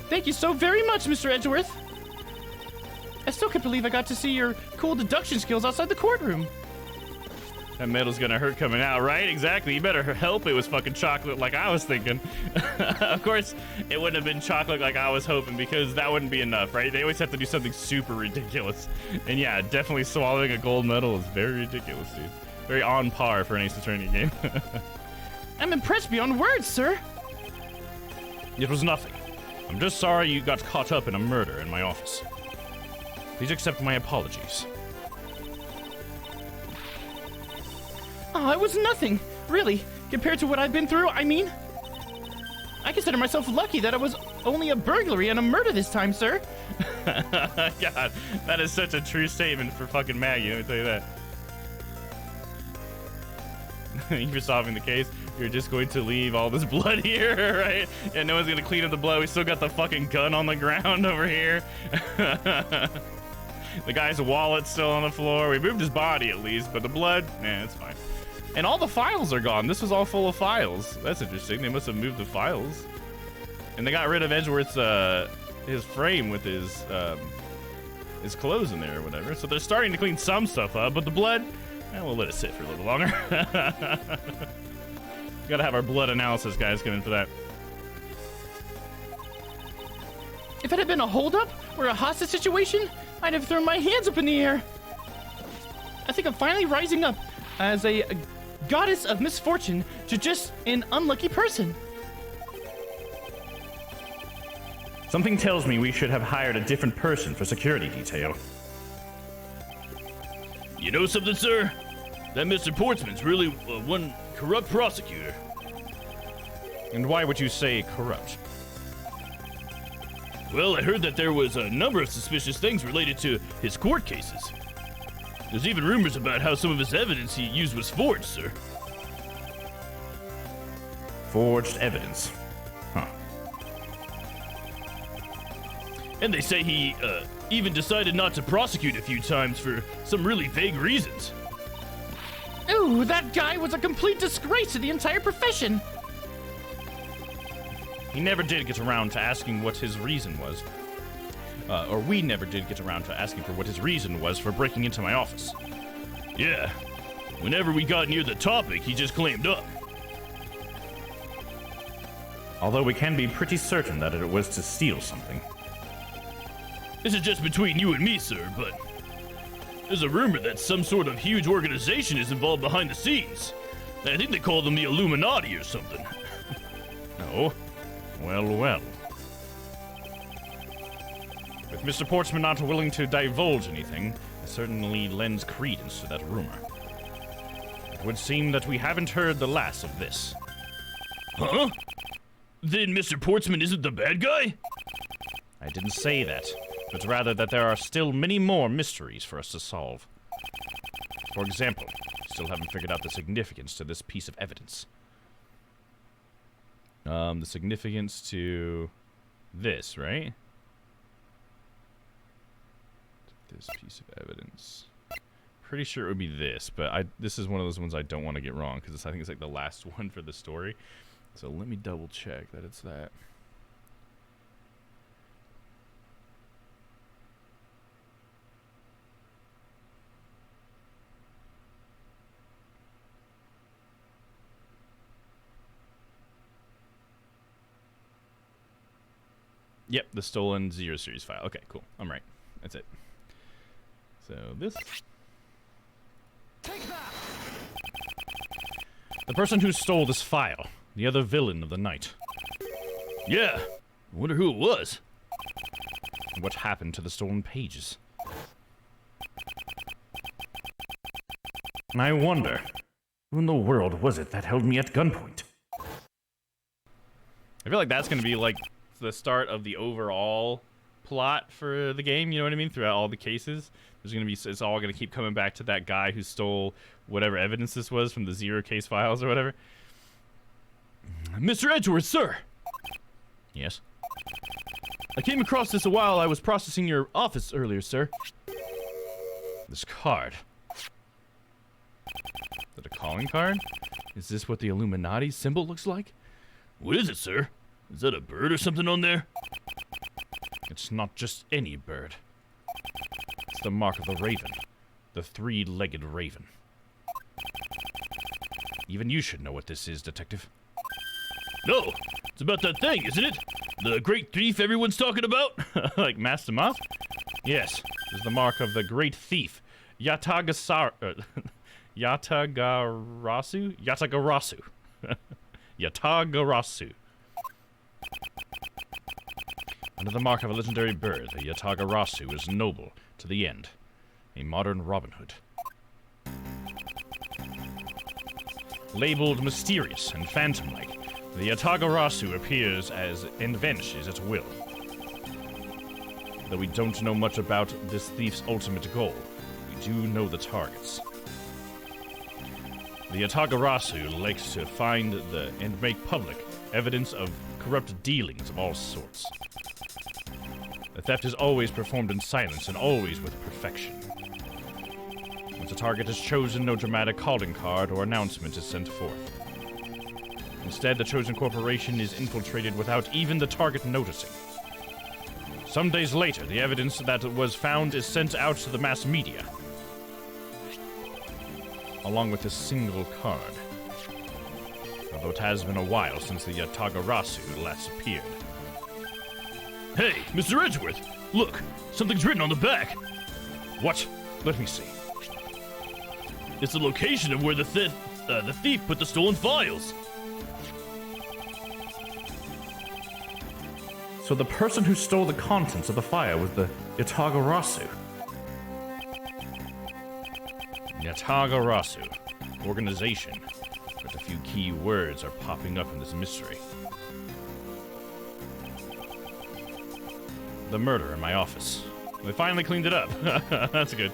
Thank you so very much, Mr. Edgeworth. I still can't believe I got to see your cool deduction skills outside the courtroom. That metal's gonna hurt coming out, right? Exactly. You better help it was fucking chocolate like I was thinking. Of course, it wouldn't have been chocolate like I was hoping because that wouldn't be enough, right? They always have to do something super ridiculous. And yeah, definitely swallowing a gold medal is very ridiculous, dude. Very on par for an Ace Attorney game. I'm impressed beyond words, sir. It was nothing. I'm just sorry you got caught up in a murder in my office. Please accept my apologies. Oh, it was nothing, really, compared to what I've been through. I mean, I consider myself lucky that it was only a burglary and a murder this time, sir. God, that is such a true statement for fucking Maggie, let me tell you that. You're solving the case. You're just going to leave all this blood here, right? Yeah, no one's gonna clean up the blood. We still got the fucking gun on the ground over here. The guy's wallet's still on the floor. We moved his body at least, but the blood, nah, it's fine. And all the files are gone. This was all full of files. That's interesting. They must have moved the files. And they got rid of Edgeworth's his frame with his clothes in there or whatever. So they're starting to clean some stuff up, but the blood, we'll let it sit for a little longer. Gotta have our blood analysis guys come in for that. If it had been a holdup or a hostage situation, I'd have thrown my hands up in the air. I think I'm finally rising up as a goddess of misfortune to just an unlucky person. Something tells me we should have hired a different person for security detail. You know something, sir? That Mr. Portsman's really one corrupt prosecutor. And why would you say corrupt? Well, I heard that there was a number of suspicious things related to his court cases. There's even rumors about how some of his evidence he used was forged, sir. Forged evidence. Huh. And they say he even decided not to prosecute a few times for some really vague reasons. Ooh, that guy was a complete disgrace to the entire profession. He never did get around to asking what his reason was. Or we never did get around to asking for what his reason was for breaking into my office. Yeah. Whenever we got near the topic, he just claimed up. Although we can be pretty certain that it was to steal something. This is just between you and me, sir, but there's a rumor that some sort of huge organization is involved behind the scenes. I think they call them the Illuminati or something. No. Well, well. With Mr. Portsman not willing to divulge anything, it certainly lends credence to that rumor. It would seem that we haven't heard the last of this. Huh? Then Mr. Portsman isn't the bad guy? I didn't say that, but rather that there are still many more mysteries for us to solve. For example, still haven't figured out the significance to this piece of evidence. The significance to this, right? This piece of evidence. Pretty sure it would be this, but this is one of those ones I don't want to get wrong because I think it's like the last one for the story. So let me double check that it's that. Yep, the stolen Zero Series file. Okay, cool. I'm right. That's it. So this. Take that! The person who stole this file. The other villain of the night. Yeah. I wonder who it was. And what happened to the stolen pages? And I wonder, who in the world was it that held me at gunpoint? I feel like that's going to be like the start of the overall plot for the game, you know what I mean? Throughout all the cases, there's going to be, it's all going to keep coming back to that guy who stole whatever evidence this was from the Zero case files or whatever. Mr. Edgeworth, sir! Yes? I came across this while I was processing your office earlier, sir. This card. Is that a calling card? Is this what the Illuminati symbol looks like? What is it, sir? Is that a bird or something on there? It's not just any bird. It's the mark of the raven. The three-legged raven. Even you should know what this is, Detective. No, it's about that thing, isn't it? The great thief everyone's talking about? Like Master Moth? Yes, this is the mark of the great thief, Yatagarasu? Yatagarasu. Yatagarasu. Under the mark of a legendary bird, the Yatagarasu is noble to the end. A modern Robin Hood. Labeled mysterious and phantom-like, the Yatagarasu appears as and vanishes at will. Though we don't know much about this thief's ultimate goal, we do know the targets. The Yatagarasu likes to find and make public evidence of corrupt dealings of all sorts. The theft is always performed in silence and always with perfection. Once a target is chosen, no dramatic calling card or announcement is sent forth. Instead, the chosen corporation is infiltrated without even the target noticing. Some days later, the evidence that was found is sent out to the mass media, along with a single card. Although it has been a while since the Yatagarasu last appeared. Hey, Mr. Edgeworth, look, something's written on the back. What? Let me see. It's the location of where the thief put the stolen files. So the person who stole the contents of the file was the Yatagarasu. Yatagarasu. Organization. But a few key words are popping up in this mystery. The murder in my office. They finally cleaned it up. That's good.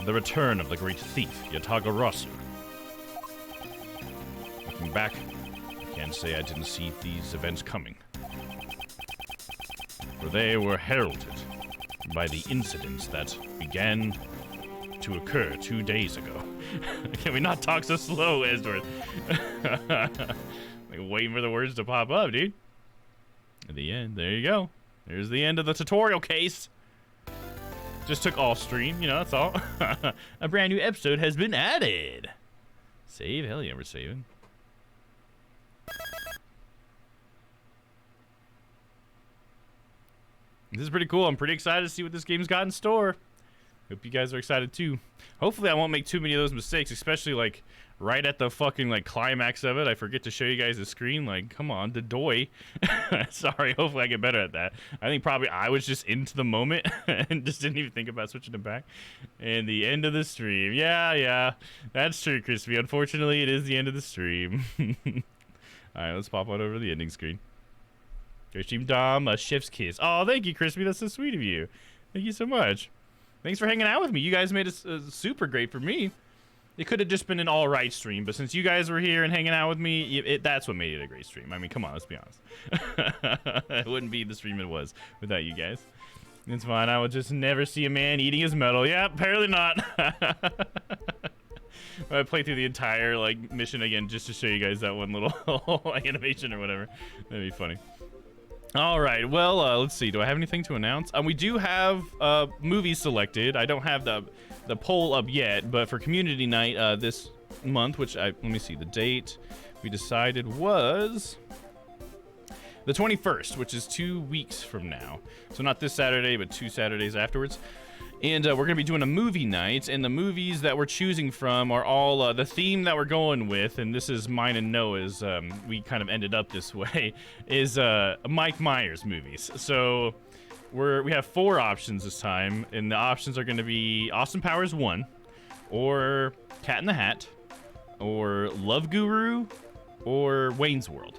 The return of the great thief, Yatagarasu. Looking back, I can't say I didn't see these events coming. For they were heralded by the incidents that began to occur 2 days ago. Can we not talk so slow, Esdorth? Like waiting for the words to pop up, dude. At the end, there you go. There's the end of the tutorial case. Just took all stream, you know, that's all. A brand new episode has been added. Save? Hell yeah, we're saving. This is pretty cool. I'm pretty excited to see what this game's got in store. Hope you guys are excited too. Hopefully I won't make too many of those mistakes, especially like right at the fucking like climax of it. I forget to show you guys the screen. Like, come on, the doy. Sorry, hopefully I get better at that. I think probably I was just into the moment and just didn't even think about switching it back. And the end of the stream. Yeah, that's true, Crispy. Unfortunately, it is the end of the stream. Alright, let's pop on over to the ending screen. Great stream, Domm. A chef's kiss. Oh, thank you, Crispy. That's so sweet of you. Thank you so much. Thanks for hanging out with me. You guys made it super great for me. It could have just been an all-right stream, but since you guys were here and hanging out with me, that's what made it a great stream. I mean, come on, let's be honest. It wouldn't be the stream it was without you guys. It's fine. I would just never see a man eating his medal. Yeah, apparently not. I played through the entire like mission again just to show you guys that one little animation or whatever. That'd be funny. All right, well, let's see. Do I have anything to announce? We do have movies selected. I don't have the poll up yet, but for community night this month, which let me see, the date we decided was the 21st, which is 2 weeks from now. So not this Saturday, but 2 Saturdays afterwards. And we're going to be doing a movie night, and the movies that we're choosing from are all the theme that we're going with, and this is mine and Noah's, we kind of ended up this way, is Mike Myers movies. So we have 4 options this time, and the options are going to be Austin Powers 1, or Cat in the Hat, or Love Guru, or Wayne's World.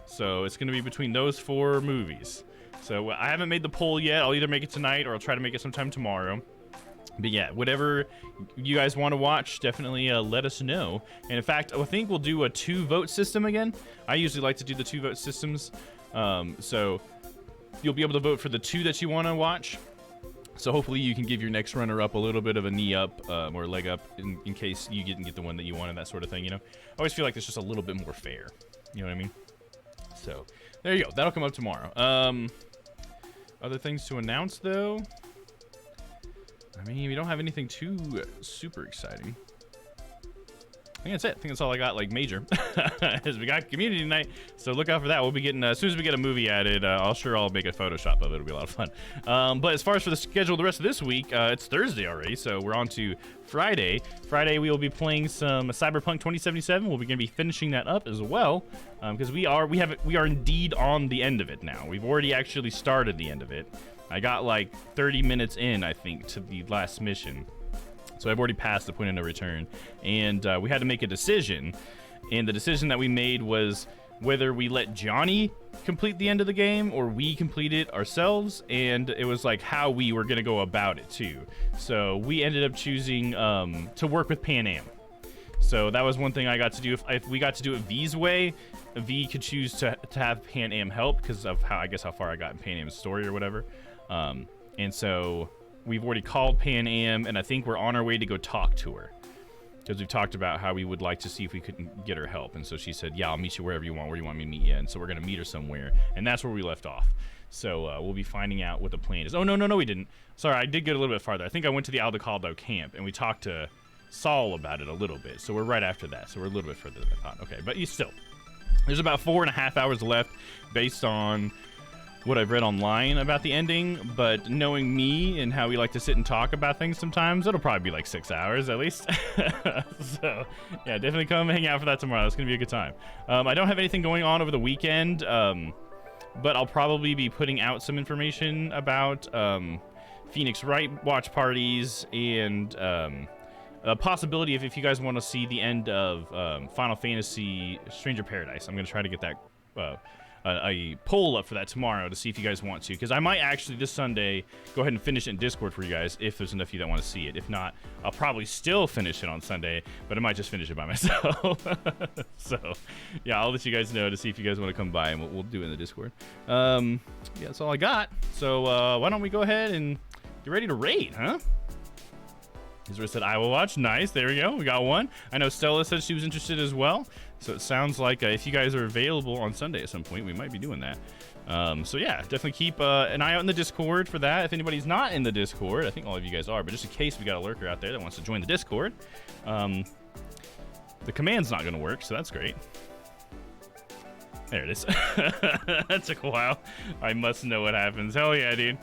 So it's going to be between those 4 movies. So I haven't made the poll yet. I'll either make it tonight or I'll try to make it sometime tomorrow. But yeah, whatever you guys want to watch, definitely let us know. And in fact, I think we'll do a 2-vote system again. I usually like to do the 2-vote systems. So you'll be able to vote for the 2 that you want to watch. So hopefully you can give your next runner-up a little bit of a knee up or a leg up in case you didn't get the one that you wanted, that sort of thing, you know? I always feel like it's just a little bit more fair. You know what I mean? So there you go. That'll come up tomorrow. Other things to announce, though? I mean, we don't have anything too super exciting. I think that's it. I think that's all I got, like, major. Is we got community night, so look out for that. We'll be getting, as soon as we get a movie added, I'll make a Photoshop of it. It'll be a lot of fun. But as far as for the schedule the rest of this week, it's Thursday already, so we're on to Friday. Friday, we will be playing some Cyberpunk 2077. We're going to be finishing that up as well, because we are indeed on the end of it now. We've already actually started the end of it. I got like 30 minutes in, I think, to the last mission. So I've already passed the point of no return, and we had to make a decision, and the decision that we made was whether we let Johnny complete the end of the game or we complete it ourselves, and it was like how we were gonna go about it too. So we ended up choosing to work with Pan Am. So that was one thing I got to do. If we got to do it V's way, V could choose to have Pan Am help because of how far I got in Pan Am's story or whatever. And so we've already called Pan Am, and I think we're on our way to go talk to her. Because we've talked about how we would like to see if we could get her help. And so she said, yeah, I'll meet you wherever you want. Where do you want me to meet you? And so we're going to meet her somewhere. And that's where we left off. So we'll be finding out what the plan is. Oh, no, we didn't. Sorry, I did get a little bit farther. I think I went to the Aldecaldo camp, and we talked to Saul about it a little bit. So we're right after that. So we're a little bit further than I thought. Okay, but still. There's about 4.5 hours left based on what I've read online about the ending, but knowing me and how we like to sit and talk about things sometimes, it'll probably be like 6 hours at least. So yeah, definitely come hang out for that tomorrow. That's gonna be a good time. I don't have anything going on over the weekend, but I'll probably be putting out some information about Phoenix Wright watch parties and a possibility if you guys want to see the end of Final Fantasy Stranger Paradise. I'm going to try to get that a poll up for that tomorrow to see if you guys want to, because I might actually this Sunday go ahead and finish it in Discord for you guys if there's enough of you that want to see it. If not, I'll probably still finish it on Sunday, but I might just finish it by myself. So yeah, I'll let you guys know to see if you guys want to come by, and we'll do it in the Discord. Yeah, that's all I got. So why don't we go ahead and get ready to raid, huh? Israel said, I will watch. Nice. There we go. We got one. I know Stella said she was interested as well. So it sounds like if you guys are available on Sunday at some point, we might be doing that. So yeah, definitely keep an eye out in the Discord for that. If anybody's not in the Discord, I think all of you guys are, but just in case we got a lurker out there that wants to join the Discord, the command's not going to work, so that's great. There it is. That took a while. I must know what happens. Hell yeah, dude.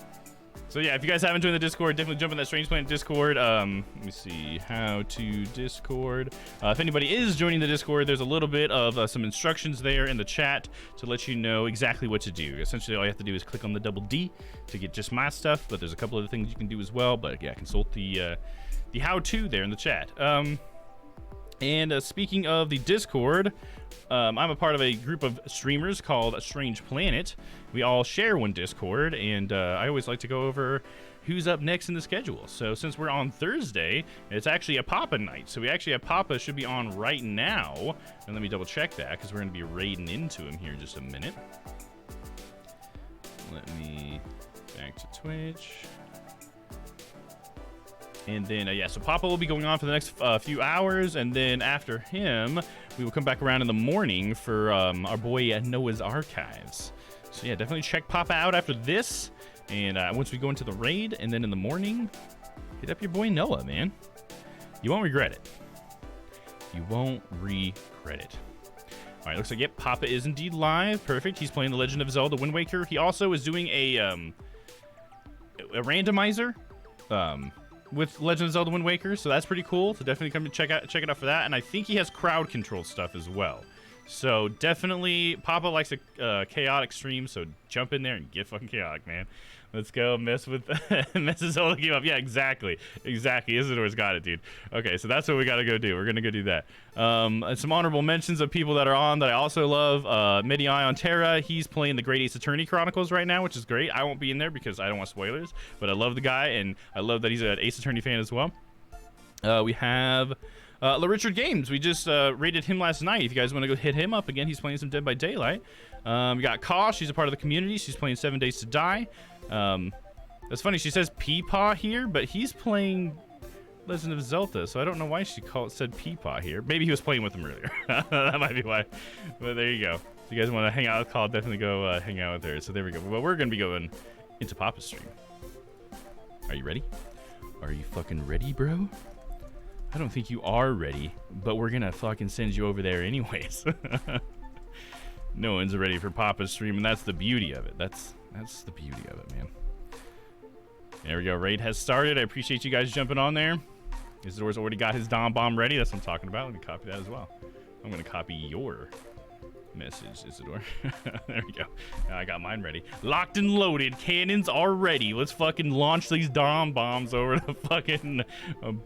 So yeah, if you guys haven't joined the Discord, definitely jump in that Strange Planet Discord. Let me see, how to Discord. If anybody is joining the Discord, there's a little bit of some instructions there in the chat to let you know exactly what to do. Essentially, all you have to do is click on the double D to get just my stuff, but there's a couple other things you can do as well. But yeah, consult the how-to there in the chat. And speaking of the Discord, I'm a part of a group of streamers called Strange Planet. We all share one Discord, and I always like to go over who's up next in the schedule. So since we're on Thursday, it's actually a Papa night. So we actually have Papa should be on right now. And let me double check that, because we're going to be raiding into him here in just a minute. Let me back to Twitch. And then, yeah, so Papa will be going on for the next few hours, and then after him, we will come back around in the morning for our boy Noah's Archives. So yeah, definitely check Papa out after this, and once we go into the raid, and then in the morning, hit up your boy Noah, man. You won't regret it. You won't regret it. All right, looks like, yep, Papa is indeed live. Perfect. He's playing The Legend of Zelda Wind Waker. He also is doing a randomizer. With Legend of Zelda Wind Waker, so that's pretty cool. So definitely come and check it out for that. And I think he has crowd control stuff as well. So definitely, Papa likes a chaotic stream, so jump in there and get fucking chaotic, man. Let's go mess with messes Zelda game up. Yeah, exactly. Isidore's got it, dude. Okay, so that's what we gotta go do. We're gonna go do that. Some honorable mentions of people that are on that I also love. Medi on Terra, he's playing the Great Ace Attorney Chronicles right now, which is great. I won't be in there because I don't want spoilers, but I love the guy, and I love that he's an Ace Attorney fan as well. We have Richard Games. We just rated him last night. If you guys want to go hit him up again, he's playing some Dead by Daylight. We got Kaw. She's a part of the community. She's playing 7 Days to Die. That's funny. She says Peepaw here, but he's playing Legend of Zelda, so I don't know why she said Peepaw here. Maybe he was playing with him earlier. That might be why. But there you go. If you guys want to hang out with Kaw, definitely go hang out with her. So there we go. Well, we're going to be going into Papa's stream. Are you ready? Are you fucking ready, bro? I don't think you are ready, but we're gonna fucking send you over there anyways. No one's ready for Papa's stream, and that's the beauty of it. That's the beauty of it, man. There we go. Raid has started. I appreciate you guys jumping on there. Isidore's already got his Domm bomb ready. That's what I'm talking about. Let me copy that as well. I'm gonna copy your Message Isidore. There we go. I got mine ready. Locked and loaded. Cannons are ready. Let's fucking launch these Domm bombs over to fucking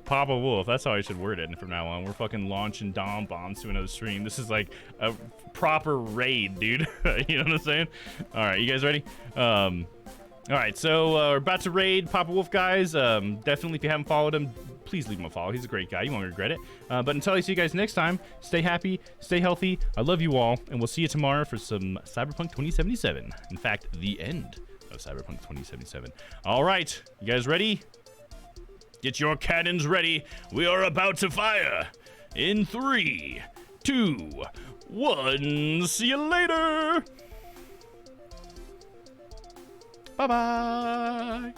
Papa Wolf. That's how I should word it from now on. We're fucking launching Domm bombs to another stream. This is like a proper raid, dude. You know what I'm saying? All right, you guys ready? All right, so we're about to raid Papa Wolf, guys. Definitely, if you haven't followed him, please leave him a follow. He's a great guy. You won't regret it. But until I see you guys next time, stay happy, stay healthy. I love you all, and we'll see you tomorrow for some Cyberpunk 2077. In fact, the end of Cyberpunk 2077. All right, you guys ready? Get your cannons ready. We are about to fire. In 3, 2, 1. See you later. Bye-bye.